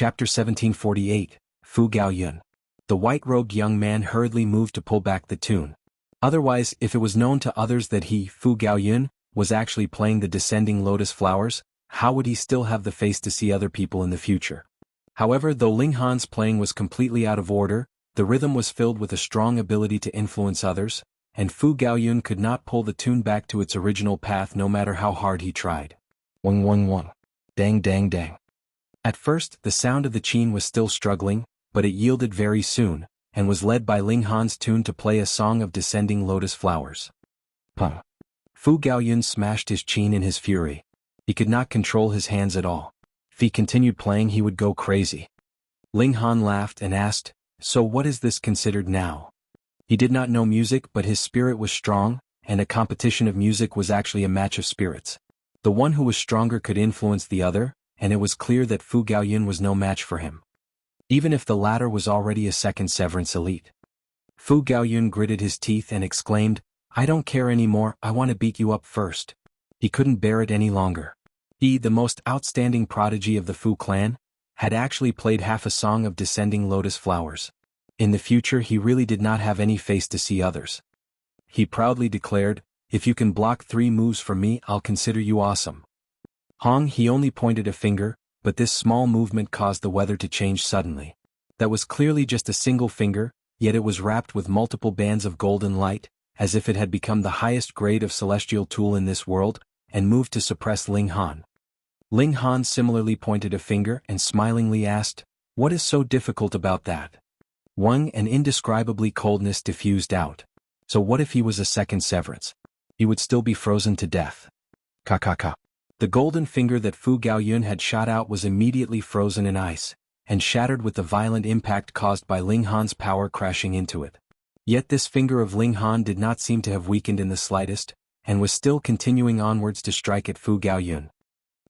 Chapter 1748, Fu Gaoyun. The white-robed young man hurriedly moved to pull back the tune. Otherwise, if it was known to others that he, Fu Gaoyun, was actually playing the descending lotus flowers, how would he still have the face to see other people in the future? However, though Ling Han's playing was completely out of order, the rhythm was filled with a strong ability to influence others, and Fu Gaoyun could not pull the tune back to its original path no matter how hard he tried. Wang wang wang. Dang dang dang. At first, the sound of the qin was still struggling, but it yielded very soon, and was led by Ling Han's tune to play a song of descending lotus flowers. Pum. Fu Gaoyun smashed his qin in his fury. He could not control his hands at all. If he continued playing, he would go crazy. Ling Han laughed and asked, "So what is this considered now?" He did not know music, but his spirit was strong, and a competition of music was actually a match of spirits. The one who was stronger could influence the other, and it was clear that Fu Gaoyun was no match for him, even if the latter was already a second severance elite. Fu Gaoyun gritted his teeth and exclaimed, "I don't care anymore, I want to beat you up first." He couldn't bear it any longer. He, the most outstanding prodigy of the Fu clan, had actually played half a song of descending lotus flowers. In the future he really did not have any face to see others. He proudly declared, "If you can block 3 moves from me, I'll consider you awesome." He only pointed a finger, but this small movement caused the weather to change suddenly. That was clearly just a single finger, yet it was wrapped with multiple bands of golden light, as if it had become the highest grade of celestial tool in this world, and moved to suppress Ling Han. Ling Han similarly pointed a finger and smilingly asked, "What is so difficult about that?" An indescribably coldness diffused out. So what if he was a second severance? He would still be frozen to death. Ka. The golden finger that Fu Gaoyun had shot out was immediately frozen in ice, and shattered with the violent impact caused by Ling Han's power crashing into it. Yet this finger of Ling Han did not seem to have weakened in the slightest, and was still continuing onwards to strike at Fu Gaoyun.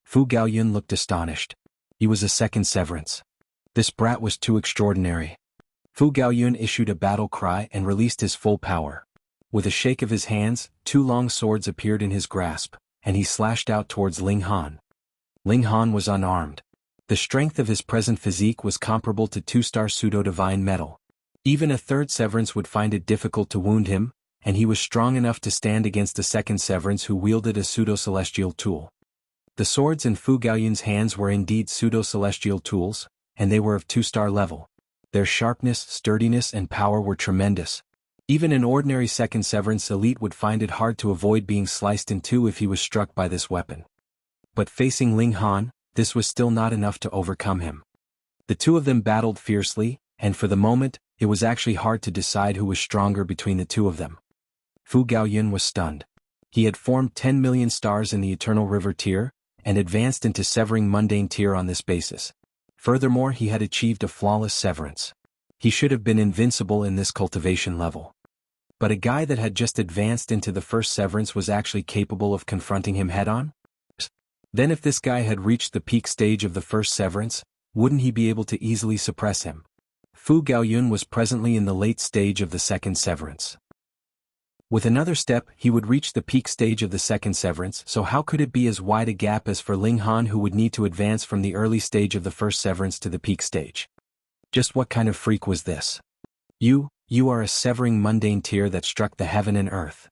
Fu Gaoyun looked astonished. He was a second severance. This brat was too extraordinary. Fu Gaoyun issued a battle cry and released his full power. With a shake of his hands, 2 long swords appeared in his grasp, and he slashed out towards Ling Han. Ling Han was unarmed. The strength of his present physique was comparable to 2-star pseudo-divine metal. Even a third severance would find it difficult to wound him, and he was strong enough to stand against a second severance who wielded a pseudo-celestial tool. The swords in Fu Gaoyun's hands were indeed pseudo-celestial tools, and they were of 2-star level. Their sharpness, sturdiness and power were tremendous. Even an ordinary second severance elite would find it hard to avoid being sliced in 2 if he was struck by this weapon. But facing Ling Han, this was still not enough to overcome him. The 2 of them battled fiercely, and for the moment, it was actually hard to decide who was stronger between the 2 of them. Fu Gaoyun was stunned. He had formed 10 million stars in the Eternal River tier, and advanced into severing mundane tier on this basis. Furthermore, he had achieved a flawless severance. He should have been invincible in this cultivation level. But a guy that had just advanced into the first severance was actually capable of confronting him head-on? Then if this guy had reached the peak stage of the first severance, wouldn't he be able to easily suppress him? Fu Gaoyun was presently in the late stage of the second severance. With another step, he would reach the peak stage of the second severance, so how could it be as wide a gap as for Ling Han, who would need to advance from the early stage of the first severance to the peak stage? Just what kind of freak was this? You are a severing mundane tier that struck the heaven and earth.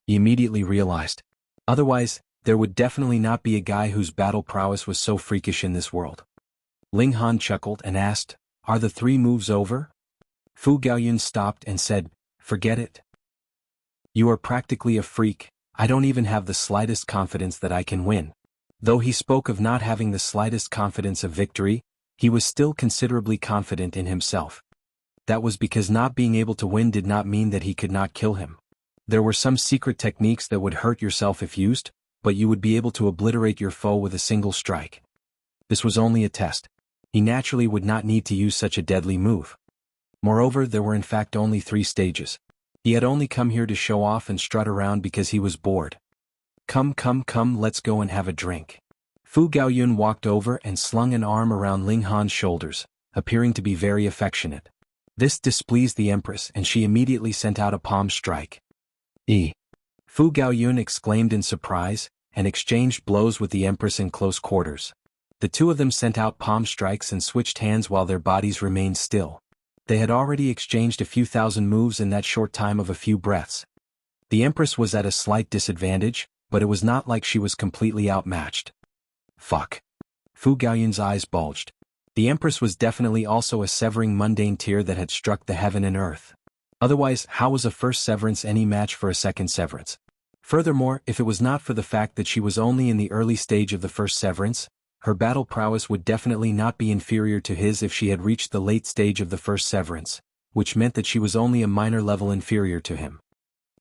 He immediately realized. Otherwise, there would definitely not be a guy whose battle prowess was so freakish in this world. Ling Han chuckled and asked, "Are the 3 moves over?" Fu Gaoyun stopped and said, "Forget it. You are practically a freak, I don't even have the slightest confidence that I can win." Though he spoke of not having the slightest confidence of victory, he was still considerably confident in himself. That was because not being able to win did not mean that he could not kill him. There were some secret techniques that would hurt yourself if used, but you would be able to obliterate your foe with a single strike. This was only a test. He naturally would not need to use such a deadly move. Moreover, there were in fact only 3 stages. He had only come here to show off and strut around because he was bored. Come, let's go and have a drink." Fu Gaoyun walked over and slung an arm around Ling Han's shoulders, appearing to be very affectionate. This displeased the Empress, and she immediately sent out a palm strike. Fu Gaoyun exclaimed in surprise, and exchanged blows with the Empress in close quarters. The two of them sent out palm strikes and switched hands while their bodies remained still. They had already exchanged a few thousand moves in that short time of a few breaths. The Empress was at a slight disadvantage, but it was not like she was completely outmatched. Fuck. Fu Gaoyun's eyes bulged. The Empress was definitely also a severing mundane tear that had struck the heaven and earth. Otherwise, how was a first severance any match for a second severance? Furthermore, if it was not for the fact that she was only in the early stage of the first severance, her battle prowess would definitely not be inferior to his if she had reached the late stage of the first severance, which meant that she was only a minor level inferior to him.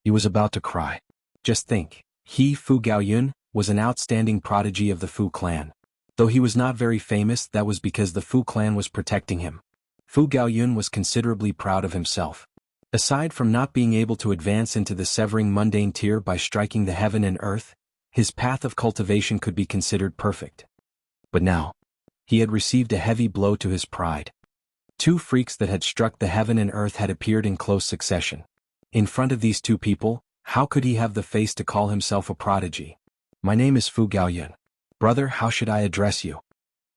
He was about to cry. Just think, he, Fu Gaoyun, was an outstanding prodigy of the Fu clan. Though he was not very famous, that was because the Fu clan was protecting him. Fu Gaoyun was considerably proud of himself. Aside from not being able to advance into the severing mundane tier by striking the heaven and earth, his path of cultivation could be considered perfect. But now, he had received a heavy blow to his pride. Two freaks that had struck the heaven and earth had appeared in close succession. In front of these two people, how could he have the face to call himself a prodigy? My name is Fu Gaoyun. Brother, how should I address you?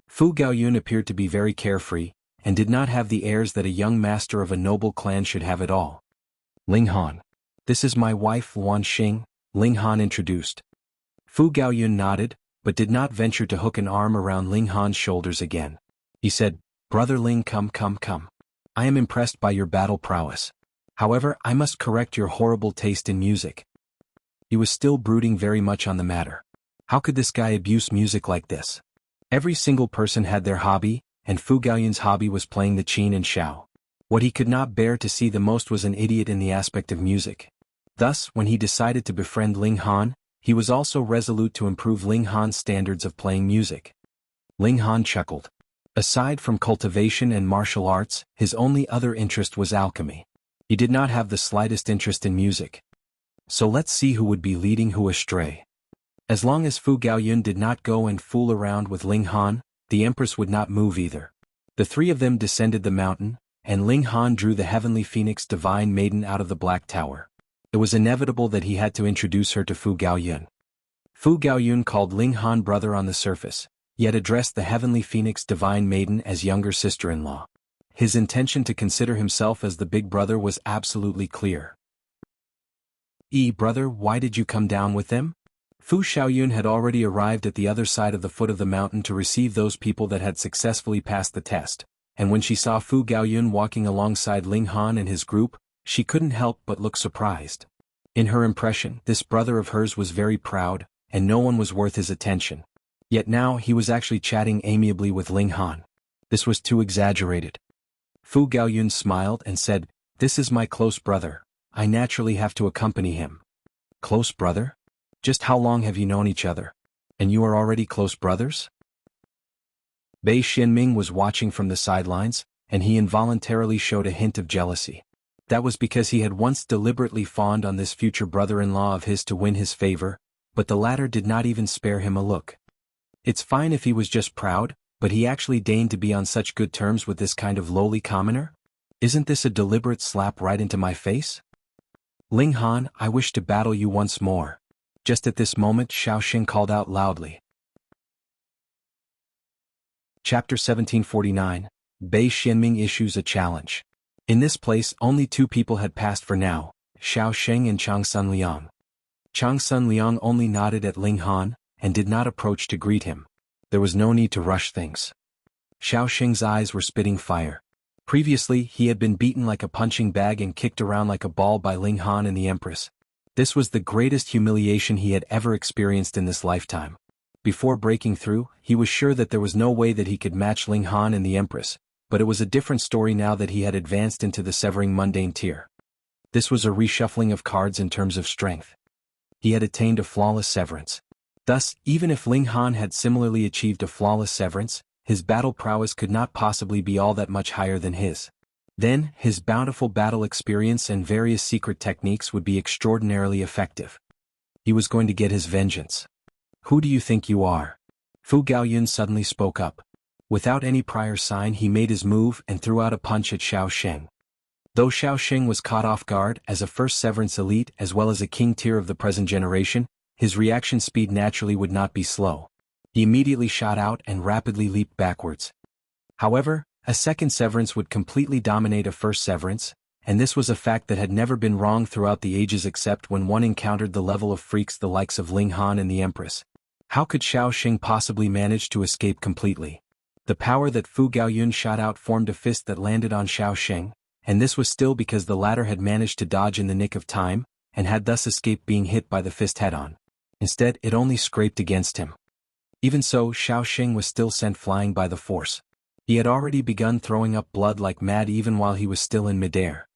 Fu Gaoyun appeared to be very carefree, and did not have the airs that a young master of a noble clan should have at all. Ling Han. This is my wife Wan Xing, Ling Han introduced. Fu Gaoyun nodded, but did not venture to hook an arm around Ling Han's shoulders again. He said, Brother Ling, come. I am impressed by your battle prowess. However, I must correct your horrible taste in music. He was still brooding very much on the matter. How could this guy abuse music like this? Every single person had their hobby, and Fu Gaoyun's hobby was playing the qin and shao. What he could not bear to see the most was an idiot in the aspect of music. Thus, when he decided to befriend Ling Han, he was also resolute to improve Ling Han's standards of playing music. Ling Han chuckled. Aside from cultivation and martial arts, his only other interest was alchemy. He did not have the slightest interest in music. So let's see who would be leading who astray. As long as Fu Gaoyun did not go and fool around with Ling Han, the Empress would not move either. The three of them descended the mountain, and Ling Han drew the heavenly phoenix divine maiden out of the black tower. It was inevitable that he had to introduce her to Fu Gaoyun. Fu Gaoyun called Ling Han brother on the surface, yet addressed the heavenly phoenix divine maiden as younger sister-in-law. His intention to consider himself as the big brother was absolutely clear. Brother, why did you come down with them? Fu Xiaoyun had already arrived at the other side of the foot of the mountain to receive those people that had successfully passed the test, and when she saw Fu Gaoyun walking alongside Ling Han and his group, she couldn't help but look surprised. In her impression, this brother of hers was very proud, and no one was worth his attention. Yet now he was actually chatting amiably with Ling Han. This was too exaggerated. Fu Gaoyun smiled and said, This is my close brother. I naturally have to accompany him. Close brother? Just how long have you known each other? And you are already close brothers? Bei Xuanming was watching from the sidelines, and he involuntarily showed a hint of jealousy. That was because he had once deliberately fawned on this future brother-in-law of his to win his favor, but the latter did not even spare him a look. It's fine if he was just proud, but he actually deigned to be on such good terms with this kind of lowly commoner? Isn't this a deliberate slap right into my face? Ling Han, I wish to battle you once more. Just at this moment, Xiaoxing called out loudly. Chapter 1749, Bei Xuanming issues a challenge. In this place, only two people had passed for now, Xiaoxing and Changsun Liang. Changsun Liang only nodded at Ling Han, and did not approach to greet him. There was no need to rush things. Xiaoxing's eyes were spitting fire. Previously, he had been beaten like a punching bag and kicked around like a ball by Ling Han and the Empress. This was the greatest humiliation he had ever experienced in this lifetime. Before breaking through, he was sure that there was no way that he could match Ling Han and the Empress, but it was a different story now that he had advanced into the severing mundane tier. This was a reshuffling of cards in terms of strength. He had attained a flawless severance. Thus, even if Ling Han had similarly achieved a flawless severance, his battle prowess could not possibly be all that much higher than his. Then, his bountiful battle experience and various secret techniques would be extraordinarily effective. He was going to get his vengeance. Who do you think you are? Fu Gaoyun suddenly spoke up. Without any prior sign, he made his move and threw out a punch at Xiaoxing. Though Xiaoxing was caught off guard as a first severance elite as well as a king tier of the present generation, his reaction speed naturally would not be slow. He immediately shot out and rapidly leaped backwards. However, a second severance would completely dominate a first severance, and this was a fact that had never been wrong throughout the ages except when one encountered the level of freaks the likes of Ling Han and the Empress. How could Xiaoxing possibly manage to escape completely? The power that Fu Gaoyun shot out formed a fist that landed on Xiaoxing, and this was still because the latter had managed to dodge in the nick of time, and had thus escaped being hit by the fist head-on. Instead, it only scraped against him. Even so, Xiaoxing was still sent flying by the force. He had already begun throwing up blood like mad even while he was still in midair.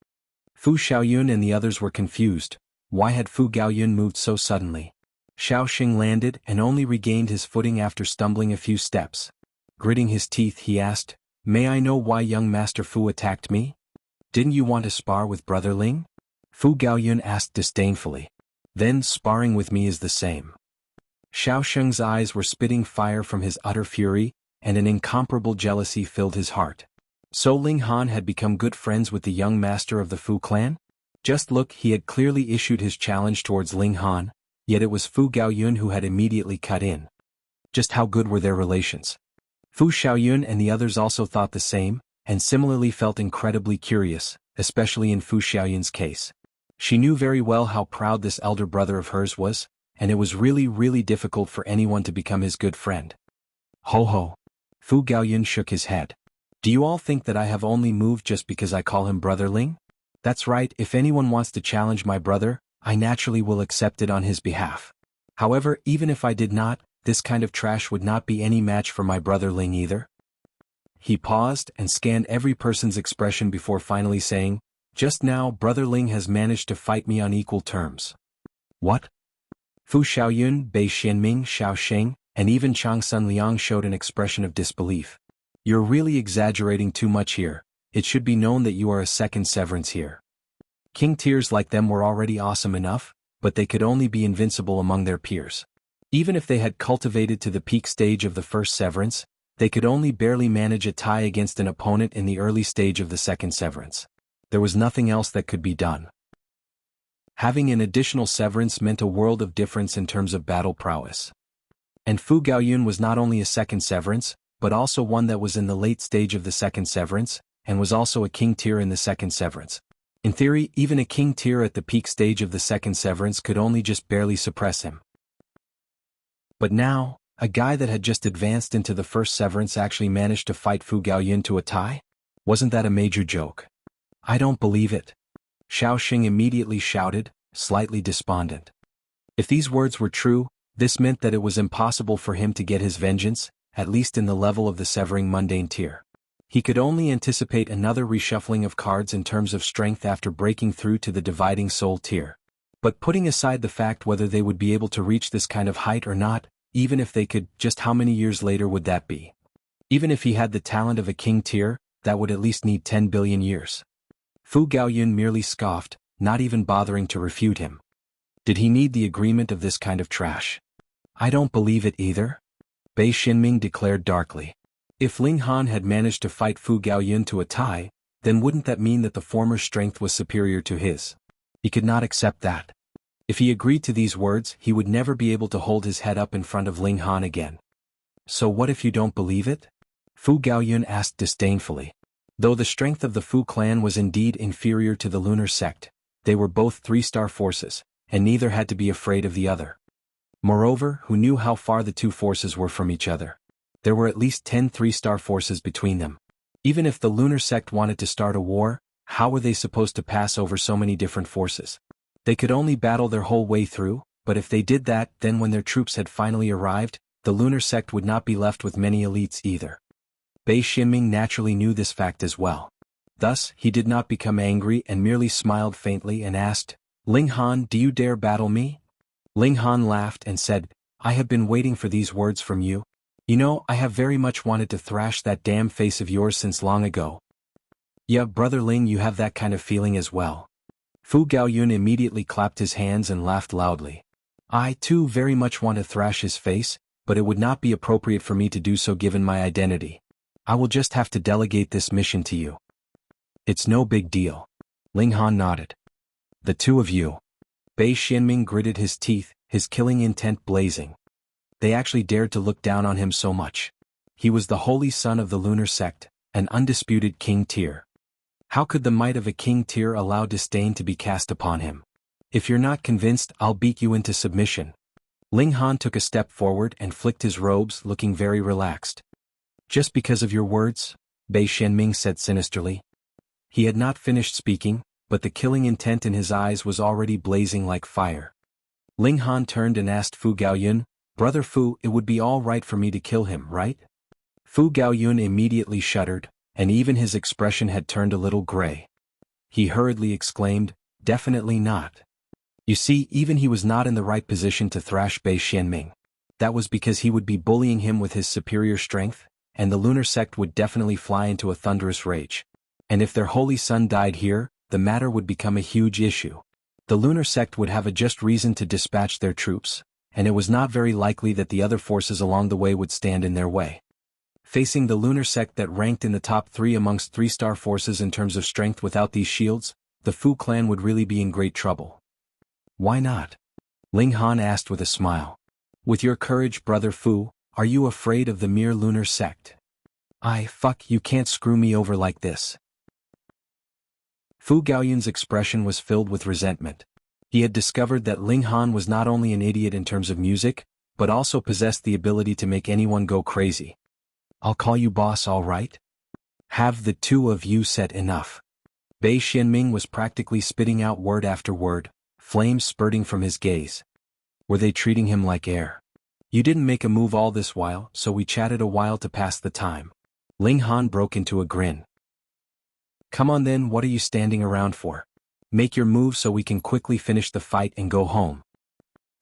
Fu Xiaoyun and the others were confused. Why had Fu Gaoyun moved so suddenly? Xiaoxing landed and only regained his footing after stumbling a few steps. Gritting his teeth, he asked, "May I know why young Master Fu attacked me? Didn't you want to spar with Brother Ling?" Fu Gaoyun asked disdainfully. "Then sparring with me is the same." Xiaoxing's eyes were spitting fire from his utter fury, and an incomparable jealousy filled his heart. So Ling Han had become good friends with the young master of the Fu clan? Just look, he had clearly issued his challenge towards Ling Han, yet it was Fu Gaoyun who had immediately cut in. Just how good were their relations? Fu Xiaoyun and the others also thought the same, and similarly felt incredibly curious, especially in Fu Xiaoyun's case. She knew very well how proud this elder brother of hers was, and it was really difficult for anyone to become his good friend. Ho ho. Fu Gaoyun shook his head. Do you all think that I have only moved just because I call him Brother Ling? That's right, if anyone wants to challenge my brother, I naturally will accept it on his behalf. However, even if I did not, this kind of trash would not be any match for my Brother Ling either. He paused and scanned every person's expression before finally saying, "Just now Brother Ling has managed to fight me on equal terms." What? Fu Xiaoyun, Bei Xuanming, Xiaoxing, and even Changsun Liang showed an expression of disbelief. You're really exaggerating too much here. It should be known that you are a second severance here. King tiers like them were already awesome enough, but they could only be invincible among their peers. Even if they had cultivated to the peak stage of the first severance, they could only barely manage a tie against an opponent in the early stage of the second severance. There was nothing else that could be done. Having an additional severance meant a world of difference in terms of battle prowess. And Fu Gaoyun was not only a second severance, but also one that was in the late stage of the second severance, and was also a king tier in the second severance. In theory, even a king tier at the peak stage of the second severance could only just barely suppress him. But now, a guy that had just advanced into the first severance actually managed to fight Fu Gaoyun to a tie? Wasn't that a major joke? I don't believe it. Xiaoxing immediately shouted, slightly despondent. If these words were true, this meant that it was impossible for him to get his vengeance, at least in the level of the severing mundane tier. He could only anticipate another reshuffling of cards in terms of strength after breaking through to the dividing soul tier. But putting aside the fact whether they would be able to reach this kind of height or not, even if they could, just how many years later would that be? Even if he had the talent of a king tier, that would at least need 10 billion years. Fu Gaoyun merely scoffed, not even bothering to refute him. Did he need the agreement of this kind of trash? I don't believe it either. Bei Xuanming declared darkly. If Ling Han had managed to fight Fu Gaoyun to a tie, then wouldn't that mean that the former's strength was superior to his? He could not accept that. If he agreed to these words, he would never be able to hold his head up in front of Ling Han again. So what if you don't believe it? Fu Gaoyun asked disdainfully. Though the strength of the Fu clan was indeed inferior to the lunar sect, they were both three-star forces, and neither had to be afraid of the other. Moreover, who knew how far the two forces were from each other? There were at least 10 three-star forces between them. Even if the lunar sect wanted to start a war, how were they supposed to pass over so many different forces? They could only battle their whole way through, but if they did that, then when their troops had finally arrived, the lunar sect would not be left with many elites either. Bei Xuanming naturally knew this fact as well. Thus, he did not become angry and merely smiled faintly and asked, Ling Han, do you dare battle me? Ling Han laughed and said, I have been waiting for these words from you. You know, I have very much wanted to thrash that damn face of yours since long ago. Yeah, Brother Ling, you have that kind of feeling as well. Fu Gaoyun immediately clapped his hands and laughed loudly. I too very much want to thrash his face, but it would not be appropriate for me to do so given my identity. I will just have to delegate this mission to you. It's no big deal. Ling Han nodded. The two of you. Bei Xuanming gritted his teeth, his killing intent blazing. they actually dared to look down on him so much. He was the holy son of the lunar sect, an undisputed king tier. How could the might of a king tier allow disdain to be cast upon him? If you're not convinced, I'll beat you into submission. Ling Han took a step forward and flicked his robes, looking very relaxed. Just because of your words? Bei Xuanming said sinisterly. He had not finished speaking, but the killing intent in his eyes was already blazing like fire. Ling Han turned and asked Fu Gaoyun, "Brother Fu, it would be all right for me to kill him, right?" Fu Gaoyun immediately shuddered, and even his expression had turned a little gray. He hurriedly exclaimed, "Definitely not." You see, even he was not in the right position to thrash Bei Xuanming. That was because he would be bullying him with his superior strength, and the lunar sect would definitely fly into a thunderous rage. And if their holy son died here, the matter would become a huge issue. The lunar sect would have a just reason to dispatch their troops, and it was not very likely that the other forces along the way would stand in their way. Facing the lunar sect that ranked in the top 3 amongst 3-star forces in terms of strength without these shields, the Fu clan would really be in great trouble. Why not? Ling Han asked with a smile. With your courage, Brother Fu, are you afraid of the mere lunar sect? You can't screw me over like this. Fu Gaoyun's expression was filled with resentment. He had discovered that Ling Han was not only an idiot in terms of music, but also possessed the ability to make anyone go crazy. I'll call you boss, all right? Have the two of you said enough? Bei Xuanming was practically spitting out word after word, flames spurting from his gaze. Were they treating him like air? You didn't make a move all this while, so we chatted a while to pass the time. Ling Han broke into a grin. Come on then, what are you standing around for? Make your move so we can quickly finish the fight and go home.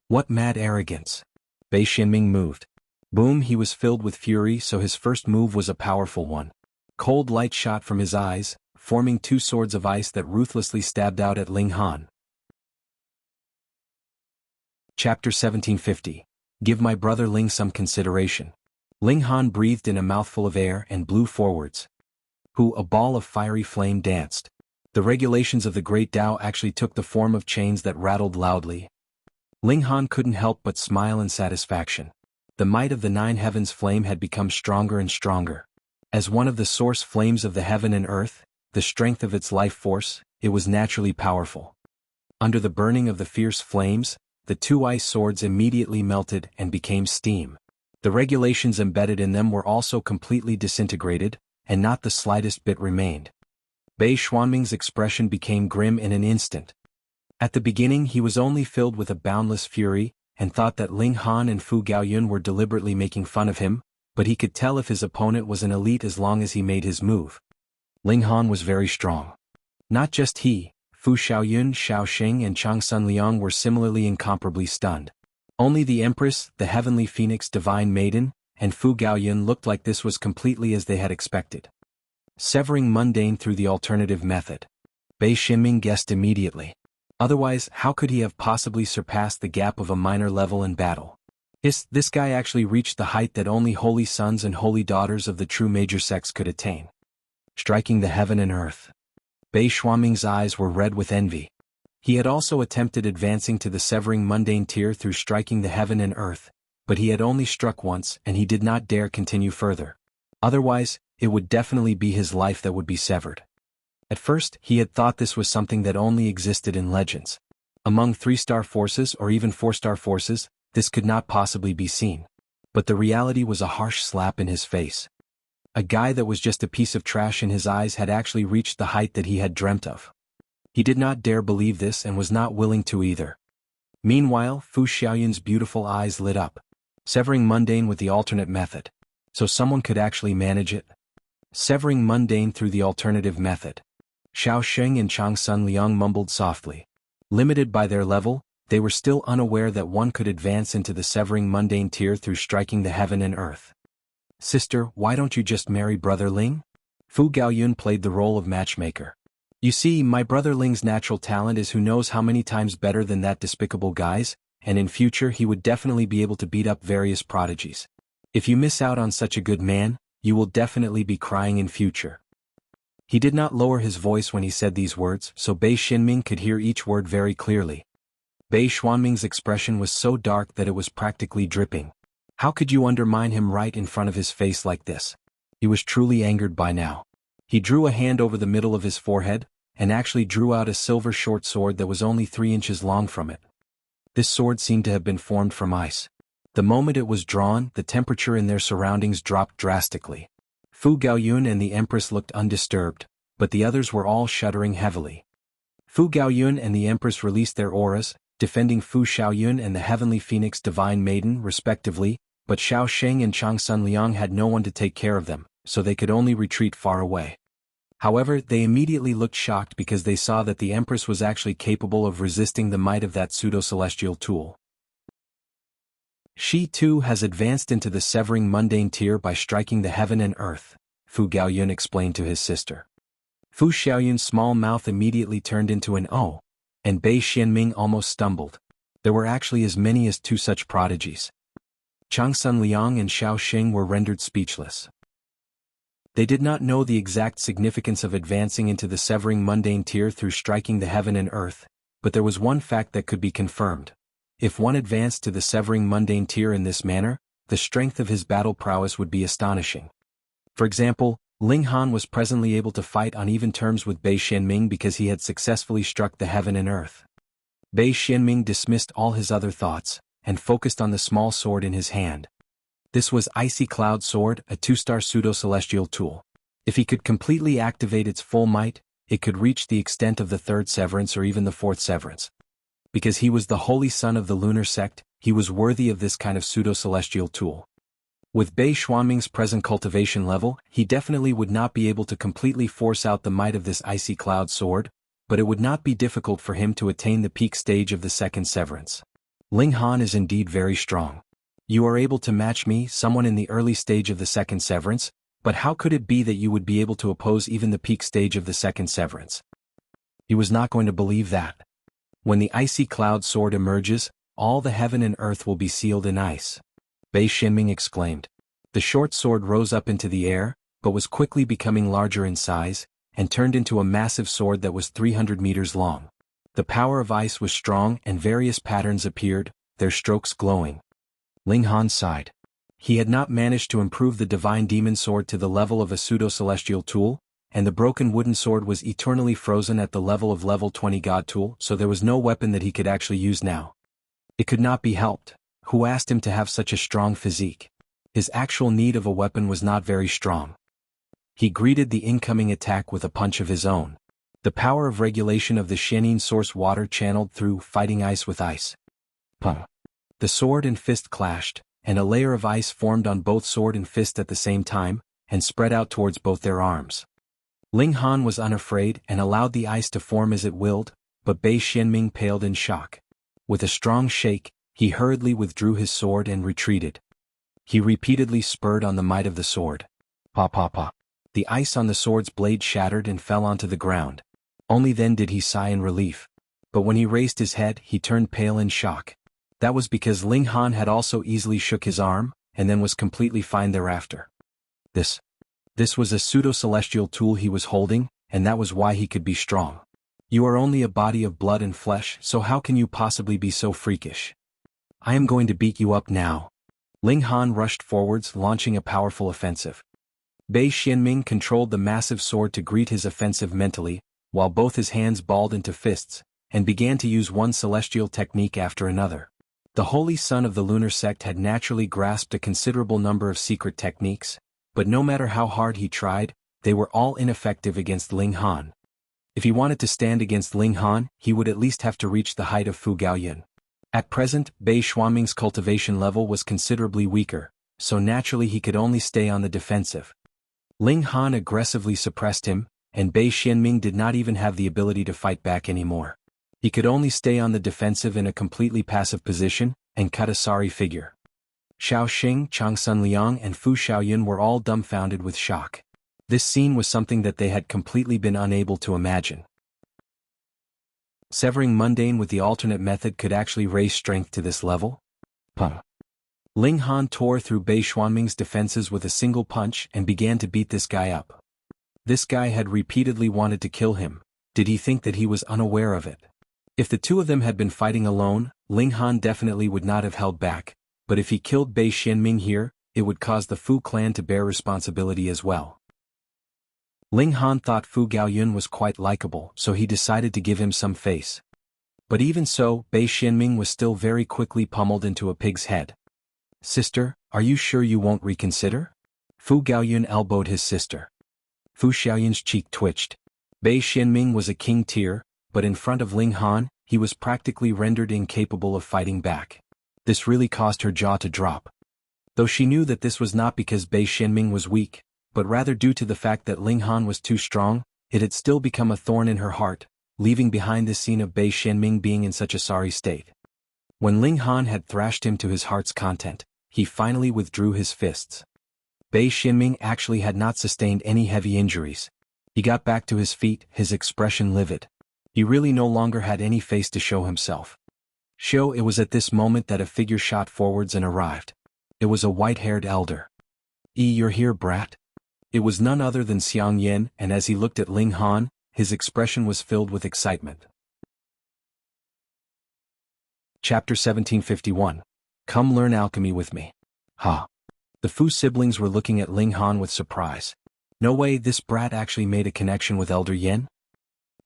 What mad arrogance. Bei Xuanming moved. Boom, he was filled with fury, so his first move was a powerful one. Cold light shot from his eyes, forming 2 swords of ice that ruthlessly stabbed out at Ling Han. Chapter 1750. Give my brother Ling some consideration. Ling Han breathed in a mouthful of air and blew forwards. A ball of fiery flame danced. The regulations of the Great Tao actually took the form of chains that rattled loudly. Ling Han couldn't help but smile in satisfaction. The might of the 9 heavens flame had become stronger and stronger. As one of the source flames of the heaven and earth, the strength of its life force, it was naturally powerful. Under the burning of the fierce flames, the 2 ice swords immediately melted and became steam. The regulations embedded in them were also completely disintegrated, and not the slightest bit remained. Bei Xuanming's expression became grim in an instant. At the beginning he was only filled with a boundless fury, and thought that Ling Han and Fu Gaoyun were deliberately making fun of him, but he could tell if his opponent was an elite as long as he made his move. Ling Han was very strong. Not just he, Fu Xiaoyun, Xiaoxing and Changsun Liang were similarly incomparably stunned. Only the Empress, the Heavenly Phoenix Divine Maiden, and Fu Gaoyun looked like this was completely as they had expected. Severing mundane through the alternative method. Bei Xuanming guessed immediately. Otherwise, how could he have possibly surpassed the gap of a minor level in battle? This guy actually reached the height that only holy sons and holy daughters of the true major sects could attain. Striking the heaven and earth. Bei Xuanming's eyes were red with envy. He had also attempted advancing to the severing mundane tier through striking the heaven and earth, but he had only struck once and he did not dare continue further. Otherwise, it would definitely be his life that would be severed. At first, he had thought this was something that only existed in legends. Among 3-star forces or even 4-star forces, this could not possibly be seen. But the reality was a harsh slap in his face. A guy that was just a piece of trash in his eyes had actually reached the height that he had dreamt of. He did not dare believe this and was not willing to either. Meanwhile, Fu Xiaoyun's beautiful eyes lit up. Severing mundane with the alternate method. So someone could actually manage it? Severing mundane through the alternative method. Xiaoxing and Changsun Liang mumbled softly. Limited by their level, they were still unaware that one could advance into the severing mundane tier through striking the heaven and earth. Sister, why don't you just marry Brother Ling? Fu Gaoyun played the role of matchmaker. You see, my Brother Ling's natural talent is who knows how many times better than that despicable guy's, and in future he would definitely be able to beat up various prodigies. If you miss out on such a good man, you will definitely be crying in future. He did not lower his voice when he said these words, so Bei Xuanming could hear each word very clearly. Bei Xuanming's expression was so dark that it was practically dripping. How could you undermine him right in front of his face like this? He was truly angered by now. He drew a hand over the middle of his forehead, and actually drew out a silver short sword that was only 3 inches long from it. This sword seemed to have been formed from ice. The moment it was drawn, the temperature in their surroundings dropped drastically. Fu Gaoyun and the Empress looked undisturbed, but the others were all shuddering heavily. Fu Gaoyun and the Empress released their auras, defending Fu Xiaoyun and the Heavenly Phoenix Divine Maiden respectively, but Xiao Sheng and Changsun Liang had no one to take care of them, so they could only retreat far away. However, they immediately looked shocked because they saw that the Empress was actually capable of resisting the might of that pseudo-celestial tool. She too has advanced into the severing mundane tier by striking the heaven and earth, Fu Gaoyun explained to his sister. Fu Xiaoyun's small mouth immediately turned into an O, and Bei Xuanming almost stumbled. There were actually as many as 2 such prodigies. Changsun Liang and Xiao Xing were rendered speechless. They did not know the exact significance of advancing into the severing mundane tier through striking the heaven and earth, but there was one fact that could be confirmed. If one advanced to the severing mundane tier in this manner, the strength of his battle prowess would be astonishing. For example, Ling Han was presently able to fight on even terms with Bei Xuanming because he had successfully struck the heaven and earth. Bei Xuanming dismissed all his other thoughts, and focused on the small sword in his hand. This was Icy Cloud Sword, a 2-star pseudo-celestial tool. If he could completely activate its full might, it could reach the extent of the 3rd severance or even the 4th severance. Because he was the holy son of the lunar sect, he was worthy of this kind of pseudo-celestial tool. With Bei Xuanming's present cultivation level, he definitely would not be able to completely force out the might of this Icy Cloud Sword, but it would not be difficult for him to attain the peak stage of the 2nd severance. Ling Han is indeed very strong. You are able to match me, someone in the early stage of the 2nd severance, but how could it be that you would be able to oppose even the peak stage of the 2nd severance? He was not going to believe that. When the Icy Cloud Sword emerges, all the heaven and earth will be sealed in ice. Bei Xuanming exclaimed. The short sword rose up into the air, but was quickly becoming larger in size, and turned into a massive sword that was 300 meters long. The power of ice was strong and various patterns appeared, their strokes glowing. Ling Han sighed. He had not managed to improve the divine demon sword to the level of a pseudo-celestial tool, and the broken wooden sword was eternally frozen at the level of level 20 god tool, so there was no weapon that he could actually use now. It could not be helped. Who asked him to have such a strong physique? His actual need of a weapon was not very strong. He greeted the incoming attack with a punch of his own. The power of regulation of the Shenin source water channeled through, fighting ice with ice. Puh. The sword and fist clashed, and a layer of ice formed on both sword and fist at the same time, and spread out towards both their arms. Ling Han was unafraid and allowed the ice to form as it willed, but Bei Xuanming paled in shock. With a strong shake, he hurriedly withdrew his sword and retreated. He repeatedly spurred on the might of the sword. Pa pa pa. The ice on the sword's blade shattered and fell onto the ground. Only then did he sigh in relief. But when he raised his head, he turned pale in shock. That was because Ling Han had also easily shook his arm, and then was completely fine thereafter. This was a pseudo-celestial tool he was holding, and that was why he could be strong. You are only a body of blood and flesh, so how can you possibly be so freakish? I am going to beat you up now. Ling Han rushed forwards, launching a powerful offensive. Bei Xuanming controlled the massive sword to greet his offensive mentally, while both his hands balled into fists, and began to use one celestial technique after another. The holy son of the lunar sect had naturally grasped a considerable number of secret techniques, but no matter how hard he tried, they were all ineffective against Ling Han. If he wanted to stand against Ling Han, he would at least have to reach the height of Fu Gaoyun. At present, Bei Xuanming's cultivation level was considerably weaker, so naturally he could only stay on the defensive. Ling Han aggressively suppressed him, and Bei Xuanming did not even have the ability to fight back anymore. He could only stay on the defensive in a completely passive position, and cut a sorry figure. Xiao Xing, Changsun Liang and Fu Xiaoyun were all dumbfounded with shock. This scene was something that they had completely been unable to imagine. Severing mundane with the alternate method could actually raise strength to this level? Puh. Ling Han tore through Bei Xuanming's defenses with a single punch and began to beat this guy up. This guy had repeatedly wanted to kill him. Did he think that he was unaware of it? If the two of them had been fighting alone, Ling Han definitely would not have held back, but if he killed Bei Xuanming here, it would cause the Fu clan to bear responsibility as well. Ling Han thought Fu Gaoyun was quite likable, so he decided to give him some face. But even so, Bei Xuanming was still very quickly pummeled into a pig's head. "Sister, are you sure you won't reconsider?" Fu Gaoyun elbowed his sister. Fu Xiaoyun's cheek twitched. Bei Xuanming was a king tier, but in front of Ling Han, he was practically rendered incapable of fighting back. This really caused her jaw to drop. Though she knew that this was not because Bei Xuanming was weak, but rather due to the fact that Ling Han was too strong, it had still become a thorn in her heart, leaving behind the scene of Bei Xuanming being in such a sorry state. When Ling Han had thrashed him to his heart's content, he finally withdrew his fists. Bei Xuanming actually had not sustained any heavy injuries. He got back to his feet, his expression livid. He really no longer had any face to show himself. It was at this moment that a figure shot forwards and arrived. It was a white-haired elder. You're here, brat?" It was none other than Xiang Yan, and as he looked at Ling Han, his expression was filled with excitement. Chapter 1751. Come learn alchemy with me. Ha! The Fu siblings were looking at Ling Han with surprise. No way, this brat actually made a connection with Elder Yan?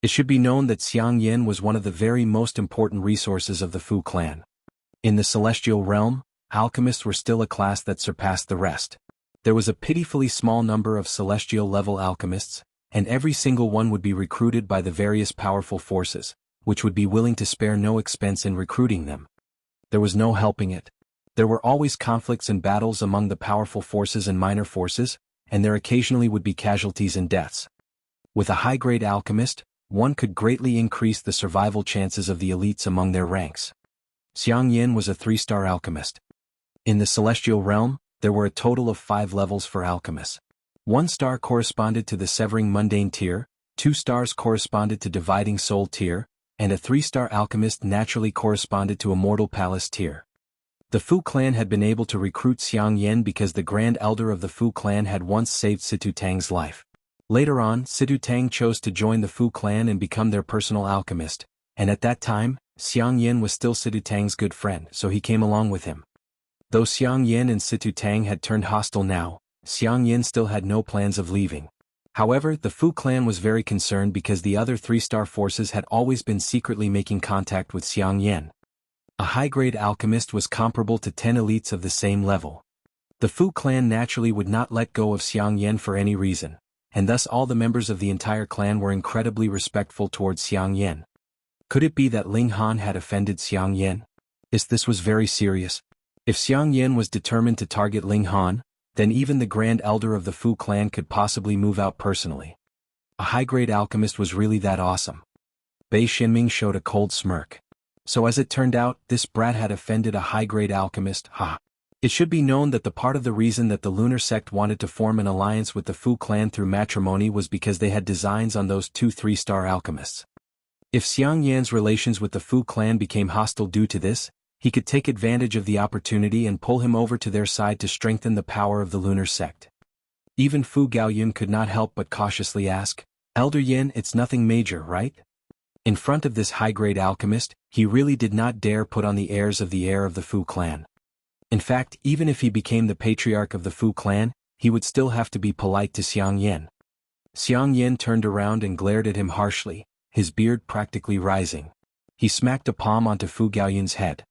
It should be known that Xiang Yan was one of the very most important resources of the Fu clan. In the celestial realm, alchemists were still a class that surpassed the rest. There was a pitifully small number of celestial-level alchemists, and every single one would be recruited by the various powerful forces, which would be willing to spare no expense in recruiting them. There was no helping it. There were always conflicts and battles among the powerful forces and minor forces, and there occasionally would be casualties and deaths. With a high-grade alchemist, one could greatly increase the survival chances of the elites among their ranks. Xiang Yan was a 3-star alchemist. In the celestial realm, there were a total of 5 levels for alchemists. 1 star corresponded to the severing mundane tier, 2 stars corresponded to dividing soul tier, and a 3-star alchemist naturally corresponded to immortal palace tier. The Fu clan had been able to recruit Xiang Yan because the Grand Elder of the Fu clan had once saved Situ Tang's life. Later on, Situ Tang chose to join the Fu clan and become their personal alchemist, and at that time, Xiang Yan was still Situ Tang's good friend, so he came along with him. Though Xiang Yan and Situ Tang had turned hostile now, Xiang Yan still had no plans of leaving. However, the Fu clan was very concerned because the other 3-star forces had always been secretly making contact with Xiang Yan. A high-grade alchemist was comparable to 10 elites of the same level. The Fu clan naturally would not let go of Xiang Yan for any reason, and thus all the members of the entire clan were incredibly respectful towards Xiang Yan. Could it be that Ling Han had offended Xiang Yan? This was very serious. If Xiang Yan was determined to target Ling Han, then even the Grand Elder of the Fu clan could possibly move out personally. A high-grade alchemist was really that awesome. Bei Xuanming showed a cold smirk. So as it turned out, this brat had offended a high-grade alchemist, It should be known that the part of the reason that the lunar sect wanted to form an alliance with the Fu clan through matrimony was because they had designs on those 2 3-star alchemists. If Xiang Yan's relations with the Fu clan became hostile due to this, he could take advantage of the opportunity and pull him over to their side to strengthen the power of the lunar sect. Even Fu Gaoyun could not help but cautiously ask, "Elder Yan, it's nothing major, right?" In front of this high-grade alchemist, he really did not dare put on the airs of the heir of the Fu clan. In fact, even if he became the patriarch of the Fu clan, he would still have to be polite to Xiang Yan. Xiang Yan turned around and glared at him harshly, his beard practically rising. He smacked a palm onto Fu Gaoyun's head.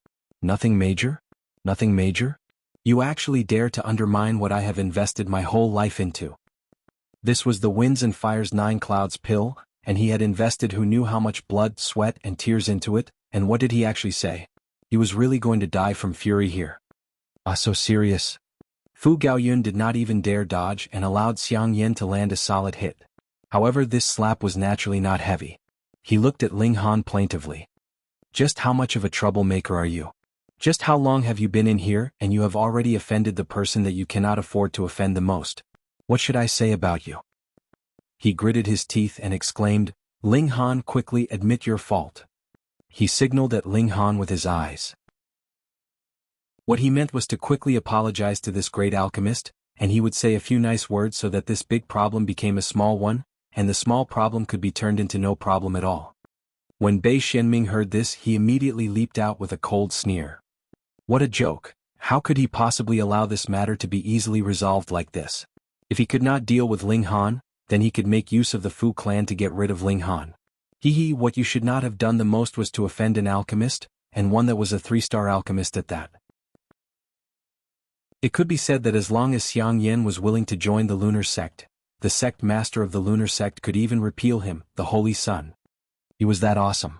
"Nothing major? Nothing major? You actually dare to undermine what I have invested my whole life into." This was the Winds and Fire's 9 Clouds pill, and he had invested who knew how much blood, sweat, and tears into it, and what did he actually say? He was really going to die from fury here. So serious. Fu Gaoyun did not even dare dodge and allowed Xiang Yan to land a solid hit. However, this slap was naturally not heavy. He looked at Ling Han plaintively. "Just how much of a troublemaker are you? Just how long have you been in here, and you have already offended the person that you cannot afford to offend the most? What should I say about you?" He gritted his teeth and exclaimed, "Ling Han, quickly admit your fault." He signaled at Ling Han with his eyes. What he meant was to quickly apologize to this great alchemist, and he would say a few nice words so that this big problem became a small one, and the small problem could be turned into no problem at all. When Bei Xuanming heard this, he immediately leaped out with a cold sneer. What a joke! How could he possibly allow this matter to be easily resolved like this? If he could not deal with Ling Han, then he could make use of the Fu clan to get rid of Ling Han. What you should not have done the most was to offend an alchemist, and one that was a 3-star alchemist at that. It could be said that as long as Xiang Yin was willing to join the lunar sect, the sect master of the lunar sect could even repeal him, the Holy Sun. He was that awesome.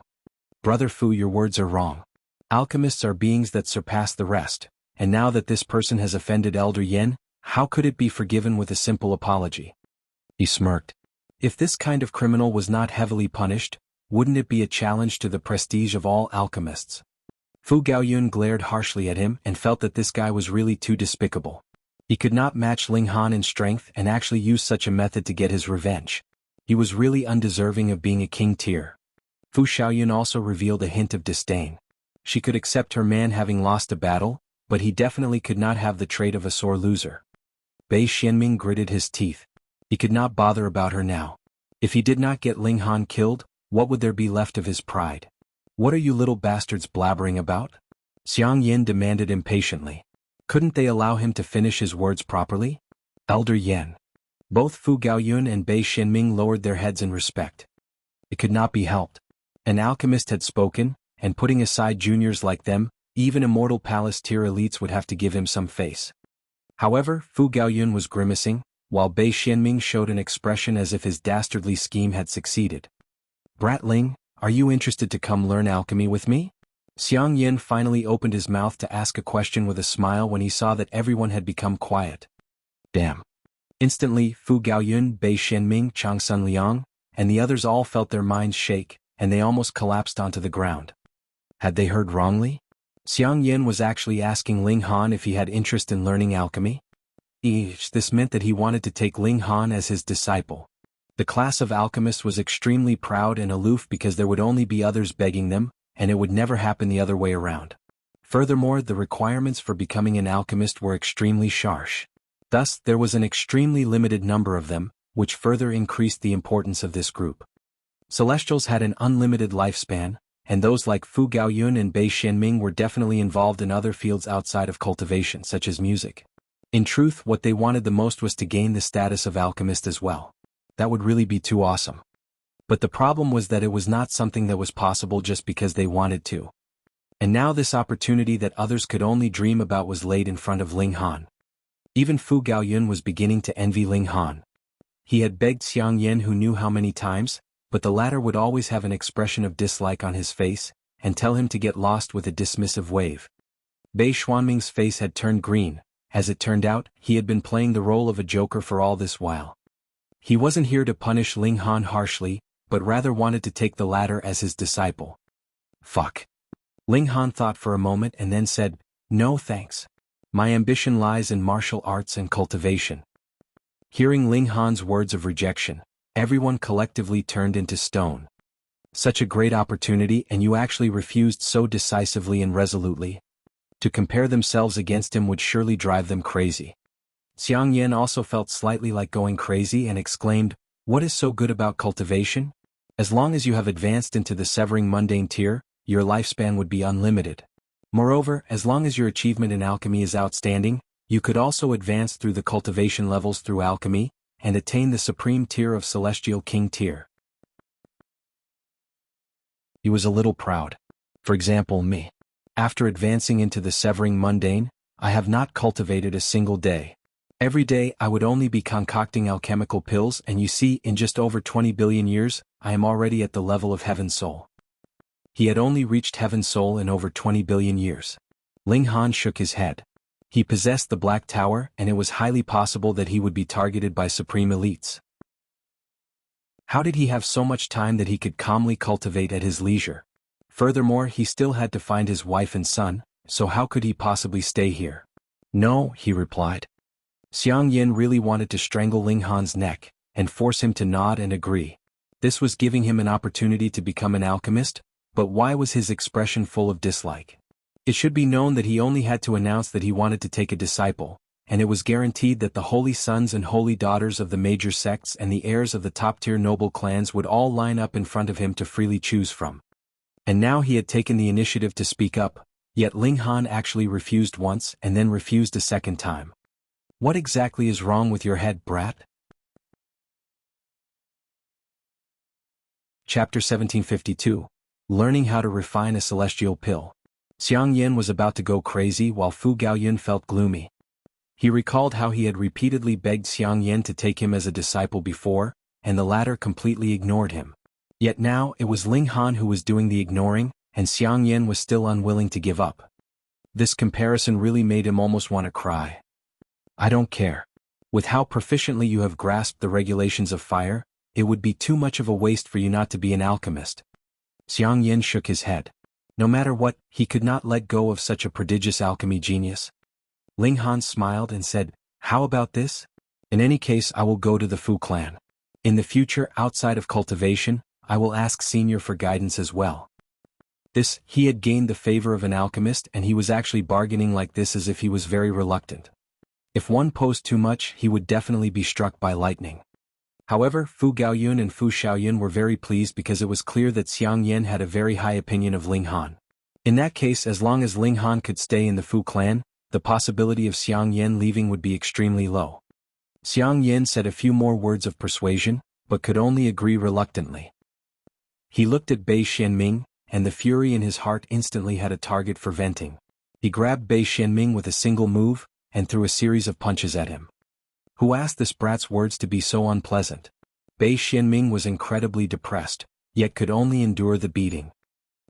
Brother Fu, your words are wrong. Alchemists are beings that surpass the rest, and now that this person has offended Elder Yin, how could it be forgiven with a simple apology? He smirked. If this kind of criminal was not heavily punished, wouldn't it be a challenge to the prestige of all alchemists? Fu Gaoyun glared harshly at him and felt that this guy was really too despicable. He could not match Ling Han in strength and actually use such a method to get his revenge. He was really undeserving of being a king tier. Fu Xiaoyun also revealed a hint of disdain. She could accept her man having lost a battle, but he definitely could not have the trait of a sore loser. Bei Xuanming gritted his teeth. He could not bother about her now. If he did not get Ling Han killed, what would there be left of his pride? What are you little bastards blabbering about? Xiang Yin demanded impatiently. Couldn't they allow him to finish his words properly? Elder Yin. Both Fu Gaoyun and Bei Xuanming lowered their heads in respect. It could not be helped. An alchemist had spoken, and putting aside juniors like them, even Immortal Palace tier elites would have to give him some face. However, Fu Gaoyun was grimacing, while Bei Xuanming showed an expression as if his dastardly scheme had succeeded. Brother Ling, are you interested to come learn alchemy with me? Xiang Yin finally opened his mouth to ask a question with a smile when he saw that everyone had become quiet. Damn. Instantly, Fu Gaoyun, Bei Xuanming, Changsun Liang, and the others all felt their minds shake, and they almost collapsed onto the ground. Had they heard wrongly? Xiang Yin was actually asking Ling Han if he had interest in learning alchemy. This meant that he wanted to take Ling Han as his disciple. The class of alchemists was extremely proud and aloof because there would only be others begging them, and it would never happen the other way around. Furthermore, the requirements for becoming an alchemist were extremely harsh. Thus, there was an extremely limited number of them, which further increased the importance of this group. Celestials had an unlimited lifespan, and those like Fu Gaoyun and Bei Xuanming were definitely involved in other fields outside of cultivation, such as music. In truth, what they wanted the most was to gain the status of alchemist as well. That would really be too awesome. But the problem was that it was not something that was possible just because they wanted to. And now this opportunity that others could only dream about was laid in front of Ling Han. Even Fu Gaoyun was beginning to envy Ling Han. He had begged Xiang Yin who knew how many times, but the latter would always have an expression of dislike on his face, and tell him to get lost with a dismissive wave. Bei Xuanming's face had turned green. As it turned out, he had been playing the role of a joker for all this while. He wasn't here to punish Ling Han harshly, but rather wanted to take the latter as his disciple. Fuck. Ling Han thought for a moment and then said, "No thanks. My ambition lies in martial arts and cultivation." Hearing Ling Han's words of rejection, everyone collectively turned into stone. Such a great opportunity and you actually refused so decisively and resolutely. To compare themselves against him would surely drive them crazy. Xiang Yin also felt slightly like going crazy and exclaimed, "What is so good about cultivation? As long as you have advanced into the severing mundane tier, your lifespan would be unlimited. Moreover, as long as your achievement in alchemy is outstanding, you could also advance through the cultivation levels through alchemy, and attain the supreme tier of celestial king tier." He was a little proud. For example, me. After advancing into the severing mundane, I have not cultivated a single day. Every day I would only be concocting alchemical pills, and you see, in just over 20 billion years, I am already at the level of Heaven Soul. He had only reached Heaven Soul in over 20 billion years. Ling Han shook his head. He possessed the Black Tower, and it was highly possible that he would be targeted by supreme elites. How did he have so much time that he could calmly cultivate at his leisure? Furthermore, he still had to find his wife and son, so how could he possibly stay here? No, he replied. Xiang Yin really wanted to strangle Ling Han's neck, and force him to nod and agree. This was giving him an opportunity to become an alchemist, but why was his expression full of dislike? It should be known that he only had to announce that he wanted to take a disciple, and it was guaranteed that the holy sons and holy daughters of the major sects and the heirs of the top-tier noble clans would all line up in front of him to freely choose from. And now he had taken the initiative to speak up. Yet Ling Han actually refused once and then refused a second time. What exactly is wrong with your head, brat? Chapter 1752. Learning how to refine a celestial pill. Xiang Yan was about to go crazy while Fu Gaoyun felt gloomy. He recalled how he had repeatedly begged Xiang Yan to take him as a disciple before, and the latter completely ignored him. Yet now it was Ling Han who was doing the ignoring, and Xiang Yan was still unwilling to give up. This comparison really made him almost want to cry. I don't care. With how proficiently you have grasped the regulations of fire, it would be too much of a waste for you not to be an alchemist. Xiang Yan shook his head. No matter what, he could not let go of such a prodigious alchemy genius. Ling Han smiled and said, how about this? In any case, I will go to the Fu clan. In the future, outside of cultivation, I will ask Senior for guidance as well. He had gained the favor of an alchemist, and he was actually bargaining like this as if he was very reluctant. If one posed too much, he would definitely be struck by lightning. However, Fu Gaoyun and Fu Xiaoyun were very pleased because it was clear that Xiang Yan had a very high opinion of Ling Han. In that case, as long as Ling Han could stay in the Fu clan, the possibility of Xiang Yan leaving would be extremely low. Xiang Yan said a few more words of persuasion, but could only agree reluctantly. He looked at Bei Xuanming, and the fury in his heart instantly had a target for venting. He grabbed Bei Xuanming with a single move, and threw a series of punches at him. Who asked this brat's words to be so unpleasant? Bei Xuanming was incredibly depressed, yet could only endure the beating.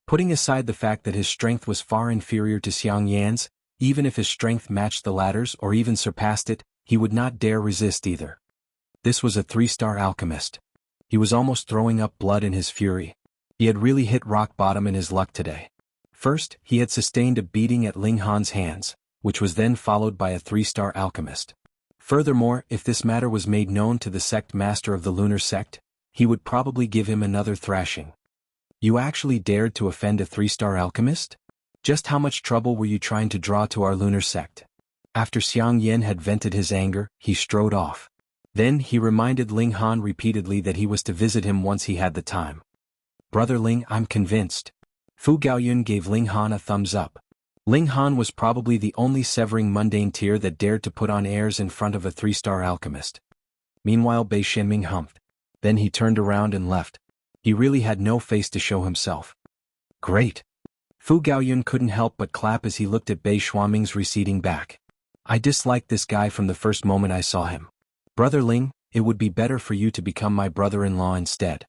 Putting aside the fact that his strength was far inferior to Xiang Yan's, even if his strength matched the latter's or even surpassed it, he would not dare resist either. This was a 3-star alchemist. He was almost throwing up blood in his fury. He had really hit rock bottom in his luck today. First, he had sustained a beating at Ling Han's hands, which was then followed by a 3-star alchemist. Furthermore, if this matter was made known to the sect master of the lunar sect, he would probably give him another thrashing. You actually dared to offend a 3-star alchemist? Just how much trouble were you trying to draw to our lunar sect? After Xiang Yan had vented his anger, he strode off. Then he reminded Ling Han repeatedly that he was to visit him once he had the time. Brother Ling, I'm convinced. Fu Gaoyun gave Ling Han a thumbs up. Ling Han was probably the only severing mundane tier that dared to put on airs in front of a 3-star alchemist. Meanwhile, Bei Xuanming humphed. Then he turned around and left. He really had no face to show himself. Great. Fu Gaoyun couldn't help but clap as he looked at Bei Xuanming's receding back. I disliked this guy from the first moment I saw him. Brother Ling, it would be better for you to become my brother-in-law instead.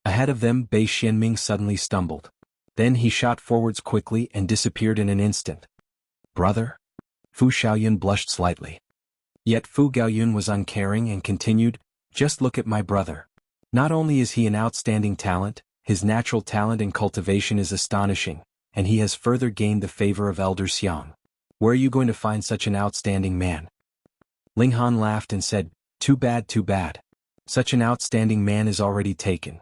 Ahead of them, Bei Xuanming suddenly stumbled. Then he shot forwards quickly and disappeared in an instant. Brother? Fu Xiaoyun blushed slightly. Yet Fu Gaoyun was uncaring and continued, just look at my brother. Not only is he an outstanding talent, his natural talent in cultivation is astonishing, and he has further gained the favor of Elder Xiang. Where are you going to find such an outstanding man? Ling Han laughed and said, too bad, too bad. Such an outstanding man is already taken.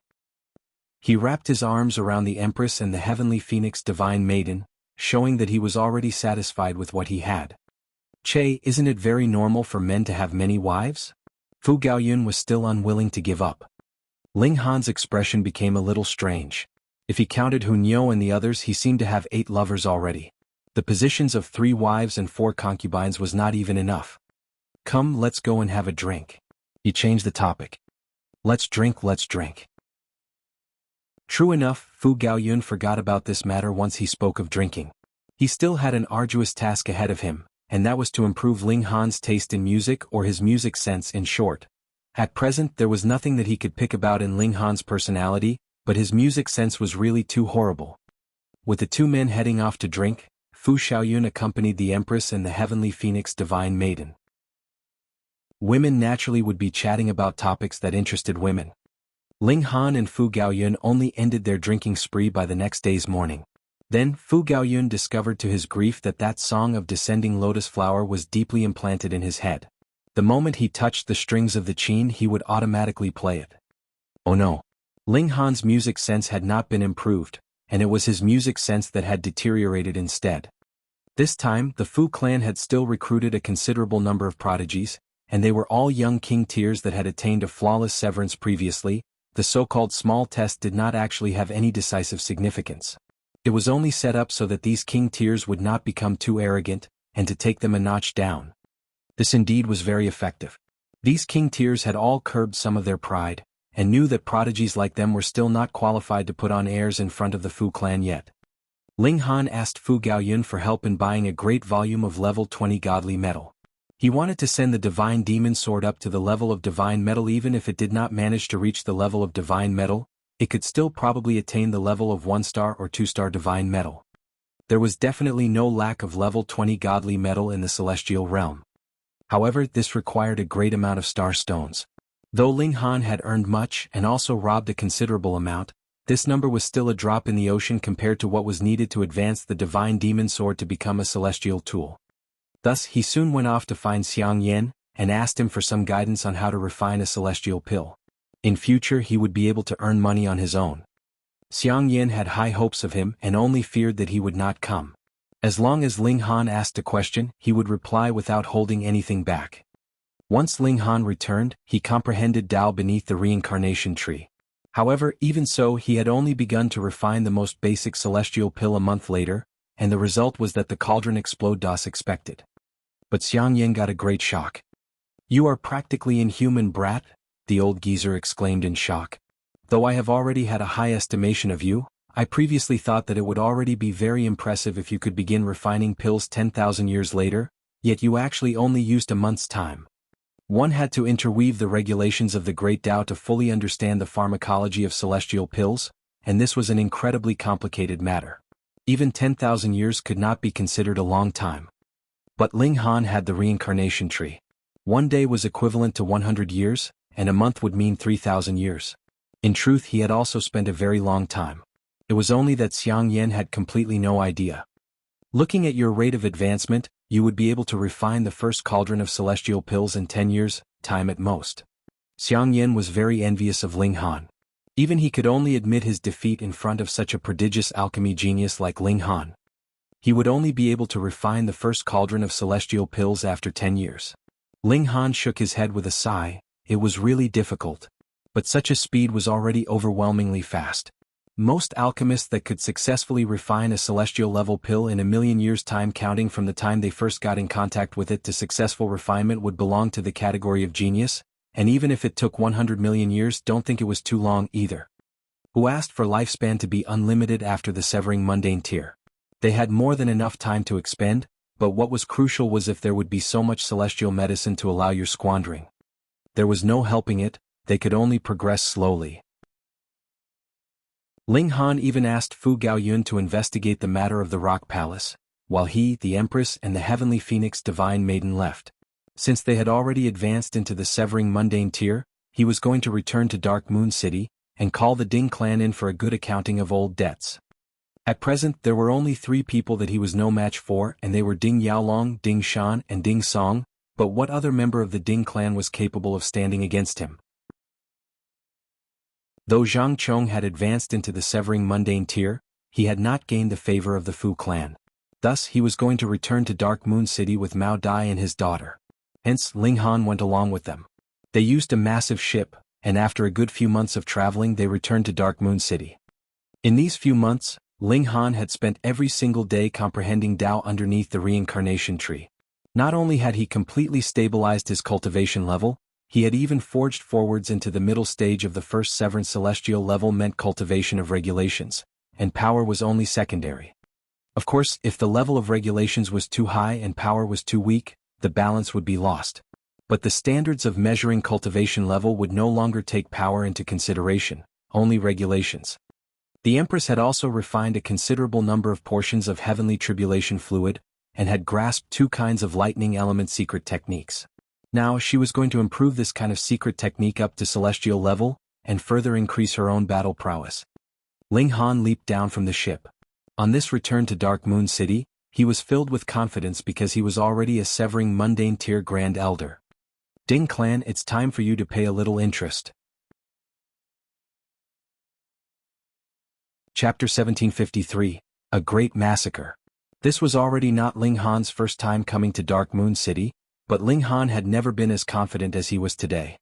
He wrapped his arms around the Empress and the Heavenly Phoenix Divine Maiden, showing that he was already satisfied with what he had. Che, isn't it very normal for men to have many wives? Fu Gaoyun was still unwilling to give up. Ling Han's expression became a little strange. If he counted Hunyo and the others, he seemed to have 8 lovers already. The positions of 3 wives and 4 concubines was not even enough. Come, let's go and have a drink. He changed the topic. Let's drink, let's drink. True enough, Fu Gaoyun forgot about this matter once he spoke of drinking. He still had an arduous task ahead of him, and that was to improve Ling Han's taste in music, or his music sense in short. At present there was nothing that he could pick about in Ling Han's personality, but his music sense was really too horrible. With the 2 men heading off to drink, Fu Xiaoyun accompanied the Empress and the Heavenly Phoenix Divine Maiden. Women naturally would be chatting about topics that interested women. Ling Han and Fu Gaoyun only ended their drinking spree by the next day's morning. Then Fu Gaoyun discovered to his grief that that song of descending lotus flower was deeply implanted in his head. The moment he touched the strings of the qin, he would automatically play it. Oh no. Ling Han's music sense had not been improved, and it was his music sense that had deteriorated instead. This time, the Fu clan had still recruited a considerable number of prodigies, and they were all young king tiers that had attained a flawless severance previously. The so-called small test did not actually have any decisive significance. It was only set up so that these king tiers would not become too arrogant, and to take them a notch down. This indeed was very effective. These king tiers had all curbed some of their pride, and knew that prodigies like them were still not qualified to put on airs in front of the Fu clan yet. Ling Han asked Fu Gaoyun for help in buying a great volume of level 20 godly metal. He wanted to send the divine demon sword up to the level of divine metal. Even if it did not manage to reach the level of divine metal, it could still probably attain the level of 1-star or 2-star divine metal. There was definitely no lack of level 20 godly metal in the celestial realm. However, this required a great amount of star stones. Though Ling Han had earned much and also robbed a considerable amount, this number was still a drop in the ocean compared to what was needed to advance the divine demon sword to become a celestial tool. Thus he soon went off to find Xiang Yan, and asked him for some guidance on how to refine a celestial pill. In future he would be able to earn money on his own. Xiang Yan had high hopes of him and only feared that he would not come. As long as Ling Han asked a question, he would reply without holding anything back. Once Ling Han returned, he comprehended Tao beneath the reincarnation tree. However, even so, he had only begun to refine the most basic celestial pill a month later, and the result was that the cauldron exploded as expected. But Xiang Yan got a great shock. "You are practically inhuman, brat," the old geezer exclaimed in shock. "Though I have already had a high estimation of you, I previously thought that it would already be very impressive if you could begin refining pills 10,000 years later, yet you actually only used a month's time." One had to interweave the regulations of the Great Tao to fully understand the pharmacology of celestial pills, and this was an incredibly complicated matter. Even 10,000 years could not be considered a long time. But Ling Han had the reincarnation tree. One day was equivalent to 100 years, and a month would mean 3,000 years. In truth, he had also spent a very long time. It was only that Xiang Yan had completely no idea. "Looking at your rate of advancement, you would be able to refine the first cauldron of celestial pills in 10 years, time at most." Xiang Yan was very envious of Ling Han. Even he could only admit his defeat in front of such a prodigious alchemy genius like Ling Han. He would only be able to refine the first cauldron of celestial pills after 10 years. Ling Han shook his head with a sigh. It was really difficult. But such a speed was already overwhelmingly fast. Most alchemists that could successfully refine a celestial level pill in a million years' time, counting from the time they first got in contact with it to successful refinement, would belong to the category of genius, and even if it took 100 million years, don't think it was too long either. Who asked for lifespan to be unlimited after the severing mundane tier? They had more than enough time to expend, but what was crucial was if there would be so much celestial medicine to allow your squandering. There was no helping it, they could only progress slowly. Ling Han even asked Fu Gaoyun to investigate the matter of the rock palace, while he, the Empress, and the heavenly phoenix divine maiden left. Since they had already advanced into the severing mundane tier, he was going to return to Dark Moon City, and call the Ding clan in for a good accounting of old debts. At present there were only 3 people that he was no match for, and they were Ding Yaolong, Ding Shan, and Ding Song, but what other member of the Ding clan was capable of standing against him? Though Zhang Chong had advanced into the severing mundane tier, he had not gained the favor of the Fu clan. Thus he was going to return to Dark Moon City with Mao Dai and his daughter. Hence Ling Han went along with them. They used a massive ship, and after a good few months of traveling they returned to Dark Moon City. In these few months, Ling Han had spent every single day comprehending Tao underneath the reincarnation tree. Not only had he completely stabilized his cultivation level, he had even forged forwards into the middle stage of the first severance. Celestial level meant cultivation of regulations, and power was only secondary. Of course, if the level of regulations was too high and power was too weak, the balance would be lost. But the standards of measuring cultivation level would no longer take power into consideration, only regulations. The Empress had also refined a considerable number of portions of heavenly tribulation fluid, and had grasped 2 kinds of lightning element secret techniques. Now she was going to improve this kind of secret technique up to celestial level, and further increase her own battle prowess. Ling Han leaped down from the ship. On this return to Dark Moon City, he was filled with confidence because he was already a severing mundane tier Grand Elder. "Ding clan, it's time for you to pay a little interest." Chapter 1753, A Great Massacre. This was already not Ling Han's first time coming to Dark Moon City, but Ling Han had never been as confident as he was today.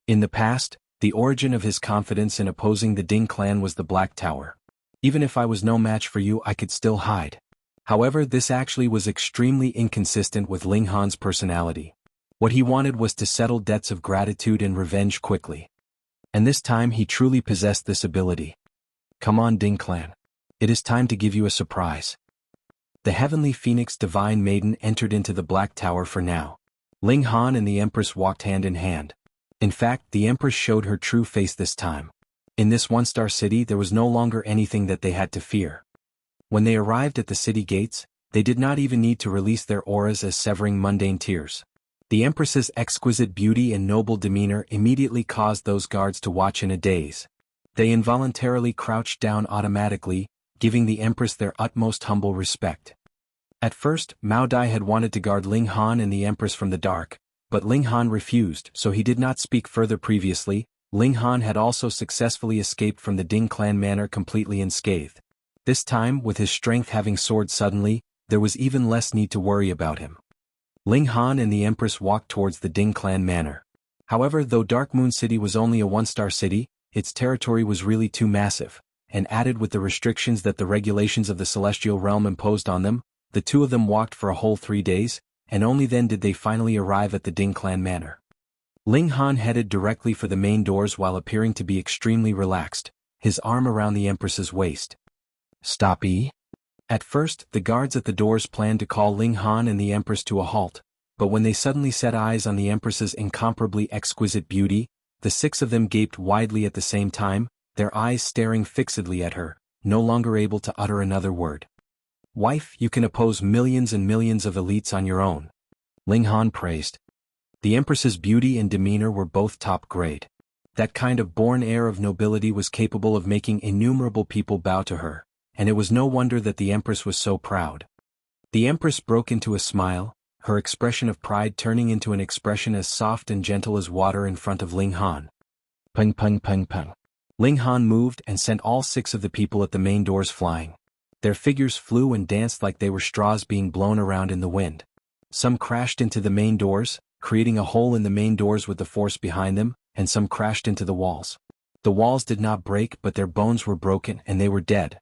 In the past, the origin of his confidence in opposing the Ding clan was the Black Tower. Even if I was no match for you, I could still hide. However, this actually was extremely inconsistent with Ling Han's personality. What he wanted was to settle debts of gratitude and revenge quickly. And this time he truly possessed this ability. Come on, Ding Clan. It is time to give you a surprise. The Heavenly Phoenix Divine Maiden entered into the Black Tower for now. Ling Han and the Empress walked hand in hand. In fact, the Empress showed her true face this time. In this one-star city there was no longer anything that they had to fear. When they arrived at the city gates, they did not even need to release their auras as severing mundane tears. The Empress's exquisite beauty and noble demeanor immediately caused those guards to watch in a daze. They involuntarily crouched down automatically, giving the Empress their utmost humble respect. At first, Mao Dai had wanted to guard Ling Han and the Empress from the dark, but Ling Han refused, so he did not speak further. Previously, Ling Han had also successfully escaped from the Ding clan manor completely unscathed. This time, with his strength having soared suddenly, there was even less need to worry about him. Ling Han and the Empress walked towards the Ding clan manor. However, though Dark Moon City was only a one-star city, its territory was really too massive, and added with the restrictions that the regulations of the Celestial Realm imposed on them, the two of them walked for a whole 3 days, and only then did they finally arrive at the Ding clan manor. Ling Han headed directly for the main doors while appearing to be extremely relaxed, his arm around the Empress's waist. Stop! At first, the guards at the doors planned to call Ling Han and the Empress to a halt, but when they suddenly set eyes on the Empress's incomparably exquisite beauty, the 6 of them gaped widely at the same time, their eyes staring fixedly at her, no longer able to utter another word. Wife, you can oppose millions and millions of elites on your own. Ling Han praised. The Empress's beauty and demeanor were both top grade. That kind of born air of nobility was capable of making innumerable people bow to her, and it was no wonder that the Empress was so proud. The Empress broke into a smile, her expression of pride turning into an expression as soft and gentle as water in front of Ling Han. Peng peng peng peng. Ling Han moved and sent all 6 of the people at the main doors flying. Their figures flew and danced like they were straws being blown around in the wind. Some crashed into the main doors, creating a hole in the main doors with the force behind them, and some crashed into the walls. The walls did not break, but their bones were broken and they were dead.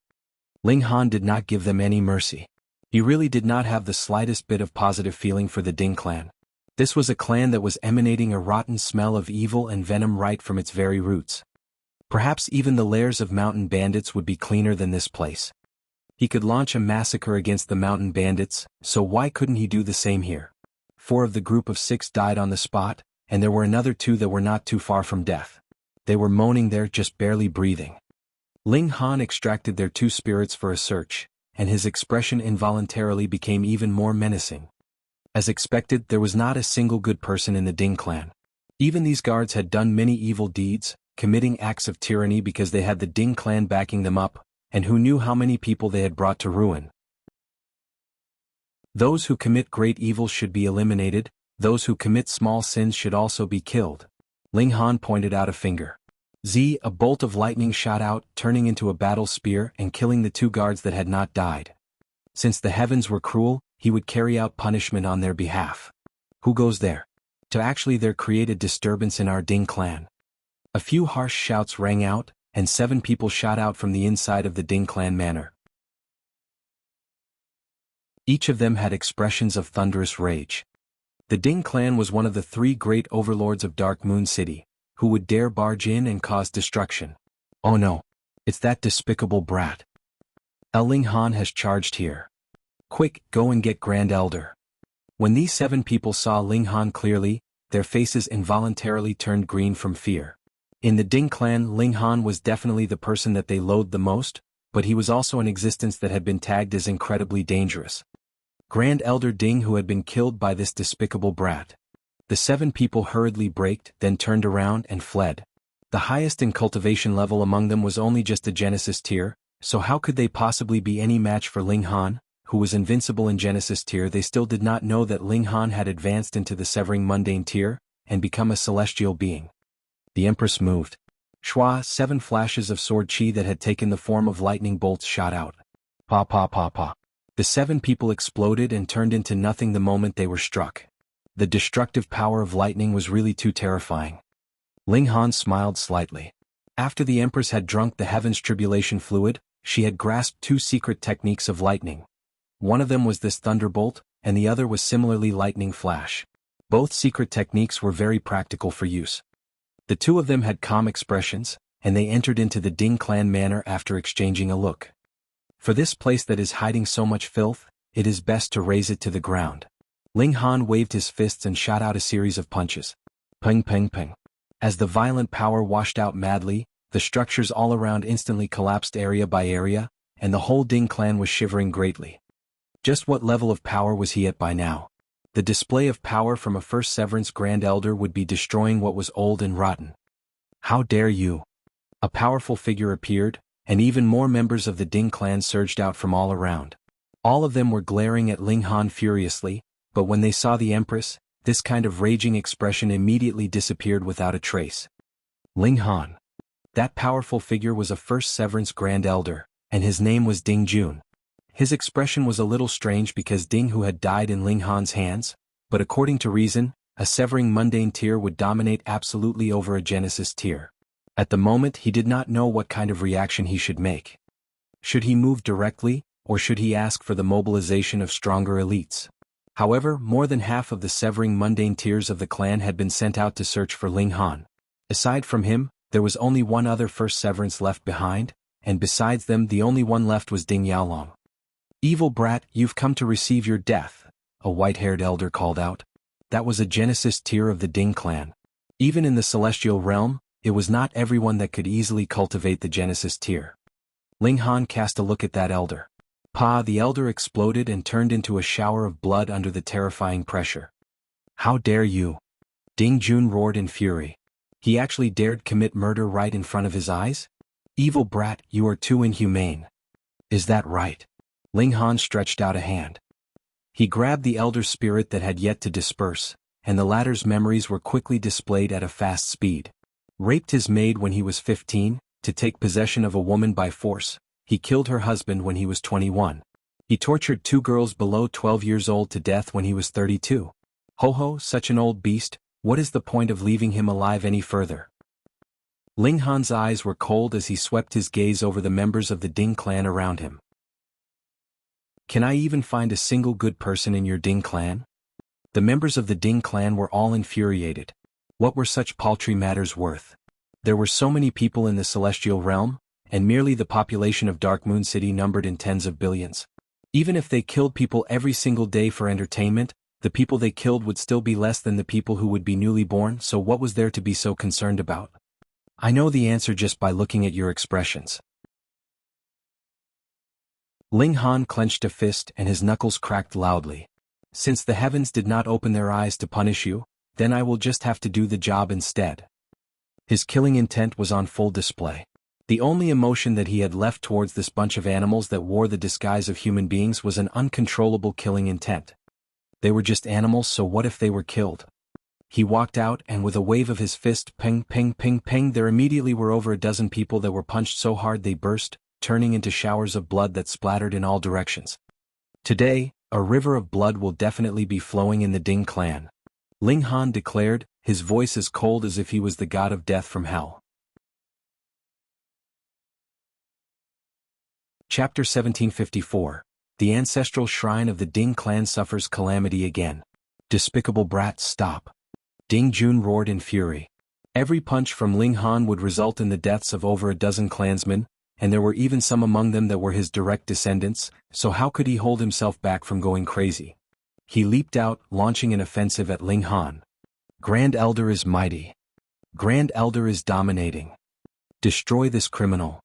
Ling Han did not give them any mercy. He really did not have the slightest bit of positive feeling for the Ding clan. This was a clan that was emanating a rotten smell of evil and venom right from its very roots. Perhaps even the lairs of mountain bandits would be cleaner than this place. He could launch a massacre against the mountain bandits, so why couldn't he do the same here? 4 of the group of 6 died on the spot, and there were another 2 that were not too far from death. They were moaning there, just barely breathing. Ling Han extracted their 2 spirits for a search, and his expression involuntarily became even more menacing. As expected, there was not a single good person in the Ding clan. Even these guards had done many evil deeds, committing acts of tyranny because they had the Ding clan backing them up, and who knew how many people they had brought to ruin. Those who commit great evils should be eliminated, those who commit small sins should also be killed. Ling Han pointed out a finger. A bolt of lightning shot out, turning into a battle spear and killing the 2 guards that had not died. Since the heavens were cruel, he would carry out punishment on their behalf. Who goes there? To actually there create a disturbance in our Ding clan. A few harsh shouts rang out, and 7 people shot out from the inside of the Ding clan manor. Each of them had expressions of thunderous rage. The Ding clan was one of the 3 great overlords of Dark Moon City, who would dare barge in and cause destruction. Oh no! It's that despicable brat. Ling Han has charged here. Quick, go and get Grand Elder. When these 7 people saw Ling Han clearly, their faces involuntarily turned green from fear. In the Ding clan, Ling Han was definitely the person that they loathed the most, but he was also an existence that had been tagged as incredibly dangerous. Grand Elder Ding, who had been killed by this despicable brat. The 7 people hurriedly braked, then turned around and fled. The highest in cultivation level among them was only just a Genesis tier, so how could they possibly be any match for Ling Han, who was invincible in Genesis tier? They still did not know that Ling Han had advanced into the severing mundane tier, and become a celestial being. The Empress moved. Shua, 7 flashes of sword chi that had taken the form of lightning bolts shot out. Pa pa pa pa. The 7 people exploded and turned into nothing the moment they were struck. The destructive power of lightning was really too terrifying. Ling Han smiled slightly. After the Empress had drunk the Heaven's Tribulation fluid, she had grasped two secret techniques of lightning. One of them was this thunderbolt, and the other was similarly lightning flash. Both secret techniques were very practical for use. The two of them had calm expressions, and they entered into the Ding clan manor after exchanging a look. For this place that is hiding so much filth, it is best to raze it to the ground. Ling Han waved his fists and shot out a series of punches. Ping ping ping. As the violent power washed out madly, the structures all around instantly collapsed area by area, and the whole Ding clan was shivering greatly. Just what level of power was he at by now? The display of power from a first severance Grand Elder would be destroying what was old and rotten. How dare you? A powerful figure appeared, and even more members of the Ding clan surged out from all around. All of them were glaring at Ling Han furiously, but when they saw the Empress, this kind of raging expression immediately disappeared without a trace. Ling Han. That powerful figure was a first severance Grand Elder, and his name was Ding Jun. His expression was a little strange because Ding Hu had died in Ling Han's hands, but according to reason, a severing mundane tier would dominate absolutely over a Genesis tier. At the moment he did not know what kind of reaction he should make. Should he move directly, or should he ask for the mobilization of stronger elites? However, more than half of the severing mundane tiers of the clan had been sent out to search for Ling Han. Aside from him, there was only one other first severance left behind, and besides them the only one left was Ding Yaolong. "Evil brat, you've come to receive your death," a white-haired elder called out. That was a Genesis tier of the Ding clan. Even in the celestial realm, it was not everyone that could easily cultivate the Genesis tier. Ling Han cast a look at that elder. The elder exploded and turned into a shower of blood under the terrifying pressure. "How dare you?" Ding Jun roared in fury. He actually dared commit murder right in front of his eyes? "Evil brat, you are too inhumane." "Is that right?" Ling Han stretched out a hand. He grabbed the elder's spirit that had yet to disperse, and the latter's memories were quickly displayed at a fast speed. Raped his maid when he was 15, to take possession of a woman by force. He killed her husband when he was 21. He tortured two girls below 12 years old to death when he was 32. Ho, such an old beast, what is the point of leaving him alive any further? Ling Han's eyes were cold as he swept his gaze over the members of the Ding clan around him. "Can I even find a single good person in your Ding clan?" The members of the Ding clan were all infuriated. What were such paltry matters worth? There were so many people in the celestial realm, and merely the population of Dark Moon City numbered in tens of billions. Even if they killed people every single day for entertainment, the people they killed would still be less than the people who would be newly born, so what was there to be so concerned about? I know the answer just by looking at your expressions. Ling Han clenched a fist and his knuckles cracked loudly. "Since the heavens did not open their eyes to punish you, then I will just have to do the job instead." His killing intent was on full display. The only emotion that he had left towards this bunch of animals that wore the disguise of human beings was an uncontrollable killing intent. They were just animals, so what if they were killed? He walked out and with a wave of his fist, ping ping ping ping, there immediately were over a dozen people that were punched so hard they burst, turning into showers of blood that splattered in all directions. "Today, a river of blood will definitely be flowing in the Ding clan," Ling Han declared, his voice as cold as if he was the god of death from hell. Chapter 1754. The Ancestral Shrine of the Ding clan suffers calamity again. "Despicable brat, stop." Ding Jun roared in fury. Every punch from Ling Han would result in the deaths of over a dozen clansmen, and there were even some among them that were his direct descendants, so how could he hold himself back from going crazy? He leaped out, launching an offensive at Ling Han. "Grand Elder is mighty. Grand Elder is dominating. Destroy this criminal."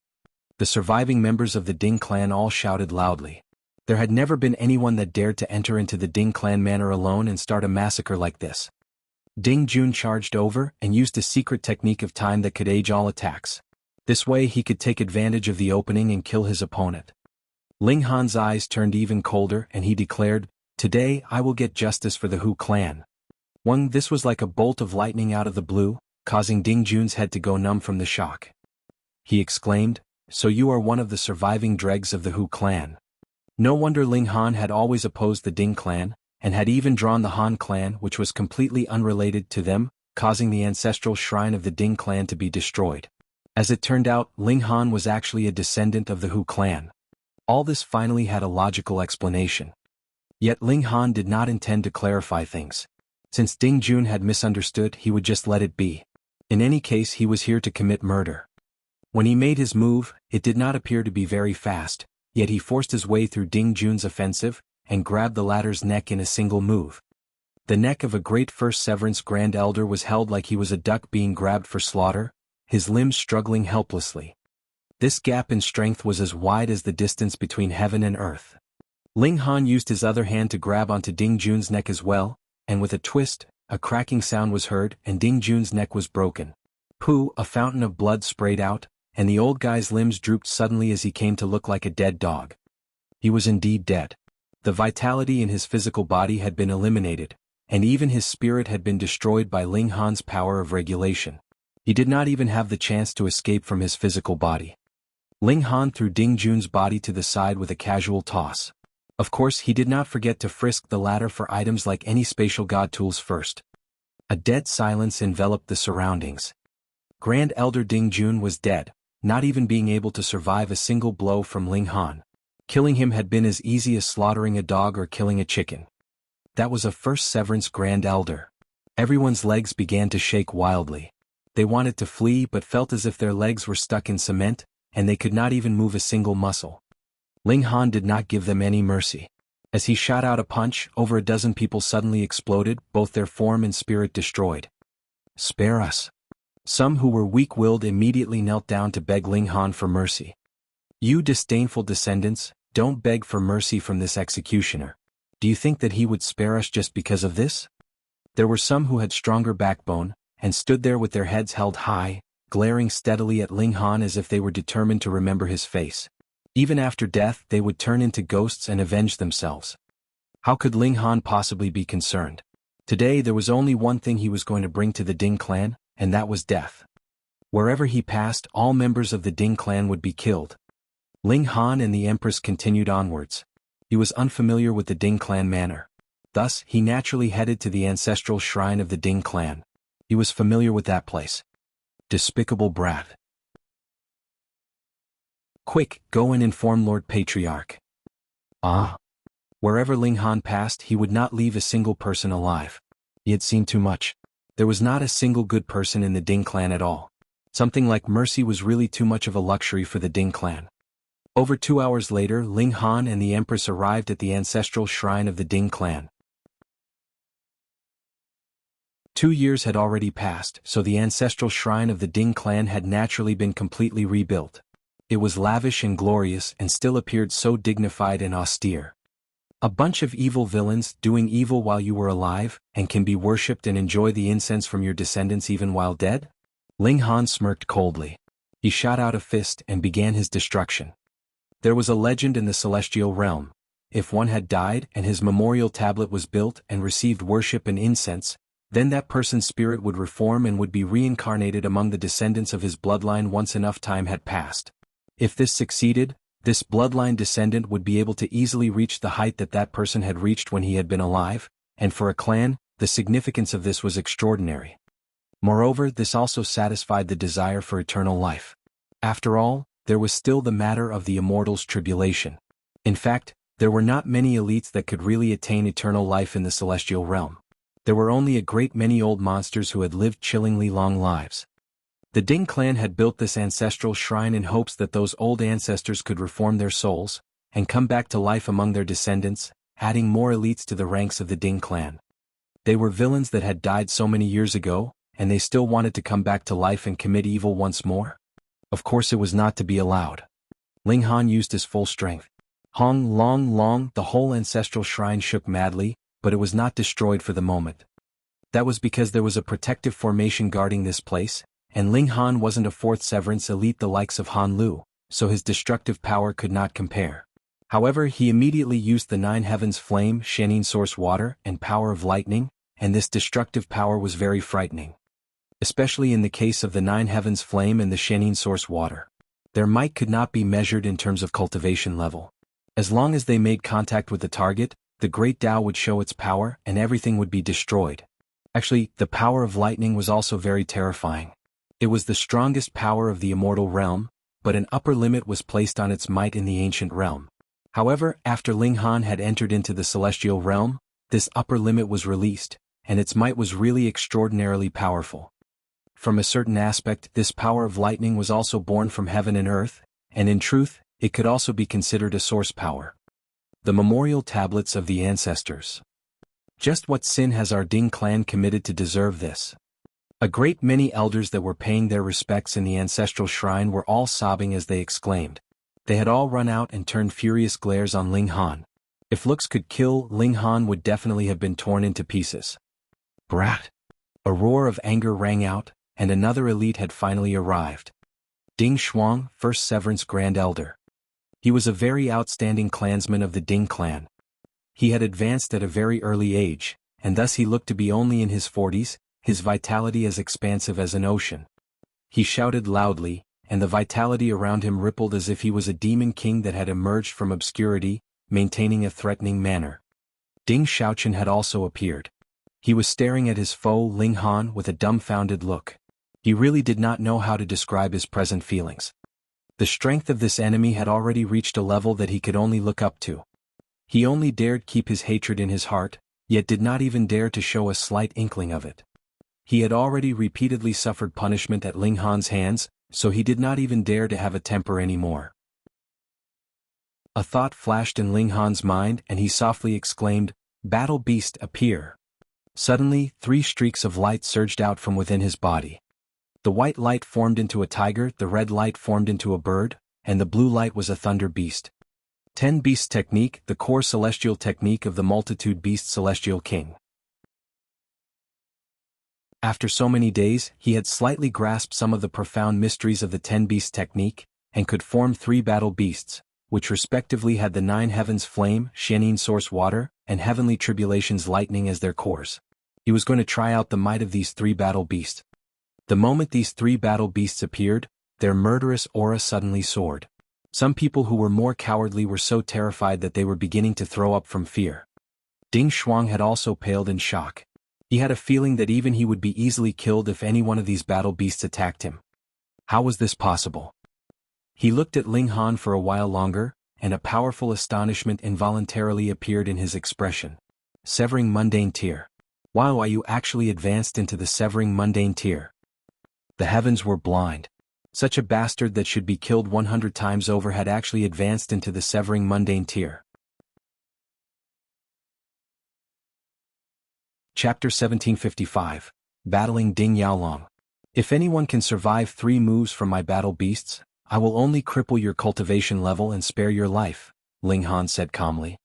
The surviving members of the Ding clan all shouted loudly. There had never been anyone that dared to enter into the Ding clan manor alone and start a massacre like this. Ding Jun charged over and used a secret technique of time that could age all attacks. This way he could take advantage of the opening and kill his opponent. Ling Han's eyes turned even colder and he declared, "Today I will get justice for the Hu clan." This was like a bolt of lightning out of the blue, causing Ding Jun's head to go numb from the shock. He exclaimed, "So you are one of the surviving dregs of the Hu clan." No wonder Ling Han had always opposed the Ding clan, and had even drawn the Han clan, which was completely unrelated to them, causing the ancestral shrine of the Ding clan to be destroyed. As it turned out, Ling Han was actually a descendant of the Hu clan. All this finally had a logical explanation. Yet Ling Han did not intend to clarify things. Since Ding Jun had misunderstood, he would just let it be. In any case, he was here to commit murder. When he made his move, it did not appear to be very fast, yet he forced his way through Ding Jun's offensive, and grabbed the latter's neck in a single move. The neck of a great first severance Grand Elder was held like he was a duck being grabbed for slaughter, his limbs struggling helplessly. This gap in strength was as wide as the distance between heaven and earth. Ling Han used his other hand to grab onto Ding Jun's neck as well, and with a twist, a cracking sound was heard and Ding Jun's neck was broken. Pooh, a fountain of blood sprayed out, and the old guy's limbs drooped suddenly as he came to look like a dead dog. He was indeed dead. The vitality in his physical body had been eliminated, and even his spirit had been destroyed by Ling Han's power of regulation. He did not even have the chance to escape from his physical body. Ling Han threw Ding Jun's body to the side with a casual toss. Of course, he did not forget to frisk the latter for items like any spatial god tools first. A dead silence enveloped the surroundings. Grand Elder Ding Jun was dead, not even being able to survive a single blow from Ling Han. Killing him had been as easy as slaughtering a dog or killing a chicken. That was a first severance Grand Elder. Everyone's legs began to shake wildly. They wanted to flee but felt as if their legs were stuck in cement, and they could not even move a single muscle. Ling Han did not give them any mercy. As he shot out a punch, over a dozen people suddenly exploded, both their form and spirit destroyed. "Spare us." Some who were weak-willed immediately knelt down to beg Ling Han for mercy. "You disdainful descendants, don't beg for mercy from this executioner. Do you think that he would spare us just because of this?" There were some who had stronger backbone, and stood there with their heads held high, glaring steadily at Ling Han as if they were determined to remember his face. Even after death, they would turn into ghosts and avenge themselves. How could Ling Han possibly be concerned? Today there was only one thing he was going to bring to the Ding clan, and that was death. Wherever he passed, all members of the Ding clan would be killed. Ling Han and the Empress continued onwards. He was unfamiliar with the Ding clan manner. Thus, he naturally headed to the ancestral shrine of the Ding clan. He was familiar with that place. Despicable brat. "Quick, go and inform Lord Patriarch." Ah. Wherever Ling Han passed, he would not leave a single person alive. He had seen too much. There was not a single good person in the Ding clan at all. Something like mercy was really too much of a luxury for the Ding clan. Over 2 hours later, Ling Han and the Empress arrived at the ancestral shrine of the Ding clan. 2 years had already passed, so the ancestral shrine of the Ding clan had naturally been completely rebuilt. It was lavish and glorious and still appeared so dignified and austere. A bunch of evil villains doing evil while you were alive, and can be worshipped and enjoy the incense from your descendants even while dead? Ling Han smirked coldly. He shot out a fist and began his destruction. There was a legend in the celestial realm. If one had died and his memorial tablet was built and received worship and incense, then that person's spirit would reform and would be reincarnated among the descendants of his bloodline once enough time had passed. If this succeeded, this bloodline descendant would be able to easily reach the height that that person had reached when he had been alive, and for a clan, the significance of this was extraordinary. Moreover, this also satisfied the desire for eternal life. After all, there was still the matter of the immortals' tribulation. In fact, there were not many elites that could really attain eternal life in the celestial realm. There were only a great many old monsters who had lived chillingly long lives. The Ding clan had built this ancestral shrine in hopes that those old ancestors could reform their souls, and come back to life among their descendants, adding more elites to the ranks of the Ding clan. They were villains that had died so many years ago, and they still wanted to come back to life and commit evil once more? Of course it was not to be allowed. Ling Han used his full strength. Hong long long, the whole ancestral shrine shook madly, but it was not destroyed for the moment. That was because there was a protective formation guarding this place, and Ling Han wasn't a fourth severance elite the likes of Han Lu, so his destructive power could not compare. However, he immediately used the Nine Heavens Flame, Shenin Source Water, and Power of Lightning, and this destructive power was very frightening. Especially in the case of the Nine Heavens Flame and the Shenin Source Water. Their might could not be measured in terms of cultivation level. As long as they made contact with the target, the Great Tao would show its power and everything would be destroyed. Actually, the Power of Lightning was also very terrifying. It was the strongest power of the immortal realm, but an upper limit was placed on its might in the ancient realm. However, after Ling Han had entered into the celestial realm, this upper limit was released, and its might was really extraordinarily powerful. From a certain aspect, this power of lightning was also born from heaven and earth, and in truth, it could also be considered a source power. The memorial tablets of the ancestors. Just what sin has our Ding clan committed to deserve this? A great many elders that were paying their respects in the ancestral shrine were all sobbing as they exclaimed. They had all run out and turned furious glares on Ling Han. If looks could kill, Ling Han would definitely have been torn into pieces. Brat! A roar of anger rang out, and another elite had finally arrived. Ding Shuang, first Severance Grand Elder. He was a very outstanding clansman of the Ding clan. He had advanced at a very early age, and thus he looked to be only in his 40s, his vitality as expansive as an ocean. He shouted loudly, and the vitality around him rippled as if he was a demon king that had emerged from obscurity, maintaining a threatening manner. Ding Xiaoqian had also appeared. He was staring at his foe Ling Han with a dumbfounded look. He really did not know how to describe his present feelings. The strength of this enemy had already reached a level that he could only look up to. He only dared keep his hatred in his heart, yet did not even dare to show a slight inkling of it. He had already repeatedly suffered punishment at Ling Han's hands, so he did not even dare to have a temper anymore. A thought flashed in Ling Han's mind and he softly exclaimed, "Battle beast, appear." Suddenly, 3 streaks of light surged out from within his body. The white light formed into a tiger, the red light formed into a bird, and the blue light was a thunder beast. 10 Beasts Technique, the core celestial technique of the multitude beast celestial king. After so many days, he had slightly grasped some of the profound mysteries of the 10 Beasts Technique, and could form 3 battle beasts, which respectively had the 9 heavens flame, Xianin source water, and heavenly tribulations lightning as their cores. He was going to try out the might of these 3 battle beasts. The moment these 3 battle beasts appeared, their murderous aura suddenly soared. Some people who were more cowardly were so terrified that they were beginning to throw up from fear. Ding Shuang had also paled in shock. He had a feeling that even he would be easily killed if any one of these battle beasts attacked him. How was this possible? He looked at Ling Han for a while longer, and a powerful astonishment involuntarily appeared in his expression. Severing mundane tier. Wow, are you actually advanced into the severing mundane tier? The heavens were blind. Such a bastard that should be killed 100 times over had actually advanced into the severing mundane tier. Chapter 1755. Battling Ding Yaolong. If anyone can survive 3 moves from my battle beasts, I will only cripple your cultivation level and spare your life, Ling Han said calmly.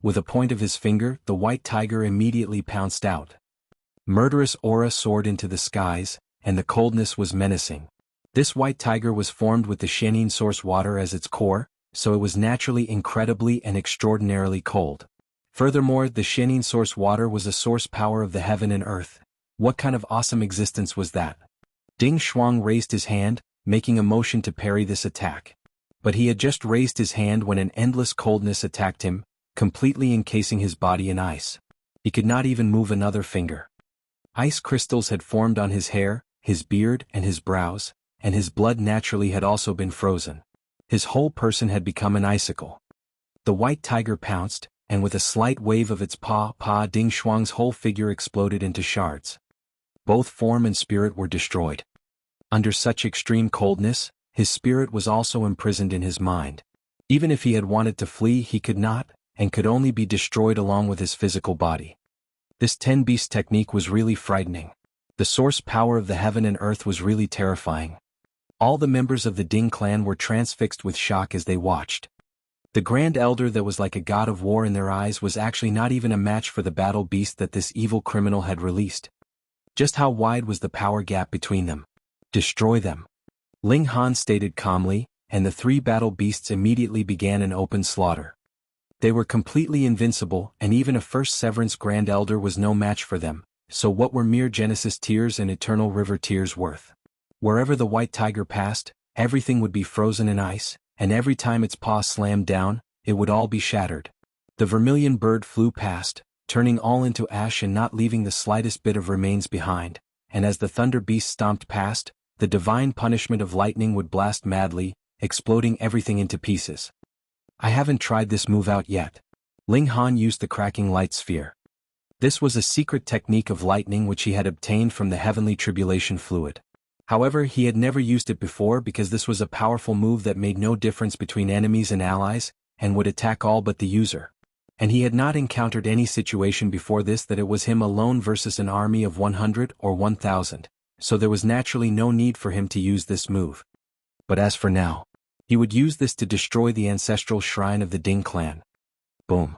With a point of his finger, the white tiger immediately pounced out. Murderous aura soared into the skies, and the coldness was menacing. This white tiger was formed with the Xianin source water as its core, so it was naturally incredibly and extraordinarily cold. Furthermore, the Xianin source water was a source power of the heaven and earth. What kind of awesome existence was that? Ding Shuang raised his hand, making a motion to parry this attack. But he had just raised his hand when an endless coldness attacked him, completely encasing his body in ice. He could not even move another finger. Ice crystals had formed on his hair, his beard, and his brows, and his blood naturally had also been frozen. His whole person had become an icicle. The white tiger pounced, and with a slight wave of its paw, Ding Shuang's whole figure exploded into shards. Both form and spirit were destroyed. Under such extreme coldness, his spirit was also imprisoned in his mind. Even if he had wanted to flee, he could not, and could only be destroyed along with his physical body. This 10 Beast technique was really frightening. The source power of the heaven and earth was really terrifying. All the members of the Ding clan were transfixed with shock as they watched. The Grand Elder that was like a god of war in their eyes was actually not even a match for the battle beast that this evil criminal had released. Just how wide was the power gap between them? Destroy them. Ling Han stated calmly, and the 3 battle beasts immediately began an open slaughter. They were completely invincible, and even a first Severance Grand Elder was no match for them, so what were mere Genesis tears and Eternal River tears worth? Wherever the white tiger passed, everything would be frozen in ice, and every time its paw slammed down, it would all be shattered. The vermilion bird flew past, turning all into ash and not leaving the slightest bit of remains behind, and as the thunder beast stomped past, the divine punishment of lightning would blast madly, exploding everything into pieces. I haven't tried this move out yet. Ling Han used the cracking light sphere. This was a secret technique of lightning which he had obtained from the heavenly tribulation fluid. However, he had never used it before because this was a powerful move that made no difference between enemies and allies, and would attack all but the user. And he had not encountered any situation before this that it was him alone versus an army of 100 or 1,000, so there was naturally no need for him to use this move. But as for now, he would use this to destroy the ancestral shrine of the Ding clan. Boom.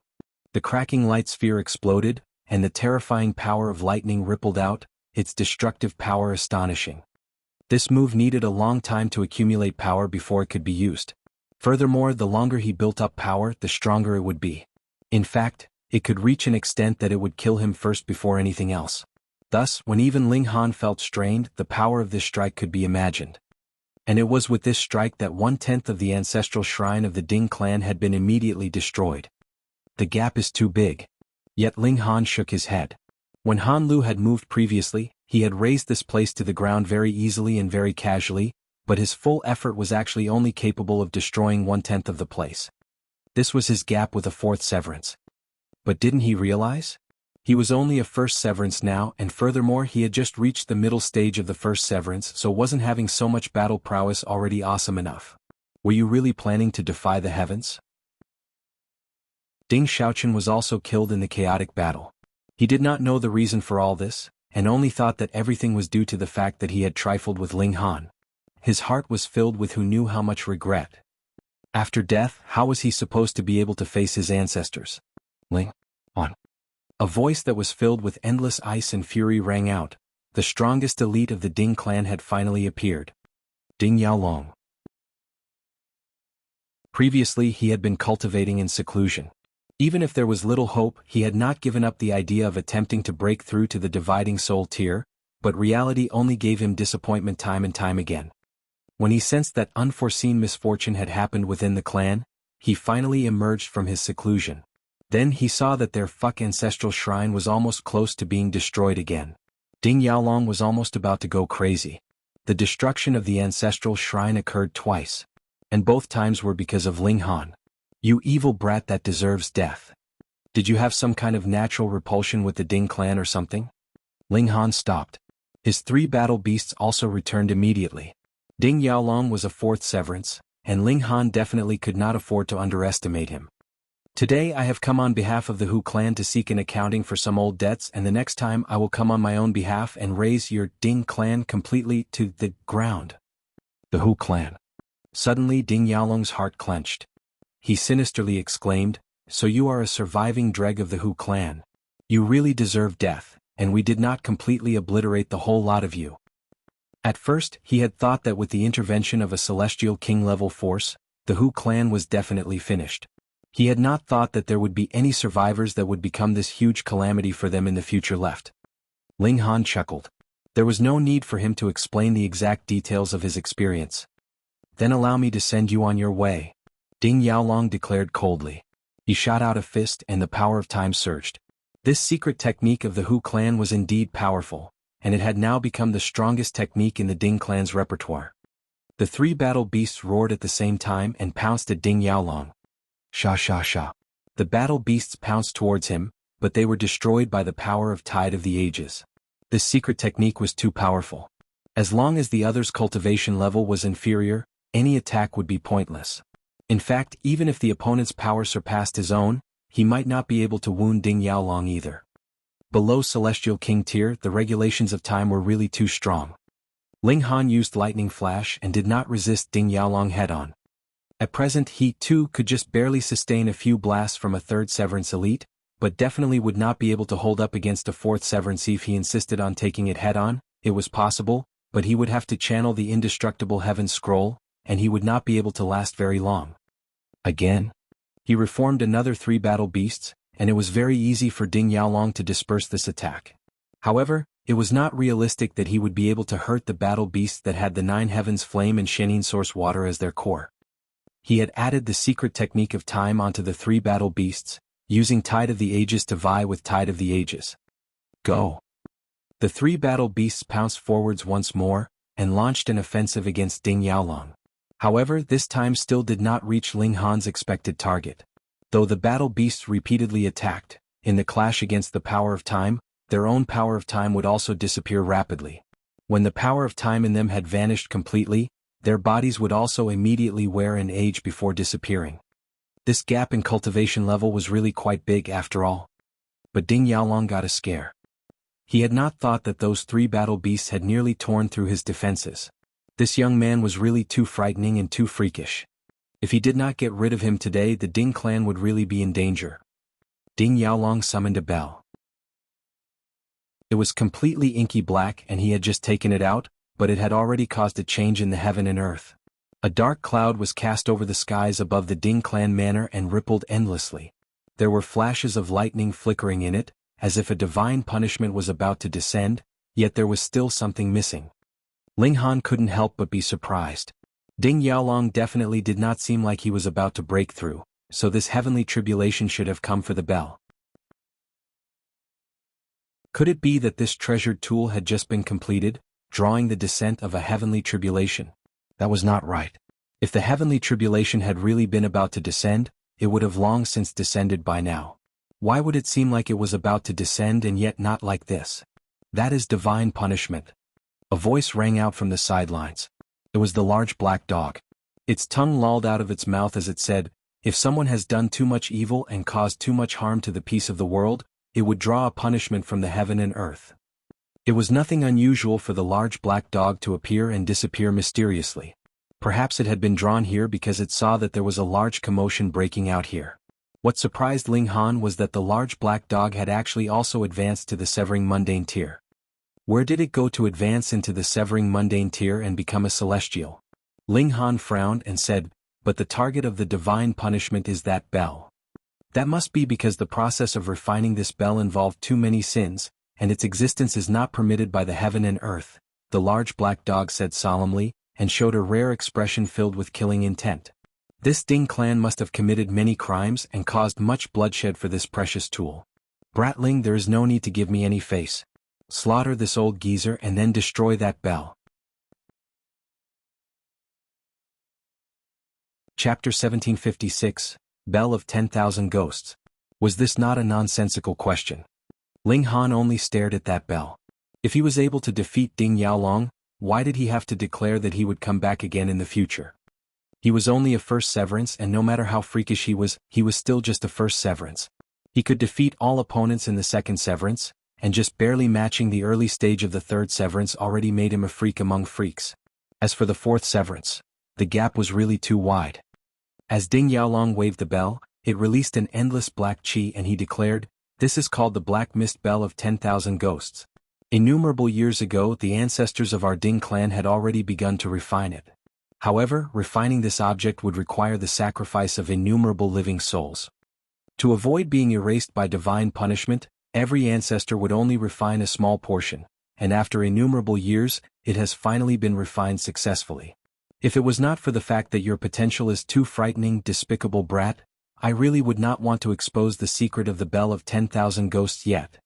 The cracking light sphere exploded, and the terrifying power of lightning rippled out, its destructive power astonishing. This move needed a long time to accumulate power before it could be used. Furthermore, the longer he built up power, the stronger it would be. In fact, it could reach an extent that it would kill him first before anything else. Thus, when even Ling Han felt strained, the power of this strike could be imagined. And it was with this strike that 1/10 of the ancestral shrine of the Ding clan had been immediately destroyed. The gap is too big. Yet Ling Han shook his head. When Han Lu had moved previously, he had raised this place to the ground very easily and very casually, but his full effort was actually only capable of destroying 1/10 of the place. This was his gap with a fourth severance. But didn't he realize? He was only a first severance now, and furthermore he had just reached the middle stage of the first severance, so wasn't having so much battle prowess already awesome enough? Were you really planning to defy the heavens? Ding Xiaoqian was also killed in the chaotic battle. He did not know the reason for all this, and only thought that everything was due to the fact that he had trifled with Ling Han. His heart was filled with who knew how much regret. After death, how was he supposed to be able to face his ancestors? Ling Han. A voice that was filled with endless ice and fury rang out. The strongest elite of the Ding clan had finally appeared. Ding Yaolong. Previously he had been cultivating in seclusion. Even if there was little hope, he had not given up the idea of attempting to break through to the dividing soul tier, but reality only gave him disappointment time and time again. When he sensed that unforeseen misfortune had happened within the clan, he finally emerged from his seclusion. Then he saw that their ancestral shrine was almost close to being destroyed again. Ding Yaolong was almost about to go crazy. The destruction of the ancestral shrine occurred twice. And both times were because of Ling Han. You evil brat that deserves death. Did you have some kind of natural repulsion with the Ding clan or something? Ling Han stopped. His 3 battle beasts also returned immediately. Ding Yaolong was a fourth severance, and Ling Han definitely could not afford to underestimate him. Today I have come on behalf of the Hu clan to seek an accounting for some old debts, and the next time I will come on my own behalf and raise your Ding clan completely to the ground. The Hu clan. Suddenly Ding Yaolong's heart clenched. He sinisterly exclaimed, "So you are a surviving dreg of the Hu clan. You really deserve death, and we did not completely obliterate the whole lot of you." At first, he had thought that with the intervention of a celestial king-level force, the Hu clan was definitely finished. He had not thought that there would be any survivors that would become this huge calamity for them in the future left. Ling Han chuckled. There was no need for him to explain the exact details of his experience. "Then allow me to send you on your way," Ding Yaolong declared coldly. He shot out a fist and the power of time surged. This secret technique of the Hu clan was indeed powerful, and it had now become the strongest technique in the Ding clan's repertoire. The 3 battle beasts roared at the same time and pounced at Ding Yaolong. Sha sha sha. The battle beasts pounced towards him, but they were destroyed by the power of Tide of the Ages. This secret technique was too powerful. As long as the other's cultivation level was inferior, any attack would be pointless. In fact, even if the opponent's power surpassed his own, he might not be able to wound Ding Yaolong either. Below Celestial King tier, the regulations of time were really too strong. Ling Han used Lightning Flash and did not resist Ding Yaolong head-on. At present he, too, could just barely sustain a few blasts from a 3rd Severance Elite, but definitely would not be able to hold up against a 4th Severance if he insisted on taking it head-on. It was possible, but he would have to channel the indestructible Heaven Scroll, and he would not be able to last very long. Again? He reformed another 3 battle beasts, and it was very easy for Ding Yaolong to disperse this attack. However, it was not realistic that he would be able to hurt the battle beasts that had the 9 heavens flame and Shenin source water as their core. He had added the secret technique of time onto the 3 battle beasts, using Tide of the Ages to vie with Tide of the Ages. Go! The 3 battle beasts pounced forwards once more, and launched an offensive against Ding Yaolong. However, this time still did not reach Ling Han's expected target. Though the battle beasts repeatedly attacked, in the clash against the power of time, their own power of time would also disappear rapidly. When the power of time in them had vanished completely, their bodies would also immediately wear and age before disappearing. This gap in cultivation level was really quite big after all. But Ding Yaolong got a scare. He had not thought that those 3 battle beasts had nearly torn through his defenses. This young man was really too frightening and too freakish. If he did not get rid of him today, the Ding clan would really be in danger. Ding Yaolong summoned a bell. It was completely inky black and he had just taken it out, but it had already caused a change in the heaven and earth. A dark cloud was cast over the skies above the Ding clan manor and rippled endlessly. There were flashes of lightning flickering in it, as if a divine punishment was about to descend, yet there was still something missing. Ling Han couldn't help but be surprised. Ding Yaolong definitely did not seem like he was about to break through, so this heavenly tribulation should have come for the bell. Could it be that this treasured tool had just been completed, drawing the descent of a heavenly tribulation? That was not right. If the heavenly tribulation had really been about to descend, it would have long since descended by now. Why would it seem like it was about to descend and yet not like this? That is divine punishment. A voice rang out from the sidelines. It was the large black dog. Its tongue lolled out of its mouth as it said, "If someone has done too much evil and caused too much harm to the peace of the world, it would draw a punishment from the heaven and earth." It was nothing unusual for the large black dog to appear and disappear mysteriously. Perhaps it had been drawn here because it saw that there was a large commotion breaking out here. What surprised Ling Han was that the large black dog had actually also advanced to the severing mundane tier. Where did it go to advance into the severing mundane tier and become a celestial? Ling Han frowned and said, "But the target of the divine punishment is that bell. That must be because the process of refining this bell involved too many sins, and its existence is not permitted by the heaven and earth," the large black dog said solemnly, and showed a rare expression filled with killing intent. This Ding clan must have committed many crimes and caused much bloodshed for this precious tool. "Brother Ling, there is no need to give me any face. Slaughter this old geezer and then destroy that bell." Chapter 1756, Bell of 10,000 Ghosts. Was this not a nonsensical question? Ling Han only stared at that bell. If he was able to defeat Ding Yaolong, why did he have to declare that he would come back again in the future? He was only a first severance, and no matter how freakish he was still just a first severance. He could defeat all opponents in the second severance, and just barely matching the early stage of the third severance already made him a freak among freaks. As for the fourth severance, the gap was really too wide. As Ding Yaolong waved the bell, it released an endless black chi and he declared, "This is called the Black Mist Bell of 10,000 Ghosts. Innumerable years ago the ancestors of our Ding clan had already begun to refine it. However, refining this object would require the sacrifice of innumerable living souls. To avoid being erased by divine punishment, every ancestor would only refine a small portion, and after innumerable years, it has finally been refined successfully. If it was not for the fact that your potential is too frightening, despicable brat, I really would not want to expose the secret of the Bell of 10,000 Ghosts yet."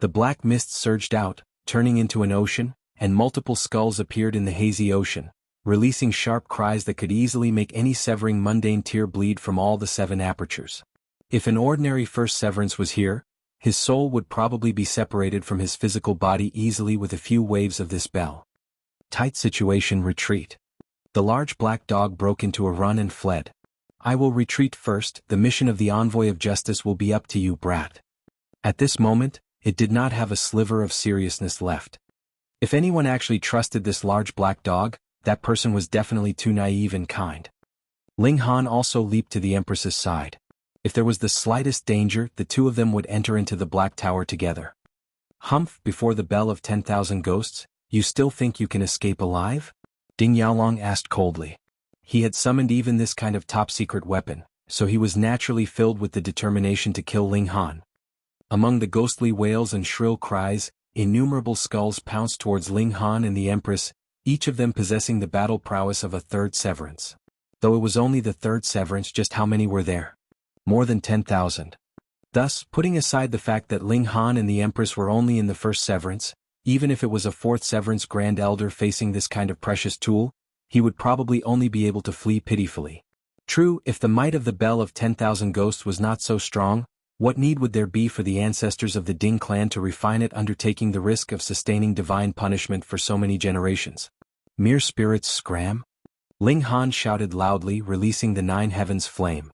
The black mist surged out, turning into an ocean, and multiple skulls appeared in the hazy ocean, releasing sharp cries that could easily make any severing mundane tear bleed from all the 7 apertures. If an ordinary first severance was here, his soul would probably be separated from his physical body easily with a few waves of this bell. Tight situation, retreat. The large black dog broke into a run and fled. "I will retreat first, the mission of the envoy of justice will be up to you, brat." At this moment, it did not have a sliver of seriousness left. If anyone actually trusted this large black dog, that person was definitely too naive and kind. Ling Han also leaped to the Empress's side. If there was the slightest danger, the two of them would enter into the Black Tower together. "Humph, before the Bell of 10,000 Ghosts, you still think you can escape alive?" Ding Yaolong asked coldly. He had summoned even this kind of top-secret weapon, so he was naturally filled with the determination to kill Ling Han. Among the ghostly wails and shrill cries, innumerable skulls pounced towards Ling Han and the Empress, each of them possessing the battle prowess of a third severance. Though it was only the third severance, just how many were there? More than 10,000. Thus, putting aside the fact that Ling Han and the Empress were only in the first severance, even if it was a fourth severance Grand Elder facing this kind of precious tool, he would probably only be able to flee pitifully. True, if the might of the Bell of 10,000 Ghosts was not so strong, what need would there be for the ancestors of the Ding clan to refine it, undertaking the risk of sustaining divine punishment for so many generations? Mere spirits scram? Ling Han shouted loudly, releasing the 9 heavens flame.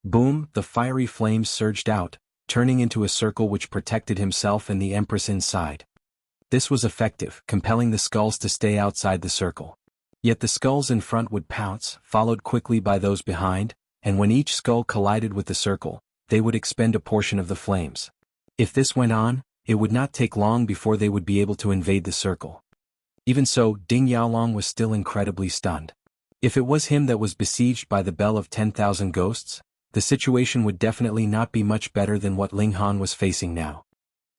Boom, the fiery flames surged out, turning into a circle which protected himself and the Empress inside. This was effective, compelling the skulls to stay outside the circle. Yet the skulls in front would pounce, followed quickly by those behind, and when each skull collided with the circle, they would expend a portion of the flames. If this went on, it would not take long before they would be able to invade the circle. Even so, Ding Yaolong was still incredibly stunned. If it was him that was besieged by the Bell of 10,000 Ghosts, the situation would definitely not be much better than what Ling Han was facing now.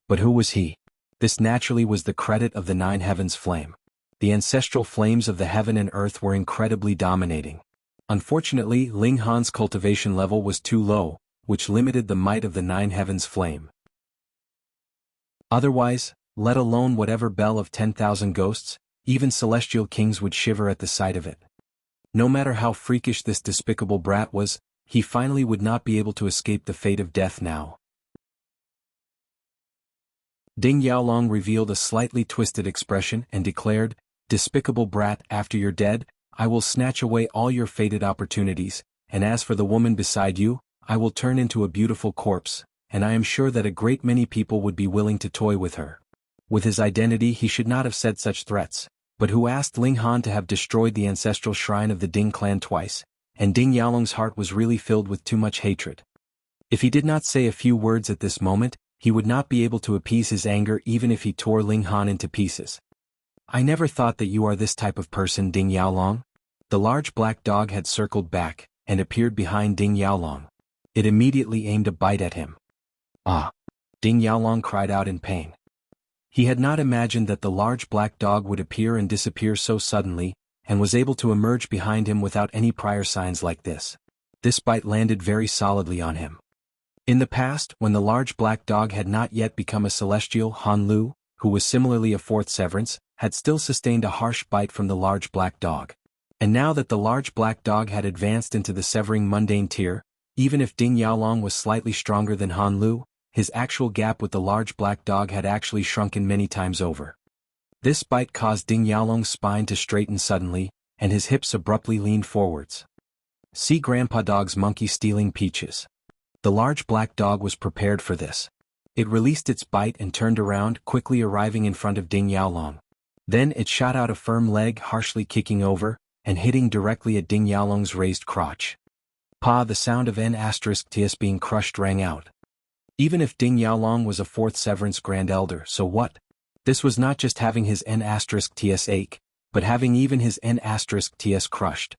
But who was he? This naturally was the credit of the 9 heavens flame. The ancestral flames of the heaven and earth were incredibly dominating. Unfortunately, Ling Han's cultivation level was too low, which limited the might of the 9 heavens flame. Otherwise, let alone whatever Bell of 10,000 Ghosts, even celestial kings would shiver at the sight of it. No matter how freakish this despicable brat was, he finally would not be able to escape the fate of death now. Ding Yaolong revealed a slightly twisted expression and declared, "Despicable brat, after you're dead, I will snatch away all your fated opportunities, and as for the woman beside you, I will turn into a beautiful corpse, and I am sure that a great many people would be willing to toy with her." With his identity he should not have said such threats, but who asked Ling Han to have destroyed the ancestral shrine of the Ding clan twice, and Ding Yaolong's heart was really filled with too much hatred. If he did not say a few words at this moment, he would not be able to appease his anger even if he tore Ling Han into pieces. "I never thought that you are this type of person, Ding Yaolong." The large black dog had circled back, and appeared behind Ding Yaolong. It immediately aimed a bite at him. "Ah!" Ding Yaolong cried out in pain. He had not imagined that the large black dog would appear and disappear so suddenly, and was able to emerge behind him without any prior signs like this. This bite landed very solidly on him. In the past, when the large black dog had not yet become a celestial, Han Lu, who was similarly a fourth severance, had still sustained a harsh bite from the large black dog. And now that the large black dog had advanced into the severing mundane tier, even if Ding Yaolong was slightly stronger than Han Lu, his actual gap with the large black dog had actually shrunken many times over. This bite caused Ding Yaolong's spine to straighten suddenly, and his hips abruptly leaned forwards. See Grandpa Dog's monkey stealing peaches. The large black dog was prepared for this. It released its bite and turned around, quickly arriving in front of Ding Yaolong. Then it shot out a firm leg, harshly kicking over, and hitting directly at Ding Yaolong's raised crotch. Pa! The sound of N***ts being crushed rang out. Even if Ding Yaolong was a fourth severance Grand Elder, so what? This was not just having his N***ts ache, but having even his N***ts crushed.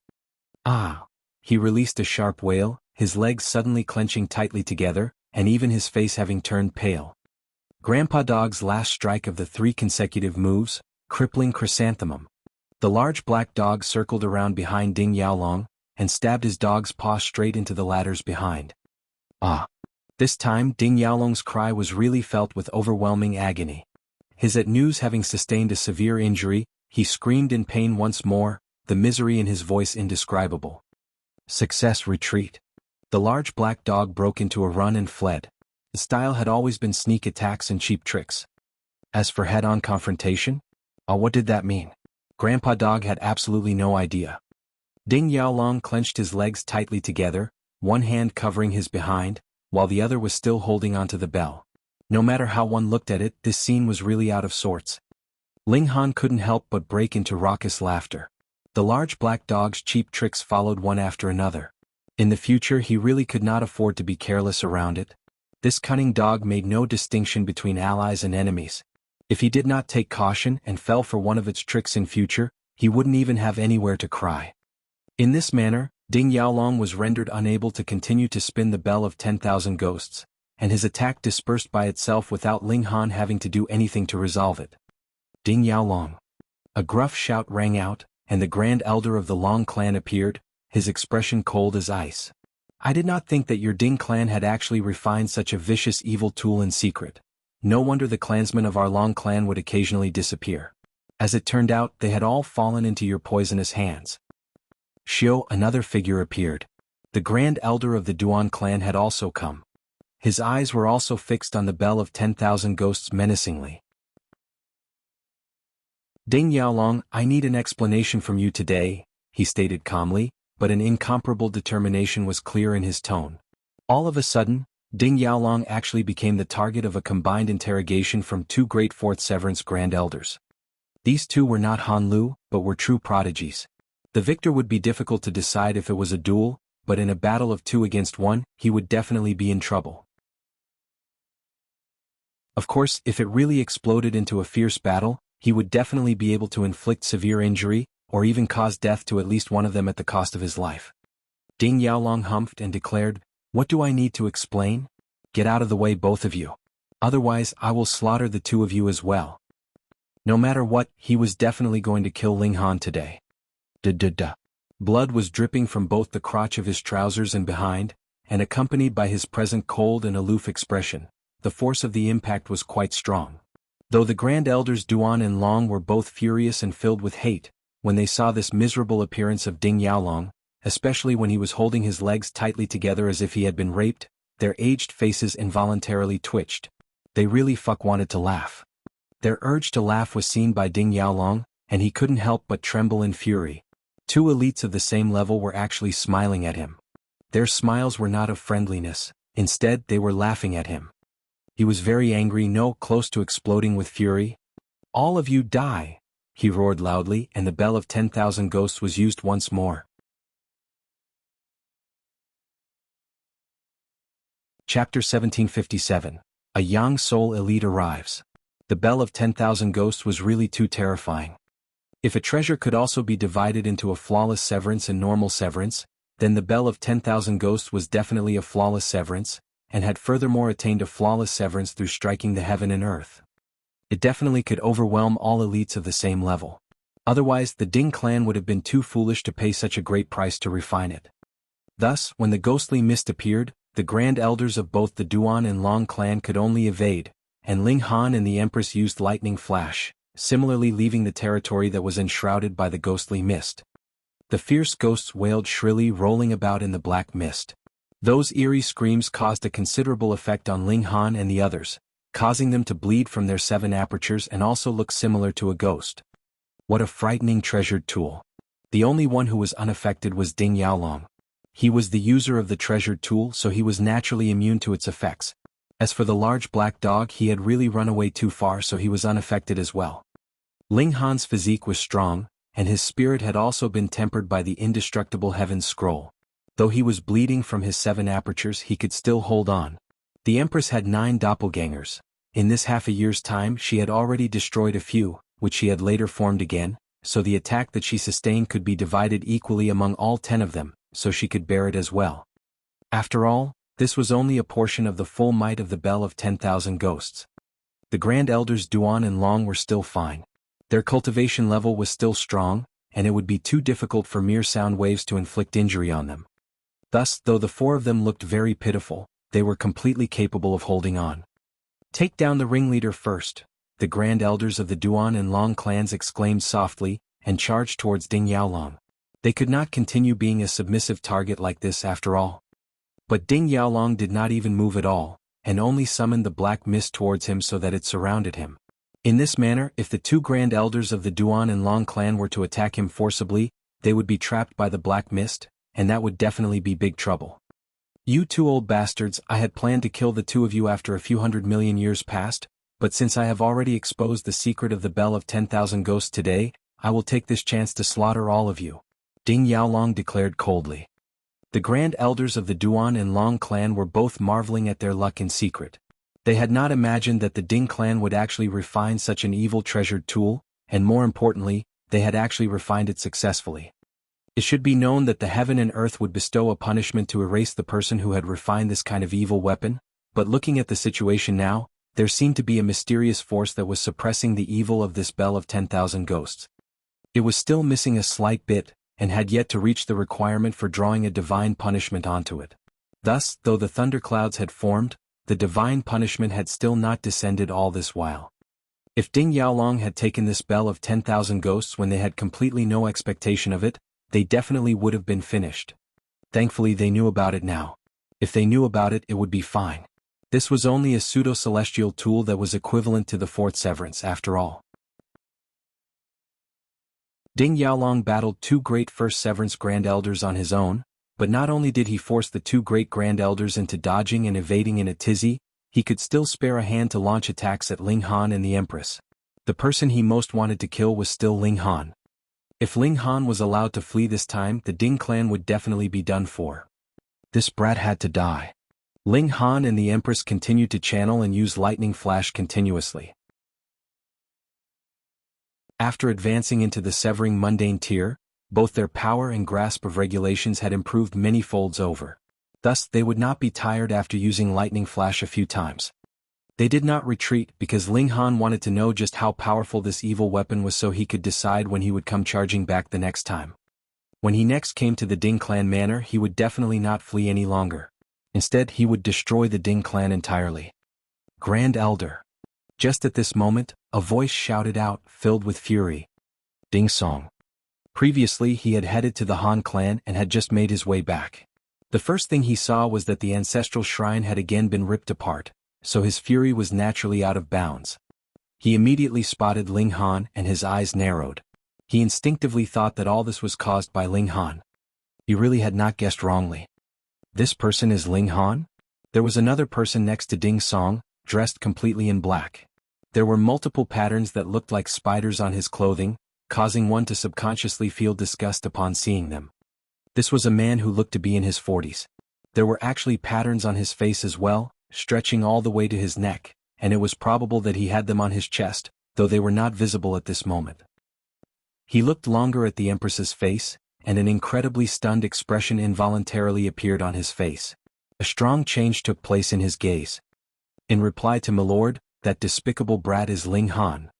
"Ah!" He released a sharp wail, his legs suddenly clenching tightly together, and even his face having turned pale. Grandpa Dog's last strike of the 3 consecutive moves, crippling chrysanthemum. The large black dog circled around behind Ding Yaolong, and stabbed his dog's paw straight into the latter's behind. "Ah!" This time Ding Yaolong's cry was really felt with overwhelming agony. His news having sustained a severe injury, he screamed in pain once more, the misery in his voice indescribable. Success retreat. The large black dog broke into a run and fled. His style had always been sneak attacks and cheap tricks. As for head-on confrontation? What did that mean? Grandpa Dog had absolutely no idea. Ding Yaolong clenched his legs tightly together, one hand covering his behind, while the other was still holding onto the bell. No matter how one looked at it, this scene was really out of sorts. Ling Han couldn't help but break into raucous laughter. The large black dog's cheap tricks followed one after another. In the future he really could not afford to be careless around it. This cunning dog made no distinction between allies and enemies. If he did not take caution and fell for one of its tricks in future, he wouldn't even have anywhere to cry. In this manner, Ding Yaolong was rendered unable to continue to spin the Bell of 10,000 Ghosts, and his attack dispersed by itself without Ling Han having to do anything to resolve it. Ding Yaolong. A gruff shout rang out, and the Grand Elder of the Long clan appeared, his expression cold as ice. "I did not think that your Ding clan had actually refined such a vicious evil tool in secret. No wonder the clansmen of our Long clan would occasionally disappear. As it turned out, they had all fallen into your poisonous hands. Xiao, another figure appeared. The Grand Elder of the Duan clan had also come. His eyes were also fixed on the Bell of 10,000 Ghosts menacingly. Ding Yaolong, I need an explanation from you today, he stated calmly, but an incomparable determination was clear in his tone. All of a sudden, Ding Yaolong actually became the target of a combined interrogation from two great Fourth Severance Grand Elders. These two were not Han Lu, but were true prodigies. The victor would be difficult to decide if it was a duel, but in a battle of 2 against 1, he would definitely be in trouble. Of course, if it really exploded into a fierce battle, he would definitely be able to inflict severe injury, or even cause death to at least one of them at the cost of his life. Ding Yaolong humphed and declared, "What do I need to explain? Get out of the way, both of you. Otherwise, I will slaughter the two of you as well." No matter what, he was definitely going to kill Ling Han today. Duh. Blood was dripping from both the crotch of his trousers and behind, and accompanied by his present cold and aloof expression, the force of the impact was quite strong. Though the Grand Elders Duan and Long were both furious and filled with hate, when they saw this miserable appearance of Ding Yaolong, especially when he was holding his legs tightly together as if he had been raped, their aged faces involuntarily twitched. They really wanted to laugh. Their urge to laugh was seen by Ding Yaolong, and he couldn't help but tremble in fury. Two elites of the same level were actually smiling at him. Their smiles were not of friendliness, instead they were laughing at him. He was very angry, close to exploding with fury. "All of you die!" he roared loudly, and the Bell of 10,000 Ghosts was used once more. Chapter 1757. A Yang Soul Elite Arrives. The Bell of 10,000 Ghosts was really too terrifying. If a treasure could also be divided into a flawless severance and normal severance, then the Bell of 10,000 Ghosts was definitely a flawless severance, and had furthermore attained a flawless severance through striking the heaven and earth. It definitely could overwhelm all elites of the same level. Otherwise, the Ding clan would have been too foolish to pay such a great price to refine it. Thus, when the ghostly mist appeared, the Grand Elders of both the Duan and Long clan could only evade, and Ling Han and the Empress used lightning flash, similarly leaving the territory that was enshrouded by the ghostly mist. The fierce ghosts wailed shrilly, rolling about in the black mist. Those eerie screams caused a considerable effect on Ling Han and the others, causing them to bleed from their 7 apertures and also look similar to a ghost. What a frightening treasured tool. The only one who was unaffected was Ding Yaolong. He was the user of the treasured tool, so he was naturally immune to its effects. As for the large black dog, he had really run away too far, so he was unaffected as well. Ling Han's physique was strong, and his spirit had also been tempered by the indestructible Heaven's Scroll. Though he was bleeding from his 7 apertures, he could still hold on. The Empress had 9 doppelgangers. In this half a year's time she had already destroyed a few, which she had later formed again, so the attack that she sustained could be divided equally among all 10 of them, so she could bear it as well. After all, this was only a portion of the full might of the Bell of 10,000 Ghosts. The Grand Elders Duan and Long were still fine. Their cultivation level was still strong, and it would be too difficult for mere sound waves to inflict injury on them. Thus, though the 4 of them looked very pitiful, they were completely capable of holding on. "Take down the ringleader first," the Grand Elders of the Duan and Long clans exclaimed softly, and charged towards Ding Yaolong. They could not continue being a submissive target like this after all. But Ding Yaolong did not even move at all, and only summoned the black mist towards him so that it surrounded him. In this manner, if the 2 Grand Elders of the Duan and Long clan were to attack him forcibly, they would be trapped by the black mist, and that would definitely be big trouble. "You 2 old bastards, I had planned to kill the 2 of you after a few 100 million years past, but since I have already exposed the secret of the Bell of 10,000 Ghosts today, I will take this chance to slaughter all of you," Ding Yaolong declared coldly. The Grand Elders of the Duan and Long clan were both marveling at their luck in secret. They had not imagined that the Ding clan would actually refine such an evil treasured tool, and more importantly, they had actually refined it successfully. It should be known that the heaven and earth would bestow a punishment to erase the person who had refined this kind of evil weapon, but looking at the situation now, there seemed to be a mysterious force that was suppressing the evil of this Bell of 10,000 Ghosts. It was still missing a slight bit, and had yet to reach the requirement for drawing a divine punishment onto it. Thus, though the thunderclouds had formed, the divine punishment had still not descended all this while. If Ding Yaolong had taken this bell of 10,000 ghosts when they had completely no expectation of it, they definitely would have been finished. Thankfully they knew about it now. If they knew about it, it would be fine. This was only a pseudo-celestial tool that was equivalent to the fourth severance after all. Ding Yaolong battled two great first severance Grand Elders on his own, but not only did he force the two great Grand Elders into dodging and evading in a tizzy, he could still spare a hand to launch attacks at Ling Han and the Empress. The person he most wanted to kill was still Ling Han. If Ling Han was allowed to flee this time, the Ding clan would definitely be done for. This brat had to die. Ling Han and the Empress continued to channel and use lightning flash continuously. After advancing into the severing mundane tier, both their power and grasp of regulations had improved many folds over. Thus, they would not be tired after using lightning flash a few times. They did not retreat because Ling Han wanted to know just how powerful this evil weapon was so he could decide when he would come charging back the next time. When he next came to the Ding clan manor, he would definitely not flee any longer. Instead, he would destroy the Ding clan entirely. Grand Elder. Just at this moment, a voice shouted out, filled with fury. Ding Song. Previously he had headed to the Han clan and had just made his way back. The first thing he saw was that the ancestral shrine had again been ripped apart, so his fury was naturally out of bounds. He immediately spotted Ling Han and his eyes narrowed. He instinctively thought that all this was caused by Ling Han. He really had not guessed wrongly. This person is Ling Han? There was another person next to Ding Song, dressed completely in black. There were multiple patterns that looked like spiders on his clothing, causing one to subconsciously feel disgust upon seeing them. This was a man who looked to be in his 40s. There were actually patterns on his face as well, stretching all the way to his neck, and it was probable that he had them on his chest, though they were not visible at this moment. He looked longer at the Empress's face, and an incredibly stunned expression involuntarily appeared on his face. A strong change took place in his gaze. In reply to "Milord, that despicable brat is Ling Han."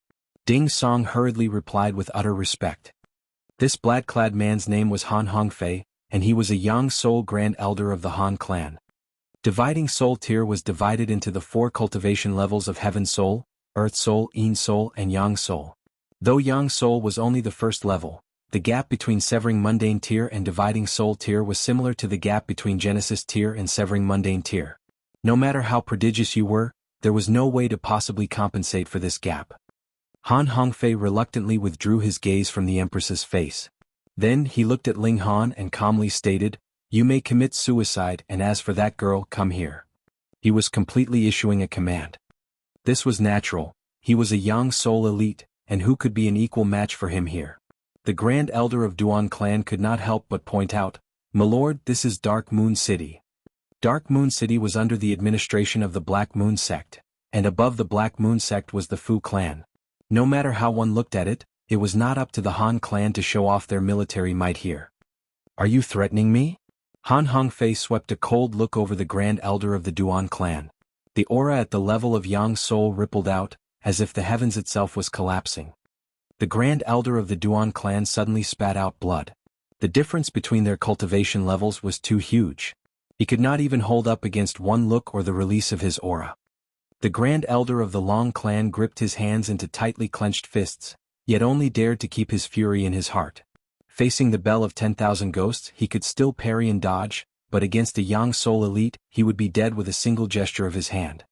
Ding Song hurriedly replied with utter respect. This black-clad man's name was Han Hongfei, and he was a young soul Grand Elder of the Han clan. Dividing Soul tier was divided into the 4 cultivation levels of Heaven Soul, Earth Soul, Yin Soul, and Yang Soul. Though Yang Soul was only the first level, the gap between Severing Mundane tier and Dividing Soul tier was similar to the gap between Genesis tier and Severing Mundane tier. No matter how prodigious you were, there was no way to possibly compensate for this gap. Han Hongfei reluctantly withdrew his gaze from the Empress's face. Then he looked at Ling Han and calmly stated, "You may commit suicide, and as for that girl, come here." He was completely issuing a command. This was natural. He was a young soul elite, and who could be an equal match for him here? The Grand Elder of Duan clan could not help but point out, "Milord, this is Dark Moon City." Dark Moon City was under the administration of the Black Moon sect, and above the Black Moon sect was the Fu clan. No matter how one looked at it, it was not up to the Han clan to show off their military might here. "Are you threatening me?" Han Hongfei swept a cold look over the Grand Elder of the Duan clan. The aura at the level of Yang Soul rippled out, as if the heavens itself was collapsing. The Grand Elder of the Duan clan suddenly spat out blood. The difference between their cultivation levels was too huge. He could not even hold up against one look or the release of his aura. The Grand Elder of the Long clan gripped his hands into tightly clenched fists, yet only dared to keep his fury in his heart. Facing the bell of 10,000 ghosts, he could still parry and dodge, but against a Yang Soul elite, he would be dead with a single gesture of his hand.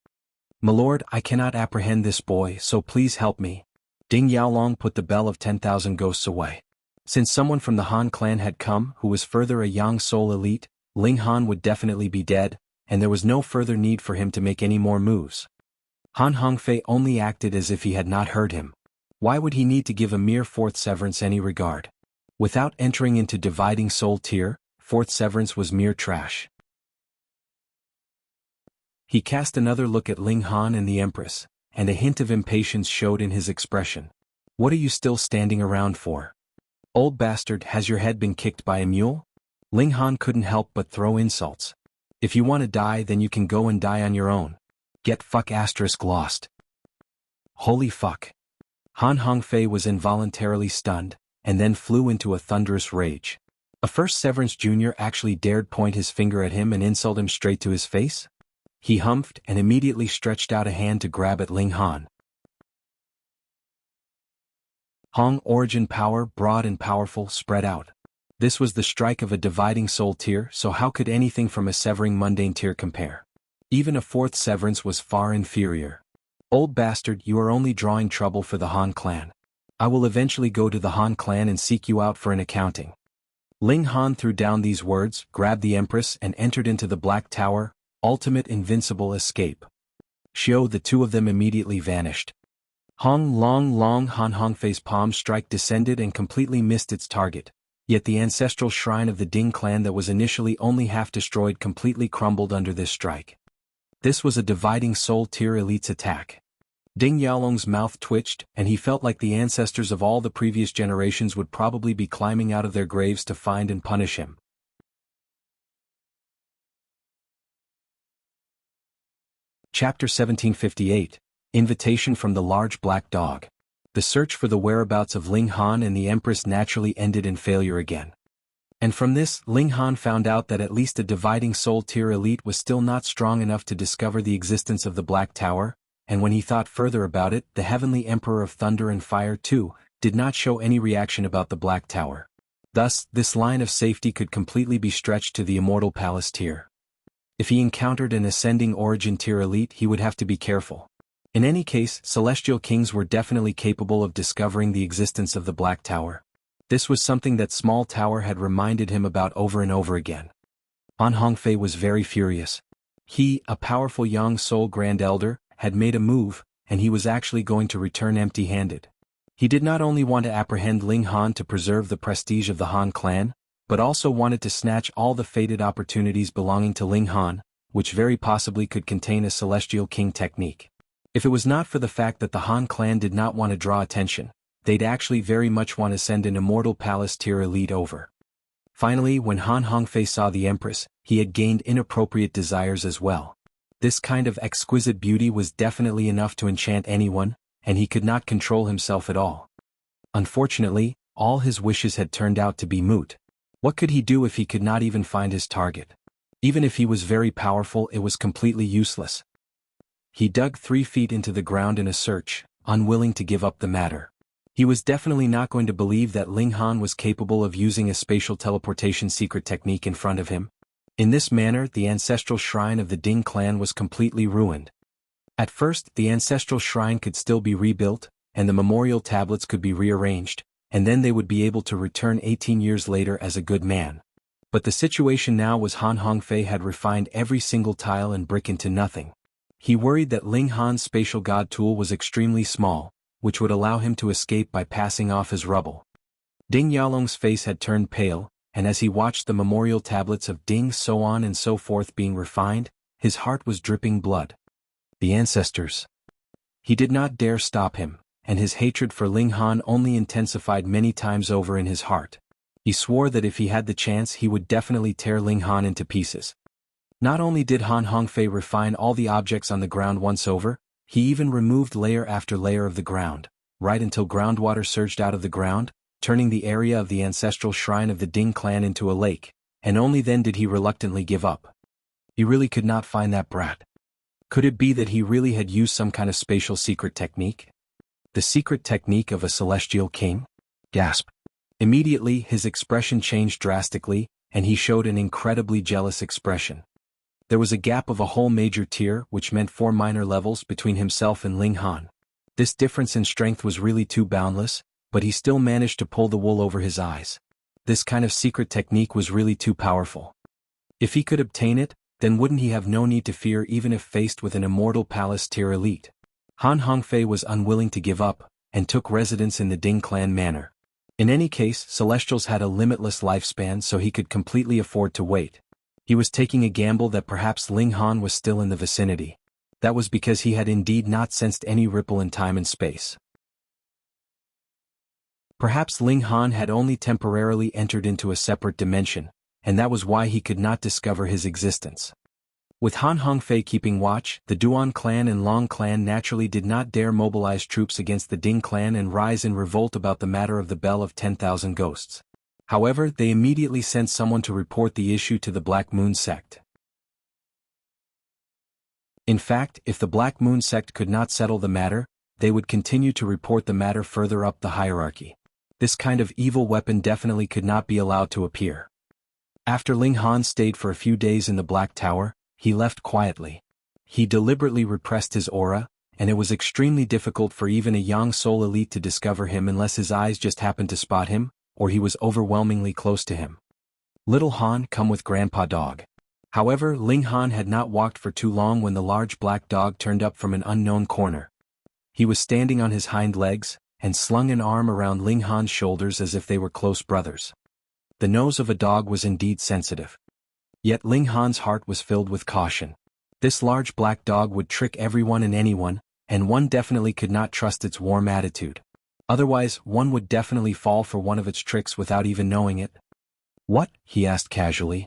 "Milord, I cannot apprehend this boy, so please help me." Ding Yaolong put the bell of 10,000 ghosts away. Since someone from the Han clan had come, who was further a Yang Soul elite, Ling Han would definitely be dead, and there was no further need for him to make any more moves. Han Hongfei only acted as if he had not heard him. Why would he need to give a mere 4th severance any regard? Without entering into Dividing Soul tier, 4th severance was mere trash. He cast another look at Ling Han and the Empress, and a hint of impatience showed in his expression. "What are you still standing around for? Old bastard, has your head been kicked by a mule?" Ling Han couldn't help but throw insults. "If you want to die, then you can go and die on your own. Get lost." Holy fuck. Han Hongfei was involuntarily stunned, and then flew into a thunderous rage. A first severance junior actually dared point his finger at him and insult him straight to his face? He humphed and immediately stretched out a hand to grab at Ling Han. Hong origin power, broad and powerful, spread out. This was the strike of a dividing soul tier, so how could anything from a severing mundane tier compare? Even a fourth severance was far inferior. Old bastard, you are only drawing trouble for the Han clan. I will eventually go to the Han clan and seek you out for an accounting. Ling Han threw down these words, grabbed the Empress and entered into the Black Tower, ultimate invincible escape. Xiao, the two of them immediately vanished. Han Hongfei's palm strike descended and completely missed its target, yet the ancestral shrine of the Ding clan that was initially only half destroyed completely crumbled under this strike. This was a dividing soul tier elite's attack. Ding Yaolong's mouth twitched, and he felt like the ancestors of all the previous generations would probably be climbing out of their graves to find and punish him. Chapter 1758, Invitation from the Large Black Dog. The search for the whereabouts of Ling Han and the Empress naturally ended in failure again. And from this, Ling Han found out that at least a dividing soul tier elite was still not strong enough to discover the existence of the Black Tower, and when he thought further about it, the Heavenly Emperor of Thunder and Fire too, did not show any reaction about the Black Tower. Thus, this line of safety could completely be stretched to the Immortal Palace tier. If he encountered an ascending origin tier elite, he would have to be careful. In any case, Celestial Kings were definitely capable of discovering the existence of the Black Tower. This was something that Small Tower had reminded him about over and over again. Han Hongfei was very furious. He, a powerful young soul Grand Elder, had made a move, and he was actually going to return empty-handed. He did not only want to apprehend Ling Han to preserve the prestige of the Han clan, but also wanted to snatch all the fated opportunities belonging to Ling Han, which very possibly could contain a Celestial King technique. If it was not for the fact that the Han clan did not want to draw attention, they'd actually very much want to send an Immortal Palace tier elite over. Finally, when Han Hongfei saw the Empress, he had gained inappropriate desires as well. This kind of exquisite beauty was definitely enough to enchant anyone, and he could not control himself at all. Unfortunately, all his wishes had turned out to be moot. What could he do if he could not even find his target? Even if he was very powerful, it was completely useless. He dug 3 feet into the ground in a search, unwilling to give up the matter. He was definitely not going to believe that Ling Han was capable of using a spatial teleportation secret technique in front of him. In this manner, the ancestral shrine of the Ding clan was completely ruined. At first, the ancestral shrine could still be rebuilt, and the memorial tablets could be rearranged, and then they would be able to return 18 years later as a good man. But the situation now was Han Hongfei had refined every single tile and brick into nothing. He worried that Ling Han's spatial god tool was extremely small, which would allow him to escape by passing off as rubble. Ding Yaolong's face had turned pale, and as he watched the memorial tablets of Ding so on and so forth being refined, his heart was dripping blood. The ancestors. He did not dare stop him, and his hatred for Ling Han only intensified many times over in his heart. He swore that if he had the chance he would definitely tear Ling Han into pieces. Not only did Han Hongfei refine all the objects on the ground once over, he even removed layer after layer of the ground, right until groundwater surged out of the ground, turning the area of the ancestral shrine of the Ding clan into a lake, and only then did he reluctantly give up. He really could not find that brat. Could it be that he really had used some kind of spatial secret technique? The secret technique of a celestial king? Gasp. Immediately his expression changed drastically, and he showed an incredibly jealous expression. There was a gap of a whole major tier, which meant 4 minor levels between himself and Ling Han. This difference in strength was really too boundless, but he still managed to pull the wool over his eyes. This kind of secret technique was really too powerful. If he could obtain it, then wouldn't he have no need to fear even if faced with an Immortal Palace tier elite? Han Hongfei was unwilling to give up, and took residence in the Ding clan manor. In any case, Celestials had a limitless lifespan, so he could completely afford to wait. He was taking a gamble that perhaps Ling Han was still in the vicinity. That was because he had indeed not sensed any ripple in time and space. Perhaps Ling Han had only temporarily entered into a separate dimension, and that was why he could not discover his existence. With Han Hongfei keeping watch, the Duan clan and Long clan naturally did not dare mobilize troops against the Ding clan and rise in revolt about the matter of the Bell of 10,000 Ghosts. However, they immediately sent someone to report the issue to the Black Moon sect. In fact, if the Black Moon sect could not settle the matter, they would continue to report the matter further up the hierarchy. This kind of evil weapon definitely could not be allowed to appear. After Ling Han stayed for a few days in the Black Tower, he left quietly. He deliberately repressed his aura, and it was extremely difficult for even a Yang Soul elite to discover him unless his eyes just happened to spot him, or he was overwhelmingly close to him. Little Han, come with Grandpa Dog. However, Ling Han had not walked for too long when the large black dog turned up from an unknown corner. He was standing on his hind legs, and slung an arm around Ling Han's shoulders as if they were close brothers. The nose of a dog was indeed sensitive. Yet Ling Han's heart was filled with caution. This large black dog would trick everyone and anyone, and one definitely could not trust its warm attitude. Otherwise, one would definitely fall for one of its tricks without even knowing it. What? He asked casually.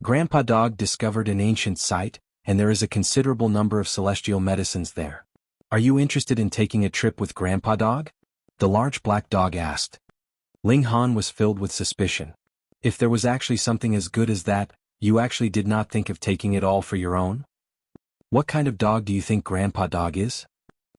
Grandpa Dog discovered an ancient site, and there is a considerable number of celestial medicines there. Are you interested in taking a trip with Grandpa Dog? The large black dog asked. Ling Han was filled with suspicion. If there was actually something as good as that, you actually did not think of taking it all for your own? What kind of dog do you think Grandpa Dog is?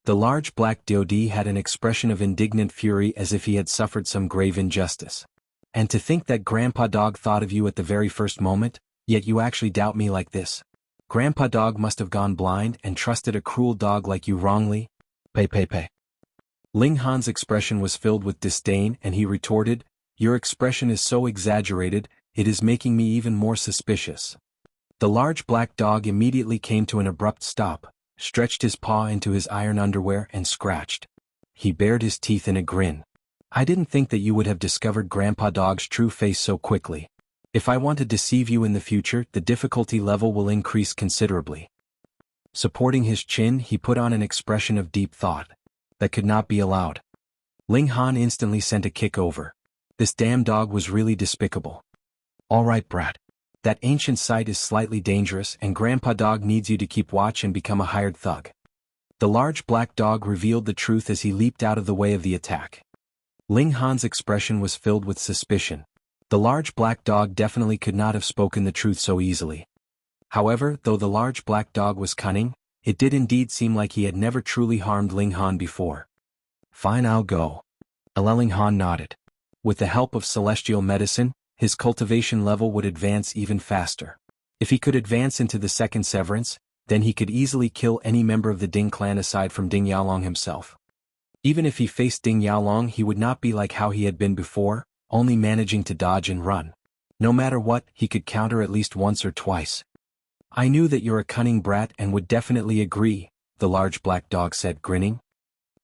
The large black Dodi had an expression of indignant fury as if he had suffered some grave injustice. And to think that Grandpa Dog thought of you at the very first moment, yet you actually doubt me like this. Grandpa Dog must have gone blind and trusted a cruel dog like you wrongly. Pei. Ling Han's expression was filled with disdain and he retorted, your expression is so exaggerated, it is making me even more suspicious. The large black dog immediately came to an abrupt stop, stretched his paw into his iron underwear and scratched. He bared his teeth in a grin. I didn't think that you would have discovered Grandpa Dog's true face so quickly. If I want to deceive you in the future, the difficulty level will increase considerably. Supporting his chin, he put on an expression of deep thought. That could not be allowed. Ling Han instantly sent a kick over. This damn dog was really despicable. All right, brat. That ancient site is slightly dangerous and Grandpa Dog needs you to keep watch and become a hired thug. The large black dog revealed the truth as he leaped out of the way of the attack. Ling Han's expression was filled with suspicion. The large black dog definitely could not have spoken the truth so easily. However, though the large black dog was cunning, it did indeed seem like he had never truly harmed Ling Han before. Fine, I'll go. Ling Han nodded. With the help of celestial medicine, his cultivation level would advance even faster. If he could advance into the second severance, then he could easily kill any member of the Ding clan aside from Ding Yaolong himself. Even if he faced Ding Yaolong, he would not be like how he had been before, only managing to dodge and run. No matter what, he could counter at least once or twice. I knew that you're a cunning brat and would definitely agree, the large black dog said, grinning.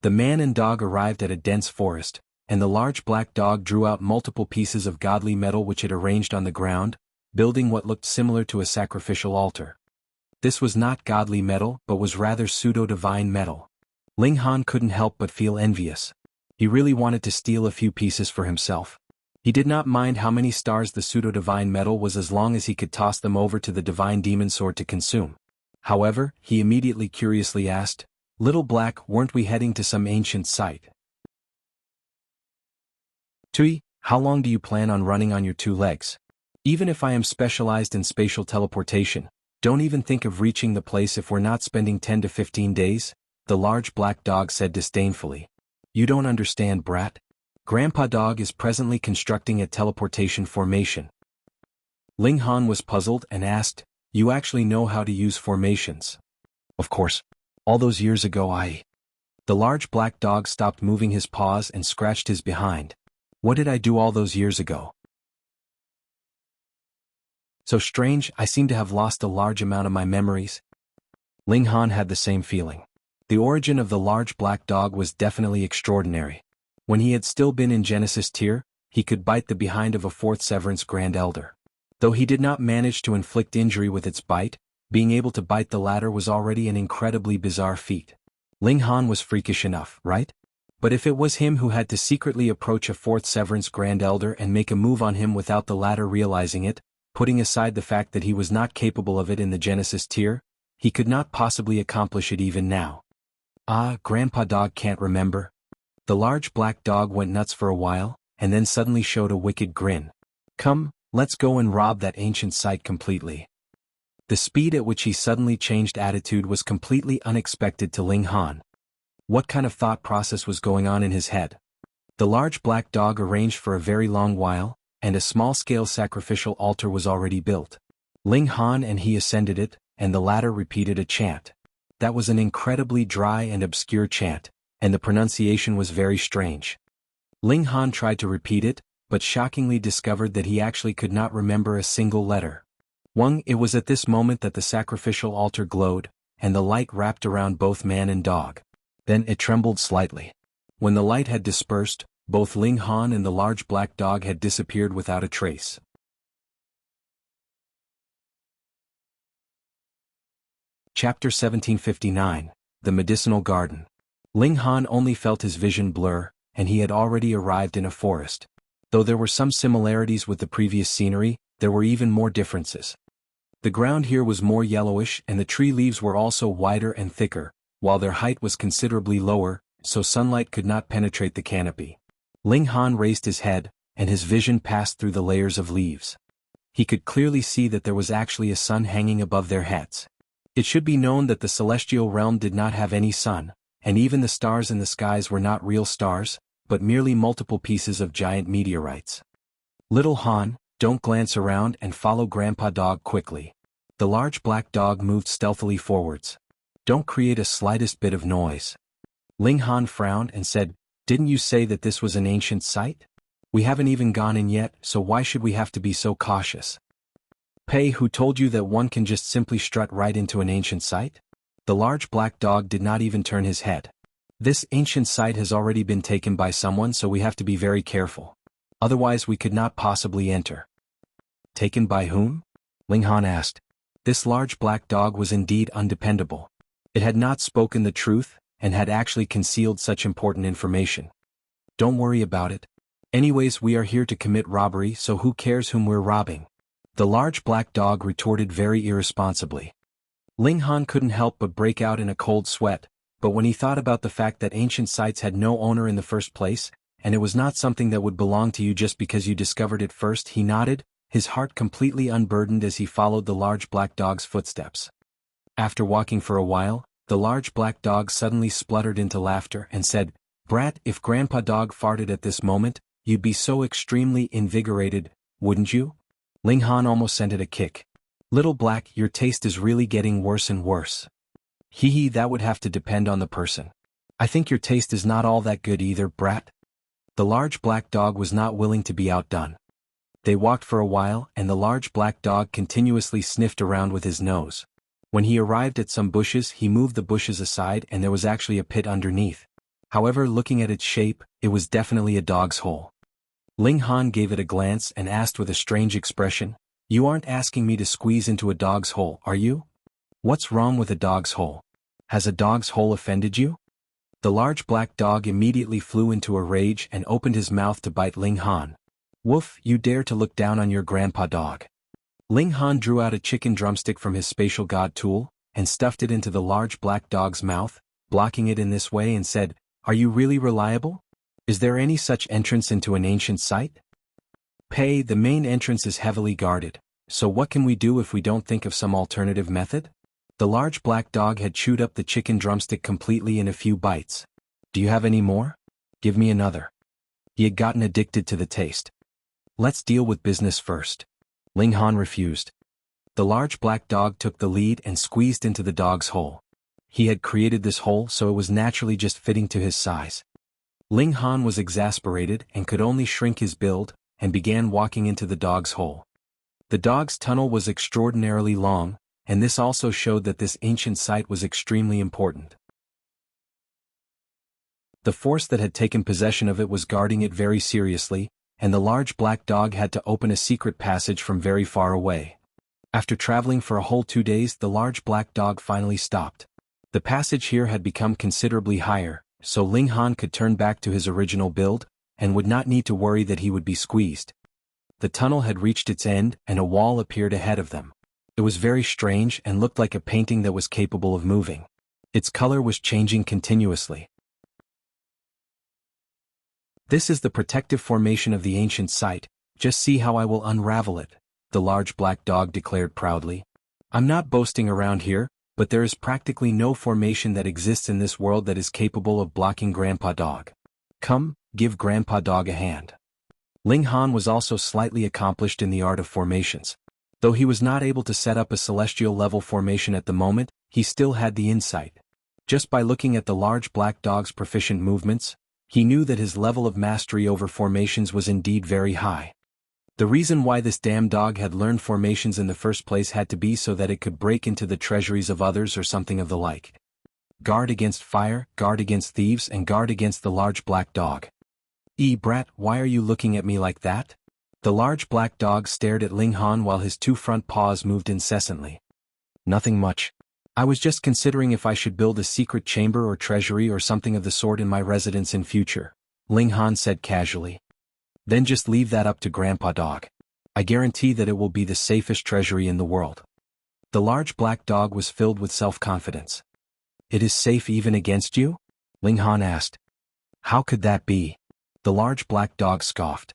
The man and dog arrived at a dense forest, and the large black dog drew out multiple pieces of godly metal which it arranged on the ground, building what looked similar to a sacrificial altar. This was not godly metal but was rather pseudo-divine metal. Ling Han couldn't help but feel envious. He really wanted to steal a few pieces for himself. He did not mind how many stars the pseudo-divine metal was as long as he could toss them over to the divine demon sword to consume. However, he immediately curiously asked, Little Black, weren't we heading to some ancient site? Tui, how long do you plan on running on your two legs? Even if I am specialized in spatial teleportation, don't even think of reaching the place if we're not spending 10 to 15 days, the large black dog said disdainfully. You don't understand, brat. Grandpa Dog is presently constructing a teleportation formation. Ling Han was puzzled and asked, you actually know how to use formations? Of course. All those years ago The large black dog stopped moving his paws and scratched his behind. What did I do all those years ago? So strange, I seem to have lost a large amount of my memories. Ling Han had the same feeling. The origin of the large black dog was definitely extraordinary. When he had still been in Genesis tier, he could bite the behind of a fourth Severance Grand Elder. Though he did not manage to inflict injury with its bite, being able to bite the latter was already an incredibly bizarre feat. Ling Han was freakish enough, right? But if it was him who had to secretly approach a fourth Severance Grand Elder and make a move on him without the latter realizing it, putting aside the fact that he was not capable of it in the Genesis tier, he could not possibly accomplish it even now. Grandpa Dog can't remember. The large black dog went nuts for a while, and then suddenly showed a wicked grin. Come, let's go and rob that ancient site completely. The speed at which he suddenly changed attitude was completely unexpected to Ling Han. What kind of thought process was going on in his head? The large black dog arranged for a very long while, and a small-scale sacrificial altar was already built. Ling Han and he ascended it, and the latter repeated a chant. That was an incredibly dry and obscure chant, and the pronunciation was very strange. Ling Han tried to repeat it, but shockingly discovered that he actually could not remember a single letter. It was at this moment that the sacrificial altar glowed, and the light wrapped around both man and dog. Then it trembled slightly. When the light had dispersed, both Ling Han and the large black dog had disappeared without a trace. Chapter 1759, The Medicinal Garden. Ling Han only felt his vision blur, and he had already arrived in a forest. Though there were some similarities with the previous scenery, there were even more differences. The ground here was more yellowish and the tree leaves were also wider and thicker, while their height was considerably lower, so sunlight could not penetrate the canopy. Ling Han raised his head, and his vision passed through the layers of leaves. He could clearly see that there was actually a sun hanging above their heads. It should be known that the celestial realm did not have any sun, and even the stars in the skies were not real stars, but merely multiple pieces of giant meteorites. Little Han, don't glance around and follow Grandpa Dog quickly. The large black dog moved stealthily forwards. Don't create a slightest bit of noise. Ling Han frowned and said, "Didn't you say that this was an ancient site? We haven't even gone in yet, so why should we have to be so cautious?" Pei, who told you that one can just simply strut right into an ancient site? The large black dog did not even turn his head. This ancient site has already been taken by someone, so we have to be very careful. Otherwise we could not possibly enter. Taken by whom? Ling Han asked. This large black dog was indeed undependable. It had not spoken the truth, and had actually concealed such important information. Don't worry about it. Anyways, we are here to commit robbery, so who cares whom we're robbing? The large black dog retorted very irresponsibly. Ling Han couldn't help but break out in a cold sweat, but when he thought about the fact that ancient sites had no owner in the first place, and it was not something that would belong to you just because you discovered it first, he nodded, his heart completely unburdened as he followed the large black dog's footsteps. After walking for a while, the large black dog suddenly spluttered into laughter and said, "Brat, if Grandpa Dog farted at this moment, you'd be so extremely invigorated, wouldn't you?" Ling Han almost sent it a kick. "Little Black, your taste is really getting worse and worse." Hee, that would have to depend on the person. I think your taste is not all that good either, Brat." The large black dog was not willing to be outdone. They walked for a while, and the large black dog continuously sniffed around with his nose. When he arrived at some bushes, he moved the bushes aside and there was actually a pit underneath. However, looking at its shape, it was definitely a dog's hole. Ling Han gave it a glance and asked with a strange expression, "You aren't asking me to squeeze into a dog's hole, are you? What's wrong with a dog's hole? Has a dog's hole offended you?" The large black dog immediately flew into a rage and opened his mouth to bite Ling Han. "Woof, you dare to look down on your Grandpa Dog." Ling Han drew out a chicken drumstick from his spatial god tool, and stuffed it into the large black dog's mouth, blocking it in this way and said, "Are you really reliable? Is there any such entrance into an ancient site?" Pei, the main entrance is heavily guarded, so what can we do if we don't think of some alternative method? The large black dog had chewed up the chicken drumstick completely in a few bites. "Do you have any more? Give me another." He had gotten addicted to the taste. "Let's deal with business first." Ling Han refused. The large black dog took the lead and squeezed into the dog's hole. He had created this hole so it was naturally just fitting to his size. Ling Han was exasperated and could only shrink his build, and began walking into the dog's hole. The dog's tunnel was extraordinarily long, and this also showed that this ancient site was extremely important. The force that had taken possession of it was guarding it very seriously, and the large black dog had to open a secret passage from very far away. After traveling for a whole 2 days, the large black dog finally stopped. The passage here had become considerably higher, so Ling Han could turn back to his original build, and would not need to worry that he would be squeezed. The tunnel had reached its end, and a wall appeared ahead of them. It was very strange and looked like a painting that was capable of moving. Its color was changing continuously. "This is the protective formation of the ancient site, just see how I will unravel it," the large black dog declared proudly. I'm not boasting around here, but there is practically no formation that exists in this world that is capable of blocking Grandpa Dog. Come, give Grandpa Dog a hand. Ling Han was also slightly accomplished in the art of formations. Though he was not able to set up a celestial level formation at the moment, he still had the insight. Just by looking at the large black dog's proficient movements, he knew that his level of mastery over formations was indeed very high. The reason why this damn dog had learned formations in the first place had to be so that it could break into the treasuries of others or something of the like. Guard against fire, guard against thieves, and guard against the large black dog. Brat, why are you looking at me like that? The large black dog stared at Ling Han while his two front paws moved incessantly. Nothing much. I was just considering if I should build a secret chamber or treasury or something of the sort in my residence in future, Ling Han said casually. Then just leave that up to Grandpa Dog. I guarantee that it will be the safest treasury in the world. The large black dog was filled with self-confidence. It is safe even against you? Ling Han asked. How could that be? The large black dog scoffed.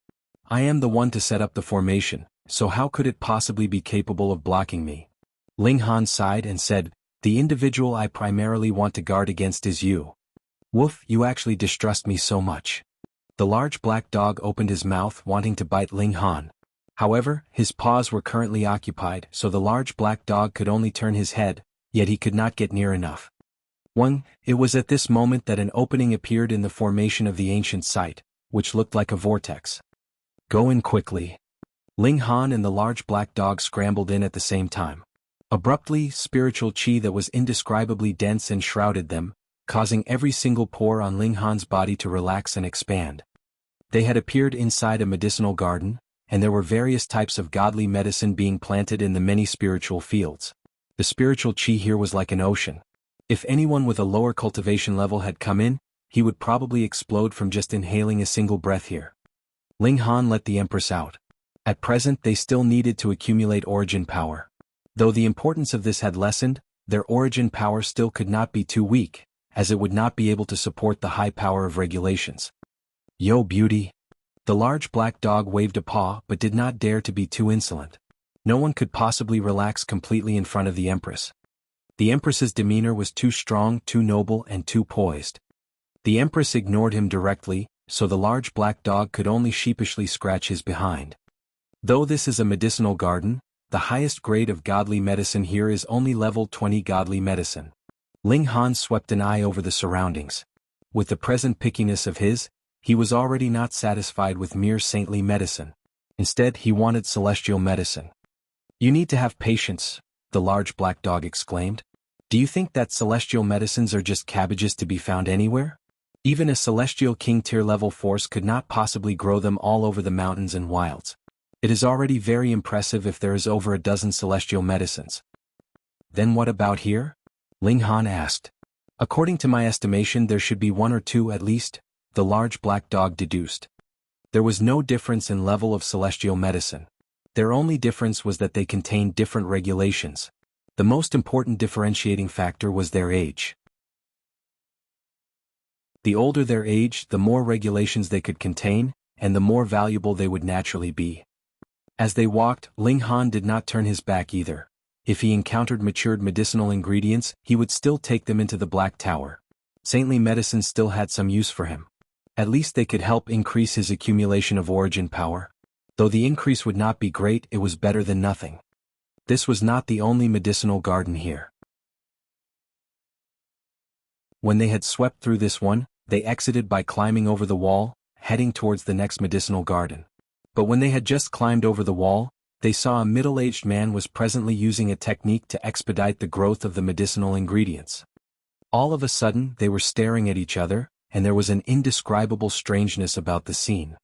I am the one to set up the formation, so how could it possibly be capable of blocking me? Ling Han sighed and said, the individual I primarily want to guard against is you. Woof, you actually distrust me so much. The large black dog opened his mouth wanting to bite Ling Han. However, his paws were currently occupied, so the large black dog could only turn his head, yet he could not get near enough. It was at this moment that an opening appeared in the formation of the ancient site, which looked like a vortex. Go in quickly. Ling Han and the large black dog scrambled in at the same time. Abruptly, spiritual chi that was indescribably dense enshrouded them, causing every single pore on Ling Han's body to relax and expand. They had appeared inside a medicinal garden, and there were various types of godly medicine being planted in the many spiritual fields. The spiritual chi here was like an ocean. If anyone with a lower cultivation level had come in, he would probably explode from just inhaling a single breath here. Ling Han let the Empress out. At present they still needed to accumulate origin power. Though the importance of this had lessened, their origin power still could not be too weak, as it would not be able to support the high power of regulations. Yo beauty. The large black dog waved a paw but did not dare to be too insolent. No one could possibly relax completely in front of the Empress. The Empress's demeanor was too strong, too noble, and too poised. The Empress ignored him directly, so the large black dog could only sheepishly scratch his behind. Though this is a medicinal garden, the highest grade of godly medicine here is only level 20 godly medicine. Ling Han swept an eye over the surroundings. With the present pickiness of his, he was already not satisfied with mere saintly medicine. Instead, he wanted celestial medicine. You need to have patience, the large black dog exclaimed. Do you think that celestial medicines are just cabbages to be found anywhere? Even a celestial king tier level force could not possibly grow them all over the mountains and wilds. It is already very impressive if there is over a dozen celestial medicines. Then what about here? Ling Han asked. According to my estimation there should be one or two at least, the large black dog deduced. There was no difference in level of celestial medicine. Their only difference was that they contained different regulations. The most important differentiating factor was their age. The older their age, the more regulations they could contain, and the more valuable they would naturally be. As they walked, Ling Han did not turn his back either. If he encountered matured medicinal ingredients, he would still take them into the Black Tower. Saintly medicine still had some use for him. At least they could help increase his accumulation of origin power. Though the increase would not be great, it was better than nothing. This was not the only medicinal garden here. When they had swept through this one, they exited by climbing over the wall, heading towards the next medicinal garden. But when they had just climbed over the wall, they saw a middle-aged man was presently using a technique to expedite the growth of the medicinal ingredients. All of a sudden, they were staring at each other, and there was an indescribable strangeness about the scene.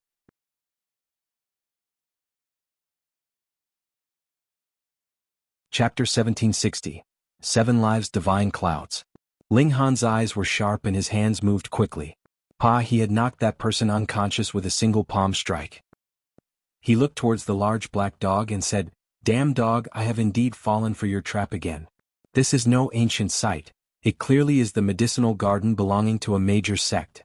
Chapter 1760. 7 Lives Divine Clouds. Ling Han's eyes were sharp and his hands moved quickly. He had knocked that person unconscious with a single palm strike. He looked towards the large black dog and said, "Damn dog, I have indeed fallen for your trap again. This is no ancient site. It clearly is the medicinal garden belonging to a major sect."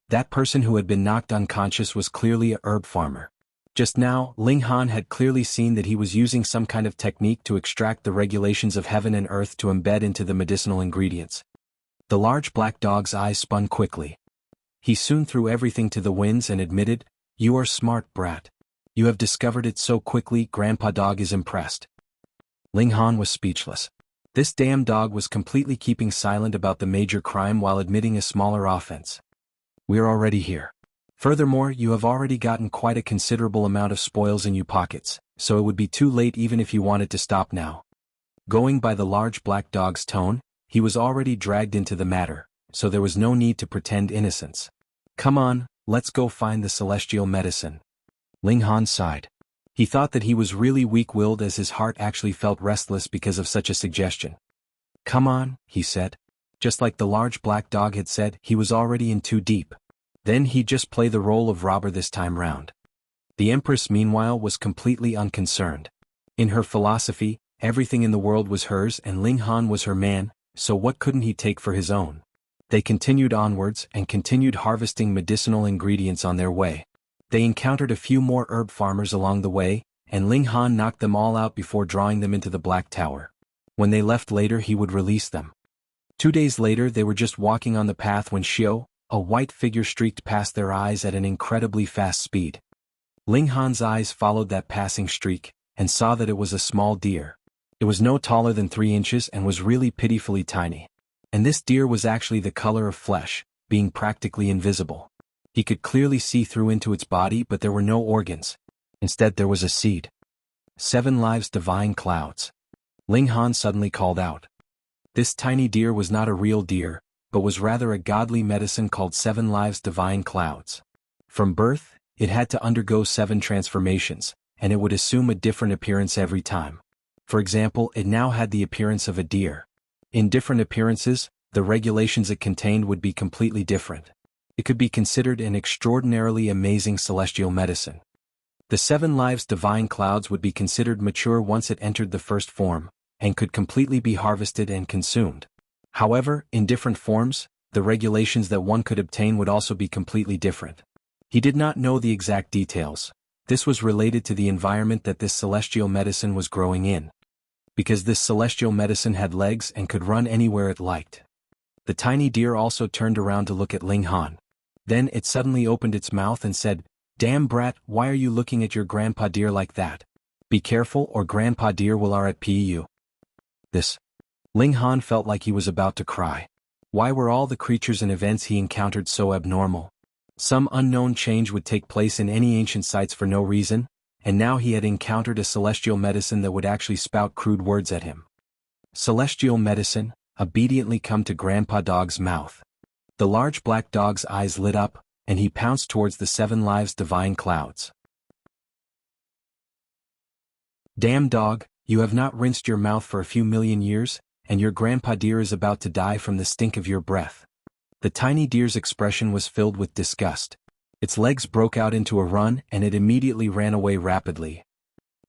That person who had been knocked unconscious was clearly a herb farmer. Just now, Ling Han had clearly seen that he was using some kind of technique to extract the regulations of heaven and earth to embed into the medicinal ingredients. The large black dog's eyes spun quickly. He soon threw everything to the winds and admitted, "You are smart, brat. You have discovered it so quickly, Grandpa Dog is impressed." Ling Han was speechless. This damn dog was completely keeping silent about the major crime while admitting a smaller offense. "We're already here. Furthermore, you have already gotten quite a considerable amount of spoils in your pockets, so it would be too late even if you wanted to stop now." Going by the large black dog's tone, he was already dragged into the matter, so there was no need to pretend innocence. "Come on, let's go find the celestial medicine." Ling Han sighed. He thought that he was really weak-willed as his heart actually felt restless because of such a suggestion. "Come on," he said. Just like the large black dog had said, he was already in too deep. Then he'd just play the role of robber this time round. The Empress meanwhile was completely unconcerned. In her philosophy, everything in the world was hers and Ling Han was her man, so what couldn't he take for his own? They continued onwards and continued harvesting medicinal ingredients on their way. They encountered a few more herb farmers along the way, and Ling Han knocked them all out before drawing them into the Black Tower. When they left later he would release them. 2 days later they were just walking on the path when Xiao, a white figure, streaked past their eyes at an incredibly fast speed. Ling Han's eyes followed that passing streak, and saw that it was a small deer. It was no taller than 3 inches and was really pitifully tiny. And this deer was actually the color of flesh, being practically invisible. He could clearly see through into its body, but there were no organs. Instead there was a seed. 7 lives divine clouds. Ling Han suddenly called out. This tiny deer was not a real deer, but was rather a godly medicine called 7 lives divine clouds. From birth, it had to undergo 7 transformations, and it would assume a different appearance every time. For example, it now had the appearance of a deer. In different appearances, the regulations it contained would be completely different. It could be considered an extraordinarily amazing celestial medicine. The 7 lives divine clouds would be considered mature once it entered the first form, and could completely be harvested and consumed. However, in different forms, the regulations that one could obtain would also be completely different. He did not know the exact details. This was related to the environment that this celestial medicine was growing in. Because this celestial medicine had legs and could run anywhere it liked. The tiny deer also turned around to look at Ling Han. Then it suddenly opened its mouth and said, "Damn brat, why are you looking at your grandpa deer like that? Be careful or grandpa deer will RIP you." This. Ling Han felt like he was about to cry. Why were all the creatures and events he encountered so abnormal? Some unknown change would take place in any ancient sites for no reason, and now he had encountered a celestial medicine that would actually spout crude words at him. Celestial medicine, obediently come to Grandpa Dog's mouth. The large black dog's eyes lit up, and he pounced towards the 7 lives divine clouds. "Damn dog, you have not rinsed your mouth for a few million years, and your grandpa deer is about to die from the stink of your breath." The tiny deer's expression was filled with disgust. Its legs broke out into a run and it immediately ran away rapidly.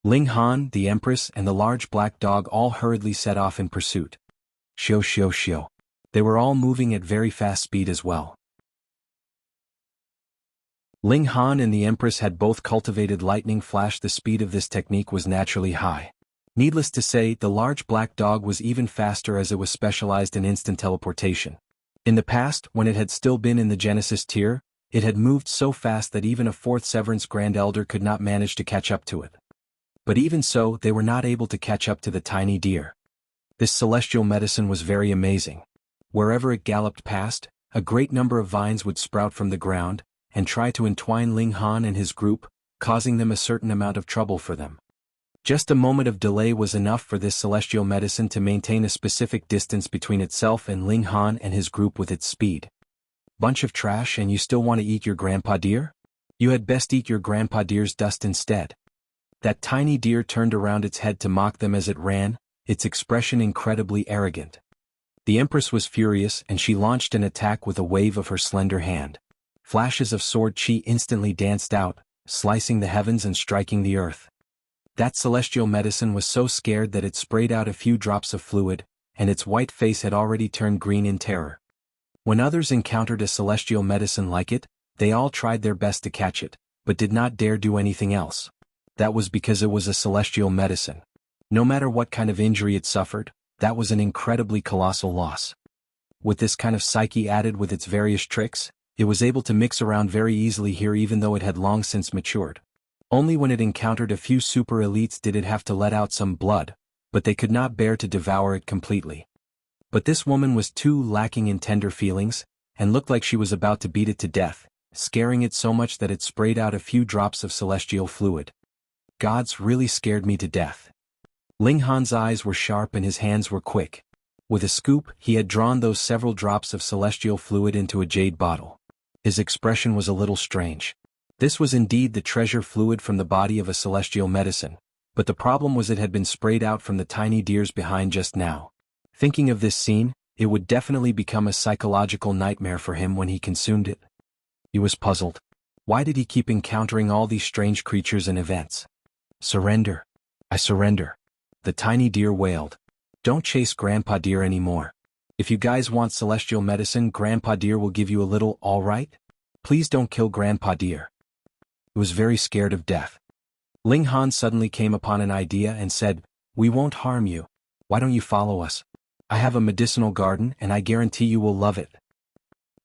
Ling Han, the Empress, and the large black dog all hurriedly set off in pursuit. Shio shio shio. They were all moving at very fast speed as well. Ling Han and the Empress had both cultivated lightning flash. The speed of this technique was naturally high. Needless to say, the large black dog was even faster as it was specialized in instant teleportation. In the past, when it had still been in the Genesis tier, it had moved so fast that even a 4th Severance Grand Elder could not manage to catch up to it. But even so, they were not able to catch up to the tiny deer. This celestial medicine was very amazing. Wherever it galloped past, a great number of vines would sprout from the ground, and try to entwine Ling Han and his group, causing them a certain amount of trouble for them. Just a moment of delay was enough for this celestial medicine to maintain a specific distance between itself and Ling Han and his group with its speed. Bunch of trash, and you still want to eat your grandpa deer? You had best eat your grandpa deer's dust instead. That tiny deer turned around its head to mock them as it ran, its expression incredibly arrogant. The Empress was furious and she launched an attack with a wave of her slender hand. Flashes of sword chi instantly danced out, slicing the heavens and striking the earth. That celestial medicine was so scared that it sprayed out a few drops of fluid, and its white face had already turned green in terror. When others encountered a celestial medicine like it, they all tried their best to catch it, but did not dare do anything else. That was because it was a celestial medicine. No matter what kind of injury it suffered, that was an incredibly colossal loss. With this kind of psyche added with its various tricks, it was able to mix around very easily here even though it had long since matured. Only when it encountered a few super elites did it have to let out some blood, but they could not bear to devour it completely. But this woman was too lacking in tender feelings, and looked like she was about to beat it to death, scaring it so much that it sprayed out a few drops of celestial fluid. Gods really scared me to death. Ling Han's eyes were sharp and his hands were quick. With a scoop, he had drawn those several drops of celestial fluid into a jade bottle. His expression was a little strange. This was indeed the treasure fluid from the body of a celestial medicine, but the problem was it had been sprayed out from the tiny deers behind just now. Thinking of this scene, it would definitely become a psychological nightmare for him when he consumed it. He was puzzled. Why did he keep encountering all these strange creatures and events? Surrender. I surrender. The tiny deer wailed. Don't chase Grandpa Deer anymore. If you guys want celestial medicine, Grandpa Deer will give you a little, all right? Please don't kill Grandpa Deer. He was very scared of death. Ling Han suddenly came upon an idea and said, "We won't harm you. Why don't you follow us? I have a medicinal garden and I guarantee you will love it."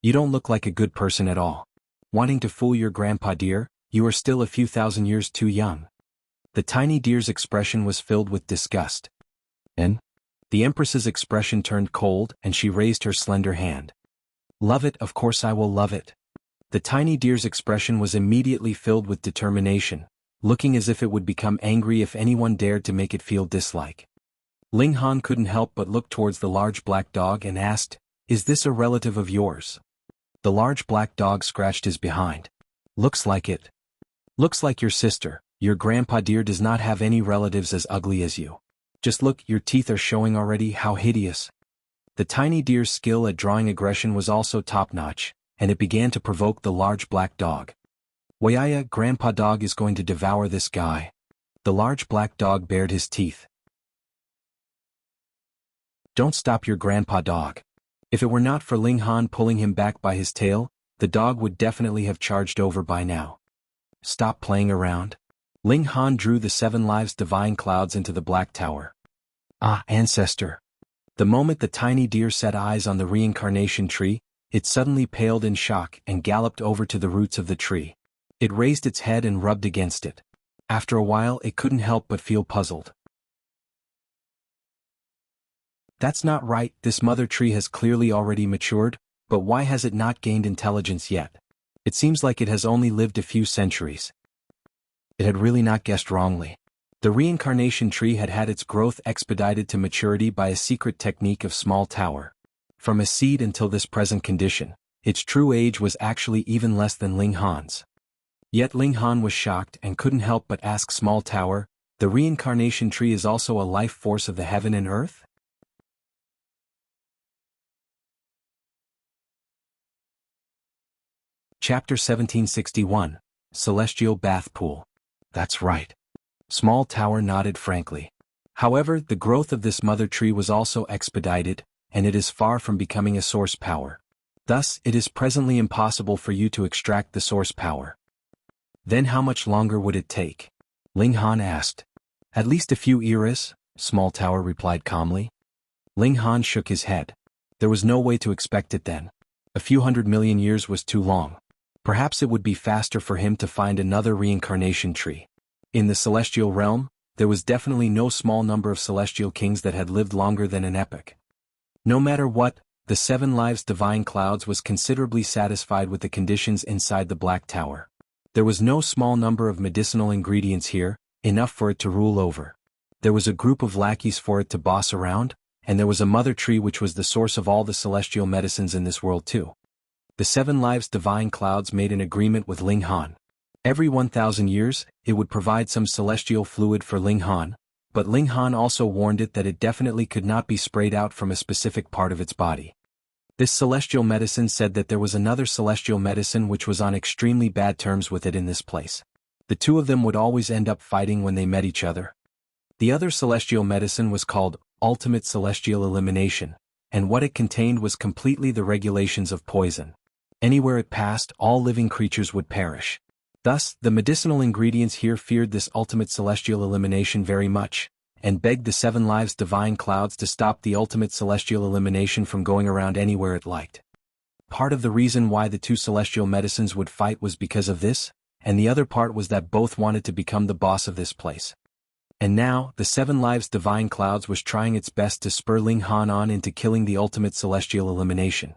You don't look like a good person at all. Wanting to fool your Grandpa Deer, you are still a few thousand years too young. The tiny deer's expression was filled with disgust. And? The Empress's expression turned cold and she raised her slender hand. Love it, of course I will love it. The tiny deer's expression was immediately filled with determination, looking as if it would become angry if anyone dared to make it feel dislike. Ling Han couldn't help but look towards the large black dog and asked, "Is this a relative of yours?" The large black dog scratched his behind. "Looks like it. Looks like your sister. Your Grandpa Deer does not have any relatives as ugly as you. Just look, your teeth are showing already, how hideous." The tiny deer's skill at drawing aggression was also top-notch, and it began to provoke the large black dog. "Wayaya, Grandpa Dog is going to devour this guy." The large black dog bared his teeth. "Don't stop your Grandpa Dog." If it were not for Ling Han pulling him back by his tail, the dog would definitely have charged over by now. "Stop playing around." Ling Han drew the 7 lives divine clouds into the black tower. "Ah, ancestor." The moment the tiny deer set eyes on the reincarnation tree, it suddenly paled in shock and galloped over to the roots of the tree. It raised its head and rubbed against it. After a while it couldn't help but feel puzzled. "That's not right, this mother tree has clearly already matured, but why has it not gained intelligence yet? It seems like it has only lived a few centuries." It had really not guessed wrongly. The reincarnation tree had had its growth expedited to maturity by a secret technique of small tower. From a seed until this present condition, its true age was actually even less than Ling Han's. Yet Ling Han was shocked and couldn't help but ask Small Tower, "The reincarnation tree is also a life force of the heaven and earth?" Chapter 1761, Celestial Bath Pool. "That's right." Small Tower nodded frankly. However, the growth of this mother tree was also expedited, and it is far from becoming a source power. Thus, it is presently impossible for you to extract the source power. Then how much longer would it take? Ling Han asked. "At least a few eras," Small Tower replied calmly. Ling Han shook his head. There was no way to expect it then. A few 100 million years was too long. Perhaps it would be faster for him to find another reincarnation tree. In the celestial realm, there was definitely no small number of celestial kings that had lived longer than an epoch. No matter what, the 7 lives divine clouds was considerably satisfied with the conditions inside the Black Tower. There was no small number of medicinal ingredients here, enough for it to rule over. There was a group of lackeys for it to boss around, and there was a mother tree which was the source of all the celestial medicines in this world too. The 7 lives divine clouds made an agreement with Ling Han. Every 1,000 years, it would provide some celestial fluid for Ling Han, but Ling Han also warned it that it definitely could not be sprayed out from a specific part of its body. This celestial medicine said that there was another celestial medicine which was on extremely bad terms with it in this place. The two of them would always end up fighting when they met each other. The other celestial medicine was called Ultimate Celestial Elimination, and what it contained was completely the regulations of poison. Anywhere it passed, all living creatures would perish. Thus, the medicinal ingredients here feared this ultimate celestial elimination very much, and begged the 7 lives divine clouds to stop the ultimate celestial elimination from going around anywhere it liked. Part of the reason why the 2 celestial medicines would fight was because of this, and the other part was that both wanted to become the boss of this place. And now, the 7 lives divine clouds was trying its best to spur Ling Han on into killing the ultimate celestial elimination.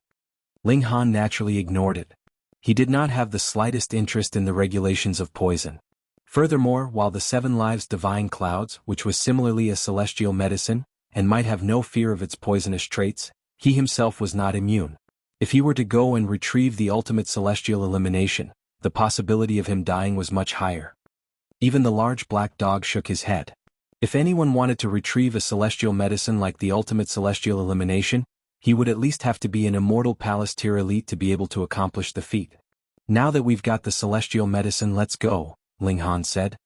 Ling Han naturally ignored it. He did not have the slightest interest in the regulations of poison. Furthermore, while the 7 lives divine clouds, which was similarly a celestial medicine, and might have no fear of its poisonous traits, he himself was not immune. If he were to go and retrieve the ultimate celestial elimination, the possibility of him dying was much higher. Even the large black dog shook his head. If anyone wanted to retrieve a celestial medicine like the ultimate celestial elimination, he would at least have to be an immortal palace tier elite to be able to accomplish the feat. Now that we've got the celestial medicine, let's go, Ling Han said.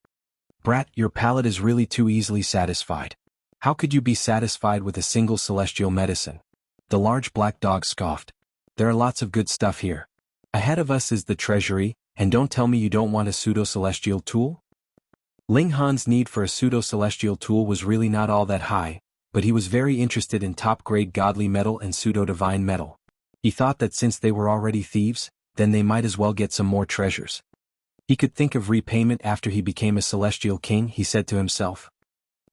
Brat, your palate is really too easily satisfied. How could you be satisfied with a single celestial medicine? The large black dog scoffed. There are lots of good stuff here. Ahead of us is the treasury, and don't tell me you don't want a pseudo-celestial tool? Ling Han's need for a pseudo-celestial tool was really not all that high, but he was very interested in top-grade godly metal and pseudo-divine metal. He thought that since they were already thieves, then they might as well get some more treasures. He could think of repayment after he became a celestial king, he said to himself.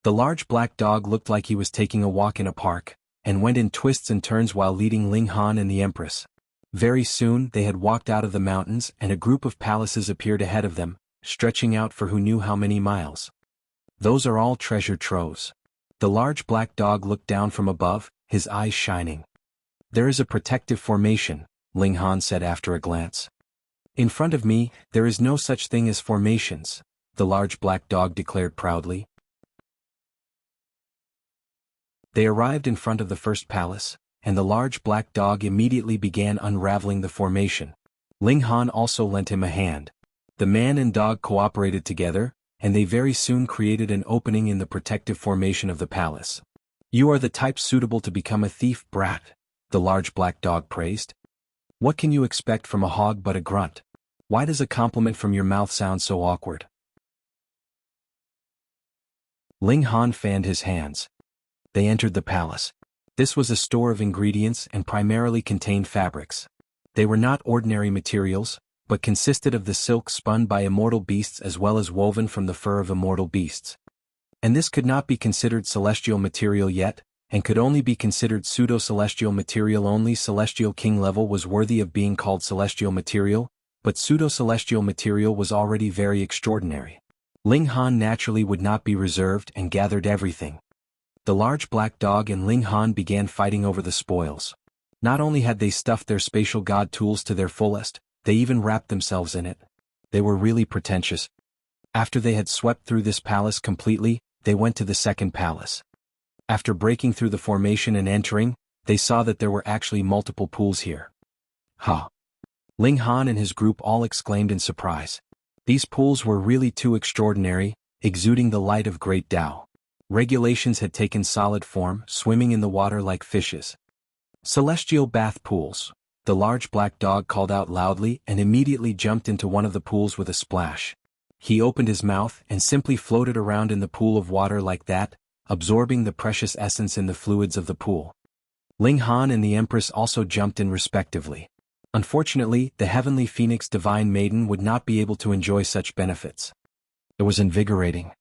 The large black dog looked like he was taking a walk in a park, and went in twists and turns while leading Ling Han and the Empress. Very soon they had walked out of the mountains and a group of palaces appeared ahead of them, stretching out for who knew how many miles. Those are all treasure troves. The large black dog looked down from above, his eyes shining. There is a protective formation, Ling Han said after a glance. In front of me, there is no such thing as formations, the large black dog declared proudly. They arrived in front of the first palace, and the large black dog immediately began unraveling the formation. Ling Han also lent him a hand. The man and dog cooperated together, and they very soon created an opening in the protective formation of the palace. You are the type suitable to become a thief, brat, the large black dog praised. What can you expect from a hog but a grunt? Why does a compliment from your mouth sound so awkward? Ling Han fanned his hands. They entered the palace. This was a store of ingredients and primarily contained fabrics. They were not ordinary materials, but consisted of the silk spun by immortal beasts as well as woven from the fur of immortal beasts. And this could not be considered celestial material yet, and could only be considered pseudo-celestial material. Only celestial king level was worthy of being called celestial material, but pseudo-celestial material was already very extraordinary. Ling Han naturally would not be reserved and gathered everything. The large black dog and Ling Han began fighting over the spoils. Not only had they stuffed their spatial god tools to their fullest, they even wrapped themselves in it. They were really pretentious. After they had swept through this palace completely, they went to the second palace. After breaking through the formation and entering, they saw that there were actually multiple pools here. Ha! Ling Han and his group all exclaimed in surprise. These pools were really too extraordinary, exuding the light of great Tao. Regulations had taken solid form, swimming in the water like fishes. Celestial bath pools. The large black dog called out loudly and immediately jumped into one of the pools with a splash. He opened his mouth and simply floated around in the pool of water like that, absorbing the precious essence in the fluids of the pool. Ling Han and the Empress also jumped in respectively. Unfortunately, the heavenly phoenix divine maiden would not be able to enjoy such benefits. It was invigorating.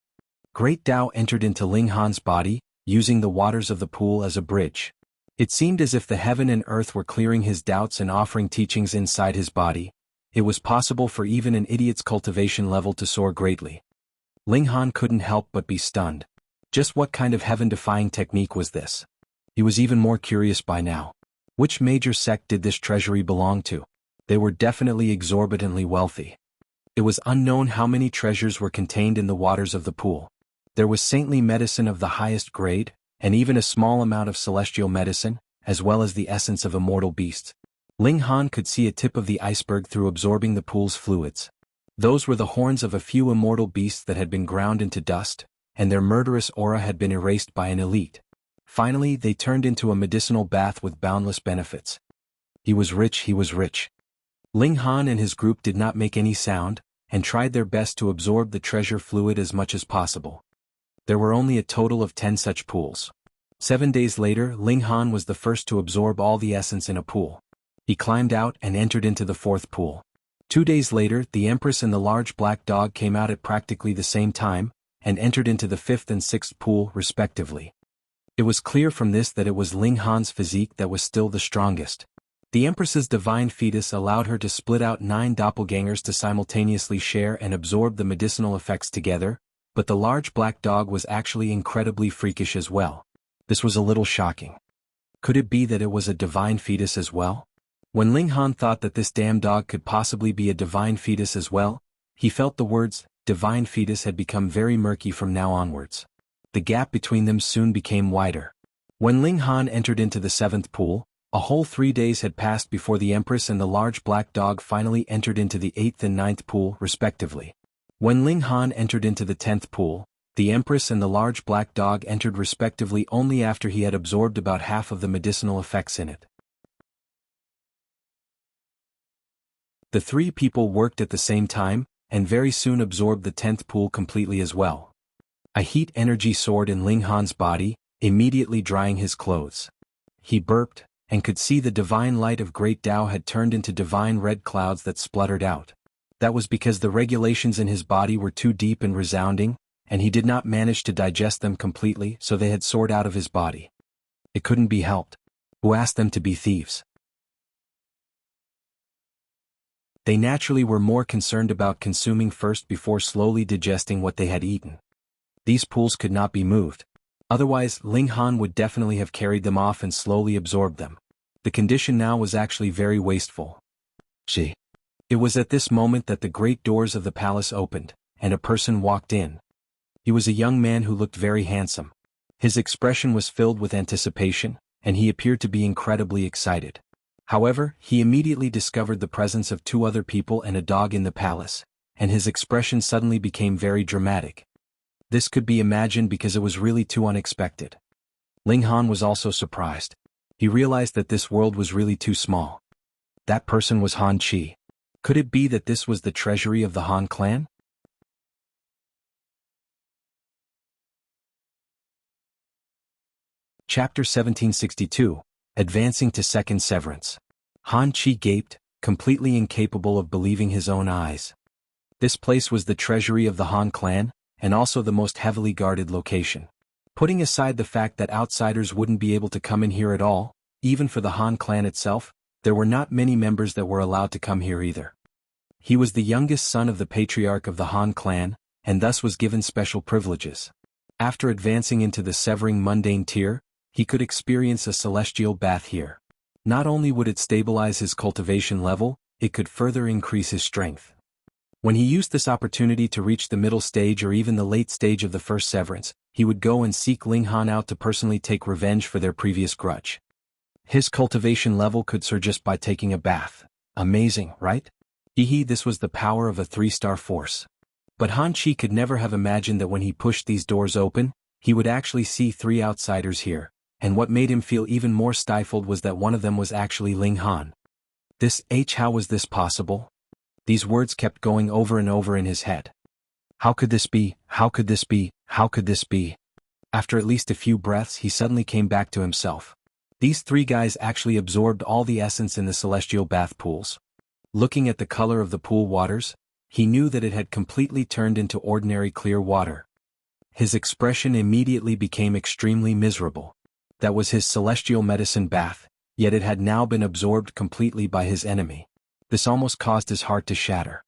Great Tao entered into Ling Han's body, using the waters of the pool as a bridge. It seemed as if the heaven and earth were clearing his doubts and offering teachings inside his body. It was possible for even an idiot's cultivation level to soar greatly. Ling Han couldn't help but be stunned. Just what kind of heaven-defying technique was this? He was even more curious by now. Which major sect did this treasury belong to? They were definitely exorbitantly wealthy. It was unknown how many treasures were contained in the waters of the pool. There was saintly medicine of the highest grade, and even a small amount of celestial medicine, as well as the essence of immortal beasts. Ling Han could see a tip of the iceberg through absorbing the pool's fluids. Those were the horns of a few immortal beasts that had been ground into dust, and their murderous aura had been erased by an elite. Finally, they turned into a medicinal bath with boundless benefits. He was rich, he was rich. Ling Han and his group did not make any sound, and tried their best to absorb the treasure fluid as much as possible. There were only a total of 10 such pools. 7 days later, Ling Han was the first to absorb all the essence in a pool. He climbed out and entered into the 4th pool. 2 days later, the Empress and the large black dog came out at practically the same time, and entered into the 5th and 6th pool respectively. It was clear from this that it was Ling Han's physique that was still the strongest. The Empress's divine fetus allowed her to split out 9 doppelgangers to simultaneously share and absorb the medicinal effects together, but the large black dog was actually incredibly freakish as well. This was a little shocking. Could it be that it was a divine fetus as well? When Ling Han thought that this damn dog could possibly be a divine fetus as well, he felt the words, divine fetus, had become very murky from now onwards. The gap between them soon became wider. When Ling Han entered into the 7th pool, a whole 3 days had passed before the Empress and the large black dog finally entered into the 8th and 9th pool respectively. When Ling Han entered into the 10th pool, the Empress and the large black dog entered respectively only after he had absorbed about half of the medicinal effects in it. The 3 people worked at the same time, and very soon absorbed the 10th pool completely as well. A heat energy soared in Ling Han's body, immediately drying his clothes. He burped, and could see the divine light of Great Tao had turned into divine red clouds that spluttered out. That was because the regulations in his body were too deep and resounding, and he did not manage to digest them completely, so they had soared out of his body. It couldn't be helped. Who asked them to be thieves? They naturally were more concerned about consuming first before slowly digesting what they had eaten. These pools could not be moved. Otherwise, Ling Han would definitely have carried them off and slowly absorbed them. The condition now was actually very wasteful. It was at this moment that the great doors of the palace opened, and a person walked in. He was a young man who looked very handsome. His expression was filled with anticipation, and he appeared to be incredibly excited. However, he immediately discovered the presence of 2 other people and a dog in the palace, and his expression suddenly became very dramatic. This could be imagined because it was really too unexpected. Ling Han was also surprised. He realized that this world was really too small. That person was Han Chi. Could it be that this was the treasury of the Han clan? Chapter 1762, Advancing to Second Severance. Han Chi gaped, completely incapable of believing his own eyes. This place was the treasury of the Han clan, and also the most heavily guarded location. Putting aside the fact that outsiders wouldn't be able to come in here at all, even for the Han clan itself, there were not many members that were allowed to come here either. He was the youngest son of the patriarch of the Han clan, and thus was given special privileges. After advancing into the severing mundane tier, he could experience a celestial bath here. Not only would it stabilize his cultivation level, it could further increase his strength. When he used this opportunity to reach the middle stage or even the late stage of the first severance, he would go and seek Ling Han out to personally take revenge for their previous grudge. His cultivation level could soar just by taking a bath. Amazing, right? This was the power of a 3-star force. But Han Chi could never have imagined that when he pushed these doors open, he would actually see 3 outsiders here. And what made him feel even more stifled was that one of them was actually Ling Han. How was this possible? These words kept going over and over in his head. How could this be? How could this be? How could this be? After at least a few breaths, he suddenly came back to himself. These 3 guys actually absorbed all the essence in the celestial bath pools. Looking at the color of the pool waters, he knew that it had completely turned into ordinary clear water. His expression immediately became extremely miserable. That was his celestial medicine bath, yet it had now been absorbed completely by his enemy. This almost caused his heart to shatter.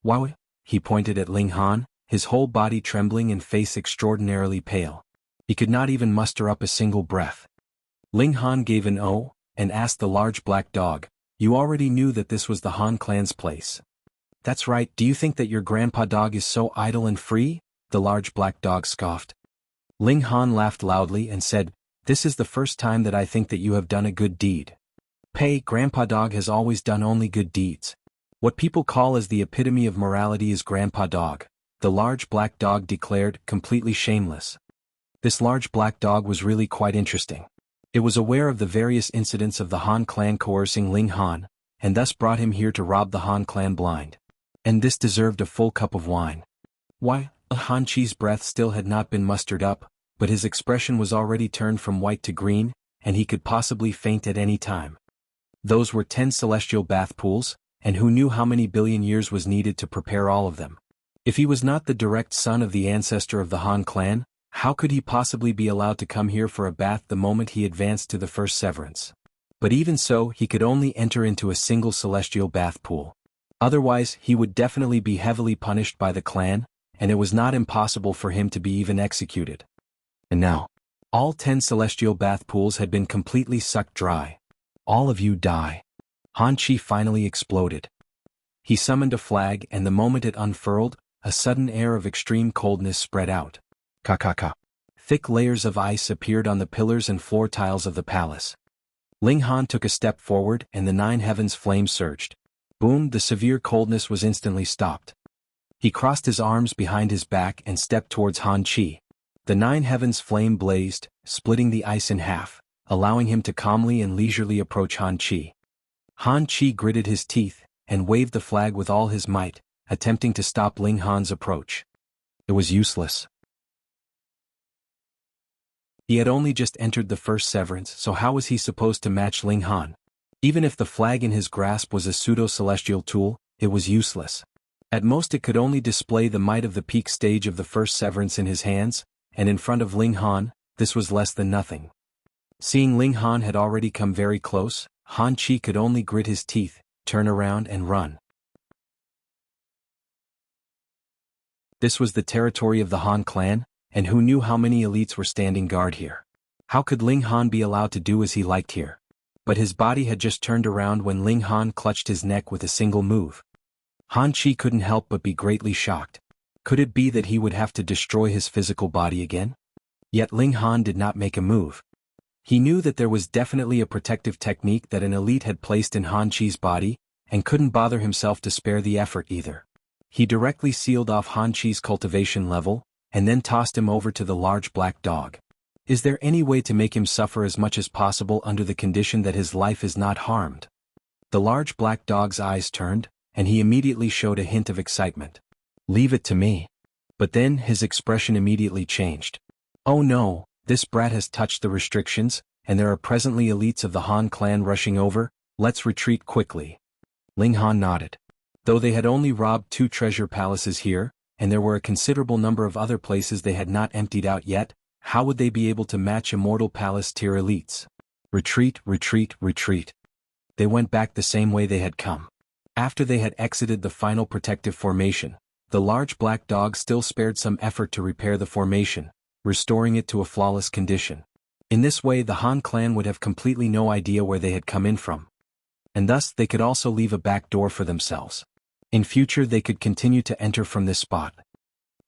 Wow! He pointed at Ling Han, his whole body trembling and face extraordinarily pale. He could not even muster up a single breath. Ling Han gave an "oh," and asked the large black dog, "You already knew that this was the Han clan's place?" "That's right, do you think that your grandpa dog is so idle and free?" the large black dog scoffed. Ling Han laughed loudly and said, "This is the first time that I think that you have done a good deed. Grandpa Dog has always done only good deeds. What people call as the epitome of morality is Grandpa Dog," the large black dog declared, completely shameless. This large black dog was really quite interesting. It was aware of the various incidents of the Han clan coercing Ling Han, and thus brought him here to rob the Han clan blind. And this deserved a full cup of wine. Why? Han Chi's breath still had not been mustered up, but his expression was already turned from white to green, and he could possibly faint at any time. Those were 10 celestial bath pools, and who knew how many billion years was needed to prepare all of them? If he was not the direct son of the ancestor of the Han clan, how could he possibly be allowed to come here for a bath the moment he advanced to the first severance? But even so, he could only enter into a single celestial bath pool. Otherwise, he would definitely be heavily punished by the clan, and it was not impossible for him to be even executed. And now, all 10 celestial bath pools had been completely sucked dry. All of you die. Han Chi finally exploded. He summoned a flag, and the moment it unfurled, a sudden air of extreme coldness spread out. Ka. Thick layers of ice appeared on the pillars and floor tiles of the palace. Ling Han took a step forward, and the 9 heavens flame surged. Boom, the severe coldness was instantly stopped. He crossed his arms behind his back and stepped towards Han Chi. The 9 heavens flame blazed, splitting the ice in half, allowing him to calmly and leisurely approach Han Chi. Han Chi gritted his teeth, and waved the flag with all his might, attempting to stop Ling Han's approach. It was useless. He had only just entered the first severance, so how was he supposed to match Ling Han? Even if the flag in his grasp was a pseudo-celestial tool, it was useless. At most it could only display the might of the peak stage of the first severance in his hands, and in front of Ling Han, this was less than nothing. Seeing Ling Han had already come very close, Han Chi could only grit his teeth, turn around and run. This was the territory of the Han clan, and who knew how many elites were standing guard here? How could Ling Han be allowed to do as he liked here? But his body had just turned around when Ling Han clutched his neck with a single move. Han Chi couldn't help but be greatly shocked. Could it be that he would have to destroy his physical body again? Yet Ling Han did not make a move. He knew that there was definitely a protective technique that an elite had placed in Han Chi's body, and couldn't bother himself to spare the effort either. He directly sealed off Han Chi's cultivation level, and then tossed him over to the large black dog. Is there any way to make him suffer as much as possible under the condition that his life is not harmed? The large black dog's eyes turned, and he immediately showed a hint of excitement. Leave it to me. But then his expression immediately changed. Oh no, this brat has touched the restrictions, and there are presently elites of the Han clan rushing over, let's retreat quickly. Ling Han nodded. Though they had only robbed 2 treasure palaces here, and there were a considerable number of other places they had not emptied out yet, how would they be able to match Immortal Palace tier elites? Retreat, retreat, retreat. They went back the same way they had come. After they had exited the final protective formation, the large black dog still spared some effort to repair the formation, restoring it to a flawless condition. In this way the Han clan would have completely no idea where they had come in from. And thus they could also leave a back door for themselves. In future they could continue to enter from this spot.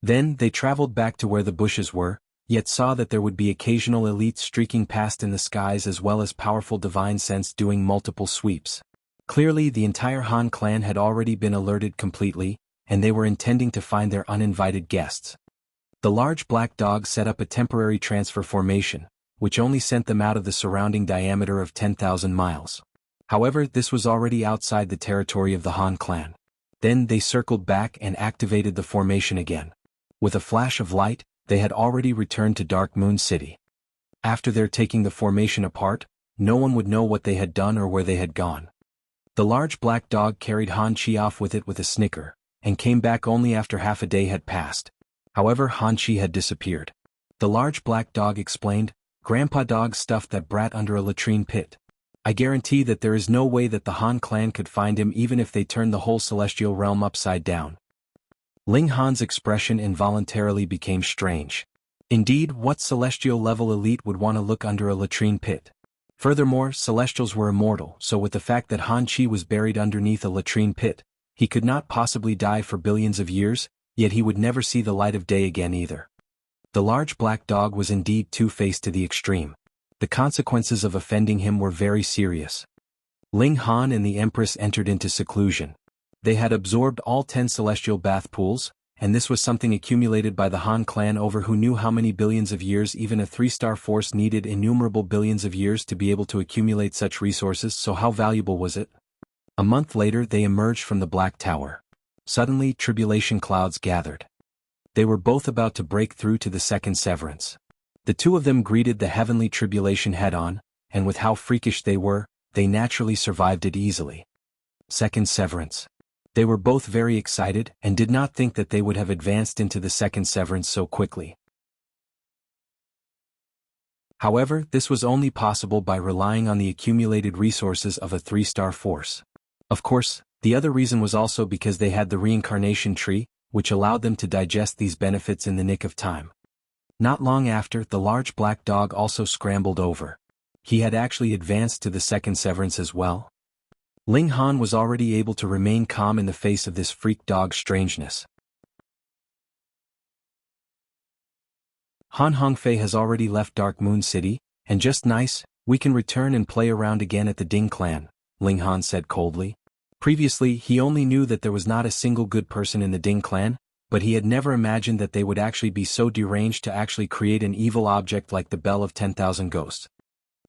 Then they traveled back to where the bushes were, yet saw that there would be occasional elites streaking past in the skies as well as powerful divine sense doing multiple sweeps. Clearly the entire Han clan had already been alerted completely, and they were intending to find their uninvited guests. The large black dog set up a temporary transfer formation, which only sent them out of the surrounding diameter of 10,000 miles. However, this was already outside the territory of the Han clan. Then they circled back and activated the formation again. With a flash of light, they had already returned to Dark Moon City. After their taking the formation apart, no one would know what they had done or where they had gone. The large black dog carried Han Chi off with it with a snicker, and came back only after half a day had passed. However, Han Chi had disappeared. The large black dog explained, "Grandpa Dog stuffed that brat under a latrine pit. I guarantee that there is no way that the Han clan could find him even if they turned the whole celestial realm upside down." Ling Han's expression involuntarily became strange. Indeed, what celestial level elite would want to look under a latrine pit? Furthermore, celestials were immortal, so with the fact that Han Chi was buried underneath a latrine pit, he could not possibly die for billions of years, yet he would never see the light of day again either. The large black dog was indeed two-faced to the extreme. The consequences of offending him were very serious. Ling Han and the Empress entered into seclusion. They had absorbed all 10 celestial bath pools, and this was something accumulated by the Han clan over who knew how many billions of years even a 3-star force needed innumerable billions of years to be able to accumulate such resources, so how valuable was it? A month later they emerged from the Black Tower. Suddenly tribulation clouds gathered. They were both about to break through to the second severance. The two of them greeted the heavenly tribulation head-on, and with how freakish they were, they naturally survived it easily. Second severance. They were both very excited and did not think that they would have advanced into the second severance so quickly. However, this was only possible by relying on the accumulated resources of a 3-star force. Of course, the other reason was also because they had the reincarnation tree, which allowed them to digest these benefits in the nick of time. Not long after, the large black dog also scrambled over. He had actually advanced to the second severance as well. Ling Han was already able to remain calm in the face of this freak dog strangeness. Han Hongfei has already left Dark Moon City, and just nice, we can return and play around again at the Ding clan, Ling Han said coldly. Previously, he only knew that there was not a single good person in the Ding clan, but he had never imagined that they would actually be so deranged to actually create an evil object like the Bell of 10,000 Ghosts.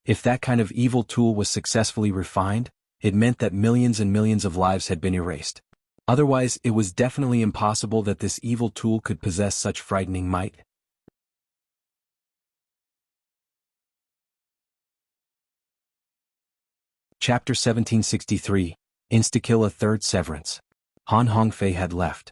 If that kind of evil tool was successfully refined, it meant that millions and millions of lives had been erased. Otherwise, it was definitely impossible that this evil tool could possess such frightening might. Chapter 1763, Insta-kill a third severance. Han Hongfei had left.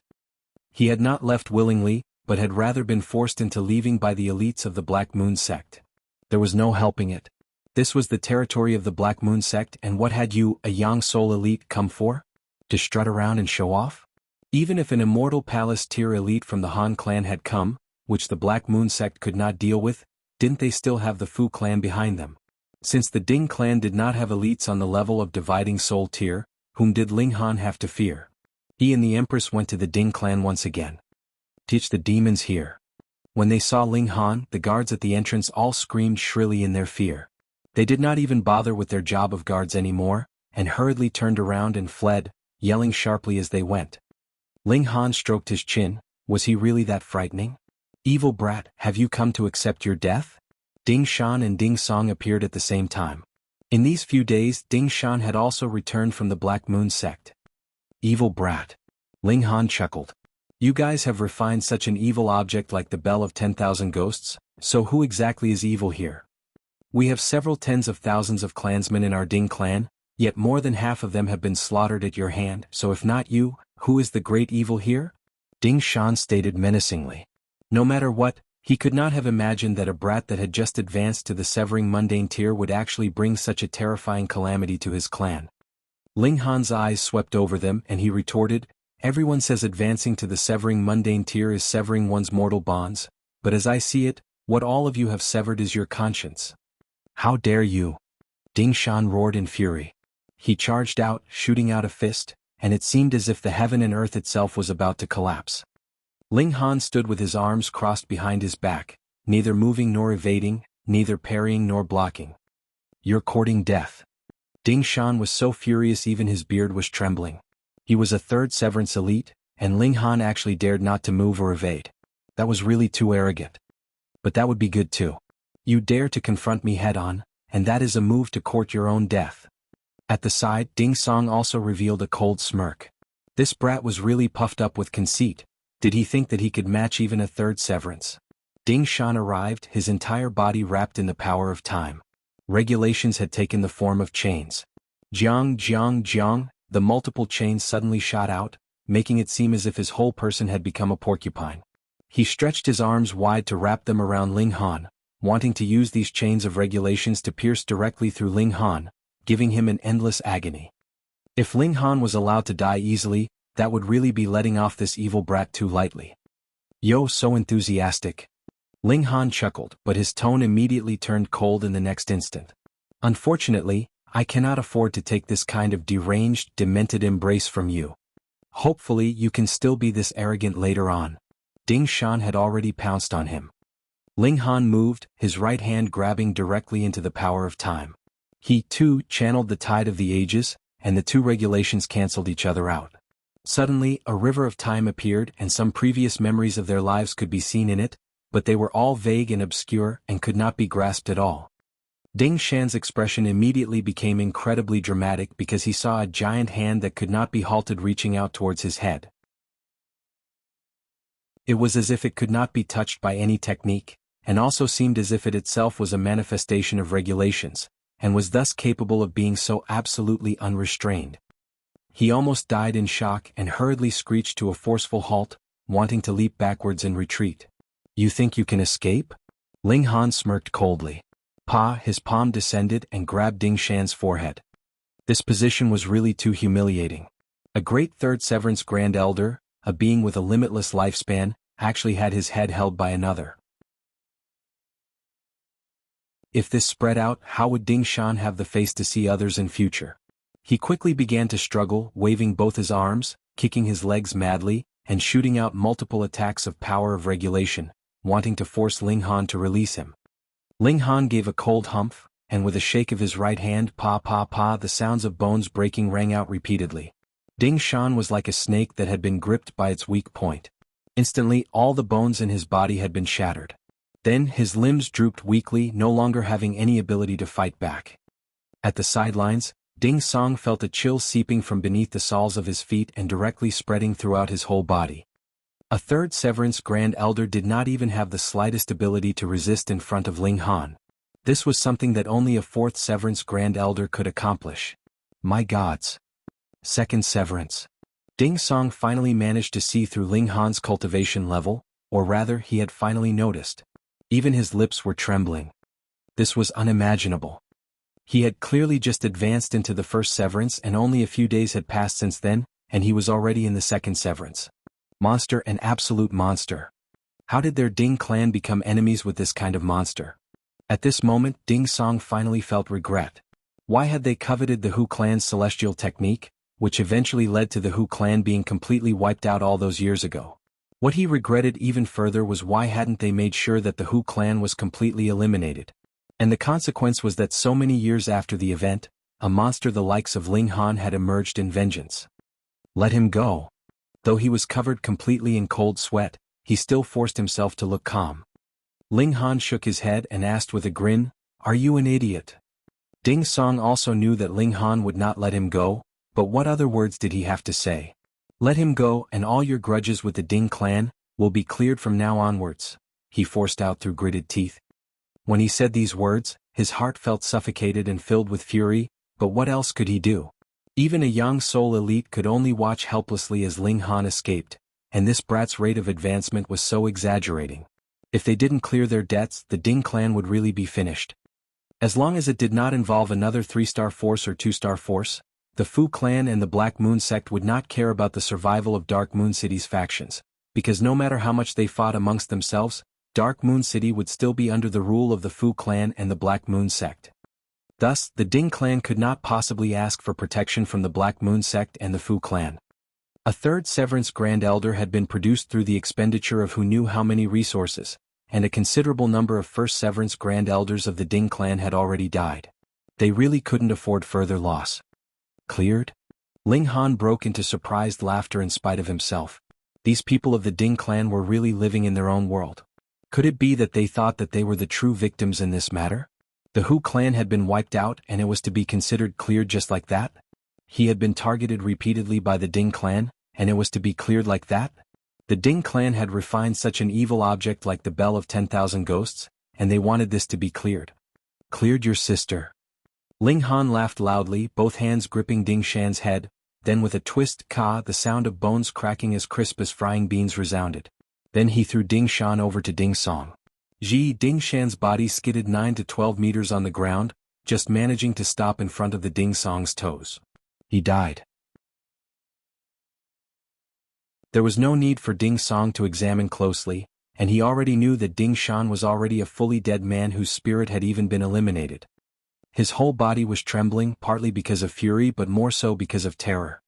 He had not left willingly, but had rather been forced into leaving by the elites of the Black Moon sect. There was no helping it. This was the territory of the Black Moon sect, and what had you, a Yang Soul elite, come for? To strut around and show off? Even if an immortal palace tier elite from the Han clan had come, which the Black Moon sect could not deal with, didn't they still have the Fu clan behind them? Since the Ding clan did not have elites on the level of dividing soul tier, whom did Ling Han have to fear? He and the Empress went to the Ding clan once again. Teach the demons here. When they saw Ling Han, the guards at the entrance all screamed shrilly in their fear. They did not even bother with their job of guards anymore, and hurriedly turned around and fled, yelling sharply as they went. Ling Han stroked his chin. Was he really that frightening? Evil brat, have you come to accept your death? Ding Shan and Ding Song appeared at the same time. In these few days, Ding Shan had also returned from the Black Moon sect. Evil brat. Ling Han chuckled. You guys have refined such an evil object like the Bell of 10,000 Ghosts, so who exactly is evil here? We have several tens of thousands of clansmen in our Ding clan, yet more than half of them have been slaughtered at your hand, so if not you, who is the great evil here? Ding Shan stated menacingly. No matter what, he could not have imagined that a brat that had just advanced to the severing mundane tier would actually bring such a terrifying calamity to his clan. Ling Han's eyes swept over them and he retorted, everyone says advancing to the severing mundane tier is severing one's mortal bonds, but as I see it, what all of you have severed is your conscience. How dare you? Ding Shan roared in fury. He charged out, shooting out a fist, and it seemed as if the heaven and earth itself was about to collapse. Ling Han stood with his arms crossed behind his back, neither moving nor evading, neither parrying nor blocking. You're courting death. Ding Shan was so furious even his beard was trembling. He was a third severance elite, and Ling Han actually dared not to move or evade. That was really too arrogant. But that would be good too. You dare to confront me head-on, and that is a move to court your own death. At the side, Ding Song also revealed a cold smirk. This brat was really puffed up with conceit. Did he think that he could match even a third severance? Ding Shan arrived, his entire body wrapped in the power of time. Regulations had taken the form of chains. Jiang, the multiple chains suddenly shot out, making it seem as if his whole person had become a porcupine. He stretched his arms wide to wrap them around Ling Han, wanting to use these chains of regulations to pierce directly through Ling Han, giving him an endless agony. If Ling Han was allowed to die easily, that would really be letting off this evil brat too lightly. Yo, so enthusiastic. Ling Han chuckled, but his tone immediately turned cold in the next instant. Unfortunately, I cannot afford to take this kind of deranged, demented embrace from you. Hopefully you can still be this arrogant later on. Ding Shan had already pounced on him. Ling Han moved, his right hand grabbing directly into the power of time. He, too, channeled the tide of the ages, and the two regulations cancelled each other out. Suddenly, a river of time appeared and some previous memories of their lives could be seen in it, but they were all vague and obscure and could not be grasped at all. Ding Shan's expression immediately became incredibly dramatic because he saw a giant hand that could not be halted reaching out towards his head. It was as if it could not be touched by any technique, and also seemed as if it itself was a manifestation of regulations, and was thus capable of being so absolutely unrestrained. He almost died in shock and hurriedly screeched to a forceful halt, wanting to leap backwards in retreat. "You think you can escape?" Ling Han smirked coldly. His palm descended and grabbed Ding Shan's forehead. This position was really too humiliating. A great third severance Grand Elder, a being with a limitless lifespan, actually had his head held by another. If this spread out, how would Ding Shan have the face to see others in future? He quickly began to struggle, waving both his arms, kicking his legs madly, and shooting out multiple attacks of power of regulation, wanting to force Ling Han to release him. Ling Han gave a cold humph, and with a shake of his right hand, the sounds of bones breaking rang out repeatedly. Ding Shan was like a snake that had been gripped by its weak point. Instantly, all the bones in his body had been shattered. Then his limbs drooped weakly, no longer having any ability to fight back. At the sidelines, Ding Song felt a chill seeping from beneath the soles of his feet and directly spreading throughout his whole body. A third Severance Grand Elder did not even have the slightest ability to resist in front of Ling Han. This was something that only a fourth Severance Grand Elder could accomplish. My gods! Second Severance. Ding Song finally managed to see through Ling Han's cultivation level, or rather he had finally noticed. Even his lips were trembling. This was unimaginable. He had clearly just advanced into the first Severance and only a few days had passed since then, and he was already in the second Severance. Monster, an absolute monster. How did their Ding clan become enemies with this kind of monster? At this moment, Ding Song finally felt regret. Why had they coveted the Hu clan's celestial technique, which eventually led to the Hu clan being completely wiped out all those years ago? What he regretted even further was why hadn't they made sure that the Hu clan was completely eliminated? And the consequence was that so many years after the event, a monster the likes of Ling Han had emerged in vengeance. Let him go. Though he was covered completely in cold sweat, he still forced himself to look calm. Ling Han shook his head and asked with a grin, "Are you an idiot?" Ding Song also knew that Ling Han would not let him go, but what other words did he have to say? "Let him go and all your grudges with the Ding clan will be cleared from now onwards," he forced out through gritted teeth. When he said these words, his heart felt suffocated and filled with fury, but what else could he do? Even a young soul elite could only watch helplessly as Ling Han escaped, and this brat's rate of advancement was so exaggerating. If they didn't clear their debts, the Ding clan would really be finished. As long as it did not involve another 3-star force or 2-star force, the Fu clan and the Black Moon sect would not care about the survival of Dark Moon City's factions, because no matter how much they fought amongst themselves, Dark Moon City would still be under the rule of the Fu clan and the Black Moon sect. Thus, the Ding clan could not possibly ask for protection from the Black Moon sect and the Fu clan. A third Severance Grand Elder had been produced through the expenditure of who knew how many resources, and a considerable number of first Severance Grand Elders of the Ding clan had already died. They really couldn't afford further loss. Cleared? Ling Han broke into surprised laughter in spite of himself. These people of the Ding clan were really living in their own world. Could it be that they thought that they were the true victims in this matter? The Hu clan had been wiped out and it was to be considered cleared just like that? He had been targeted repeatedly by the Ding clan, and it was to be cleared like that? The Ding clan had refined such an evil object like the Bell of 10,000 Ghosts, and they wanted this to be cleared. Cleared your sister. Ling Han laughed loudly, both hands gripping Ding Shan's head, then with a twist, the sound of bones cracking as crisp as frying beans resounded. Then he threw Ding Shan over to Ding Song. Ding Shan's body skidded 9 to 12 meters on the ground, just managing to stop in front of the Ding Song's toes. He died. There was no need for Ding Song to examine closely, and he already knew that Ding Shan was already a fully dead man whose spirit had even been eliminated. His whole body was trembling, partly because of fury but more so because of terror.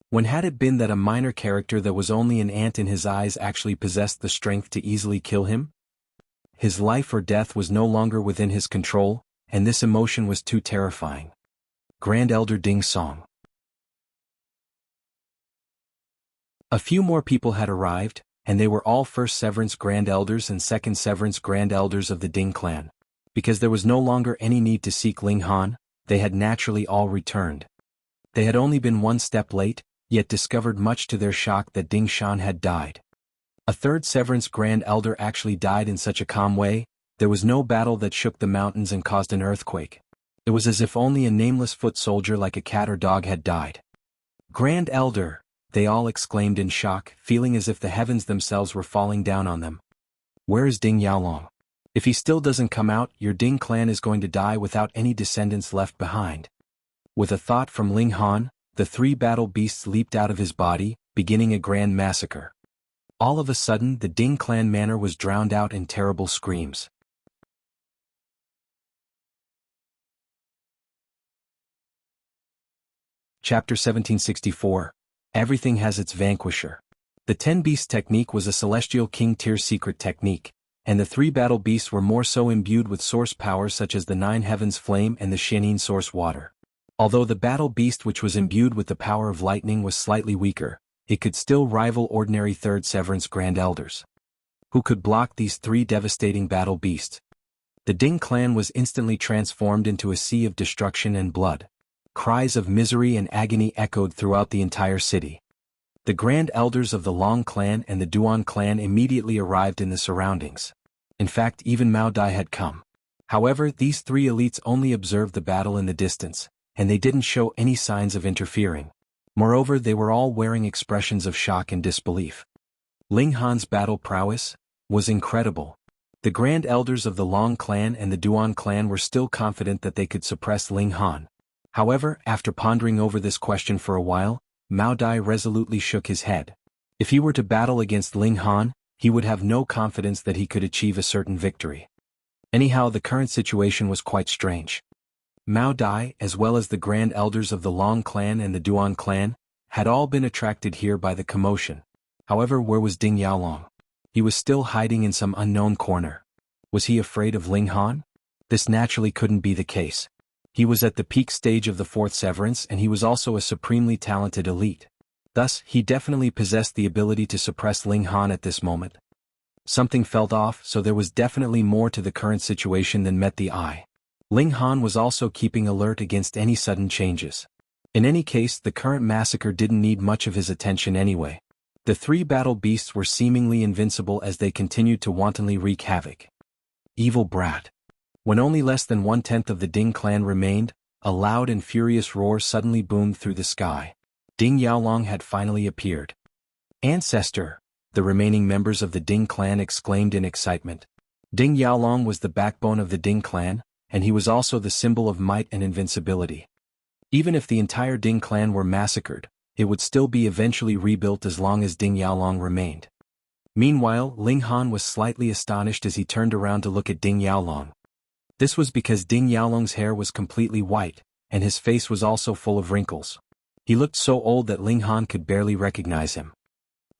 When had it been that a minor character that was only an ant in his eyes actually possessed the strength to easily kill him? His life or death was no longer within his control, and this emotion was too terrifying. Grand Elder Ding Song. A few more people had arrived, and they were all First Severance Grand Elders and Second Severance Grand Elders of the Ding clan. Because there was no longer any need to seek Ling Han, they had naturally all returned. They had only been one step late, yet discovered much to their shock that Ding Shan had died. A third Severance Grand Elder actually died in such a calm way. There was no battle that shook the mountains and caused an earthquake. It was as if only a nameless foot soldier like a cat or dog had died. Grand Elder, they all exclaimed in shock, feeling as if the heavens themselves were falling down on them. Where is Ding Yaolong? If he still doesn't come out, your Ding clan is going to die without any descendants left behind. With a thought from Ling Han, the 3 battle beasts leaped out of his body, beginning a grand massacre. All of a sudden the Ding clan manor was drowned out in terrible screams. Chapter 1764. Everything has its Vanquisher. The 10 Beasts technique was a Celestial King tier secret technique, and the 3 battle beasts were more so imbued with source powers such as the 9 Heavens Flame and the Xianin Source Water. Although the battle beast which was imbued with the power of lightning was slightly weaker, it could still rival ordinary 3rd Severance Grand Elders. Who could block these 3 devastating battle beasts? The Ding clan was instantly transformed into a sea of destruction and blood. Cries of misery and agony echoed throughout the entire city. The Grand Elders of the Long clan and the Duan clan immediately arrived in the surroundings. In fact, even Mao Dai had come. However, these 3 elites only observed the battle in the distance, and they didn't show any signs of interfering. Moreover, they were all wearing expressions of shock and disbelief. Ling Han's battle prowess was incredible. The Grand Elders of the Long clan and the Duan clan were still confident that they could suppress Ling Han. However, after pondering over this question for a while, Mao Dai resolutely shook his head. If he were to battle against Ling Han, he would have no confidence that he could achieve a certain victory. Anyhow, the current situation was quite strange. Mao Dai, as well as the Grand Elders of the Long clan and the Duan clan, had all been attracted here by the commotion. However, where was Ding Yaolong? He was still hiding in some unknown corner. Was he afraid of Ling Han? This naturally couldn't be the case. He was at the peak stage of the 4th Severance and he was also a supremely talented elite. Thus, he definitely possessed the ability to suppress Ling Han at this moment. Something felt off, so there was definitely more to the current situation than met the eye. Ling Han was also keeping alert against any sudden changes. In any case, the current massacre didn't need much of his attention anyway. The 3 battle beasts were seemingly invincible as they continued to wantonly wreak havoc. Evil brat. When only less than 1/10 of the Ding clan remained, a loud and furious roar suddenly boomed through the sky. Ding Yaolong had finally appeared. Ancestor! The remaining members of the Ding clan exclaimed in excitement. Ding Yaolong was the backbone of the Ding clan, and he was also the symbol of might and invincibility. Even if the entire Ding clan were massacred, it would still be eventually rebuilt as long as Ding Yaolong remained. Meanwhile, Ling Han was slightly astonished as he turned around to look at Ding Yaolong. This was because Ding Yaolong's hair was completely white, and his face was also full of wrinkles. He looked so old that Ling Han could barely recognize him.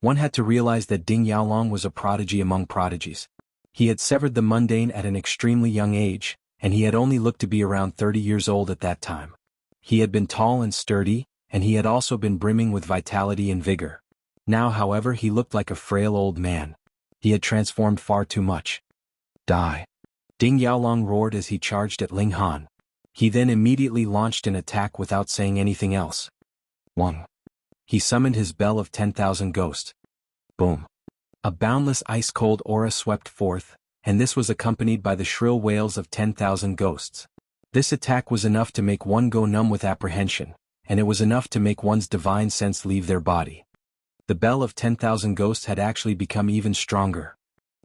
One had to realize that Ding Yaolong was a prodigy among prodigies. He had severed the mundane at an extremely young age, and he had only looked to be around 30 years old at that time. He had been tall and sturdy, and he had also been brimming with vitality and vigor. Now, however, he looked like a frail old man. He had transformed far too much. Die! Ding Yaolong roared as he charged at Ling Han. He then immediately launched an attack without saying anything else. Wang. He summoned his bell of 10,000 ghosts. Boom. A boundless ice-cold aura swept forth, and this was accompanied by the shrill wails of 10,000 ghosts. This attack was enough to make one go numb with apprehension, and it was enough to make one's divine sense leave their body. The bell of 10,000 ghosts had actually become even stronger.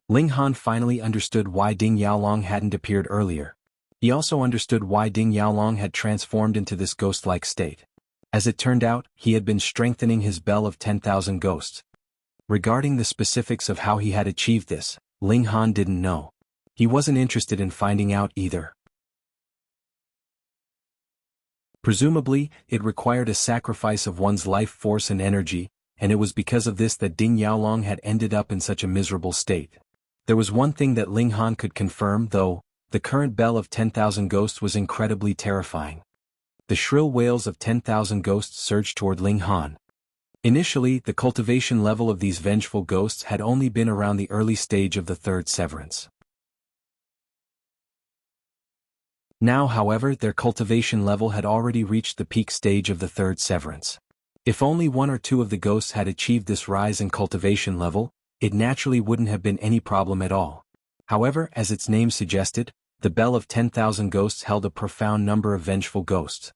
Ling Han finally understood why Ding Yaolong hadn't appeared earlier. He also understood why Ding Yaolong had transformed into this ghost-like state. As it turned out, he had been strengthening his bell of 10,000 ghosts. Regarding the specifics of how he had achieved this, Ling Han didn't know. He wasn't interested in finding out either. Presumably, it required a sacrifice of one's life force and energy, and it was because of this that Ding Yaolong had ended up in such a miserable state. There was one thing that Ling Han could confirm, though: the current bell of 10,000 ghosts was incredibly terrifying. The shrill wails of 10,000 ghosts surged toward Ling Han. Initially, the cultivation level of these vengeful ghosts had only been around the early stage of the 3rd Severance. Now, however, their cultivation level had already reached the peak stage of the 3rd Severance. If only 1 or 2 of the ghosts had achieved this rise in cultivation level, it naturally wouldn't have been any problem at all. However, as its name suggested, the Bell of 10,000 Ghosts held a profound number of vengeful ghosts.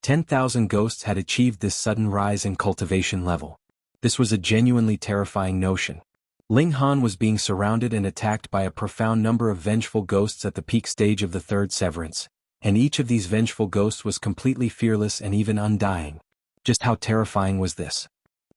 10,000 ghosts had achieved this sudden rise in cultivation level. This was a genuinely terrifying notion. Ling Han was being surrounded and attacked by a profound number of vengeful ghosts at the peak stage of the third severance, and each of these vengeful ghosts was completely fearless and even undying. Just how terrifying was this?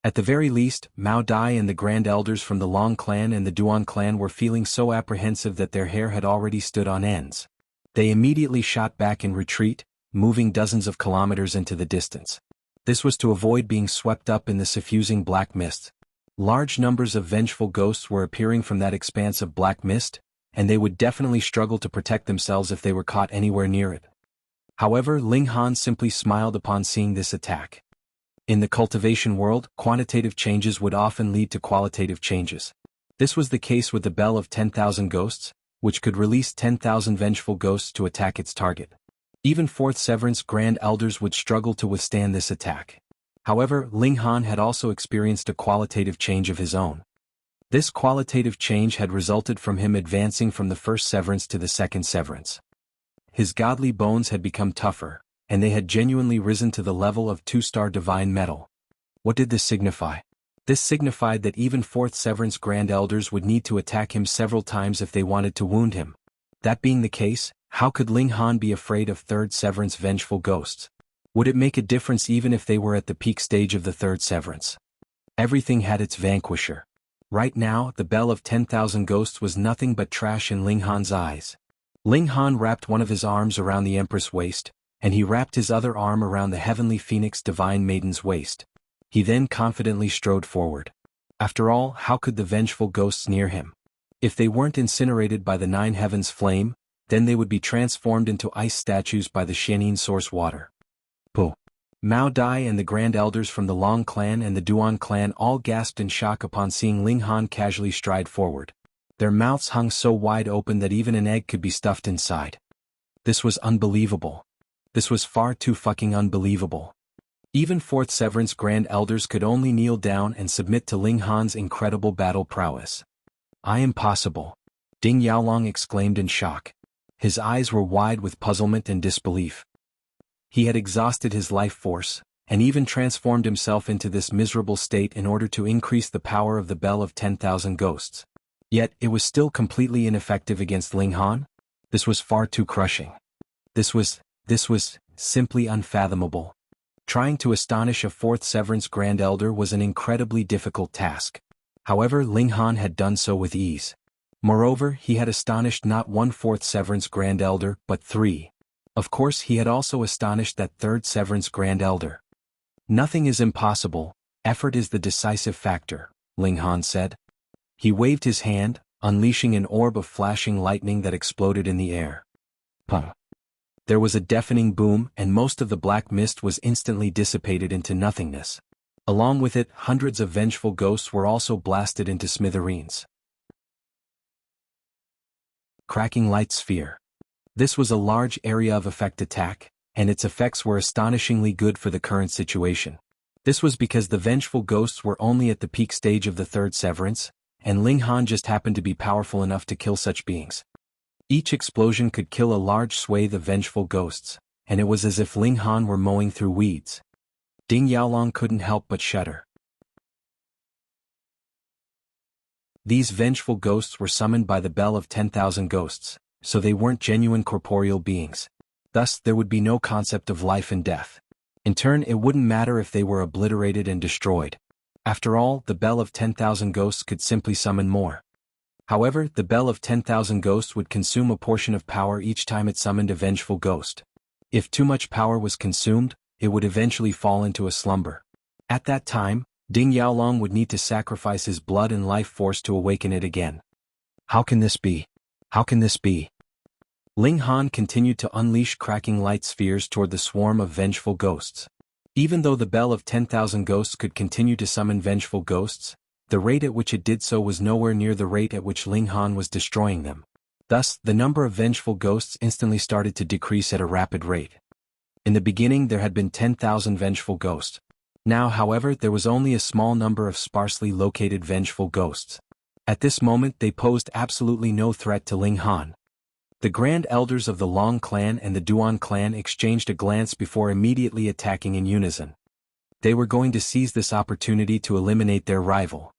At the very least, Mao Dai and the Grand Elders from the Long clan and the Duan clan were feeling so apprehensive that their hair had already stood on ends. They immediately shot back in retreat, moving dozens of kilometers into the distance. This was to avoid being swept up in the suffusing black mist. Large numbers of vengeful ghosts were appearing from that expanse of black mist, and they would definitely struggle to protect themselves if they were caught anywhere near it. However, Ling Han simply smiled upon seeing this attack. In the cultivation world, quantitative changes would often lead to qualitative changes. This was the case with the Bell of 10,000 Ghosts, which could release 10,000 vengeful ghosts to attack its target. Even fourth severance Grand Elders would struggle to withstand this attack. However, Ling Han had also experienced a qualitative change of his own. This qualitative change had resulted from him advancing from the first severance to the second severance. His godly bones had become tougher, and they had genuinely risen to the level of 2-star divine metal. What did this signify? This signified that even fourth severance Grand Elders would need to attack him several times if they wanted to wound him. That being the case, how could Ling Han be afraid of third severance vengeful ghosts? Would it make a difference even if they were at the peak stage of the third severance? Everything had its Vanquisher. Right now, the Bell of 10,000 Ghosts was nothing but trash in Ling Han's eyes. Ling Han wrapped one of his arms around the Empress' waist, and he wrapped his other arm around the Heavenly Phoenix Divine Maiden's waist. He then confidently strode forward. After all, how could the vengeful ghosts near him? If they weren't incinerated by the Nine Heavens flame, then they would be transformed into ice statues by the Xianin source water. Puh. Mao Dai and the Grand Elders from the Long clan and the Duan clan all gasped in shock upon seeing Ling Han casually stride forward. Their mouths hung so wide open that even an egg could be stuffed inside. This was unbelievable. This was far too fucking unbelievable. Even fourth severance Grand Elders could only kneel down and submit to Ling Han's incredible battle prowess. Impossible. Ding Yaolong exclaimed in shock. His eyes were wide with puzzlement and disbelief. He had exhausted his life force, and even transformed himself into this miserable state in order to increase the power of the Bell of 10,000 Ghosts. Yet, it was still completely ineffective against Ling Han? This was far too crushing. This was simply unfathomable. Trying to astonish a fourth severance Grand Elder was an incredibly difficult task. However, Ling Han had done so with ease. Moreover, he had astonished not one fourth severance Grand Elder, but 3. Of course, he had also astonished that third severance Grand Elder. Nothing is impossible, effort is the decisive factor, Ling Han said. He waved his hand, unleashing an orb of flashing lightning that exploded in the air. Puh. There was a deafening boom, and most of the black mist was instantly dissipated into nothingness. Along with it, hundreds of vengeful ghosts were also blasted into smithereens. Cracking light sphere. This was a large area of effect attack, and its effects were astonishingly good for the current situation. This was because the vengeful ghosts were only at the peak stage of the third severance, and Ling Han just happened to be powerful enough to kill such beings. Each explosion could kill a large swathe of vengeful ghosts, and it was as if Ling Han were mowing through weeds. Ding Yaolong couldn't help but shudder. These vengeful ghosts were summoned by the Bell of 10,000 Ghosts, so they weren't genuine corporeal beings. Thus, there would be no concept of life and death. In turn, it wouldn't matter if they were obliterated and destroyed. After all, the Bell of 10,000 Ghosts could simply summon more. However, the Bell of 10,000 Ghosts would consume a portion of power each time it summoned a vengeful ghost. If too much power was consumed, it would eventually fall into a slumber. At that time, Ding Yaolong would need to sacrifice his blood and life force to awaken it again. How can this be? How can this be? Ling Han continued to unleash cracking light spheres toward the swarm of vengeful ghosts. Even though the Bell of 10,000 Ghosts could continue to summon vengeful ghosts, the rate at which it did so was nowhere near the rate at which Ling Han was destroying them. Thus, the number of vengeful ghosts instantly started to decrease at a rapid rate. In the beginning there had been 10,000 vengeful ghosts. Now, however, there was only a small number of sparsely located vengeful ghosts. At this moment they posed absolutely no threat to Ling Han. The Grand Elders of the Long clan and the Duan clan exchanged a glance before immediately attacking in unison. They were going to seize this opportunity to eliminate their rival.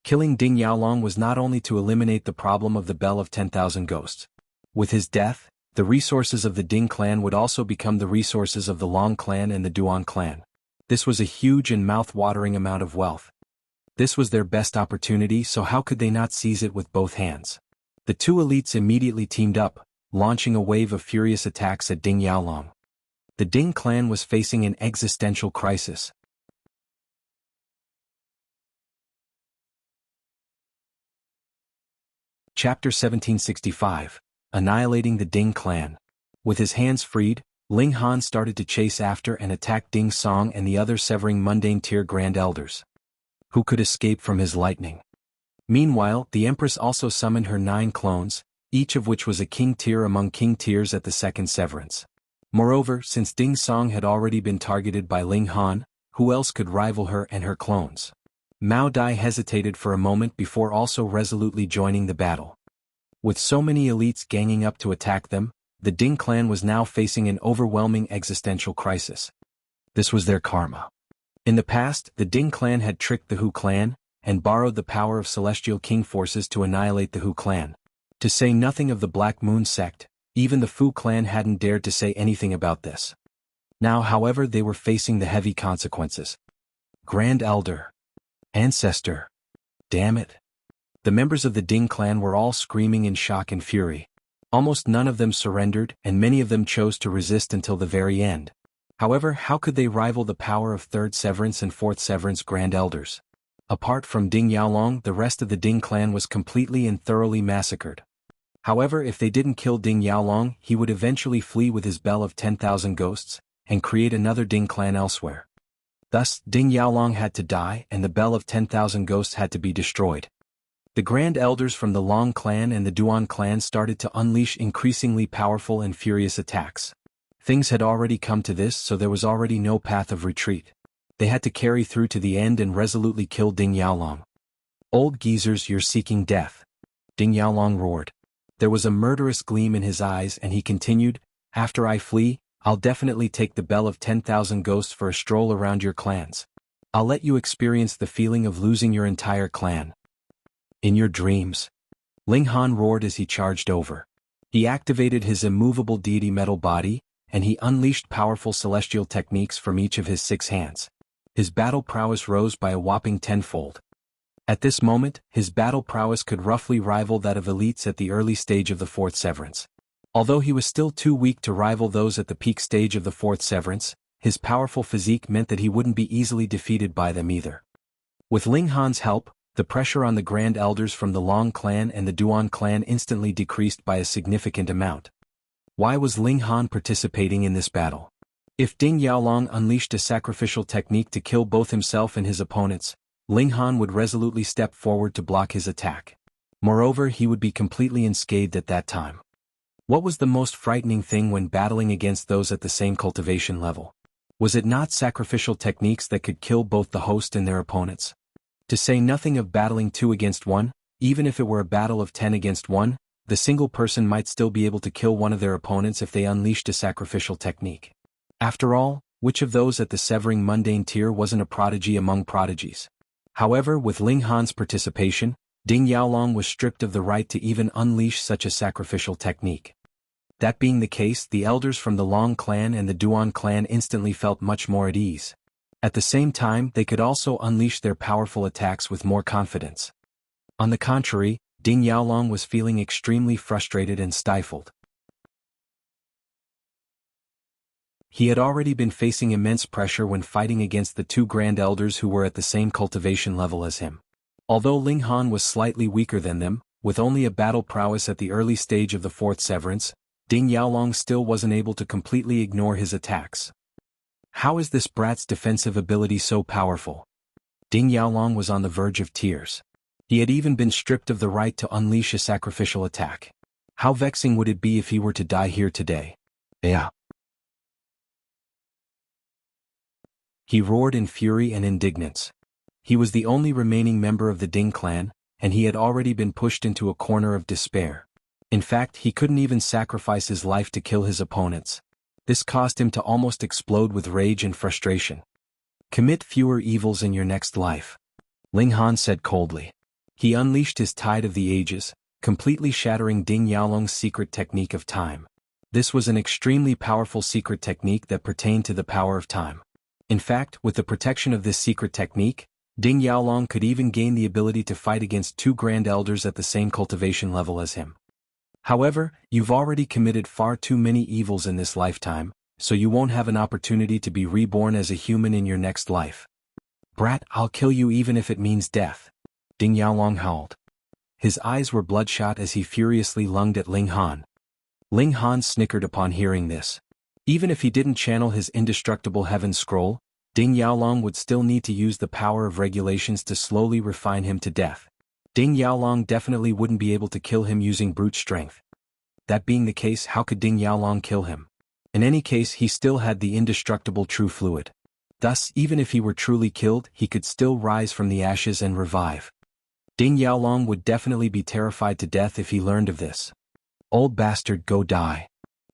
Killing Ding Yaolong was not only to eliminate the problem of the Bell of 10,000 Ghosts. With his death, the resources of the Ding clan would also become the resources of the Long clan and the Duan clan. This was a huge and mouth-watering amount of wealth. This was their best opportunity, so how could they not seize it with both hands? The two elites immediately teamed up, launching a wave of furious attacks at Ding Yaolong. The Ding clan was facing an existential crisis. Chapter 1765. Annihilating the Ding clan. With his hands freed, Ling Han started to chase after and attack Ding Song and the other severing mundane tier Grand Elders. Who could escape from his lightning? Meanwhile, the Empress also summoned her 9 clones, each of which was a king tier among king tiers at the second severance. Moreover, since Ding Song had already been targeted by Ling Han, who else could rival her and her clones? Mao Dai hesitated for a moment before also resolutely joining the battle. With so many elites ganging up to attack them, the Ding clan was now facing an overwhelming existential crisis. This was their karma. In the past, the Ding clan had tricked the Hu clan, and borrowed the power of celestial king forces to annihilate the Hu clan. To say nothing of the Black Moon sect, even the Fu clan hadn't dared to say anything about this. Now, however, they were facing the heavy consequences. Grand Elder. Ancestor. Damn it. The members of the Ding clan were all screaming in shock and fury. Almost none of them surrendered, and many of them chose to resist until the very end. However, how could they rival the power of 3rd Severance and 4th Severance Grand Elders? Apart from Ding Yaolong, the rest of the Ding clan was completely and thoroughly massacred. However, if they didn't kill Ding Yaolong, he would eventually flee with his Bell of 10,000 Ghosts, and create another Ding clan elsewhere. Thus, Ding Yaolong had to die, and the Bell of 10,000 Ghosts had to be destroyed. The Grand Elders from the Long clan and the Duan clan started to unleash increasingly powerful and furious attacks. Things had already come to this, so there was already no path of retreat. They had to carry through to the end and resolutely kill Ding Yaolong. Old geezers, you're seeking death. Ding Yaolong roared. There was a murderous gleam in his eyes and he continued, after I flee, I'll definitely take the Bell of 10,000 Ghosts for a stroll around your clans. I'll let you experience the feeling of losing your entire clan. In your dreams. Ling Han roared as he charged over. He activated his immovable deity metal body, and he unleashed powerful celestial techniques from each of his 6 hands. His battle prowess rose by a whopping 10-fold. At this moment, his battle prowess could roughly rival that of elites at the early stage of the 4th Severance. Although he was still too weak to rival those at the peak stage of the 4th Severance, his powerful physique meant that he wouldn't be easily defeated by them either. With Ling Han's help, the pressure on the Grand Elders from the Long clan and the Duan clan instantly decreased by a significant amount. Why was Ling Han participating in this battle? If Ding Yaolong unleashed a sacrificial technique to kill both himself and his opponents, Ling Han would resolutely step forward to block his attack. Moreover, he would be completely unscathed at that time. What was the most frightening thing when battling against those at the same cultivation level? Was it not sacrificial techniques that could kill both the host and their opponents? To say nothing of battling 2 against 1, even if it were a battle of 10 against 1, the single person might still be able to kill one of their opponents if they unleashed a sacrificial technique. After all, which of those at the severing mundane tier wasn't a prodigy among prodigies? However, with Ling Han's participation, Ding Yaolong was stripped of the right to even unleash such a sacrificial technique. That being the case, the elders from the Long clan and the Duan clan instantly felt much more at ease. At the same time, they could also unleash their powerful attacks with more confidence. On the contrary, Ding Yaolong was feeling extremely frustrated and stifled. He had already been facing immense pressure when fighting against the 2 Grand Elders who were at the same cultivation level as him. Although Ling Han was slightly weaker than them, with only a battle prowess at the early stage of the 4th Severance, Ding Yaolong still wasn't able to completely ignore his attacks. How is this brat's defensive ability so powerful? Ding Yaolong was on the verge of tears. He had even been stripped of the right to unleash a sacrificial attack. How vexing would it be if he were to die here today? Yeah. He roared in fury and indignance. He was the only remaining member of the Ding clan, and he had already been pushed into a corner of despair. In fact, he couldn't even sacrifice his life to kill his opponents. This caused him to almost explode with rage and frustration. "Commit fewer evils in your next life," Ling Han said coldly. He unleashed his Tide of the Ages, completely shattering Ding Yaolong's secret technique of time. This was an extremely powerful secret technique that pertained to the power of time. In fact, with the protection of this secret technique, Ding Yaolong could even gain the ability to fight against 2 Grand Elders at the same cultivation level as him. "However, you've already committed far too many evils in this lifetime, so you won't have an opportunity to be reborn as a human in your next life. Brat, I'll kill you even if it means death," Ding Yaolong howled. His eyes were bloodshot as he furiously lunged at Ling Han. Ling Han snickered upon hearing this. Even if he didn't channel his indestructible heaven scroll, Ding Yaolong would still need to use the power of regulations to slowly refine him to death. Ding Yaolong definitely wouldn't be able to kill him using brute strength. That being the case, how could Ding Yaolong kill him? In any case, he still had the indestructible true fluid. Thus, even if he were truly killed, he could still rise from the ashes and revive. Ding Yaolong would definitely be terrified to death if he learned of this. "Old bastard, go die,"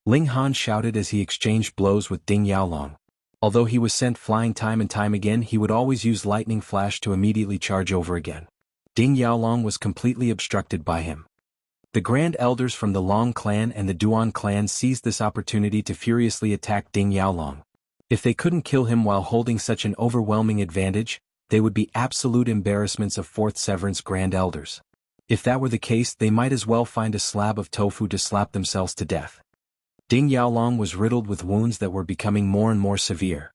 Ling Han shouted as he exchanged blows with Ding Yaolong. Although he was sent flying time and time again, he would always use lightning flash to immediately charge over again. Ding Yaolong was completely obstructed by him. The Grand Elders from the Long clan and the Duan clan seized this opportunity to furiously attack Ding Yaolong. If they couldn't kill him while holding such an overwhelming advantage, they would be absolute embarrassments of 4th Severance Grand Elders. If that were the case, they might as well find a slab of tofu to slap themselves to death. Ding Yaolong was riddled with wounds that were becoming more and more severe.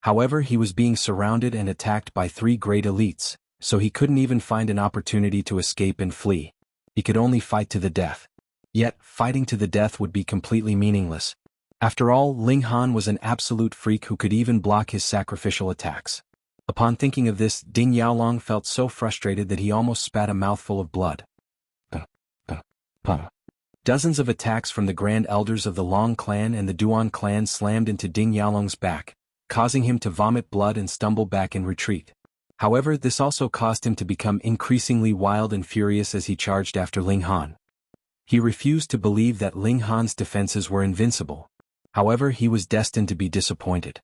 However, he was being surrounded and attacked by 3 great elites, so he couldn't even find an opportunity to escape and flee. He could only fight to the death. Yet, fighting to the death would be completely meaningless. After all, Ling Han was an absolute freak who could even block his sacrificial attacks. Upon thinking of this, Ding Yaolong felt so frustrated that he almost spat a mouthful of blood. Dozens of attacks from the Grand Elders of the Long clan and the Duan clan slammed into Ding Yaolong's back, causing him to vomit blood and stumble back in retreat. However, this also caused him to become increasingly wild and furious as he charged after Ling Han. He refused to believe that Ling Han's defenses were invincible. However, he was destined to be disappointed.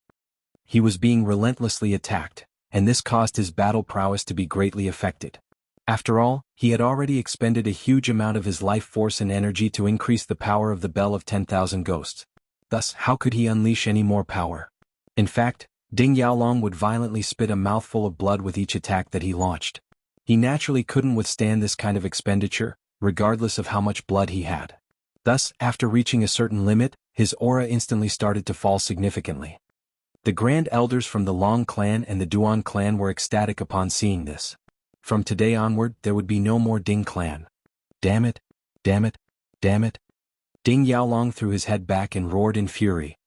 He was being relentlessly attacked, and this caused his battle prowess to be greatly affected. After all, he had already expended a huge amount of his life force and energy to increase the power of the Bell of 10,000 Ghosts. Thus, how could he unleash any more power? In fact, Ding Yaolong would violently spit a mouthful of blood with each attack that he launched. He naturally couldn't withstand this kind of expenditure, regardless of how much blood he had. Thus, after reaching a certain limit, his aura instantly started to fall significantly. The Grand Elders from the Long clan and the Duan clan were ecstatic upon seeing this. From today onward, there would be no more Ding clan. Damn it, damn it, damn it. Ding Yaolong threw his head back and roared in fury.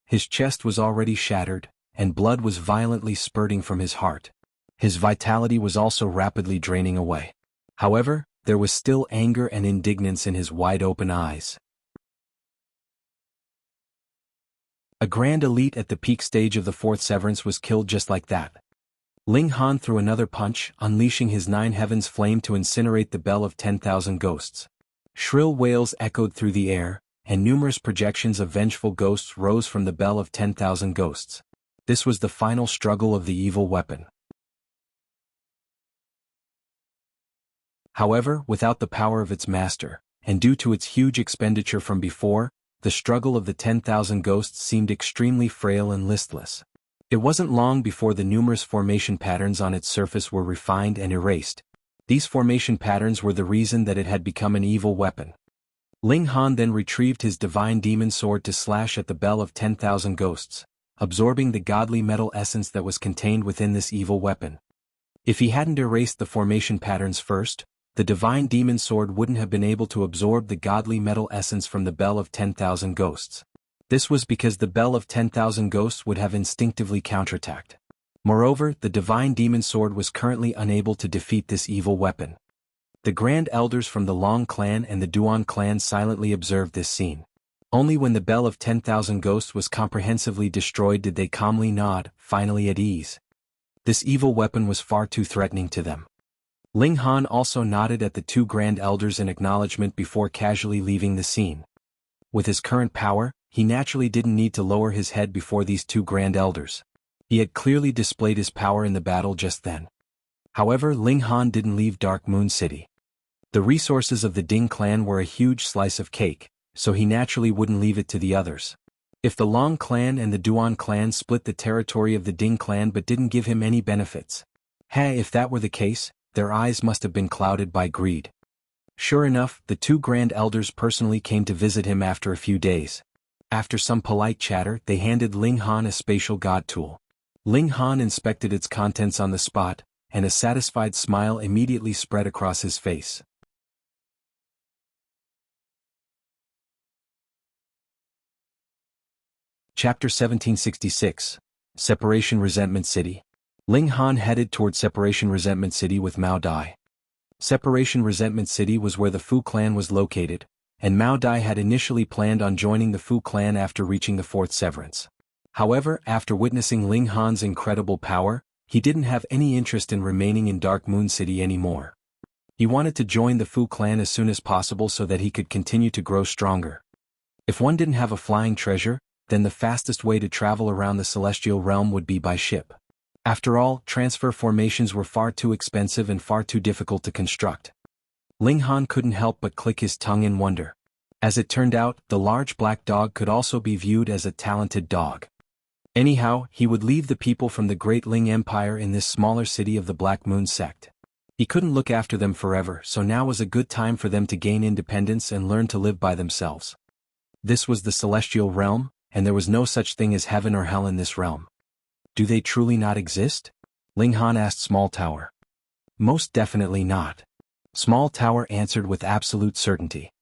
His chest was already shattered, and blood was violently spurting from his heart. His vitality was also rapidly draining away. However, there was still anger and indignance in his wide-open eyes. A Grand Elite at the peak stage of the 4th Severance was killed just like that. Ling Han threw another punch, unleashing his 9 heavens flame to incinerate the Bell of 10,000 Ghosts. Shrill wails echoed through the air, and numerous projections of vengeful ghosts rose from the Bell of 10,000 Ghosts. This was the final struggle of the evil weapon. However, without the power of its master, and due to its huge expenditure from before, the struggle of the 10,000 Ghosts seemed extremely frail and listless. It wasn't long before the numerous formation patterns on its surface were refined and erased. These formation patterns were the reason that it had become an evil weapon. Ling Han then retrieved his divine demon sword to slash at the Bell of 10,000 Ghosts, absorbing the godly metal essence that was contained within this evil weapon. If he hadn't erased the formation patterns first, the divine demon sword wouldn't have been able to absorb the godly metal essence from the Bell of 10,000 Ghosts. This was because the Bell of 10,000 Ghosts would have instinctively counterattacked. Moreover, the divine demon sword was currently unable to defeat this evil weapon. The Grand Elders from the Long clan and the Duan clan silently observed this scene. Only when the Bell of 10,000 Ghosts was comprehensively destroyed did they calmly nod, finally at ease. This evil weapon was far too threatening to them. Ling Han also nodded at the two Grand Elders in acknowledgement before casually leaving the scene. With his current power, he naturally didn't need to lower his head before these two Grand Elders. He had clearly displayed his power in the battle just then. However, Ling Han didn't leave Dark Moon City. The resources of the Ding clan were a huge slice of cake, so he naturally wouldn't leave it to the others. If the Long clan and the Duan clan split the territory of the Ding clan but didn't give him any benefits. If that were the case, their eyes must have been clouded by greed. Sure enough, the two Grand Elders personally came to visit him after a few days. After some polite chatter, they handed Ling Han a spatial god tool. Ling Han inspected its contents on the spot, and a satisfied smile immediately spread across his face. Chapter 1766. Separation Resentment City. Ling Han headed toward Separation Resentment City with Mao Dai. Separation Resentment City was where the Fu clan was located, and Mao Dai had initially planned on joining the Fu clan after reaching the fourth severance. However, after witnessing Ling Han's incredible power, he didn't have any interest in remaining in Dark Moon City anymore. He wanted to join the Fu clan as soon as possible so that he could continue to grow stronger. If one didn't have a flying treasure, then the fastest way to travel around the celestial realm would be by ship. After all, transfer formations were far too expensive and far too difficult to construct. Ling Han couldn't help but click his tongue in wonder. As it turned out, the large black dog could also be viewed as a talented dog. Anyhow, he would leave the people from the Great Ling Empire in this smaller city of the Black Moon sect. He couldn't look after them forever, so now was a good time for them to gain independence and learn to live by themselves. This was the celestial realm, and there was no such thing as heaven or hell in this realm. Do they truly not exist? Ling Han asked Small Tower. Most definitely not. Small Tower answered with absolute certainty.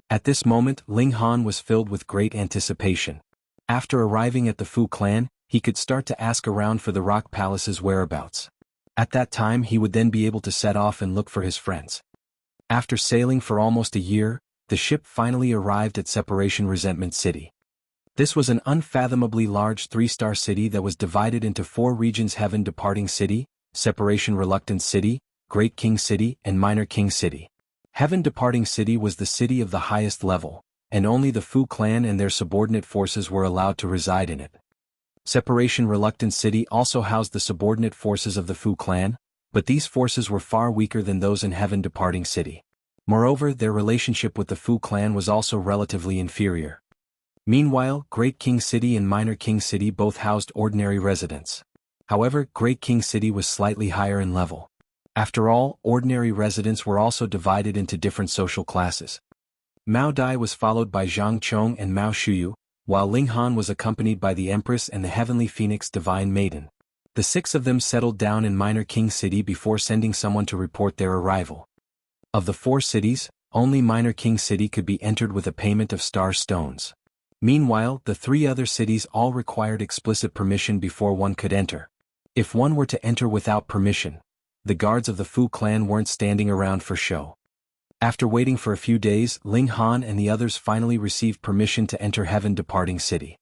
At this moment, Ling Han was filled with great anticipation. After arriving at the Fu clan, he could start to ask around for the Rock Palace's whereabouts. At that time he would then be able to set off and look for his friends. After sailing for almost a year, the ship finally arrived at Separation Resentment City. This was an unfathomably large 3-star city that was divided into 4 regions: Heaven Departing City, Separation Reluctant City, Great King City, and Minor King City. Heaven Departing City was the city of the highest level, and only the Fu clan and their subordinate forces were allowed to reside in it. Separation Reluctant City also housed the subordinate forces of the Fu clan, but these forces were far weaker than those in Heaven Departing City. Moreover, their relationship with the Fu clan was also relatively inferior. Meanwhile, Great King City and Minor King City both housed ordinary residents. However, Great King City was slightly higher in level. After all, ordinary residents were also divided into different social classes. Mao Dai was followed by Zhang Chong and Mao Shuyu, while Ling Han was accompanied by the Empress and the Heavenly Phoenix Divine Maiden. The 6 of them settled down in Minor King City before sending someone to report their arrival. Of the 4 cities, only Minor King City could be entered with a payment of star stones. Meanwhile, the 3 other cities all required explicit permission before one could enter. If one were to enter without permission, the guards of the Fu clan weren't standing around for show. After waiting for a few days, Ling Han and the others finally received permission to enter Heaven Departing City.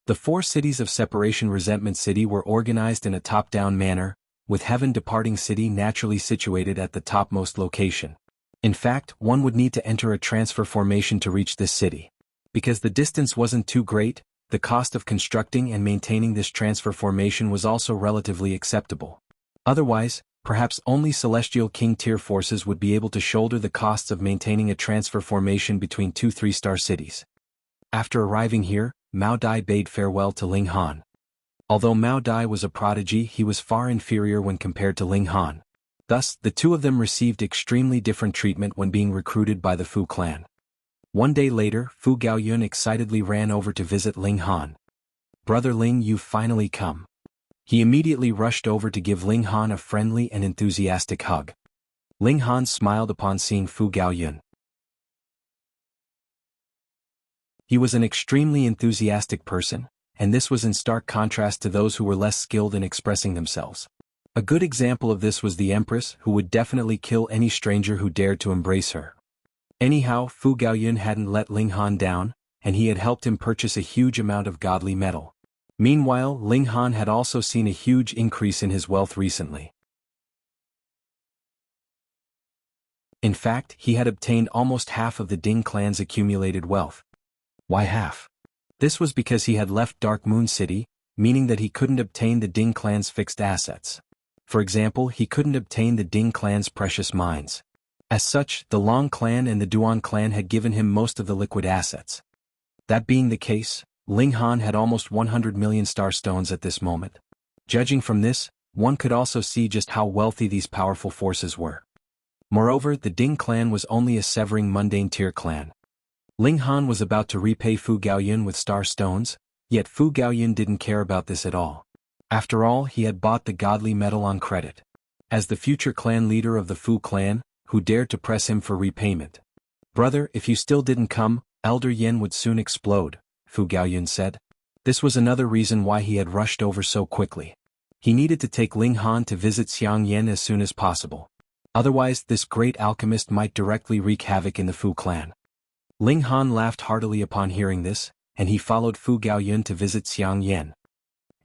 The 4 cities of Separation Resentment City were organized in a top-down manner, with Heaven Departing City naturally situated at the topmost location. In fact, one would need to enter a transfer formation to reach this city. Because the distance wasn't too great, the cost of constructing and maintaining this transfer formation was also relatively acceptable. Otherwise, perhaps only Celestial King tier forces would be able to shoulder the costs of maintaining a transfer formation between 2 3-star cities. After arriving here, Mao Dai bade farewell to Ling Han. Although Mao Dai was a prodigy, he was far inferior when compared to Ling Han. Thus, the 2 of them received extremely different treatment when being recruited by the Fu clan. One day later, Fu Gaoyun excitedly ran over to visit Ling Han. "Brother Ling, you've finally come." He immediately rushed over to give Ling Han a friendly and enthusiastic hug. Ling Han smiled upon seeing Fu Gaoyun. He was an extremely enthusiastic person, and this was in stark contrast to those who were less skilled in expressing themselves. A good example of this was the Empress, who would definitely kill any stranger who dared to embrace her. Anyhow, Fu Gaoyun hadn't let Ling Han down, and he had helped him purchase a huge amount of godly metal. Meanwhile, Ling Han had also seen a huge increase in his wealth recently. In fact, he had obtained almost half of the Ding clan's accumulated wealth. Why half? This was because he had left Dark Moon City, meaning that he couldn't obtain the Ding clan's fixed assets. For example, he couldn't obtain the Ding clan's precious mines. As such, the Long clan and the Duan clan had given him most of the liquid assets. That being the case, Ling Han had almost 100 million star stones at this moment. Judging from this, one could also see just how wealthy these powerful forces were. Moreover, the Ding clan was only a severing mundane tier clan. Ling Han was about to repay Fu Gaoyun with star stones, yet Fu Gaoyun didn't care about this at all. After all, he had bought the godly metal on credit. As the future clan leader of the Fu clan, who dared to press him for repayment? "Brother, if you still didn't come, Elder Yen would soon explode," Fu Gaoyun said. This was another reason why he had rushed over so quickly. He needed to take Ling Han to visit Xiang Yen as soon as possible. Otherwise, this great alchemist might directly wreak havoc in the Fu clan. Ling Han laughed heartily upon hearing this, and he followed Fu Gaoyun to visit Xiang Yen.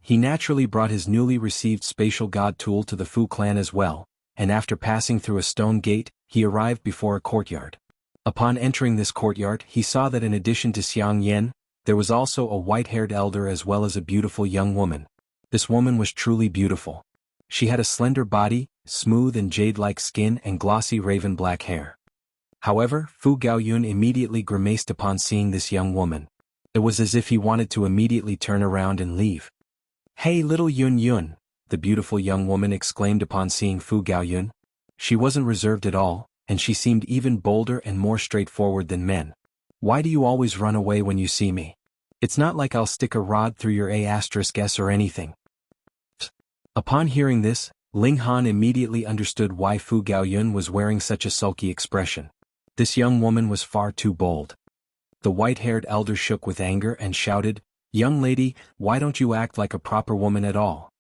He naturally brought his newly received spatial god tool to the Fu clan as well, and after passing through a stone gate, he arrived before a courtyard. Upon entering this courtyard, he saw that in addition to Xiang Yen, there was also a white-haired elder as well as a beautiful young woman. This woman was truly beautiful. She had a slender body, smooth and jade-like skin and glossy raven-black hair. However, Fu Gaoyun immediately grimaced upon seeing this young woman. It was as if he wanted to immediately turn around and leave. "Hey little Yun Yun," the beautiful young woman exclaimed upon seeing Fu Gaoyun. She wasn't reserved at all, and she seemed even bolder and more straightforward than men. "Why do you always run away when you see me? It's not like I'll stick a rod through your A*S or anything." Upon hearing this, Ling Han immediately understood why Fu Gaoyun was wearing such a sulky expression. This young woman was far too bold. The white-haired elder shook with anger and shouted, "Young lady, why don't you act like a proper woman at all?"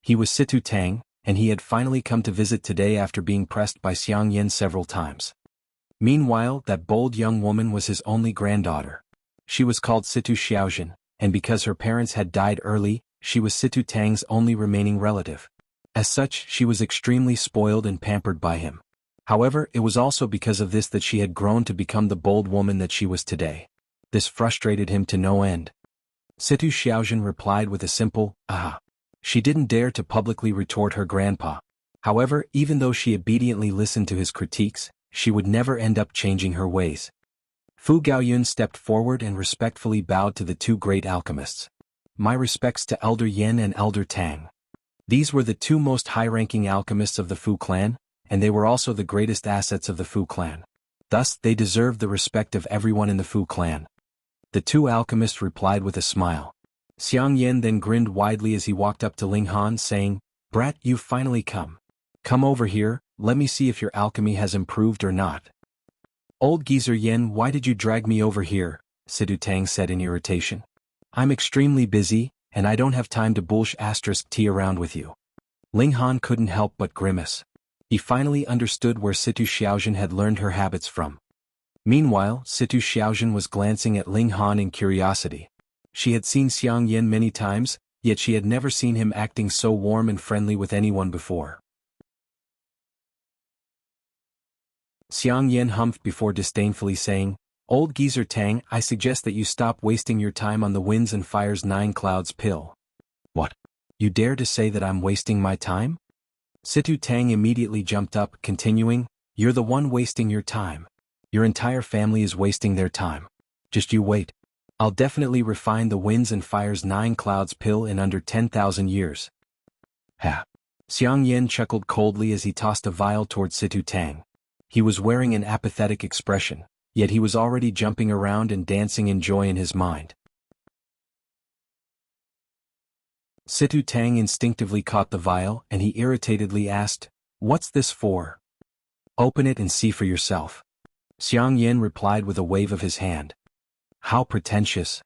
He was Situ Tang, and he had finally come to visit today after being pressed by Xiang Yen several times. Meanwhile, that bold young woman was his only granddaughter. She was called Situ Xiaojin, and because her parents had died early, she was Situ Tang's only remaining relative. As such, she was extremely spoiled and pampered by him. However, it was also because of this that she had grown to become the bold woman that she was today. This frustrated him to no end. Situ Xiaojin replied with a simple, "Ah." She didn't dare to publicly retort her grandpa. However, even though she obediently listened to his critiques, she would never end up changing her ways. Fu Gaoyun stepped forward and respectfully bowed to the two great alchemists. "My respects to Elder Yen and Elder Tang." These were the two most high-ranking alchemists of the Fu clan, and they were also the greatest assets of the Fu clan. Thus, they deserved the respect of everyone in the Fu clan. The two alchemists replied with a smile. Xiang Yen then grinned widely as he walked up to Ling Han saying, "Brat, you've finally come. Come over here, let me see if your alchemy has improved or not." "Old geezer Yen, why did you drag me over here?" Situ Tang said in irritation. "I'm extremely busy, and I don't have time to **t around with you." Ling Han couldn't help but grimace. He finally understood where Situ Xiaojin had learned her habits from. Meanwhile, Situ Xiaojin was glancing at Ling Han in curiosity. She had seen Xiang Yen many times, yet she had never seen him acting so warm and friendly with anyone before. Xiang Yen humphed before disdainfully saying, "Old geezer Tang, I suggest that you stop wasting your time on the Winds and Fire's 9 Clouds pill." "What? You dare to say that I'm wasting my time?" Situ Tang immediately jumped up, continuing, "You're the one wasting your time. Your entire family is wasting their time. Just you wait. I'll definitely refine the Winds and Fire's 9 Clouds pill in under 10,000 years. Ha! Xiang Yen chuckled coldly as he tossed a vial toward Situ Tang. He was wearing an apathetic expression, yet he was already jumping around and dancing in joy in his mind. Situ Tang instinctively caught the vial and he irritatedly asked, "What's this for?" "Open it and see for yourself." Xiang Yen replied with a wave of his hand. "How pretentious,"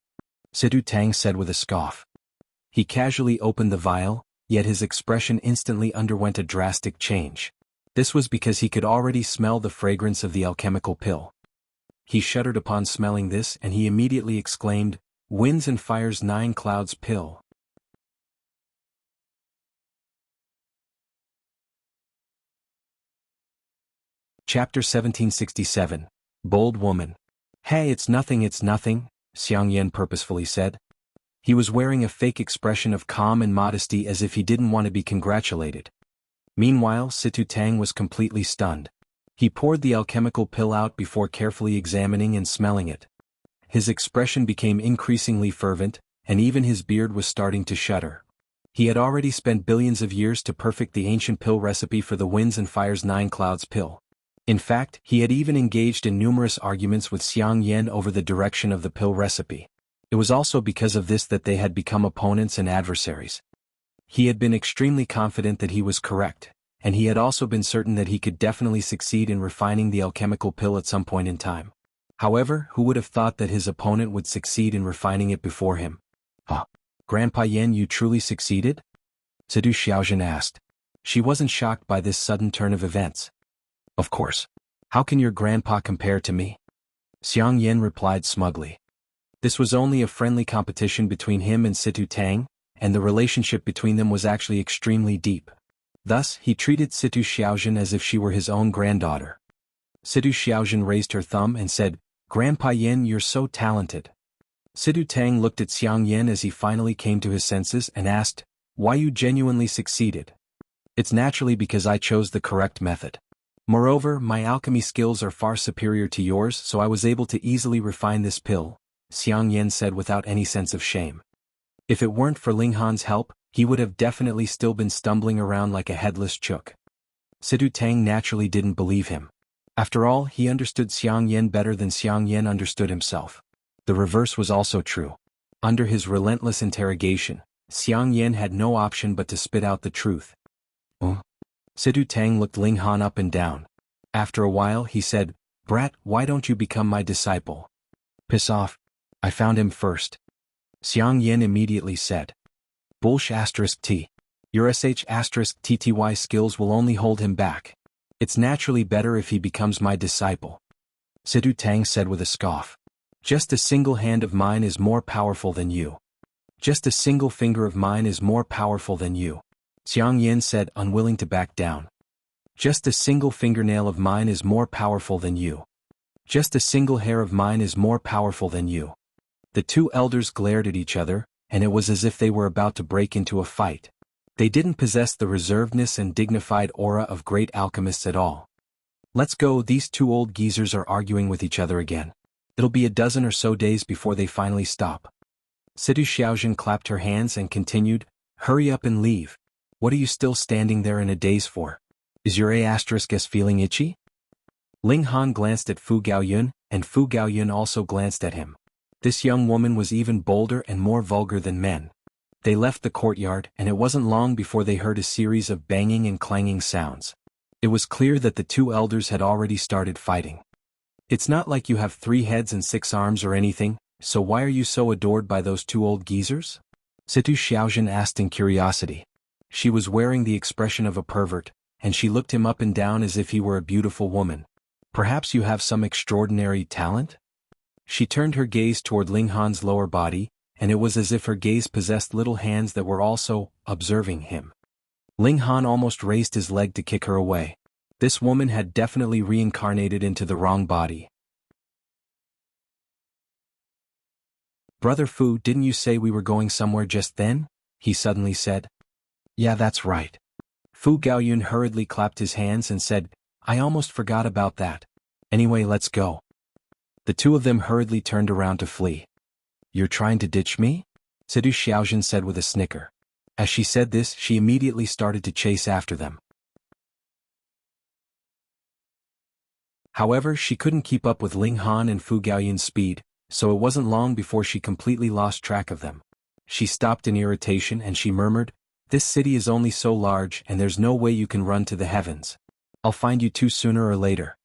Situ Tang said with a scoff. He casually opened the vial, yet his expression instantly underwent a drastic change. This was because he could already smell the fragrance of the alchemical pill. He shuddered upon smelling this and he immediately exclaimed, "Winds and Fire's 9 Clouds pill." Chapter 1767. Bold Woman. Hey, it's nothing, Xiang Yan purposefully said. He was wearing a fake expression of calm and modesty as if he didn't want to be congratulated. Meanwhile, Situ Tang was completely stunned. He poured the alchemical pill out before carefully examining and smelling it. His expression became increasingly fervent, and even his beard was starting to shudder. He had already spent billions of years to perfect the ancient pill recipe for the Winds and Fire's 9 Clouds pill. In fact, he had even engaged in numerous arguments with Xiang Yan over the direction of the pill recipe. It was also because of this that they had become opponents and adversaries. He had been extremely confident that he was correct, and he had also been certain that he could definitely succeed in refining the alchemical pill at some point in time. However, who would have thought that his opponent would succeed in refining it before him? Grandpa Yan, you truly succeeded? Sidu Xiaozhen asked. She wasn't shocked by this sudden turn of events. Of course. How can your grandpa compare to me? Xiang Yan replied smugly. This was only a friendly competition between him and Situ Tang, and the relationship between them was actually extremely deep. Thus, he treated Situ Xiaozhen as if she were his own granddaughter. Situ Xiaozhen raised her thumb and said, Grandpa Yan, you're so talented. Situ Tang looked at Xiang Yan as he finally came to his senses and asked, why you genuinely succeeded? It's naturally because I chose the correct method. Moreover, my alchemy skills are far superior to yours, so I was able to easily refine this pill, Xiang Yan said without any sense of shame. If it weren't for Ling Han's help, he would have definitely still been stumbling around like a headless chook. Situ Tang naturally didn't believe him. After all, he understood Xiang Yan better than Xiang Yan understood himself. The reverse was also true. Under his relentless interrogation, Xiang Yan had no option but to spit out the truth. Situ Tang looked Ling Han up and down. After a while he said, Brat, why don't you become my disciple? Piss off. I found him first. Xiang Yan immediately said. Bullsh *T. Your *TTY skills will only hold him back. It's naturally better if he becomes my disciple. Situ Tang said with a scoff. Just a single hand of mine is more powerful than you. Just a single finger of mine is more powerful than you. Xiang Yan said, unwilling to back down. Just a single fingernail of mine is more powerful than you. Just a single hair of mine is more powerful than you. The two elders glared at each other, and it was as if they were about to break into a fight. They didn't possess the reservedness and dignified aura of great alchemists at all. Let's go, these two old geezers are arguing with each other again. It'll be a dozen or so days before they finally stop. Situ Xiaozhen clapped her hands and continued, hurry up and leave. What are you still standing there in a daze for? Is your *S feeling itchy? Ling Han glanced at Fu Gaoyun, and Fu Gaoyun also glanced at him. This young woman was even bolder and more vulgar than men. They left the courtyard, and it wasn't long before they heard a series of banging and clanging sounds. It was clear that the two elders had already started fighting. It's not like you have 3 heads and 6 arms or anything, so why are you so adored by those two old geezers? Situ Xiaozhen asked in curiosity. She was wearing the expression of a pervert, and she looked him up and down as if he were a beautiful woman. Perhaps you have some extraordinary talent? She turned her gaze toward Ling Han's lower body, and it was as if her gaze possessed little hands that were also observing him. Ling Han almost raised his leg to kick her away. This woman had definitely reincarnated into the wrong body. Brother Fu, didn't you say we were going somewhere just then? He suddenly said. Yeah, that's right. Fu Gaoyun hurriedly clapped his hands and said, I almost forgot about that. Anyway, let's go. The two of them hurriedly turned around to flee. You're trying to ditch me? Sidu Xiaozhen said with a snicker. As she said this, she immediately started to chase after them. However, she couldn't keep up with Ling Han and Fu Gaoyun's speed, so it wasn't long before she completely lost track of them. She stopped in irritation and she murmured, This city is only so large and there's no way you can run to the heavens. I'll find you two sooner or later.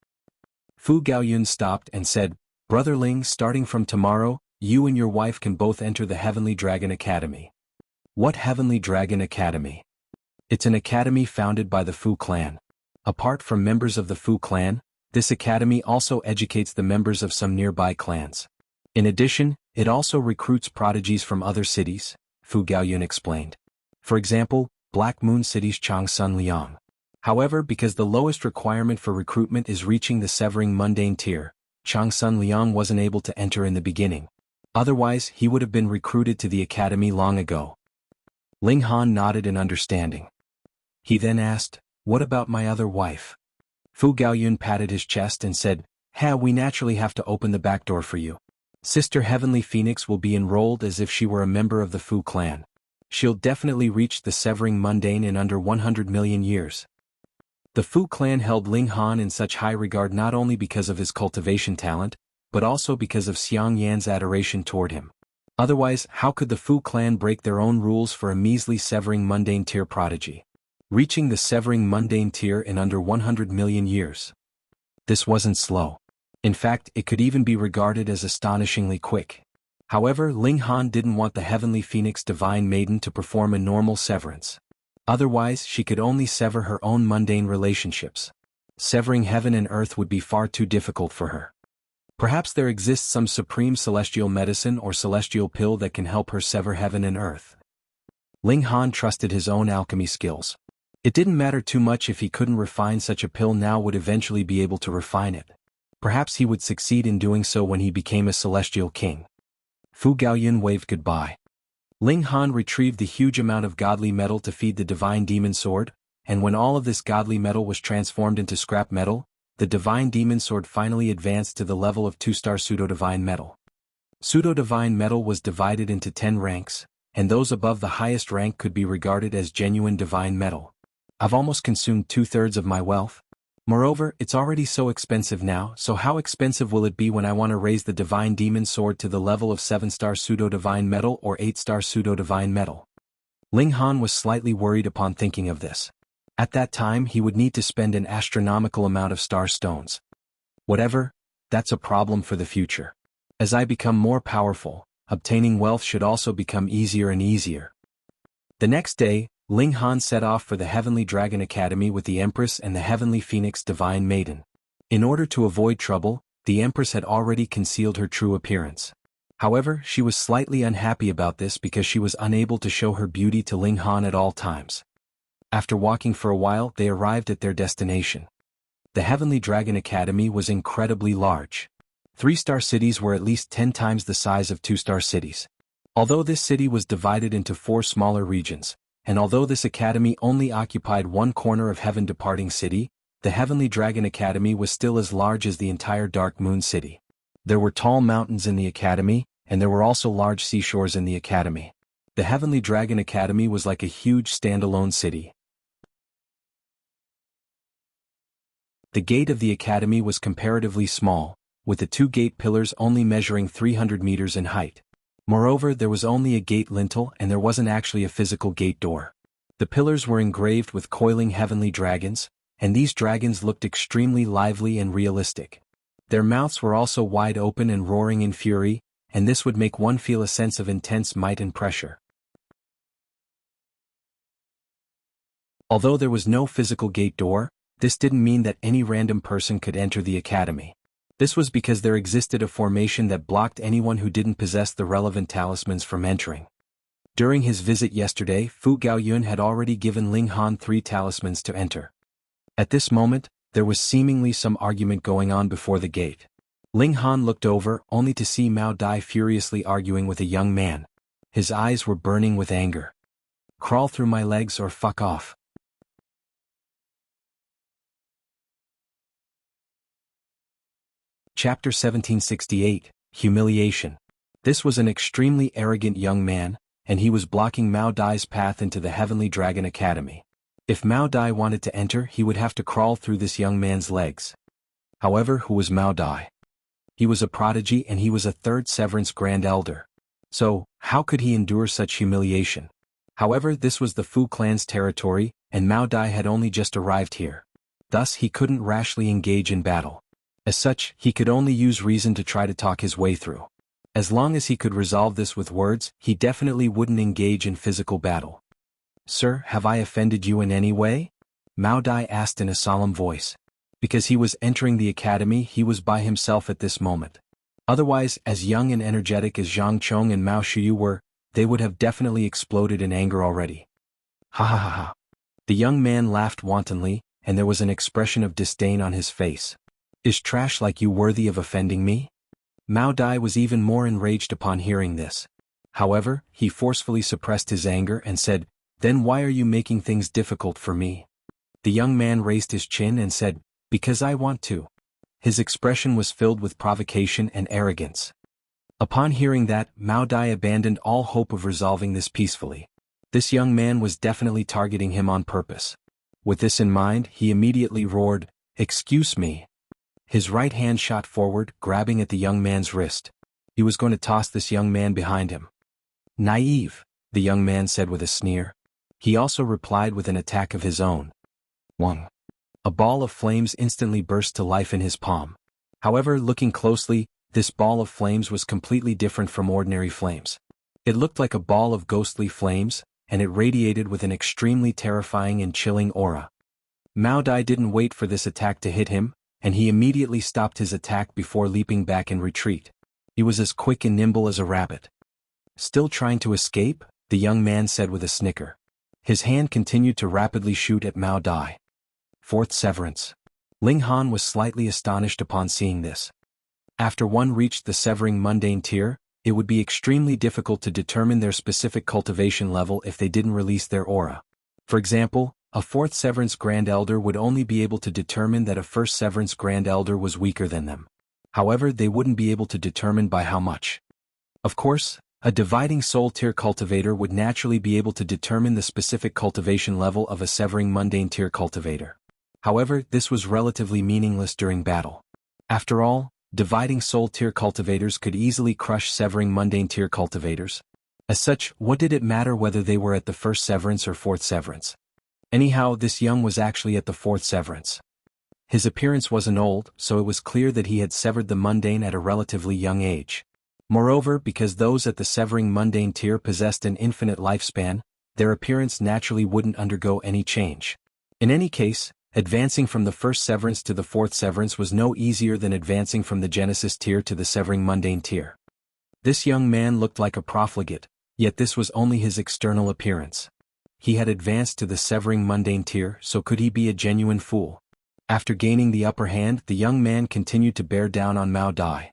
Fu Gaoyun stopped and said, Brother Ling, starting from tomorrow, you and your wife can both enter the Heavenly Dragon Academy. What Heavenly Dragon Academy? It's an academy founded by the Fu clan. Apart from members of the Fu clan, this academy also educates the members of some nearby clans. In addition, it also recruits prodigies from other cities, Fu Gaoyun explained. For example, Black Moon City's Changsun Liang. However, because the lowest requirement for recruitment is reaching the severing mundane tier, Chang Sun Liang wasn't able to enter in the beginning. Otherwise, he would have been recruited to the academy long ago. Ling Han nodded in understanding. He then asked, "What about my other wife?" Fu Gaoyun patted his chest and said, We naturally have to open the back door for you. Sister Heavenly Phoenix will be enrolled as if she were a member of the Fu clan. She'll definitely reach the severing mundane in under 100 million years. The Fu clan held Ling Han in such high regard not only because of his cultivation talent, but also because of Xiang Yan's adoration toward him. Otherwise, how could the Fu clan break their own rules for a measly severing mundane tier prodigy? Reaching the severing mundane tier in under 100 million years. This wasn't slow. In fact, it could even be regarded as astonishingly quick. However, Ling Han didn't want the Heavenly Phoenix Divine Maiden to perform a normal severance. Otherwise, she could only sever her own mundane relationships. Severing heaven and earth would be far too difficult for her. Perhaps there exists some supreme celestial medicine or celestial pill that can help her sever heaven and earth. Ling Han trusted his own alchemy skills. It didn't matter too much if he couldn't refine such a pill, now would eventually be able to refine it. Perhaps he would succeed in doing so when he became a celestial king. Fu Gaoyun waved goodbye. Ling Han retrieved the huge amount of godly metal to feed the divine demon sword, and when all of this godly metal was transformed into scrap metal, the divine demon sword finally advanced to the level of 2-star pseudo-divine metal. Pseudo-divine metal was divided into 10 ranks, and those above the highest rank could be regarded as genuine divine metal. I've almost consumed 2/3 of my wealth. Moreover, it's already so expensive now, so how expensive will it be when I want to raise the divine demon sword to the level of 7-star pseudo-divine metal or 8-star pseudo-divine metal? Ling Han was slightly worried upon thinking of this. At that time he would need to spend an astronomical amount of star stones. Whatever, that's a problem for the future. As I become more powerful, obtaining wealth should also become easier and easier. The next day, Ling Han set off for the Heavenly Dragon Academy with the Empress and the Heavenly Phoenix Divine Maiden. In order to avoid trouble, the Empress had already concealed her true appearance. However, she was slightly unhappy about this because she was unable to show her beauty to Ling Han at all times. After walking for a while, they arrived at their destination. The Heavenly Dragon Academy was incredibly large. 3-star cities were at least 10 times the size of 2-star cities. Although this city was divided into 4 smaller regions, and although this academy only occupied one corner of Heaven Departing City, the Heavenly Dragon Academy was still as large as the entire Dark Moon City. There were tall mountains in the academy, and there were also large seashores in the academy. The Heavenly Dragon Academy was like a huge standalone city. The gate of the academy was comparatively small, with the 2 gate pillars only measuring 300 meters in height. Moreover, there was only a gate lintel and there wasn't actually a physical gate door. The pillars were engraved with coiling heavenly dragons, and these dragons looked extremely lively and realistic. Their mouths were also wide open and roaring in fury, and this would make one feel a sense of intense might and pressure. Although there was no physical gate door, this didn't mean that any random person could enter the academy. This was because there existed a formation that blocked anyone who didn't possess the relevant talismans from entering. During his visit yesterday, Fu Gaoyun had already given Ling Han 3 talismans to enter. At this moment, there was seemingly some argument going on before the gate. Ling Han looked over, only to see Mao Dai furiously arguing with a young man. His eyes were burning with anger. Crawl through my legs or fuck off. Chapter 1768, Humiliation. This was an extremely arrogant young man, and he was blocking Mao Dai's path into the Heavenly Dragon Academy. If Mao Dai wanted to enter, he would have to crawl through this young man's legs. However, who was Mao Dai? He was a prodigy and he was a 3rd Severance Grand Elder. So, how could he endure such humiliation? However, this was the Fu clan's territory, and Mao Dai had only just arrived here. Thus, he couldn't rashly engage in battle. As such, he could only use reason to try to talk his way through. As long as he could resolve this with words, he definitely wouldn't engage in physical battle. Sir, have I offended you in any way? Mao Dai asked in a solemn voice. Because he was entering the academy, he was by himself at this moment. Otherwise, as young and energetic as Zhang Chong and Mao Shiyu were, they would have definitely exploded in anger already. Ha ha ha ha. The young man laughed wantonly, and there was an expression of disdain on his face. "Is trash like you worthy of offending me?" Mao Dai was even more enraged upon hearing this. However, he forcefully suppressed his anger and said, "Then why are you making things difficult for me?" The young man raised his chin and said, "Because I want to." His expression was filled with provocation and arrogance. Upon hearing that, Mao Dai abandoned all hope of resolving this peacefully. This young man was definitely targeting him on purpose. With this in mind, he immediately roared, "Excuse me." His right hand shot forward, grabbing at the young man's wrist. He was going to toss this young man behind him. "Naive," the young man said with a sneer. He also replied with an attack of his own. Wong. A ball of flames instantly burst to life in his palm. However, looking closely, this ball of flames was completely different from ordinary flames. It looked like a ball of ghostly flames, and it radiated with an extremely terrifying and chilling aura. Mao Dai didn't wait for this attack to hit him, and he immediately stopped his attack before leaping back in retreat. He was as quick and nimble as a rabbit. "Still trying to escape?" the young man said with a snicker. His hand continued to rapidly shoot at Mao Dai. Fourth severance. Ling Han was slightly astonished upon seeing this. After one reached the severing mundane tier, it would be extremely difficult to determine their specific cultivation level if they didn't release their aura. For example, a fourth severance Grand Elder would only be able to determine that a first severance Grand Elder was weaker than them. However, they wouldn't be able to determine by how much. Of course, a dividing soul tier cultivator would naturally be able to determine the specific cultivation level of a severing mundane tier cultivator. However, this was relatively meaningless during battle. After all, dividing soul tier cultivators could easily crush severing mundane tier cultivators. As such, what did it matter whether they were at the first severance or fourth severance? Anyhow, this young was actually at the fourth severance. His appearance wasn't old, so it was clear that he had severed the mundane at a relatively young age. Moreover, because those at the severing mundane tier possessed an infinite lifespan, their appearance naturally wouldn't undergo any change. In any case, advancing from the first severance to the fourth severance was no easier than advancing from the Genesis tier to the severing mundane tier. This young man looked like a profligate, yet this was only his external appearance. He had advanced to the severing mundane tier, so could he be a genuine fool? After gaining the upper hand, the young man continued to bear down on Mao Dai.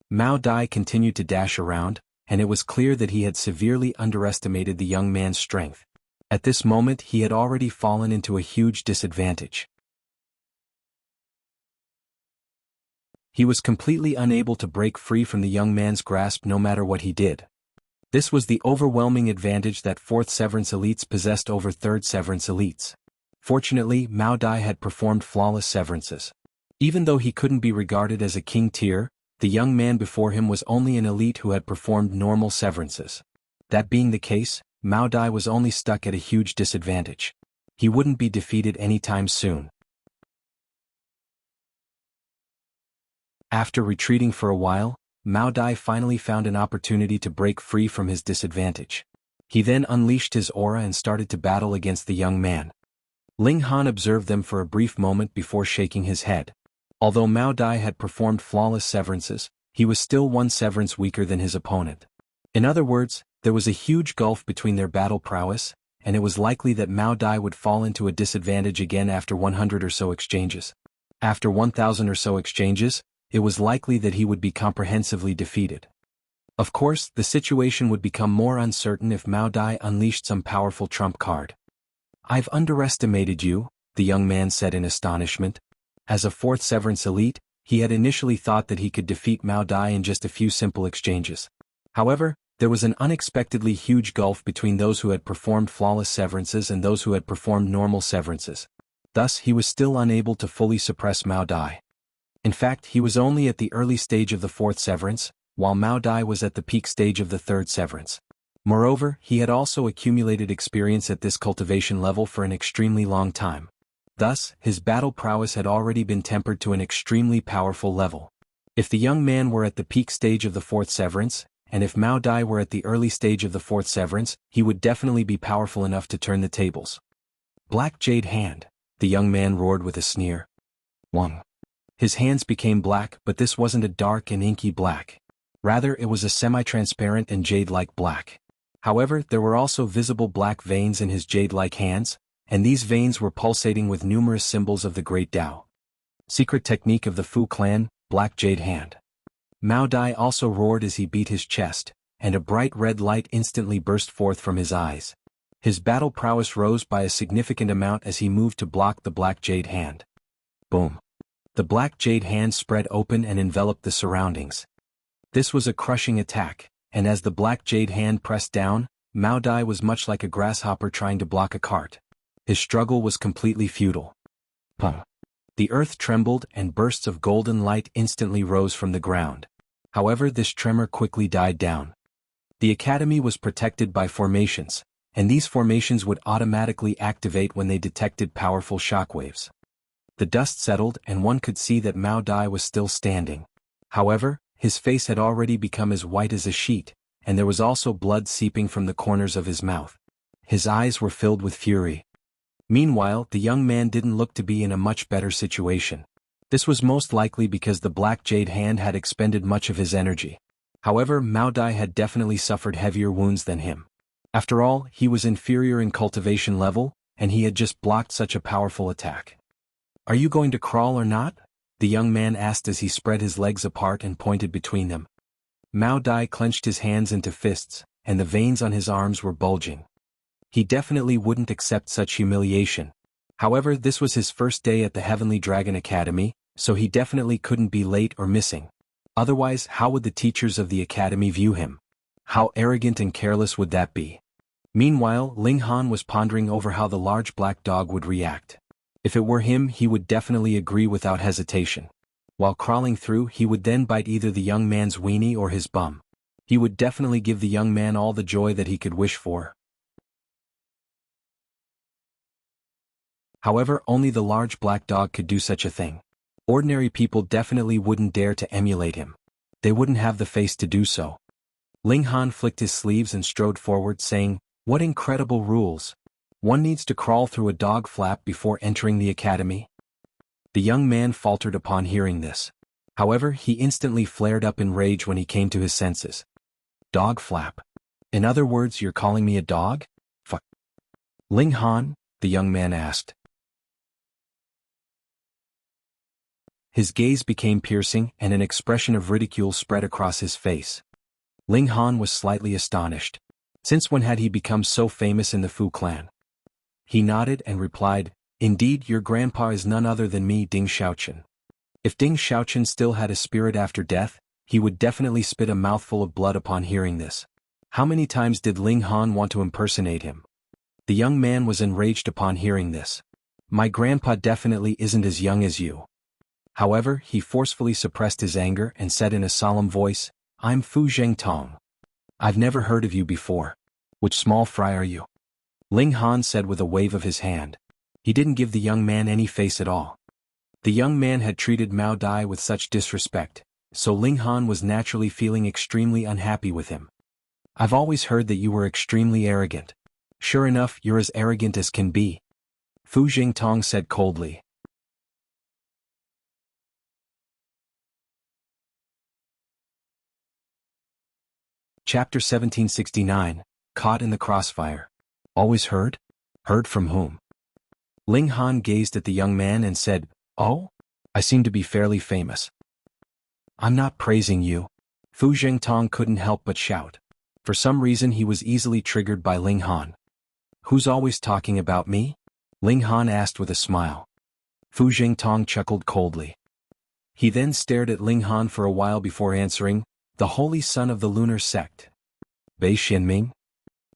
Mao Dai continued to dash around, and it was clear that he had severely underestimated the young man's strength. At this moment he had already fallen into a huge disadvantage. He was completely unable to break free from the young man's grasp no matter what he did. This was the overwhelming advantage that fourth severance elites possessed over third severance elites. Fortunately, Mao Dai had performed flawless severances. Even though he couldn't be regarded as a king tier, the young man before him was only an elite who had performed normal severances. That being the case, Mao Dai was only stuck at a huge disadvantage. He wouldn't be defeated anytime soon. After retreating for a while, Mao Dai finally found an opportunity to break free from his disadvantage. He then unleashed his aura and started to battle against the young man. Ling Han observed them for a brief moment before shaking his head. Although Mao Dai had performed flawless severances, he was still one severance weaker than his opponent. In other words, there was a huge gulf between their battle prowess, and it was likely that Mao Dai would fall into a disadvantage again after 100 or so exchanges. After 1,000 or so exchanges, it was likely that he would be comprehensively defeated. Of course, the situation would become more uncertain if Mao Dai unleashed some powerful trump card. "I've underestimated you," the young man said in astonishment. As a fourth severance elite, he had initially thought that he could defeat Mao Dai in just a few simple exchanges. However, there was an unexpectedly huge gulf between those who had performed flawless severances and those who had performed normal severances. Thus, he was still unable to fully suppress Mao Dai. In fact, he was only at the early stage of the fourth severance, while Mao Dai was at the peak stage of the third severance. Moreover, he had also accumulated experience at this cultivation level for an extremely long time. Thus, his battle prowess had already been tempered to an extremely powerful level. If the young man were at the peak stage of the fourth severance, and if Mao Dai were at the early stage of the fourth severance, he would definitely be powerful enough to turn the tables. "Black Jade Hand," the young man roared with a sneer. Wong. His hands became black, but this wasn't a dark and inky black. Rather, it was a semi-transparent and jade-like black. However, there were also visible black veins in his jade-like hands, and these veins were pulsating with numerous symbols of the Great Tao. Secret technique of the Fu clan, Black Jade Hand. Mao Dai also roared as he beat his chest, and a bright red light instantly burst forth from his eyes. His battle prowess rose by a significant amount as he moved to block the Black Jade Hand. Boom. The Black Jade Hand spread open and enveloped the surroundings. This was a crushing attack, and as the Black Jade Hand pressed down, Mao Dai was much like a grasshopper trying to block a cart. His struggle was completely futile. Pum. The earth trembled and bursts of golden light instantly rose from the ground. However, this tremor quickly died down. The academy was protected by formations, and these formations would automatically activate when they detected powerful shockwaves. The dust settled and one could see that Mao Dai was still standing. However, his face had already become as white as a sheet, and there was also blood seeping from the corners of his mouth. His eyes were filled with fury. Meanwhile, the young man didn't look to be in a much better situation. This was most likely because the Black Jade Hand had expended much of his energy. However, Mao Dai had definitely suffered heavier wounds than him. After all, he was inferior in cultivation level, and he had just blocked such a powerful attack. "Are you going to crawl or not?" the young man asked as he spread his legs apart and pointed between them. Mao Dai clenched his hands into fists, and the veins on his arms were bulging. He definitely wouldn't accept such humiliation. However, this was his first day at the Heavenly Dragon Academy, so he definitely couldn't be late or missing. Otherwise, how would the teachers of the academy view him? How arrogant and careless would that be? Meanwhile, Ling Han was pondering over how the large black dog would react. If it were him, he would definitely agree without hesitation. While crawling through, he would then bite either the young man's weenie or his bum. He would definitely give the young man all the joy that he could wish for. However, only the large black dog could do such a thing. Ordinary people definitely wouldn't dare to emulate him. They wouldn't have the face to do so. Ling Han flicked his sleeves and strode forward, saying, "What incredible rules! One needs to crawl through a dog flap before entering the academy?" The young man faltered upon hearing this. However, he instantly flared up in rage when he came to his senses. "Dog flap? In other words, you're calling me a dog? Fuck." "Ling Han?" the young man asked. His gaze became piercing and an expression of ridicule spread across his face. Ling Han was slightly astonished. Since when had he become so famous in the Fu clan? He nodded and replied, "Indeed, your grandpa is none other than me, Ding Xiaochen." If Ding Xiaochen still had a spirit after death, he would definitely spit a mouthful of blood upon hearing this. How many times did Ling Han want to impersonate him? The young man was enraged upon hearing this. "My grandpa definitely isn't as young as you." However, he forcefully suppressed his anger and said in a solemn voice, "I'm Fu Zhengtong. I've never heard of you before. Which small fry are you?" Ling Han said with a wave of his hand. He didn't give the young man any face at all. The young man had treated Mao Dai with such disrespect, so Ling Han was naturally feeling extremely unhappy with him. "I've always heard that you were extremely arrogant." "Sure enough, you're as arrogant as can be," Fu Zhengtong said coldly. Chapter 1769, Caught in the Crossfire. "Always heard? Heard from whom?" Ling Han gazed at the young man and said, "Oh? I seem to be fairly famous." "I'm not praising you," Fu Zhengtong couldn't help but shout. For some reason he was easily triggered by Ling Han. "Who's always talking about me?" Ling Han asked with a smile. Fu Zhengtong chuckled coldly. He then stared at Ling Han for a while before answering, "The holy son of the lunar sect. Bei Xuanming?"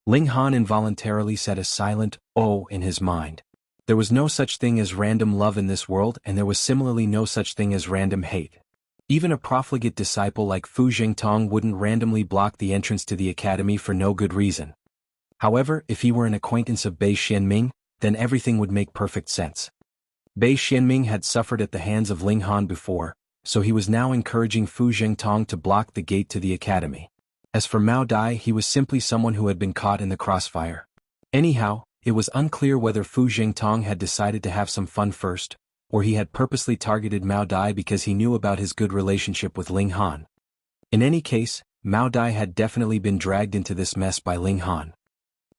Ling Han involuntarily said a silent, "Oh" in his mind. There was no such thing as random love in this world, and there was similarly no such thing as random hate. Even a profligate disciple like Fu Zhengtong wouldn't randomly block the entrance to the academy for no good reason. However, if he were an acquaintance of Bei Xuanming, then everything would make perfect sense. Bei Xuanming had suffered at the hands of Ling Han before, so he was now encouraging Fu Zhengtong to block the gate to the academy. As for Mao Dai, he was simply someone who had been caught in the crossfire. Anyhow, it was unclear whether Fu Zhengtong had decided to have some fun first, or he had purposely targeted Mao Dai because he knew about his good relationship with Ling Han. In any case, Mao Dai had definitely been dragged into this mess by Ling Han.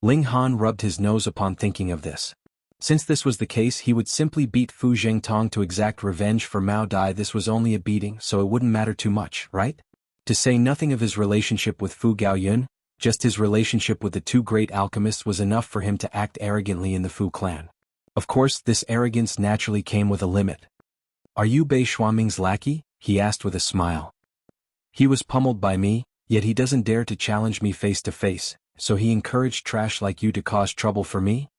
Ling Han rubbed his nose upon thinking of this. Since this was the case, he would simply beat Fu Zhengtong to exact revenge for Mao Dai. This was only a beating, so it wouldn't matter too much, right? To say nothing of his relationship with Fu Gaoyun, just his relationship with the two great alchemists was enough for him to act arrogantly in the Fu clan. Of course, this arrogance naturally came with a limit. "Are you Bei Xuanming's lackey?" he asked with a smile. "He was pummeled by me, yet he doesn't dare to challenge me face to face, so he encouraged trash like you to cause trouble for me?"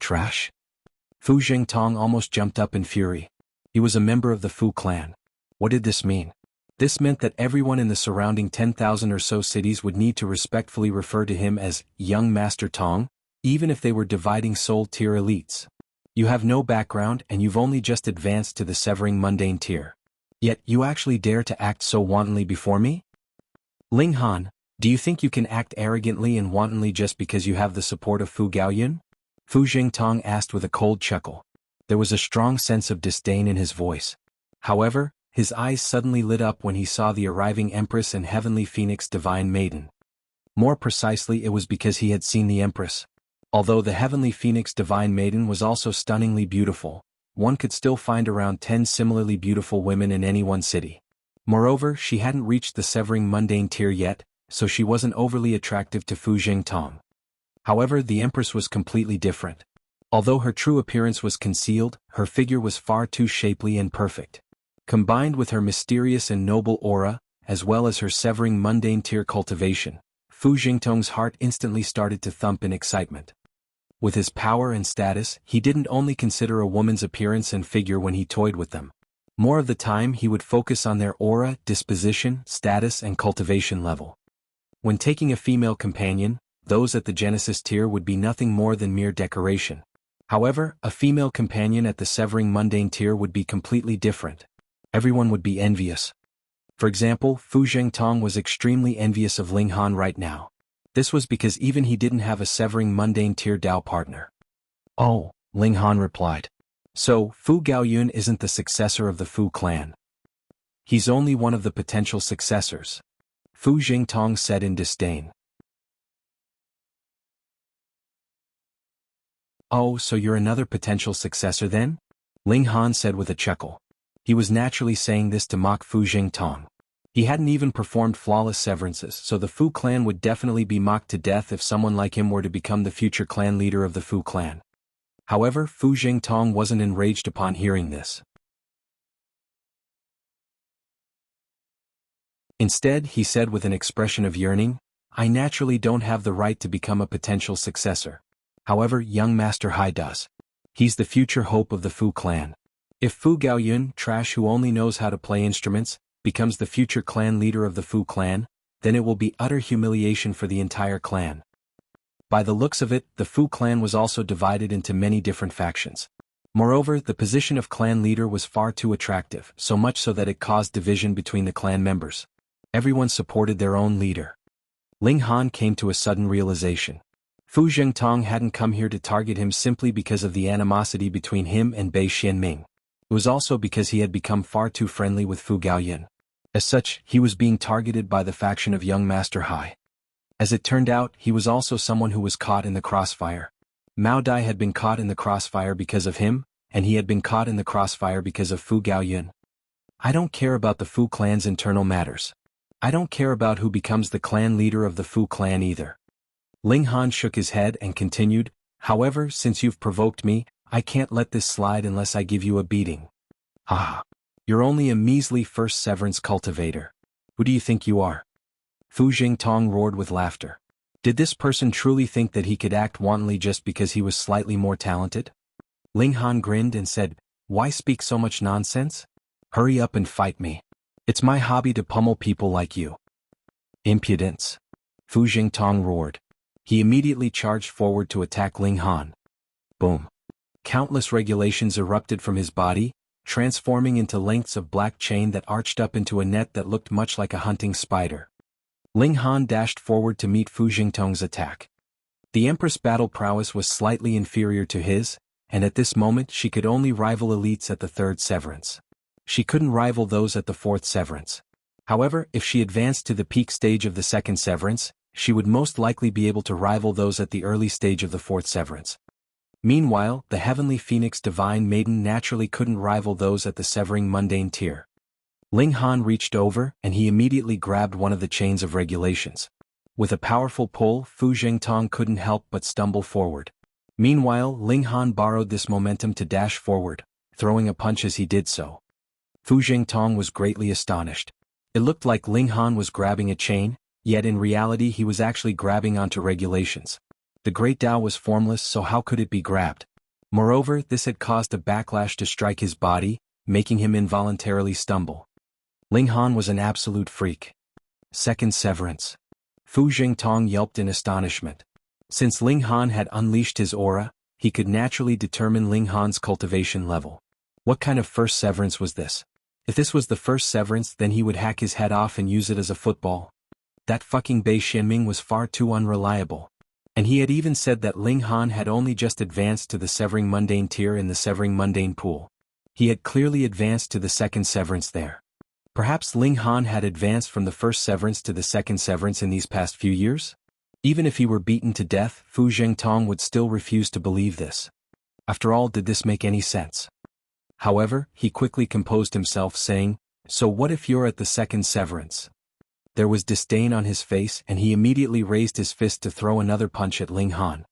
Trash? Fu Zhengtong almost jumped up in fury. He was a member of the Fu clan. What did this mean? This meant that everyone in the surrounding 10,000 or so cities would need to respectfully refer to him as Young Master Tong, even if they were dividing soul tier elites. You have no background and you've only just advanced to the severing mundane tier. Yet you actually dare to act so wantonly before me? Ling Han, do you think you can act arrogantly and wantonly just because you have the support of Fu Gaoyun? Fu Zhengtong asked with a cold chuckle. There was a strong sense of disdain in his voice. However, his eyes suddenly lit up when he saw the arriving Empress and Heavenly Phoenix Divine Maiden. More precisely, it was because he had seen the Empress. Although the Heavenly Phoenix Divine Maiden was also stunningly beautiful, one could still find around 10 similarly beautiful women in any one city. Moreover, she hadn't reached the severing mundane tier yet, so she wasn't overly attractive to Fu Zhengtong. However, the Empress was completely different. Although her true appearance was concealed, her figure was far too shapely and perfect. Combined with her mysterious and noble aura, as well as her severing mundane tier cultivation, Fu Zhengtong's heart instantly started to thump in excitement. With his power and status, he didn't only consider a woman's appearance and figure when he toyed with them. More of the time he would focus on their aura, disposition, status and cultivation level. When taking a female companion, those at the Genesis tier would be nothing more than mere decoration. However, a female companion at the severing mundane tier would be completely different. Everyone would be envious. For example, Fu Zhengtong was extremely envious of Ling Han right now. This was because even he didn't have a severing mundane tier Dao partner. "Oh," Ling Han replied. "So, Fu Gaoyun isn't the successor of the Fu clan. He's only one of the potential successors," Fu Zhengtong said in disdain. "Oh, so you're another potential successor then?" Ling Han said with a chuckle. He was naturally saying this to mock Fu Zhengtong. He hadn't even performed flawless severances, so the Fu clan would definitely be mocked to death if someone like him were to become the future clan leader of the Fu clan. However, Fu Zhengtong wasn't enraged upon hearing this. Instead, he said with an expression of yearning, "I naturally don't have the right to become a potential successor. However, young Master Hai does. He's the future hope of the Fu clan. If Fu Gaoyun, trash who only knows how to play instruments, becomes the future clan leader of the Fu clan, then it will be utter humiliation for the entire clan." By the looks of it, the Fu clan was also divided into many different factions. Moreover, the position of clan leader was far too attractive, so much so that it caused division between the clan members. Everyone supported their own leader. Ling Han came to a sudden realization. Fu Zhengtong hadn't come here to target him simply because of the animosity between him and Bei Xuanming. It was also because he had become far too friendly with Fu Gaoyun. As such, he was being targeted by the faction of young Master Hai. As it turned out, he was also someone who was caught in the crossfire. Mao Dai had been caught in the crossfire because of him, and he had been caught in the crossfire because of Fu Gaoyun. I don't care about the Fu clan's internal matters. I don't care about who becomes the clan leader of the Fu clan either. Ling Han shook his head and continued, "However, since you've provoked me, I can't let this slide unless I give you a beating." "Ah, you're only a measly first severance cultivator. Who do you think you are?" Fu Zhengtong roared with laughter. Did this person truly think that he could act wantonly just because he was slightly more talented? Ling Han grinned and said, "Why speak so much nonsense? Hurry up and fight me. It's my hobby to pummel people like you." "Impudence!" Fu Zhengtong roared. He immediately charged forward to attack Ling Han. Boom. Countless regulations erupted from his body, transforming into lengths of black chain that arched up into a net that looked much like a hunting spider. Ling Han dashed forward to meet Fu Zhengtong's attack. The Empress' battle prowess was slightly inferior to his, and at this moment she could only rival elites at the third severance. She couldn't rival those at the fourth severance. However, if she advanced to the peak stage of the second severance, she would most likely be able to rival those at the early stage of the fourth severance. Meanwhile, the heavenly phoenix divine maiden naturally couldn't rival those at the severing mundane tier. Ling Han reached over, and he immediately grabbed one of the chains of regulations. With a powerful pull, Fu Zhengtong couldn't help but stumble forward. Meanwhile, Ling Han borrowed this momentum to dash forward, throwing a punch as he did so. Fu Zhengtong was greatly astonished. It looked like Ling Han was grabbing a chain, yet in reality he was actually grabbing onto regulations. The Great Tao was formless, so how could it be grabbed? Moreover, this had caused a backlash to strike his body, making him involuntarily stumble. Ling Han was an absolute freak. Second severance. Fu Zhengtong yelped in astonishment. Since Ling Han had unleashed his aura, he could naturally determine Ling Han's cultivation level. What kind of first severance was this? If this was the first severance, then he would hack his head off and use it as a football. That fucking Bei Xuanming was far too unreliable. And he had even said that Ling Han had only just advanced to the severing mundane tier in the severing mundane pool. He had clearly advanced to the second severance there. Perhaps Ling Han had advanced from the first severance to the second severance in these past few years? Even if he were beaten to death, Fu Zhengtong would still refuse to believe this. After all, did this make any sense? However, he quickly composed himself, saying, "So what if you're at the second severance?" There was disdain on his face, and he immediately raised his fist to throw another punch at Ling Han.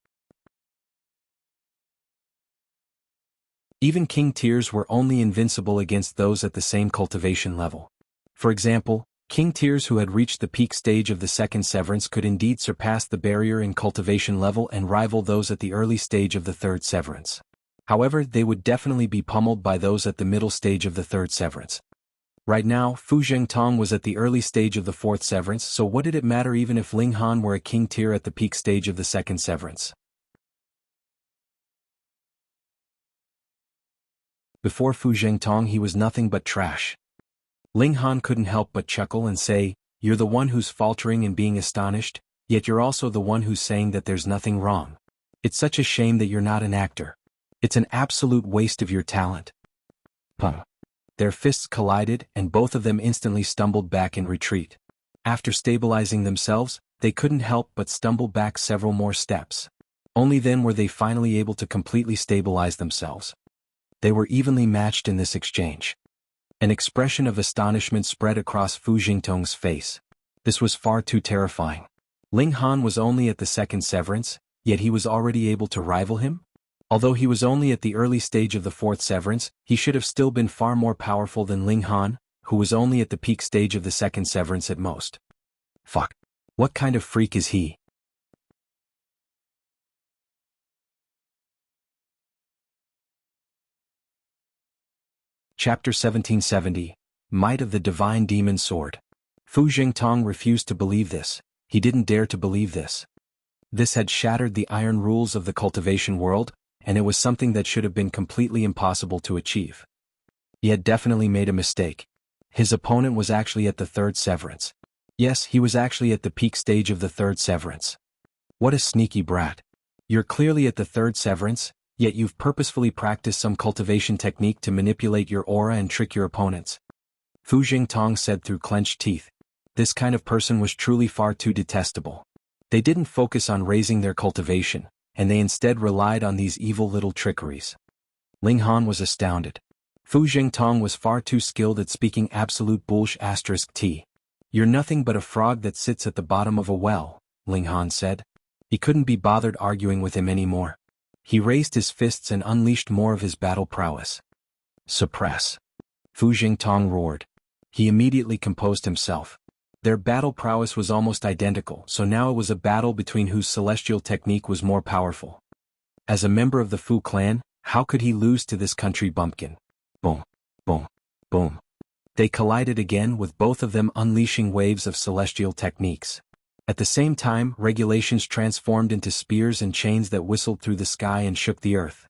Even king tiers were only invincible against those at the same cultivation level. For example, king tiers who had reached the peak stage of the second severance could indeed surpass the barrier in cultivation level and rival those at the early stage of the third severance. However, they would definitely be pummeled by those at the middle stage of the third severance. Right now, Fu Zhengtong was at the early stage of the fourth severance, so what did it matter even if Ling Han were a king tier at the peak stage of the second severance? Before Fu Zhengtong he was nothing but trash. Ling Han couldn't help but chuckle and say, "You're the one who's faltering and being astonished, yet you're also the one who's saying that there's nothing wrong. It's such a shame that you're not an actor. It's an absolute waste of your talent." Puh. Their fists collided, and both of them instantly stumbled back in retreat. After stabilizing themselves, they couldn't help but stumble back several more steps. Only then were they finally able to completely stabilize themselves. They were evenly matched in this exchange. An expression of astonishment spread across Fu Zhengtong's face. This was far too terrifying. Ling Han was only at the second severance, yet he was already able to rival him? Although he was only at the early stage of the fourth severance, he should have still been far more powerful than Ling Han, who was only at the peak stage of the second severance at most. Fuck. What kind of freak is he? Chapter 1770, Might of the Divine Demon Sword. Fu Zhengtong refused to believe this. He didn't dare to believe this. This had shattered the iron rules of the cultivation world, and it was something that should have been completely impossible to achieve. He had definitely made a mistake. His opponent was actually at the third severance. Yes, he was actually at the peak stage of the third severance. What a sneaky brat. You're clearly at the third severance, yet you've purposefully practiced some cultivation technique to manipulate your aura and trick your opponents. Fu Zhengtong said through clenched teeth. This kind of person was truly far too detestable. They didn't focus on raising their cultivation, and they instead relied on these evil little trickeries. Ling Han was astounded. Fu Zhengtong was far too skilled at speaking absolute bullshit. You're nothing but a frog that sits at the bottom of a well, Ling Han said. He couldn't be bothered arguing with him anymore. He raised his fists and unleashed more of his battle prowess. Suppress. Fu Zhengtong roared. He immediately composed himself. Their battle prowess was almost identical, so now it was a battle between whose celestial technique was more powerful. As a member of the Fu clan, how could he lose to this country bumpkin? Boom, boom, boom. They collided again, with both of them unleashing waves of celestial techniques. At the same time, regulations transformed into spears and chains that whistled through the sky and shook the earth.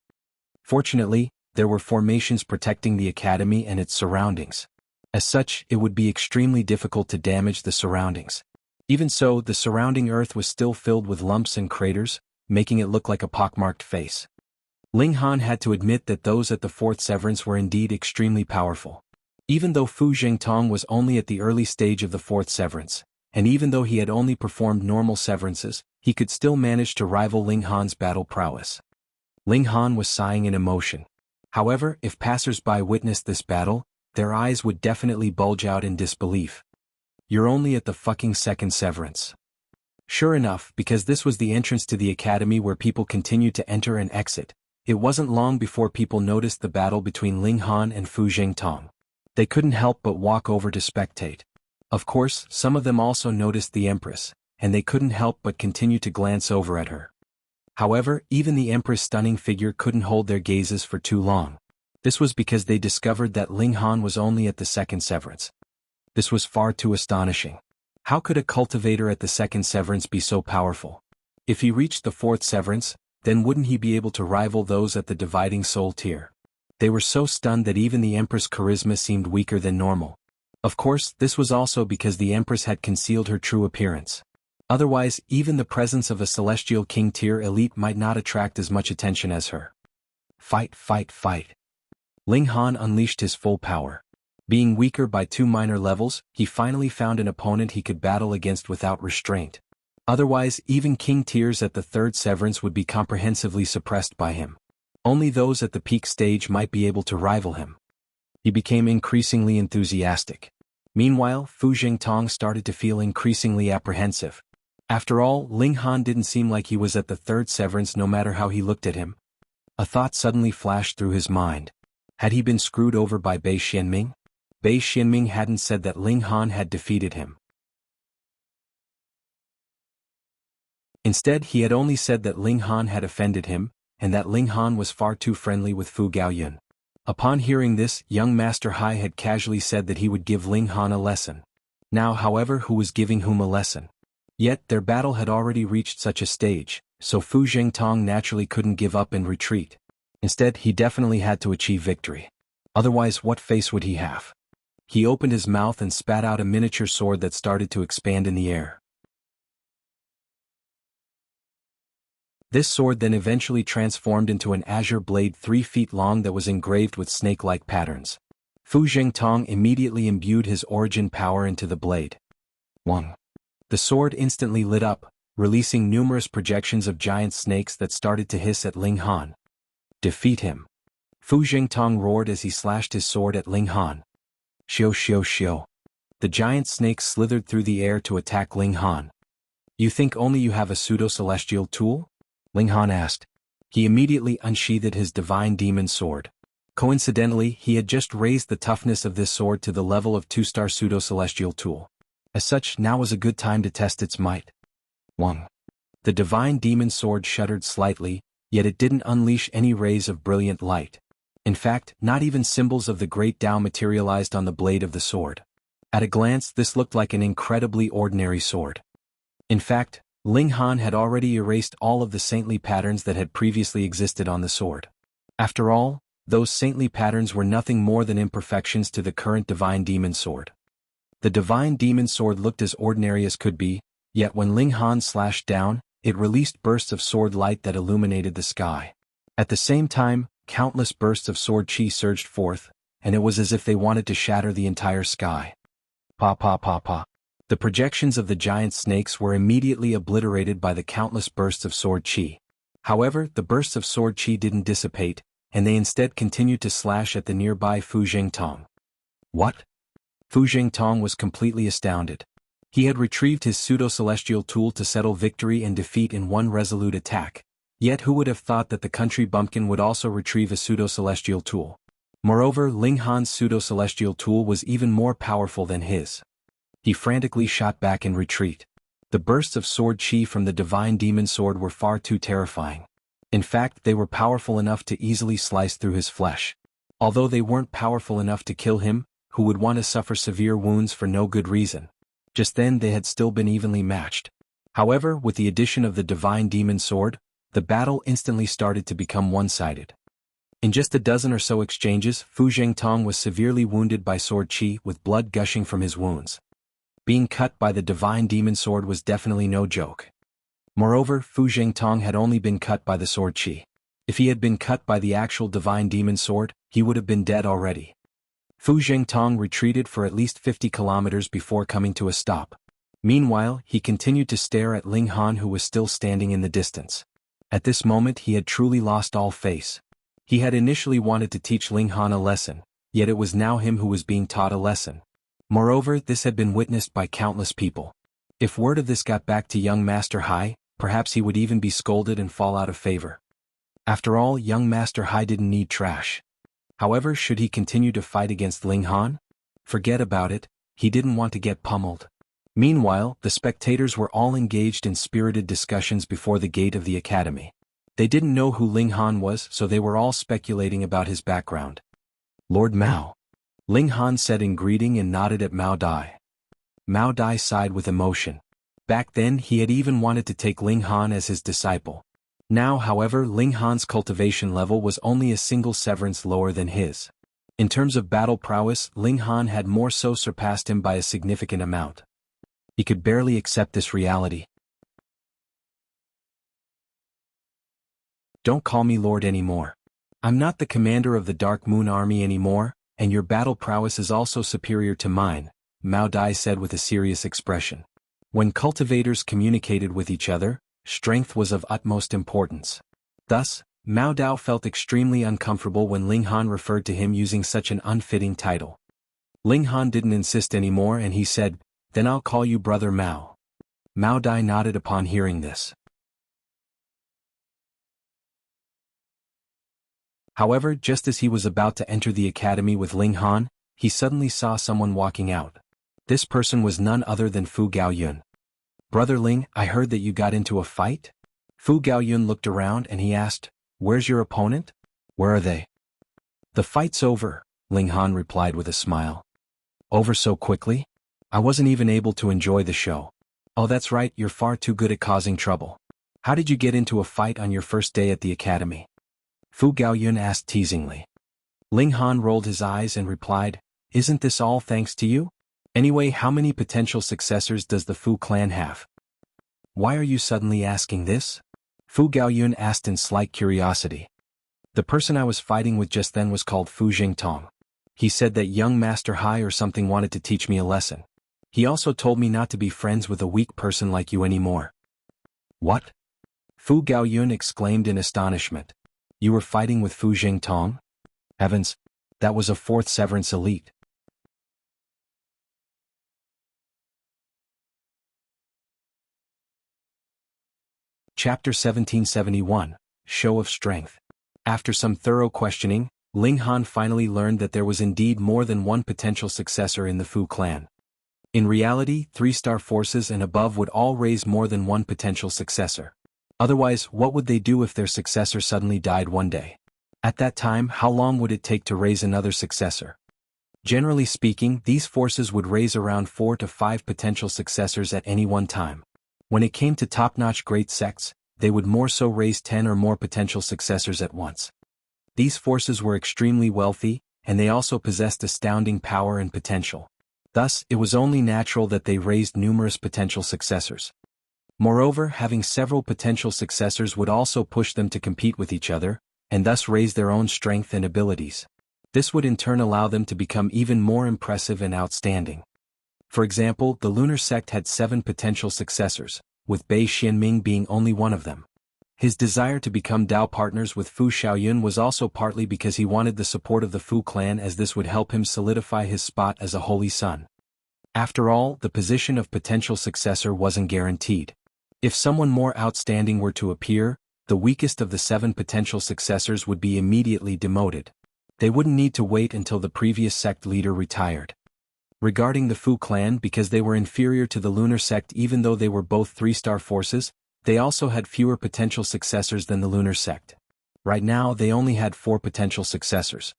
Fortunately, there were formations protecting the academy and its surroundings. As such, it would be extremely difficult to damage the surroundings. Even so, the surrounding earth was still filled with lumps and craters, making it look like a pockmarked face. Ling Han had to admit that those at the fourth severance were indeed extremely powerful. Even though Fu Zhengtong was only at the early stage of the fourth severance, and even though he had only performed normal severances, he could still manage to rival Ling Han's battle prowess. Ling Han was sighing in emotion. However, if passers-by witnessed this battle, their eyes would definitely bulge out in disbelief. You're only at the fucking second severance. Sure enough, because this was the entrance to the academy where people continued to enter and exit, it wasn't long before people noticed the battle between Ling Han and Fu Jingtong. They couldn't help but walk over to spectate. Of course, some of them also noticed the Empress, and they couldn't help but continue to glance over at her. However, even the Empress' stunning figure couldn't hold their gazes for too long. This was because they discovered that Ling Han was only at the second severance. This was far too astonishing. How could a cultivator at the second severance be so powerful? If he reached the fourth severance, then wouldn't he be able to rival those at the dividing soul tier? They were so stunned that even the Empress' charisma seemed weaker than normal. Of course, this was also because the Empress had concealed her true appearance. Otherwise, even the presence of a celestial king tier elite might not attract as much attention as her. Fight, fight, fight. Ling Han unleashed his full power. Being weaker by 2 minor levels, he finally found an opponent he could battle against without restraint. Otherwise, even king tiers at the third severance would be comprehensively suppressed by him. Only those at the peak stage might be able to rival him. He became increasingly enthusiastic. Meanwhile, Fu Jingtong started to feel increasingly apprehensive. After all, Ling Han didn't seem like he was at the third severance no matter how he looked at him. A thought suddenly flashed through his mind. Had he been screwed over by Bei Xuanming? Bei Xuanming hadn't said that Ling Han had defeated him. Instead, he had only said that Ling Han had offended him, and that Ling Han was far too friendly with Fu Gaoyun. Upon hearing this, young Master Hai had casually said that he would give Ling Han a lesson. Now, however, who was giving whom a lesson? Yet, their battle had already reached such a stage, so Fu Jingtong naturally couldn't give up and retreat. Instead, he definitely had to achieve victory. Otherwise, what face would he have? He opened his mouth and spat out a miniature sword that started to expand in the air. This sword then eventually transformed into an azure blade 3 feet long that was engraved with snake-like patterns. Fu Jingtong immediately imbued his origin power into the blade. 1. The sword instantly lit up, releasing numerous projections of giant snakes that started to hiss at Ling Han. Defeat him. Fu Jingtong roared as he slashed his sword at Ling Han. Xiao xiao xiao. The giant snakes slithered through the air to attack Ling Han. You think only you have a pseudo-celestial tool? Ling Han asked. He immediately unsheathed his divine demon sword. Coincidentally, he had just raised the toughness of this sword to the level of 2-star pseudo-celestial tool. As such, now was a good time to test its might. 1. The divine demon sword shuddered slightly, yet it didn't unleash any rays of brilliant light. In fact, not even symbols of the great Tao materialized on the blade of the sword. At a glance, this looked like an incredibly ordinary sword. In fact, Ling Han had already erased all of the saintly patterns that had previously existed on the sword. After all, those saintly patterns were nothing more than imperfections to the current divine demon sword. The divine demon sword looked as ordinary as could be, yet when Ling Han slashed down, it released bursts of sword light that illuminated the sky. At the same time, countless bursts of sword chi surged forth, and it was as if they wanted to shatter the entire sky. Pa pa pa pa. The projections of the giant snakes were immediately obliterated by the countless bursts of sword chi. However, the bursts of sword chi didn't dissipate, and they instead continued to slash at the nearby Fu Jingtong. What? Fu Jingtong was completely astounded. He had retrieved his pseudo-celestial tool to settle victory and defeat in one resolute attack. Yet who would have thought that the country bumpkin would also retrieve a pseudo-celestial tool? Moreover, Ling Han's pseudo-celestial tool was even more powerful than his. He frantically shot back in retreat. The bursts of sword chi from the divine demon sword were far too terrifying. In fact, they were powerful enough to easily slice through his flesh. Although they weren't powerful enough to kill him, who would want to suffer severe wounds for no good reason? Just then they had still been evenly matched. However, with the addition of the divine demon sword, the battle instantly started to become one-sided. In just a dozen or so exchanges, Fu Jingtong was severely wounded by sword chi with blood gushing from his wounds. Being cut by the divine demon sword was definitely no joke. Moreover, Fu Jingtong had only been cut by the sword chi. If he had been cut by the actual divine demon sword, he would have been dead already. Fu Jingtong retreated for at least 50 kilometers before coming to a stop. Meanwhile, he continued to stare at Ling Han, who was still standing in the distance. At this moment he had truly lost all face. He had initially wanted to teach Ling Han a lesson, yet it was now him who was being taught a lesson. Moreover, this had been witnessed by countless people. If word of this got back to young Master Hai, perhaps he would even be scolded and fall out of favor. After all, young Master Hai didn't need trash. However, should he continue to fight against Ling Han? Forget about it, he didn't want to get pummeled. Meanwhile, the spectators were all engaged in spirited discussions before the gate of the academy. They didn't know who Ling Han was, so they were all speculating about his background. Lord Mao. Ling Han said in greeting and nodded at Mao Dai. Mao Dai sighed with emotion. Back then he had even wanted to take Ling Han as his disciple. Now, however, Ling Han's cultivation level was only a single severance lower than his. In terms of battle prowess, Ling Han had more so surpassed him by a significant amount. He could barely accept this reality. Don't call me Lord anymore. I'm not the commander of the Dark Moon Army anymore, and your battle prowess is also superior to mine, Mao Dai said with a serious expression. When cultivators communicated with each other, strength was of utmost importance. Thus, Mao Dao felt extremely uncomfortable when Ling Han referred to him using such an unfitting title. Ling Han didn't insist anymore and he said, "Then I'll call you Brother Mao." Mao Dai nodded upon hearing this. However, just as he was about to enter the academy with Ling Han, he suddenly saw someone walking out. This person was none other than Fu Gaoyun. "Brother Ling, I heard that you got into a fight?" Fu Gaoyun looked around and he asked, "Where's your opponent? Where are they?" "The fight's over," Ling Han replied with a smile. "Over so quickly? I wasn't even able to enjoy the show." "Oh, that's right, you're far too good at causing trouble. How did you get into a fight on your first day at the academy?" Fu Gaoyun asked teasingly. Ling Han rolled his eyes and replied, "Isn't this all thanks to you? Anyway, how many potential successors does the Fu clan have?" "Why are you suddenly asking this?" Fu Gaoyun asked in slight curiosity. "The person I was fighting with just then was called Fu Jingtong. He said that young Master Hai or something wanted to teach me a lesson. He also told me not to be friends with a weak person like you anymore." "What?" Fu Gaoyun exclaimed in astonishment. "You were fighting with Fu Jingtong? Heavens, that was a 4th Severance elite." Chapter 1771, Show of Strength. After some thorough questioning, Ling Han finally learned that there was indeed more than one potential successor in the Fu clan. In reality, 3-star forces and above would all raise more than one potential successor. Otherwise, what would they do if their successor suddenly died one day? At that time, how long would it take to raise another successor? Generally speaking, these forces would raise around 4 to 5 potential successors at any one time. When it came to top-notch great sects, they would more so raise 10 or more potential successors at once. These forces were extremely wealthy, and they also possessed astounding power and potential. Thus, it was only natural that they raised numerous potential successors. Moreover, having several potential successors would also push them to compete with each other, and thus raise their own strength and abilities. This would in turn allow them to become even more impressive and outstanding. For example, the lunar sect had 7 potential successors, with Bei Xuanming being only one of them. His desire to become Dao partners with Fu Xiaoyun was also partly because he wanted the support of the Fu clan, as this would help him solidify his spot as a holy son. After all, the position of potential successor wasn't guaranteed. If someone more outstanding were to appear, the weakest of the 7 potential successors would be immediately demoted. They wouldn't need to wait until the previous sect leader retired. Regarding the Fu clan, because they were inferior to the lunar sect even though they were both 3-star forces, they also had fewer potential successors than the lunar sect. Right now they only had 4 potential successors.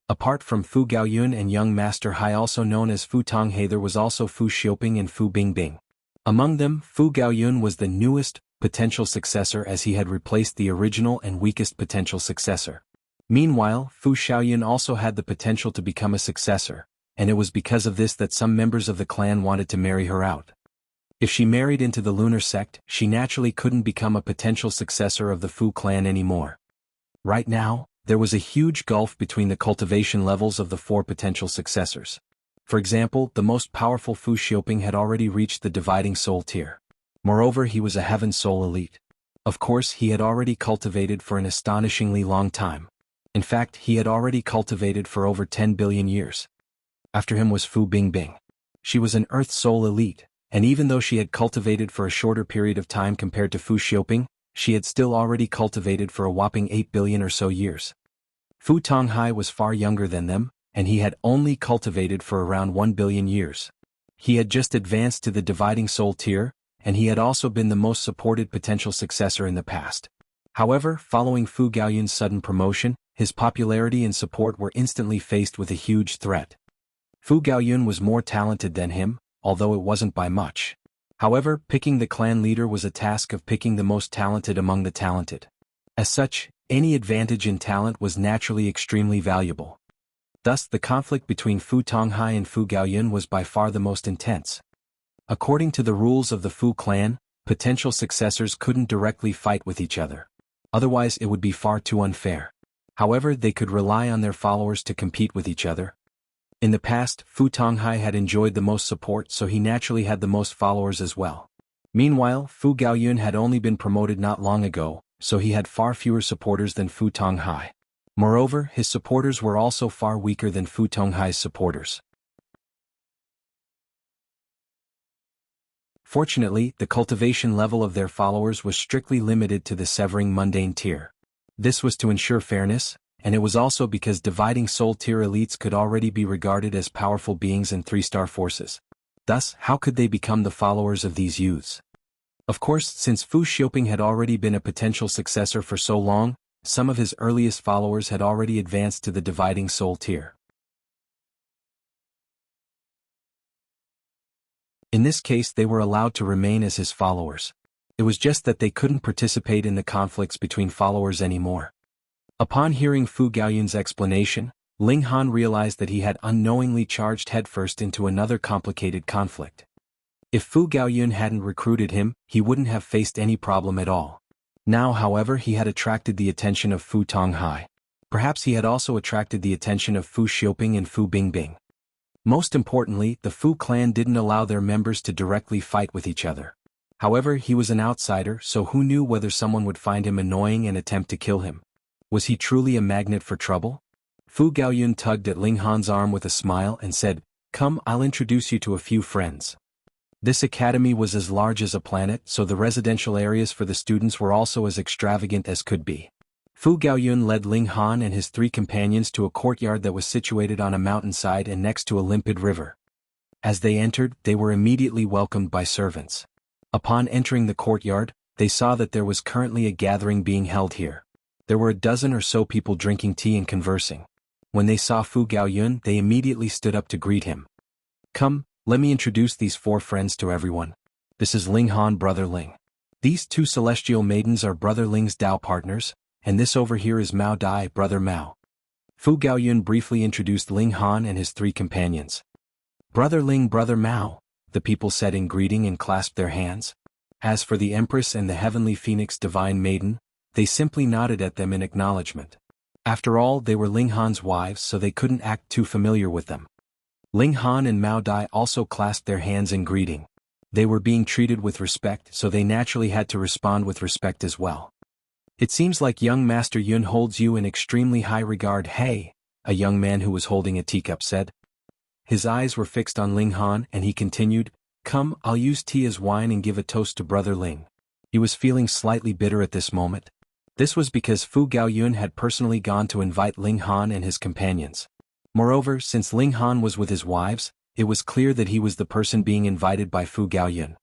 Apart from Fu Gaoyun and young Master Hai, also known as Fu Tonghe, there was also Fu Xiuping and Fu Bingbing. Among them, Fu Gaoyun was the newest potential successor, as he had replaced the original and weakest potential successor. Meanwhile, Fu Xiaoyun also had the potential to become a successor, and it was because of this that some members of the clan wanted to marry her out. If she married into the lunar sect, she naturally couldn't become a potential successor of the Fu clan anymore. Right now, there was a huge gulf between the cultivation levels of the 4 potential successors. For example, the most powerful Fu Xiuping had already reached the dividing soul tier. Moreover, he was a heaven soul elite. Of course, he had already cultivated for an astonishingly long time. In fact, he had already cultivated for over 10 billion years. After him was Fu Bingbing. She was an Earth Soul elite, and even though she had cultivated for a shorter period of time compared to Fu Xiaoping, she had still already cultivated for a whopping 8 billion or so years. Fu Tonghai was far younger than them, and he had only cultivated for around 1 billion years. He had just advanced to the dividing soul tier, and he had also been the most supported potential successor in the past. However, following Fu Gaoyun's sudden promotion, his popularity and support were instantly faced with a huge threat. Fu Gaoyun was more talented than him, although it wasn't by much. However, picking the clan leader was a task of picking the most talented among the talented. As such, any advantage in talent was naturally extremely valuable. Thus, the conflict between Fu Tonghai and Fu Gaoyun was by far the most intense. According to the rules of the Fu clan, potential successors couldn't directly fight with each other. Otherwise, it would be far too unfair. However, they could rely on their followers to compete with each other. In the past, Fu Tonghai had enjoyed the most support, so he naturally had the most followers as well. Meanwhile, Fu Gaoyun had only been promoted not long ago, so he had far fewer supporters than Fu Tonghai. Moreover, his supporters were also far weaker than Fu Tonghai's supporters. Fortunately, the cultivation level of their followers was strictly limited to the severing mundane tier. This was to ensure fairness, and it was also because dividing soul tier elites could already be regarded as powerful beings in 3-star forces. Thus, how could they become the followers of these youths? Of course, since Fu Xiaoping had already been a potential successor for so long, some of his earliest followers had already advanced to the dividing soul tier. In this case, they were allowed to remain as his followers. It was just that they couldn't participate in the conflicts between followers anymore. Upon hearing Fu Gaoyun's explanation, Ling Han realized that he had unknowingly charged headfirst into another complicated conflict. If Fu Gaoyun hadn't recruited him, he wouldn't have faced any problem at all. Now, however, he had attracted the attention of Fu Tonghai. Perhaps he had also attracted the attention of Fu Xiaoping and Fu Bingbing. Most importantly, the Fu clan didn't allow their members to directly fight with each other. However, he was an outsider, so who knew whether someone would find him annoying and attempt to kill him? Was he truly a magnet for trouble? Fu Gaoyun tugged at Ling Han's arm with a smile and said, "Come, I'll introduce you to a few friends." This academy was as large as a planet, so the residential areas for the students were also as extravagant as could be. Fu Gaoyun led Ling Han and his 3 companions to a courtyard that was situated on a mountainside and next to a limpid river. As they entered, they were immediately welcomed by servants. Upon entering the courtyard, they saw that there was currently a gathering being held here. There were a dozen or so people drinking tea and conversing. When they saw Fu Gaoyun, they immediately stood up to greet him. "Come, let me introduce these 4 friends to everyone. This is Ling Han, Brother Ling. These 2 celestial maidens are Brother Ling's Dao partners, and this over here is Mao Dai, Brother Mao." Fu Gaoyun briefly introduced Ling Han and his 3 companions. "Brother Ling, Brother Mao," the people said in greeting and clasped their hands. As for the Empress and the Heavenly Phoenix Divine Maiden, they simply nodded at them in acknowledgement. After all, they were Ling Han's wives, so they couldn't act too familiar with them. Ling Han and Mao Dai also clasped their hands in greeting. They were being treated with respect, so they naturally had to respond with respect as well. "It seems like young Master Yun holds you in extremely high regard." "Hey," a young man who was holding a teacup said. His eyes were fixed on Ling Han and he continued, "Come, I'll use tea as wine and give a toast to Brother Ling." He was feeling slightly bitter at this moment. This was because Fu Gaoyun had personally gone to invite Ling Han and his companions. Moreover, since Ling Han was with his wives, it was clear that he was the person being invited by Fu Gaoyun.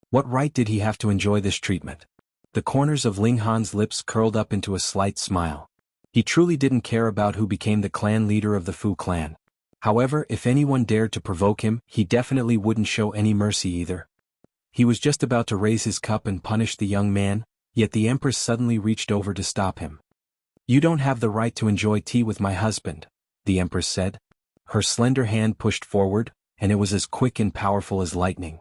What right did he have to enjoy this treatment? The corners of Ling Han's lips curled up into a slight smile. He truly didn't care about who became the clan leader of the Fu clan. However, if anyone dared to provoke him, he definitely wouldn't show any mercy either. He was just about to raise his cup and punish the young man, yet the Empress suddenly reached over to stop him. "You don't have the right to enjoy tea with my husband," the Empress said. Her slender hand pushed forward, and it was as quick and powerful as lightning.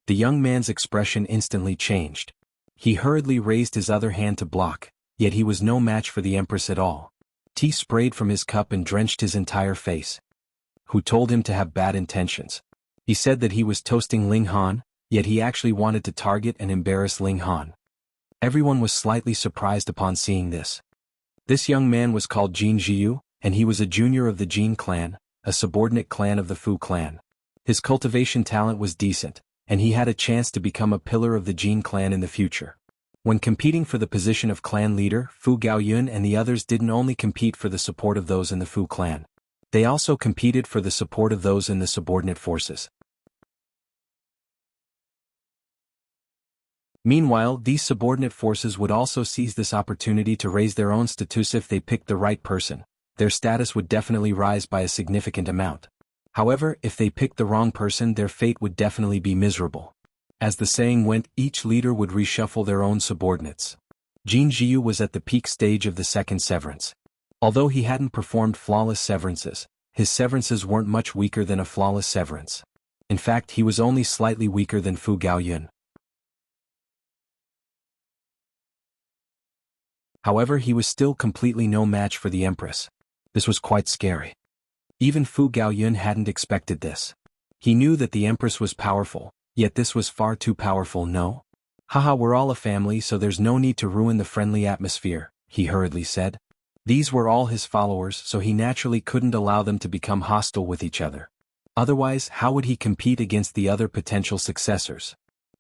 The young man's expression instantly changed. He hurriedly raised his other hand to block, yet he was no match for the Empress at all. Tea sprayed from his cup and drenched his entire face. Who told him to have bad intentions? He said that he was toasting Ling Han, yet he actually wanted to target and embarrass Ling Han. Everyone was slightly surprised upon seeing this. This young man was called Jianghu, and he was a junior of the Jin clan, a subordinate clan of the Fu clan. His cultivation talent was decent, and he had a chance to become a pillar of the Jin clan in the future. When competing for the position of clan leader, Fu Gaoyun and the others didn't only compete for the support of those in the Fu clan. They also competed for the support of those in the subordinate forces. Meanwhile, these subordinate forces would also seize this opportunity to raise their own status if they picked the right person. Their status would definitely rise by a significant amount. However, if they picked the wrong person, their fate would definitely be miserable. As the saying went, each leader would reshuffle their own subordinates. Jianghu was at the peak stage of the second severance. Although he hadn't performed flawless severances, his severances weren't much weaker than a flawless severance. In fact, he was only slightly weaker than Fu Gaoyun. However, he was still completely no match for the Empress. This was quite scary. Even Fu Gaoyun hadn't expected this. He knew that the Empress was powerful, yet this was far too powerful, no? Haha, we're all a family, so there's no need to ruin the friendly atmosphere, he hurriedly said. These were all his followers, so he naturally couldn't allow them to become hostile with each other. Otherwise, how would he compete against the other potential successors?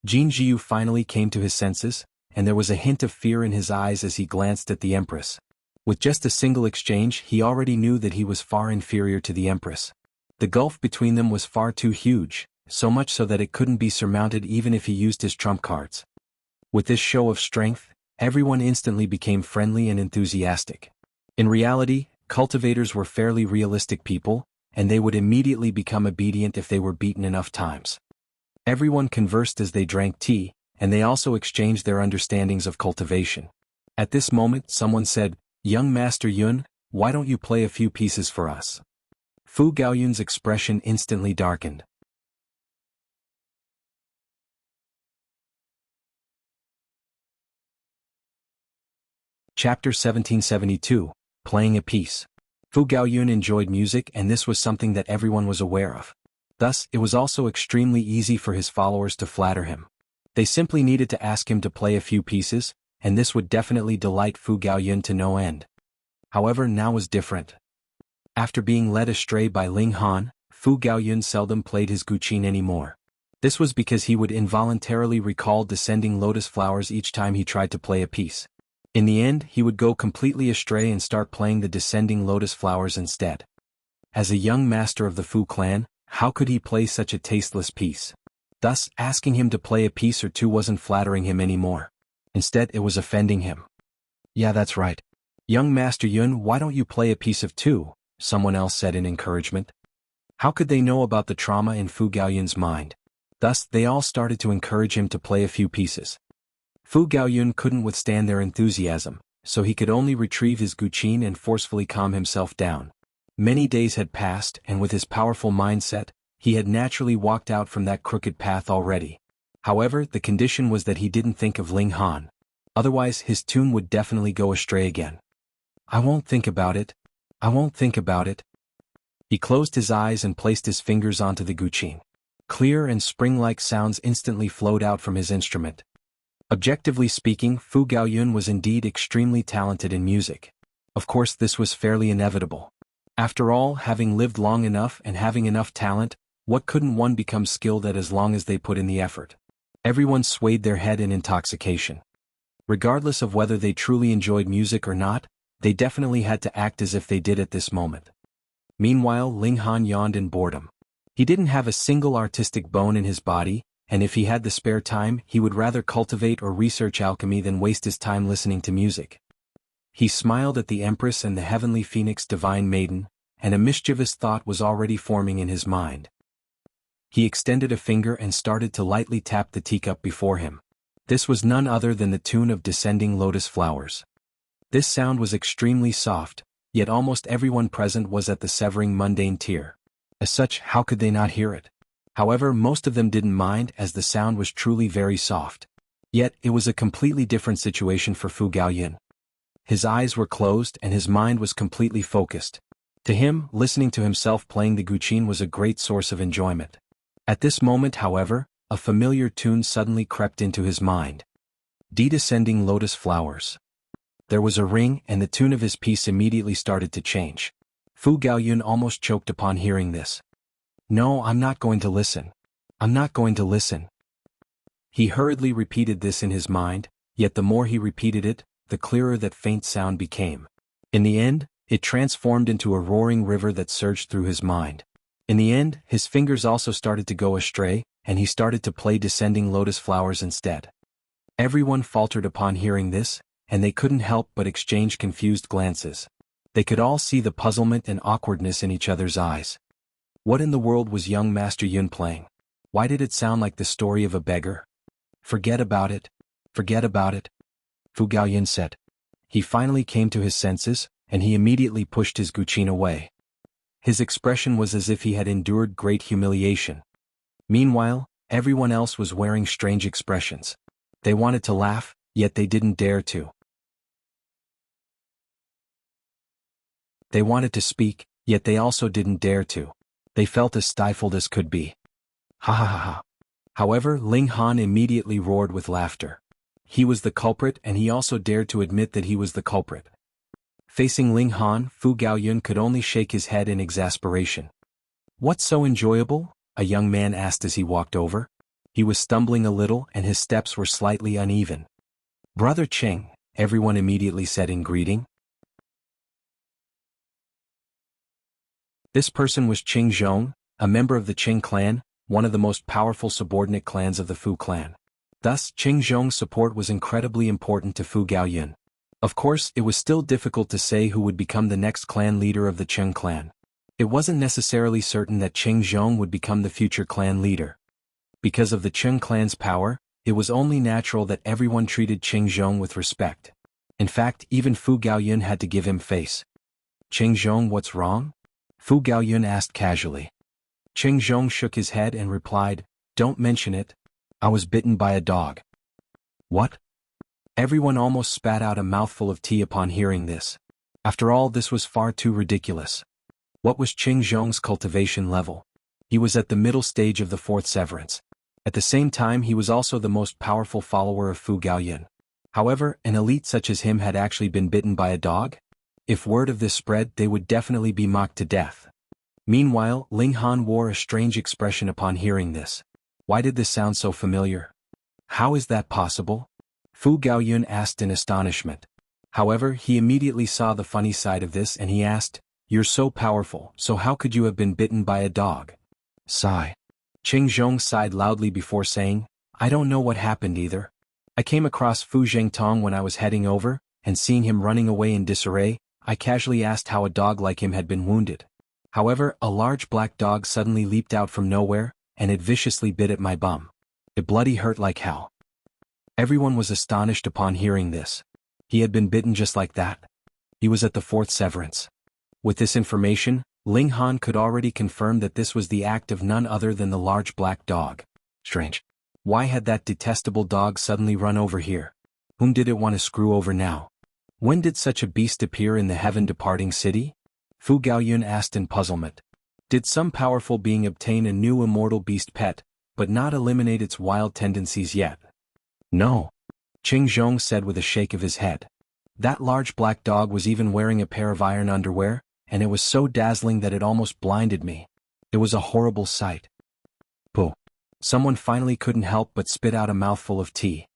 Jianghu finally came to his senses, and there was a hint of fear in his eyes as he glanced at the Empress. With just a single exchange, he already knew that he was far inferior to the Empress. The gulf between them was far too huge, so much so that it couldn't be surmounted even if he used his trump cards. With this show of strength, everyone instantly became friendly and enthusiastic. In reality, cultivators were fairly realistic people, and they would immediately become obedient if they were beaten enough times. Everyone conversed as they drank tea, and they also exchanged their understandings of cultivation. At this moment, someone said, "Young Master Yun, why don't you play a few pieces for us?" Fu Gaoyun's expression instantly darkened. Chapter 1772, Playing a Piece. Fu Gaoyun enjoyed music, and this was something that everyone was aware of. Thus, it was also extremely easy for his followers to flatter him. They simply needed to ask him to play a few pieces, and this would definitely delight Fu Gaoyun to no end. However, now was different. After being led astray by Ling Han, Fu Gaoyun seldom played his guqin anymore. This was because he would involuntarily recall descending lotus flowers each time he tried to play a piece. In the end, he would go completely astray and start playing the descending lotus flowers instead. As a young master of the Fu clan, how could he play such a tasteless piece? Thus, asking him to play a piece or two wasn't flattering him anymore. Instead, it was offending him. "Yeah, that's right. Young Master Yun, why don't you play a piece of two?" someone else said in encouragement. How could they know about the trauma in Fu Gaoyun's mind? Thus, they all started to encourage him to play a few pieces. Fu Gaoyun couldn't withstand their enthusiasm, so he could only retrieve his guqin and forcefully calm himself down. Many days had passed, and with his powerful mindset, he had naturally walked out from that crooked path already. However, the condition was that he didn't think of Ling Han. Otherwise, his tune would definitely go astray again. "I won't think about it. I won't think about it." He closed his eyes and placed his fingers onto the guqin. Clear and spring-like sounds instantly flowed out from his instrument. Objectively speaking, Fu Gaoyun was indeed extremely talented in music. Of course, this was fairly inevitable. After all, having lived long enough and having enough talent, what couldn't one become skilled at as long as they put in the effort? Everyone swayed their head in intoxication. Regardless of whether they truly enjoyed music or not, they definitely had to act as if they did at this moment. Meanwhile, Ling Han yawned in boredom. He didn't have a single artistic bone in his body, and if he had the spare time, he would rather cultivate or research alchemy than waste his time listening to music. He smiled at the Empress and the Heavenly Phoenix Divine Maiden, and a mischievous thought was already forming in his mind. He extended a finger and started to lightly tap the teacup before him. This was none other than the tune of Descending Lotus Flowers. This sound was extremely soft, yet almost everyone present was at the severing mundane tier. As such, how could they not hear it? However, most of them didn't mind as the sound was truly very soft. Yet, it was a completely different situation for Fu Gaoyun. His eyes were closed and his mind was completely focused. To him, listening to himself playing the guqin was a great source of enjoyment. At this moment, however, a familiar tune suddenly crept into his mind. Descending lotus flowers. There was a ring and the tune of his piece immediately started to change. Fu Gaoyun almost choked upon hearing this. No, I'm not going to listen. I'm not going to listen. He hurriedly repeated this in his mind, yet the more he repeated it, the clearer that faint sound became. In the end, it transformed into a roaring river that surged through his mind. In the end, his fingers also started to go astray, and he started to play descending lotus flowers instead. Everyone faltered upon hearing this, and they couldn't help but exchange confused glances. They could all see the puzzlement and awkwardness in each other's eyes. What in the world was young Master Yun playing? Why did it sound like the story of a beggar? Forget about it. Forget about it, Fu Gaoyun said. He finally came to his senses, and he immediately pushed his guqin away. His expression was as if he had endured great humiliation. Meanwhile, everyone else was wearing strange expressions. They wanted to laugh, yet they didn't dare to. They wanted to speak, yet they also didn't dare to. They felt as stifled as could be. Ha ha ha ha. However, Ling Han immediately roared with laughter. He was the culprit and he also dared to admit that he was the culprit. Facing Ling Han, Fu Gaoyun could only shake his head in exasperation. What's so enjoyable? A young man asked as he walked over. He was stumbling a little and his steps were slightly uneven. Brother Cheng, everyone immediately said in greeting. This person was Qing Zhong, a member of the Qing clan, one of the most powerful subordinate clans of the Fu clan. Thus, Qing Zhong's support was incredibly important to Fu Gaoyun. Of course, it was still difficult to say who would become the next clan leader of the Qing clan. It wasn't necessarily certain that Qing Zhong would become the future clan leader. Because of the Qing clan's power, it was only natural that everyone treated Qing Zhong with respect. In fact, even Fu Gaoyun had to give him face. Qing Zhong, what's wrong? Fu Gaoyun asked casually. Qing Zhong shook his head and replied, Don't mention it. I was bitten by a dog. What? Everyone almost spat out a mouthful of tea upon hearing this. After all, this was far too ridiculous. What was Qing Zhong's cultivation level? He was at the middle stage of the fourth severance. At the same time, he was also the most powerful follower of Fu Gaoyun. However, an elite such as him had actually been bitten by a dog? If word of this spread, they would definitely be mocked to death. Meanwhile, Ling Han wore a strange expression upon hearing this. Why did this sound so familiar? How is that possible? Fu Gaoyun asked in astonishment. However, he immediately saw the funny side of this and he asked, You're so powerful, so how could you have been bitten by a dog? Sigh. Qing Zhong sighed loudly before saying, I don't know what happened either. I came across Fu Zhengtong when I was heading over, and seeing him running away in disarray, I casually asked how a dog like him had been wounded. However, a large black dog suddenly leaped out from nowhere, and it viciously bit at my bum. It bloody hurt like hell. Everyone was astonished upon hearing this. He had been bitten just like that. He was at the fourth severance. With this information, Ling Han could already confirm that this was the act of none other than the large black dog. Strange. Why had that detestable dog suddenly run over here? Whom did it want to screw over now? When did such a beast appear in the heaven-departing city? Fu Gaoyun asked in puzzlement. Did some powerful being obtain a new immortal beast pet, but not eliminate its wild tendencies yet? No. Qing Zhong said with a shake of his head. That large black dog was even wearing a pair of iron underwear, and it was so dazzling that it almost blinded me. It was a horrible sight. Pooh. Someone finally couldn't help but spit out a mouthful of tea.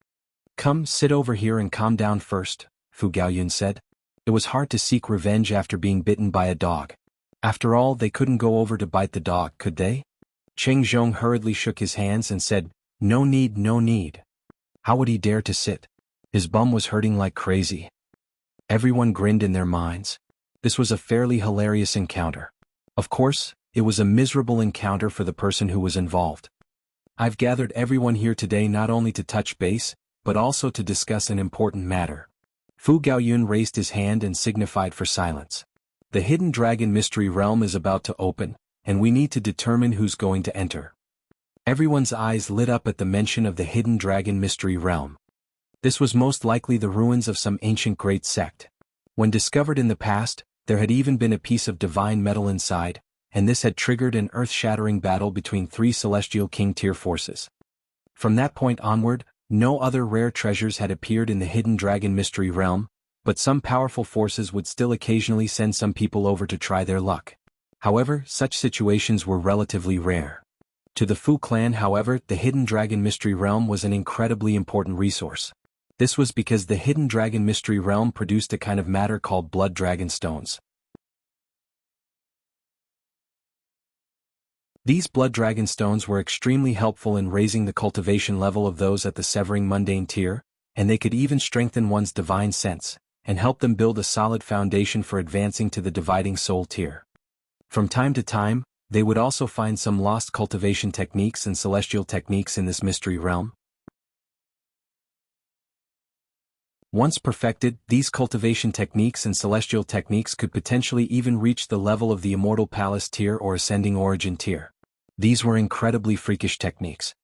Come, sit over here and calm down first, Fu Gaoyun said. It was hard to seek revenge after being bitten by a dog. After all, they couldn't go over to bite the dog, could they? Qing Zhong hurriedly shook his hands and said, No need, no need. How would he dare to sit? His bum was hurting like crazy. Everyone grinned in their minds. This was a fairly hilarious encounter. Of course, it was a miserable encounter for the person who was involved. I've gathered everyone here today not only to touch base, but also to discuss an important matter. Fu Gaoyun raised his hand and signified for silence. The Hidden Dragon Mystery Realm is about to open, and we need to determine who's going to enter. Everyone's eyes lit up at the mention of the Hidden Dragon Mystery Realm. This was most likely the ruins of some ancient great sect. When discovered in the past, there had even been a piece of divine metal inside, and this had triggered an earth-shattering battle between three celestial king-tier forces. From that point onward, No other rare treasures had appeared in the Hidden Dragon Mystery Realm, but some powerful forces would still occasionally send some people over to try their luck. However, such situations were relatively rare. To the Fu clan, however, the Hidden Dragon Mystery Realm was an incredibly important resource. This was because the Hidden Dragon Mystery Realm produced a kind of matter called Blood Dragon Stones. These Blood Dragon Stones were extremely helpful in raising the cultivation level of those at the Severing Mundane tier, and they could even strengthen one's divine sense, and help them build a solid foundation for advancing to the Dividing Soul tier. From time to time, they would also find some lost cultivation techniques and celestial techniques in this mystery realm. Once perfected, these cultivation techniques and celestial techniques could potentially even reach the level of the Immortal Palace tier or Ascending Origin tier. These were incredibly freakish techniques.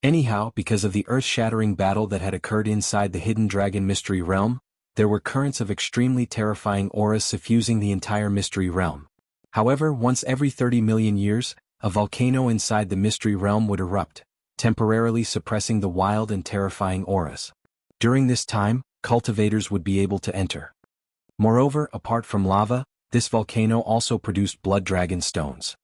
Anyhow, because of the earth-shattering battle that had occurred inside the Hidden Dragon Mystery Realm, there were currents of extremely terrifying auras suffusing the entire mystery realm. However, once every 30 million years, a volcano inside the mystery realm would erupt, temporarily suppressing the wild and terrifying auras. During this time, cultivators would be able to enter. Moreover, apart from lava, this volcano also produced blood dragon stones.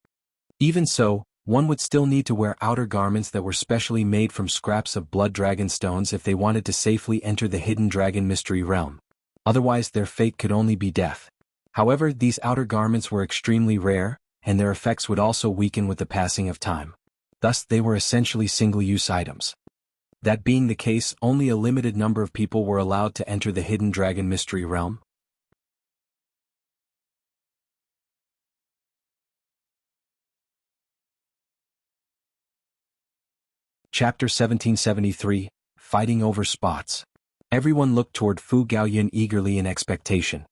Even so, one would still need to wear outer garments that were specially made from scraps of blood dragon stones if they wanted to safely enter the Hidden Dragon Mystery Realm. Otherwise, their fate could only be death. However, these outer garments were extremely rare, and their effects would also weaken with the passing of time. Thus, they were essentially single-use items. That being the case, only a limited number of people were allowed to enter the Hidden Dragon Mystery Realm. Chapter 1773, Fighting Over Spots. Everyone looked toward Fu Gaoyun eagerly in expectation.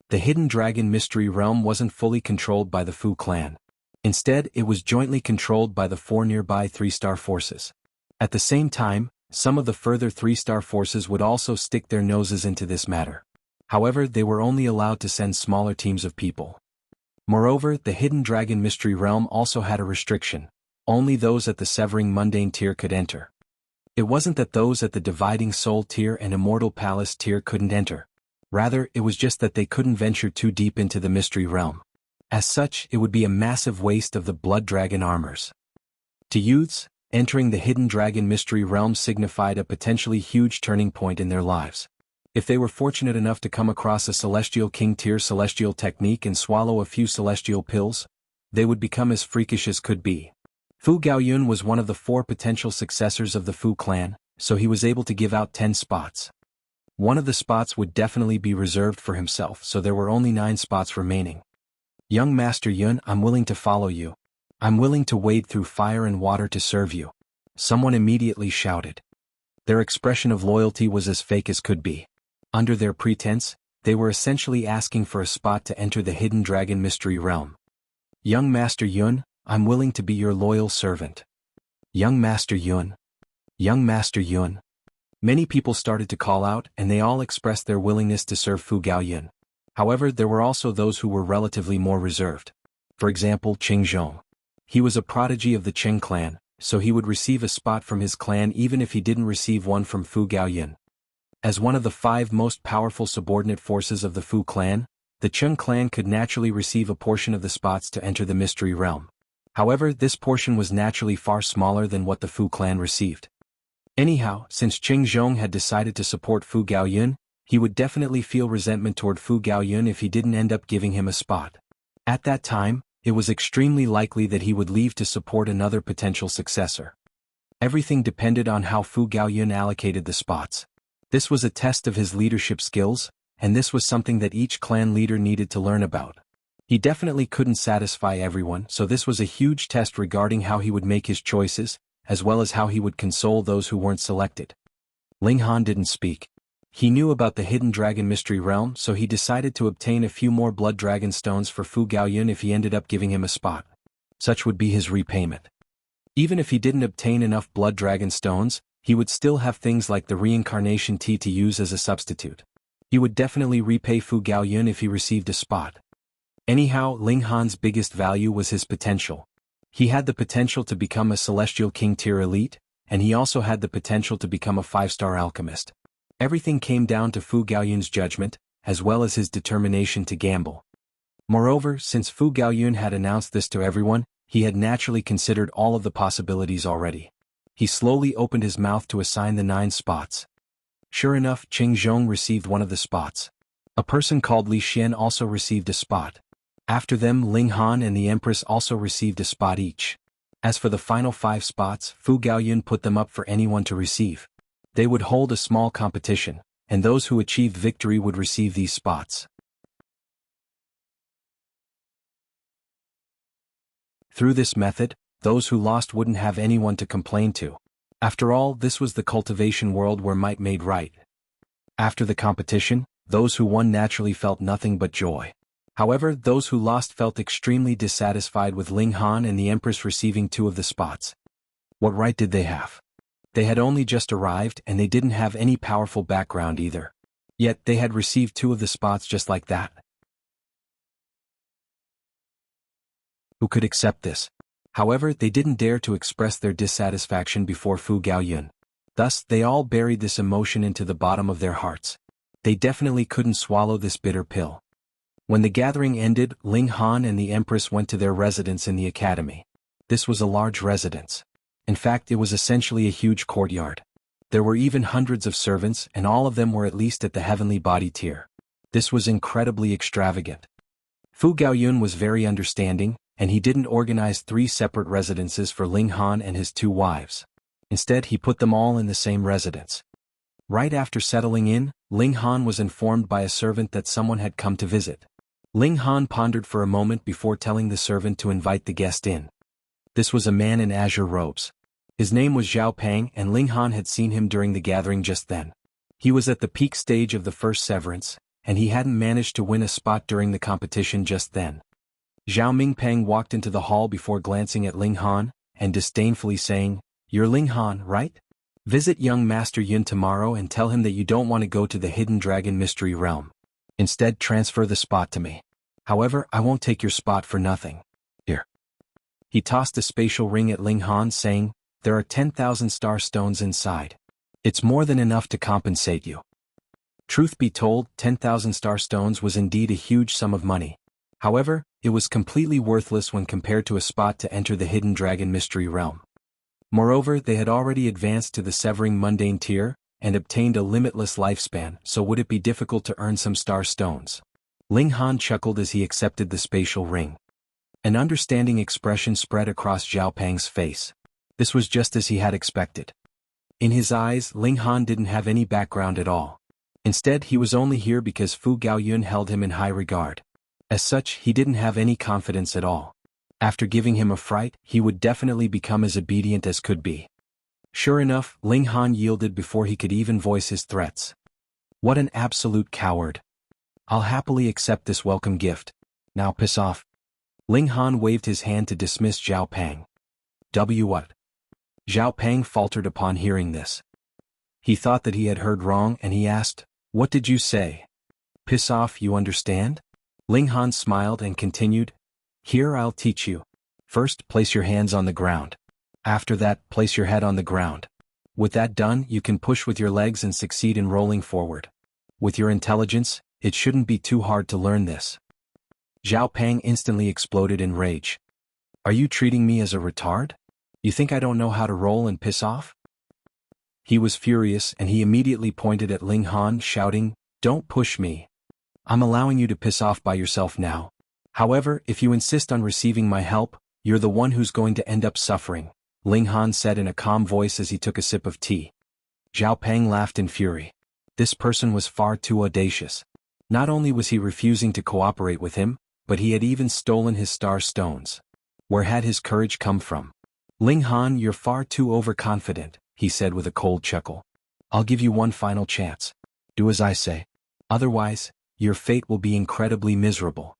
The Hidden Dragon Mystery Realm wasn't fully controlled by the Fu clan. Instead, it was jointly controlled by the 4 nearby 3-star forces. At the same time, some of the further 3-star forces would also stick their noses into this matter. However, they were only allowed to send smaller teams of people. Moreover, the Hidden Dragon Mystery Realm also had a restriction. Only those at the Severing Mundane tier could enter. It wasn't that those at the Dividing Soul tier and Immortal Palace tier couldn't enter. Rather, it was just that they couldn't venture too deep into the mystery realm. As such, it would be a massive waste of the Blood Dragon armors. To youths, entering the Hidden Dragon Mystery Realm signified a potentially huge turning point in their lives. If they were fortunate enough to come across a Celestial King tier celestial technique and swallow a few celestial pills, they would become as freakish as could be. Fu Gaoyun was one of the 4 potential successors of the Fu clan, so he was able to give out 10 spots. One of the spots would definitely be reserved for himself, so there were only 9 spots remaining. Young Master Yun, I'm willing to follow you. I'm willing to wade through fire and water to serve you. Someone immediately shouted. Their expression of loyalty was as fake as could be. Under their pretense, they were essentially asking for a spot to enter the Hidden Dragon Mystery Realm. Young Master Yun, I'm willing to be your loyal servant. Young Master Yun. Young Master Yun. Many people started to call out, and they all expressed their willingness to serve Fu Gaoyun. However, there were also those who were relatively more reserved. For example, Qing Zhong. He was a prodigy of the Qing clan, so he would receive a spot from his clan even if he didn't receive one from Fu Gaoyun. As one of the 5 most powerful subordinate forces of the Fu clan, the Qing clan could naturally receive a portion of the spots to enter the mystery realm. However, this portion was naturally far smaller than what the Fu clan received. Anyhow, since Qing Zhong had decided to support Fu Gaoyun, he would definitely feel resentment toward Fu Gaoyun if he didn't end up giving him a spot. At that time, it was extremely likely that he would leave to support another potential successor. Everything depended on how Fu Gaoyun allocated the spots. This was a test of his leadership skills, and this was something that each clan leader needed to learn about. He definitely couldn't satisfy everyone, so this was a huge test regarding how he would make his choices, as well as how he would console those who weren't selected. Ling Han didn't speak. He knew about the Hidden Dragon Mystery Realm, so he decided to obtain a few more Blood Dragon Stones for Fu Gaoyun if he ended up giving him a spot. Such would be his repayment. Even if he didn't obtain enough Blood Dragon Stones, he would still have things like the Reincarnation Tea to use as a substitute. He would definitely repay Fu Gaoyun if he received a spot. Anyhow, Ling Han's biggest value was his potential. He had the potential to become a Celestial King tier elite, and he also had the potential to become a 5-star alchemist. Everything came down to Fu Gaoyun's judgment, as well as his determination to gamble. Moreover, since Fu Gaoyun had announced this to everyone, he had naturally considered all of the possibilities already. He slowly opened his mouth to assign the 9 spots. Sure enough, Qing Zhong received one of the spots. A person called Li Xian also received a spot. After them, Ling Han and the Empress also received a spot each. As for the final 5 spots, Fu Gaoyun put them up for anyone to receive. They would hold a small competition, and those who achieved victory would receive these spots. Through this method, those who lost wouldn't have anyone to complain to. After all, this was the cultivation world where might made right. After the competition, those who won naturally felt nothing but joy. However, those who lost felt extremely dissatisfied with Ling Han and the Empress receiving 2 of the spots. What right did they have? They had only just arrived and they didn't have any powerful background either. Yet they had received 2 of the spots just like that. Who could accept this? However, they didn't dare to express their dissatisfaction before Fu Gaoyun. Thus, they all buried this emotion into the bottom of their hearts. They definitely couldn't swallow this bitter pill. When the gathering ended, Ling Han and the Empress went to their residence in the academy. This was a large residence. In fact, it was essentially a huge courtyard. There were even hundreds of servants, and all of them were at least at the heavenly body tier. This was incredibly extravagant. Fu Gaoyun was very understanding, and he didn't organize 3 separate residences for Ling Han and his 2 wives. Instead, he put them all in the same residence. Right after settling in, Ling Han was informed by a servant that someone had come to visit. Ling Han pondered for a moment before telling the servant to invite the guest in. This was a man in azure robes. His name was Zhao Pang, and Ling Han had seen him during the gathering just then. He was at the peak stage of the first severance, and he hadn't managed to win a spot during the competition just then. Zhao Mingpeng walked into the hall before glancing at Ling Han, and disdainfully saying, "You're Ling Han, right? Visit young Master Yun tomorrow and tell him that you don't want to go to the Hidden Dragon Mystery Realm. Instead, transfer the spot to me. However, I won't take your spot for nothing. Here." He tossed a spatial ring at Ling Han, saying, "There are 10,000 star stones inside. It's more than enough to compensate you." Truth be told, 10,000 star stones was indeed a huge sum of money. However, it was completely worthless when compared to a spot to enter the Hidden Dragon Mystery Realm. Moreover, they had already advanced to the Severing Mundane tier, and obtained a limitless lifespan, so would it be difficult to earn some star stones? Ling Han chuckled as he accepted the spatial ring. An understanding expression spread across Zhao Pang's face. This was just as he had expected. In his eyes, Ling Han didn't have any background at all. Instead, he was only here because Fu Gaoyun held him in high regard. As such, he didn't have any confidence at all. After giving him a fright, he would definitely become as obedient as could be. Sure enough, Ling Han yielded before he could even voice his threats. What an absolute coward. I'll happily accept this welcome gift. Now piss off. Ling Han waved his hand to dismiss Zhao Pang. What? Zhao Pang faltered upon hearing this. He thought that he had heard wrong and he asked, "What did you say? Piss off, you understand?" Ling Han smiled and continued, "Here, I'll teach you. First, place your hands on the ground. After that, place your head on the ground. With that done, you can push with your legs and succeed in rolling forward. With your intelligence, it shouldn't be too hard to learn this." Zhao Pang instantly exploded in rage. "Are you treating me as a retard? You think I don't know how to roll and piss off?" He was furious and he immediately pointed at Ling Han, shouting, "Don't push me. I'm allowing you to piss off by yourself now. However, if you insist on receiving my help, you're the one who's going to end up suffering," Ling Han said in a calm voice as he took a sip of tea. Zhao Pang laughed in fury. This person was far too audacious. Not only was he refusing to cooperate with him, but he had even stolen his star stones. Where had his courage come from? "Ling Han, you're far too overconfident," he said with a cold chuckle. "I'll give you one final chance. Do as I say. Otherwise, your fate will be incredibly miserable."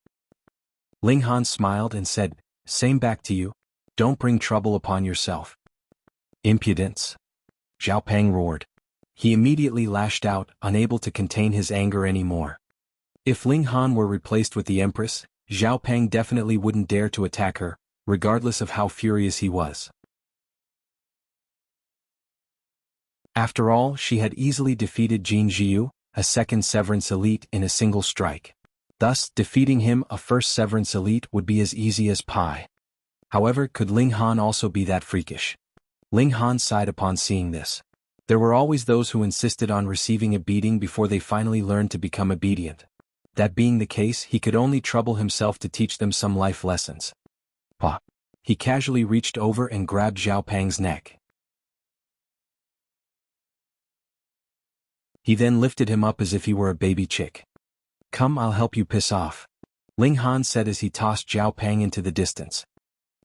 Ling Han smiled and said, "Same back to you. Don't bring trouble upon yourself." "Impudence!" Zhao Pang roared. He immediately lashed out, unable to contain his anger anymore. If Ling Han were replaced with the Empress, Zhao Pang definitely wouldn't dare to attack her, regardless of how furious he was. After all, she had easily defeated Jianghu, a second severance elite, in a single strike. Thus, defeating him, a first severance elite, would be as easy as pie. However, could Ling Han also be that freakish? Ling Han sighed upon seeing this. There were always those who insisted on receiving a beating before they finally learned to become obedient. That being the case, he could only trouble himself to teach them some life lessons. Pa. He casually reached over and grabbed Zhao Pang's neck. He then lifted him up as if he were a baby chick. "Come, I'll help you piss off," Ling Han said as he tossed Zhao Pang into the distance.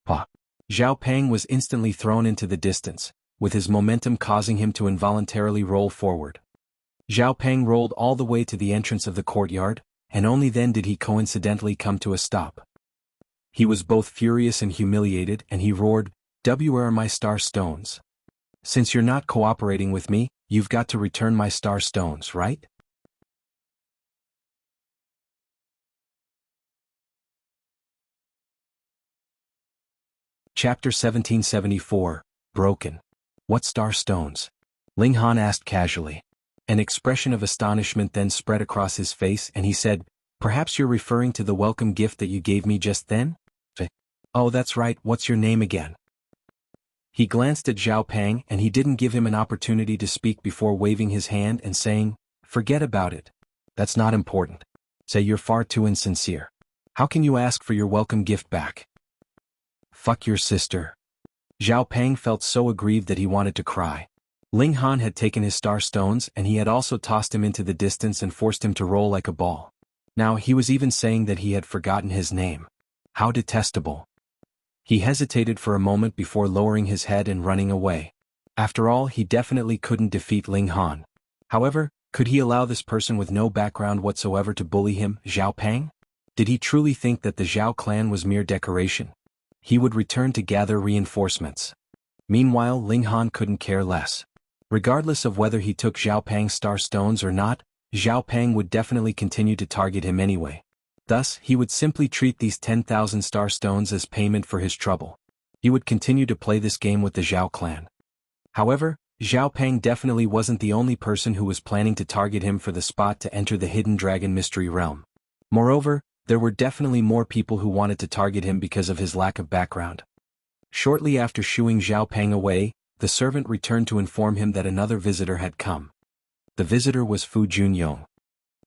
Pa. Zhao Pang was instantly thrown into the distance, with his momentum causing him to involuntarily roll forward. Zhao Pang rolled all the way to the entrance of the courtyard, and only then did he coincidentally come to a stop. He was both furious and humiliated, and he roared, "Where are my star stones? Since you're not cooperating with me, you've got to return my star stones, right?" Chapter 1774, Broken. "What star stones?" Ling Han asked casually. An expression of astonishment then spread across his face and he said, "Perhaps you're referring to the welcome gift that you gave me just then?" "Oh, that's right, what's your name again?" He glanced at Zhao Pang and he didn't give him an opportunity to speak before waving his hand and saying, "Forget about it. That's not important. Say you're far too insincere. How can you ask for your welcome gift back?" "Fuck your sister." Zhao Pang felt so aggrieved that he wanted to cry. Ling Han had taken his star stones and he had also tossed him into the distance and forced him to roll like a ball. Now he was even saying that he had forgotten his name. How detestable. He hesitated for a moment before lowering his head and running away. After all, he definitely couldn't defeat Ling Han. However, could he allow this person with no background whatsoever to bully him, Zhao Pang? Did he truly think that the Zhao clan was mere decoration? He would return to gather reinforcements. Meanwhile, Ling Han couldn't care less. Regardless of whether he took Zhao Pang's star stones or not, Zhao Pang would definitely continue to target him anyway. Thus, he would simply treat these 10,000 star stones as payment for his trouble. He would continue to play this game with the Zhao clan. However, Zhao Pang definitely wasn't the only person who was planning to target him for the spot to enter the Hidden Dragon Mystery Realm. Moreover, there were definitely more people who wanted to target him because of his lack of background. Shortly after shooing Zhao Pang away, the servant returned to inform him that another visitor had come. The visitor was Fu Junyong.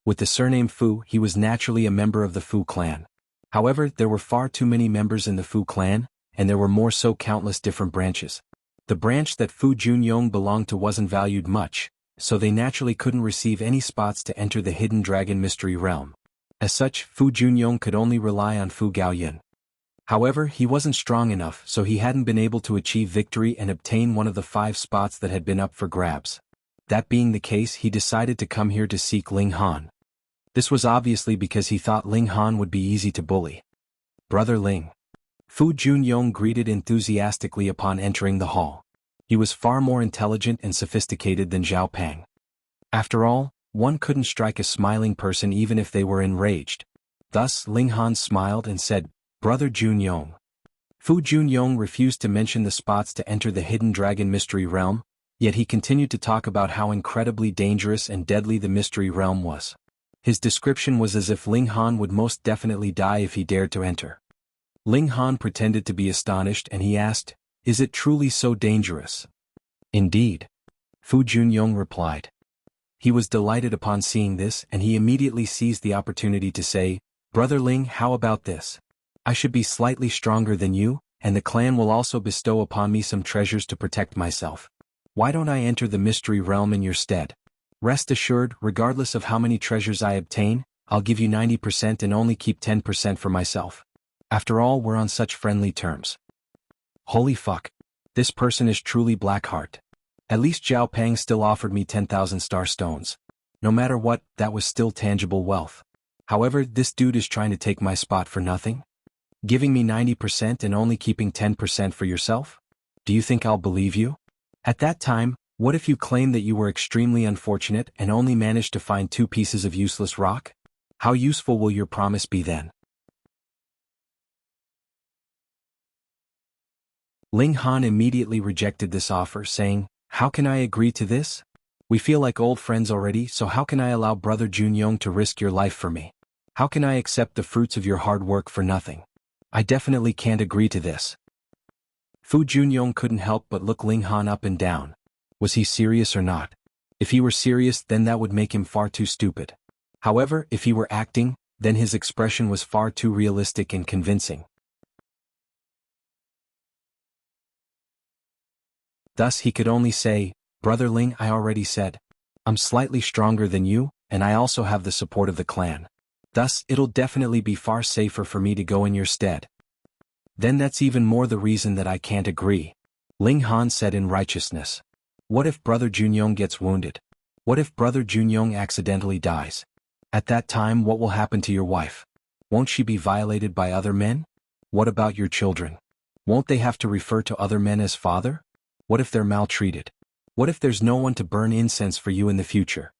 With the surname Fu, he was naturally a member of the Fu clan. However, there were far too many members in the Fu clan, and there were more so countless different branches. The branch that Fu Junyong belonged to wasn't valued much, so they naturally couldn't receive any spots to enter the Hidden Dragon Mystery Realm. As such, Fu Junyong could only rely on Fu Gaoyun. However, he wasn't strong enough, so he hadn't been able to achieve victory and obtain one of the 5 spots that had been up for grabs. That being the case, he decided to come here to seek Ling Han. This was obviously because he thought Ling Han would be easy to bully. "Brother Ling." Fu Junyong greeted enthusiastically upon entering the hall. He was far more intelligent and sophisticated than Zhao Pang. After all, one couldn't strike a smiling person even if they were enraged. Thus, Ling Han smiled and said, "Brother Junyong." Fu Junyong refused to mention the spots to enter the Hidden Dragon Mystery Realm, yet he continued to talk about how incredibly dangerous and deadly the Mystery Realm was. His description was as if Ling Han would most definitely die if he dared to enter. Ling Han pretended to be astonished and he asked, "Is it truly so dangerous?" "Indeed," Fu Junyong replied. He was delighted upon seeing this and he immediately seized the opportunity to say, "Brother Ling, how about this? I should be slightly stronger than you, and the clan will also bestow upon me some treasures to protect myself. Why don't I enter the Mystery Realm in your stead? Rest assured, regardless of how many treasures I obtain, I'll give you 90% and only keep 10% for myself. After all, we're on such friendly terms." Holy fuck. This person is truly Blackheart. At least Zhao Pang still offered me 10,000 star stones. No matter what, that was still tangible wealth. However, this dude is trying to take my spot for nothing? Giving me 90% and only keeping 10% for yourself? Do you think I'll believe you? At that time, what if you claim that you were extremely unfortunate and only managed to find 2 pieces of useless rock? How useful will your promise be then? Ling Han immediately rejected this offer, saying, How can I agree to this? We feel like old friends already, so how can I allow Brother Junyong to risk your life for me? How can I accept the fruits of your hard work for nothing? I definitely can't agree to this. Fu Junyong couldn't help but look Ling Han up and down. Was he serious or not? If he were serious, then that would make him far too stupid. However, if he were acting, then his expression was far too realistic and convincing. Thus he could only say, Brother Ling, I already said. I'm slightly stronger than you, and I also have the support of the clan. Thus, it'll definitely be far safer for me to go in your stead. Then that's even more the reason that I can't agree. Ling Han said in righteousness. What if Brother Junyong gets wounded? What if Brother Junyong accidentally dies? At that time, what will happen to your wife? Won't she be violated by other men? What about your children? Won't they have to refer to other men as father? What if they're maltreated? What if there's no one to burn incense for you in the future?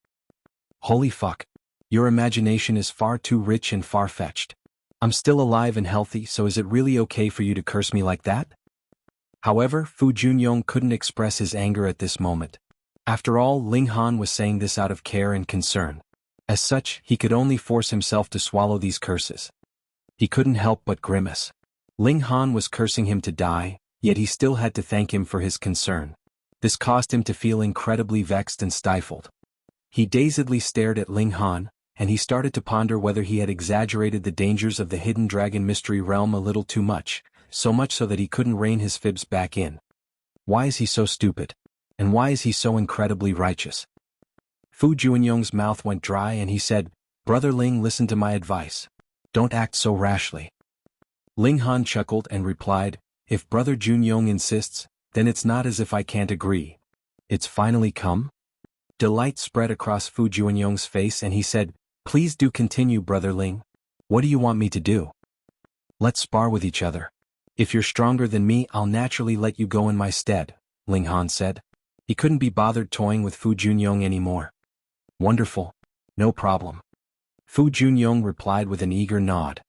Holy fuck. Your imagination is far too rich and far-fetched. I'm still alive and healthy, so is it really okay for you to curse me like that? However, Fu Junyong couldn't express his anger at this moment. After all, Ling Han was saying this out of care and concern. As such, he could only force himself to swallow these curses. He couldn't help but grimace. Ling Han was cursing him to die, yet he still had to thank him for his concern. This caused him to feel incredibly vexed and stifled. He dazedly stared at Ling Han, and he started to ponder whether he had exaggerated the dangers of the hidden dragon mystery realm a little too much, so much so that he couldn't rein his fibs back in. Why is he so stupid? And why is he so incredibly righteous? Fu Junyong's mouth went dry and he said, Brother Ling, listen to my advice. Don't act so rashly. Ling Han chuckled and replied, if Brother Junyong insists, then it's not as if I can't agree. It's finally come? Delight spread across Fu Junyong's face and he said, please do continue, Brother Ling. What do you want me to do? Let's spar with each other. If you're stronger than me, I'll naturally let you go in my stead, Ling Han said. He couldn't be bothered toying with Fu Junyong anymore. Wonderful. No problem. Fu Junyong replied with an eager nod.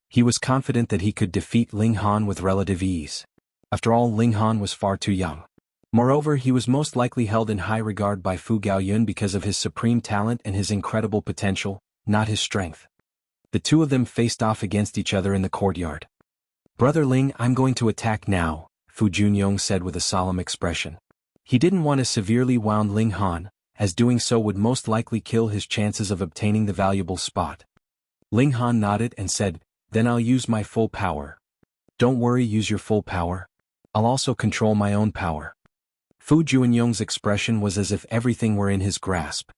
He was confident that he could defeat Ling Han with relative ease. After all, Ling Han was far too young. Moreover, he was most likely held in high regard by Fu Gaoyun because of his supreme talent and his incredible potential, not his strength. The two of them faced off against each other in the courtyard. Brother Ling, I'm going to attack now, Fu Junyong said with a solemn expression. He didn't want to severely wound Ling Han, as doing so would most likely kill his chances of obtaining the valuable spot. Ling Han nodded and said, then I'll use my full power. Don't worry, use your full power. I'll also control my own power. Fu Junyong's expression was as if everything were in his grasp.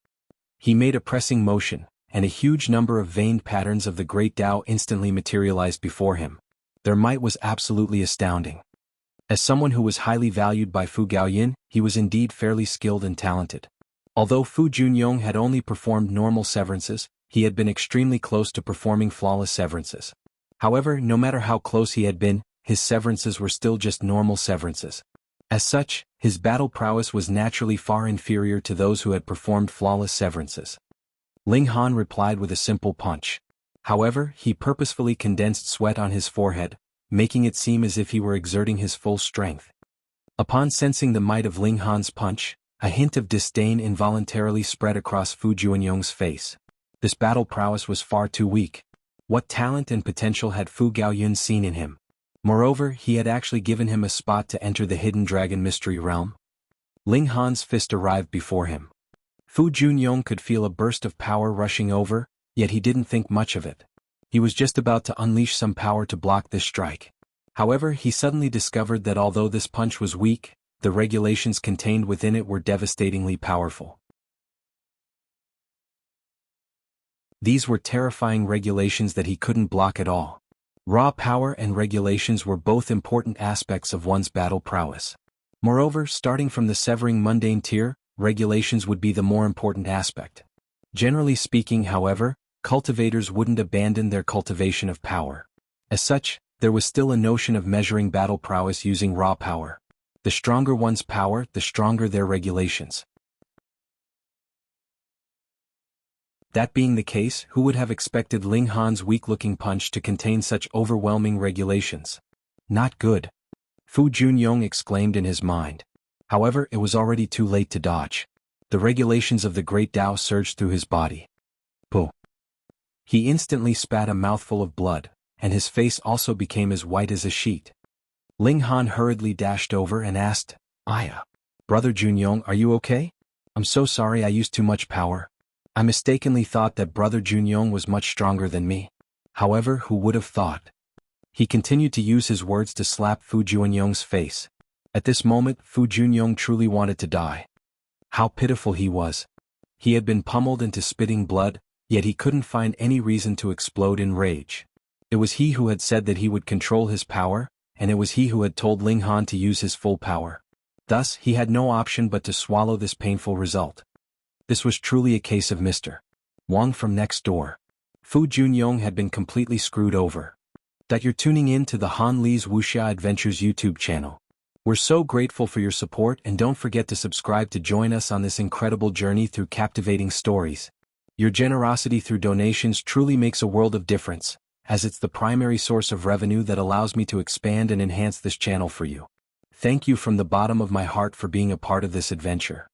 He made a pressing motion, and a huge number of veined patterns of the great Tao instantly materialized before him. Their might was absolutely astounding. As someone who was highly valued by Fu Gaoyun, he was indeed fairly skilled and talented. Although Fu Junyong had only performed normal severances, he had been extremely close to performing flawless severances. However, no matter how close he had been, his severances were still just normal severances. As such, his battle prowess was naturally far inferior to those who had performed flawless severances. Ling Han replied with a simple punch. However, he purposefully condensed sweat on his forehead, making it seem as if he were exerting his full strength. Upon sensing the might of Ling Han's punch, a hint of disdain involuntarily spread across Fu Junyong's face. This battle prowess was far too weak. What talent and potential had Fu Gaoyun seen in him? Moreover, he had actually given him a spot to enter the hidden dragon mystery realm. Ling Han's fist arrived before him. Fu Junyong could feel a burst of power rushing over, yet he didn't think much of it. He was just about to unleash some power to block this strike. However, he suddenly discovered that although this punch was weak, the regulations contained within it were devastatingly powerful. These were terrifying regulations that he couldn't block at all. Raw power and regulations were both important aspects of one's battle prowess. Moreover, starting from the severing mundane tier, regulations would be the more important aspect. Generally speaking, however, cultivators wouldn't abandon their cultivation of power. As such, there was still a notion of measuring battle prowess using raw power. The stronger one's power, the stronger their regulations. That being the case, who would have expected Ling Han's weak-looking punch to contain such overwhelming regulations? Not good. Fu Junyong exclaimed in his mind. However, it was already too late to dodge. The regulations of the great Tao surged through his body. Pooh. He instantly spat a mouthful of blood, and his face also became as white as a sheet. Ling Han hurriedly dashed over and asked, "Aya, Brother Junyong, are you okay? I'm so sorry I used too much power. I mistakenly thought that Brother Junyong was much stronger than me. However, who would have thought?" He continued to use his words to slap Fu Junyong's face. At this moment, Fu Junyong truly wanted to die. How pitiful he was. He had been pummeled into spitting blood, yet he couldn't find any reason to explode in rage. It was he who had said that he would control his power, and it was he who had told Ling Han to use his full power. Thus, he had no option but to swallow this painful result. This was truly a case of Mr. Wang from next door. Fu Junyong had been completely screwed over. That you're tuning in to the Han Li's Wuxia Adventures YouTube channel. We're so grateful for your support, and don't forget to subscribe to join us on this incredible journey through captivating stories. Your generosity through donations truly makes a world of difference, as it's the primary source of revenue that allows me to expand and enhance this channel for you. Thank you from the bottom of my heart for being a part of this adventure.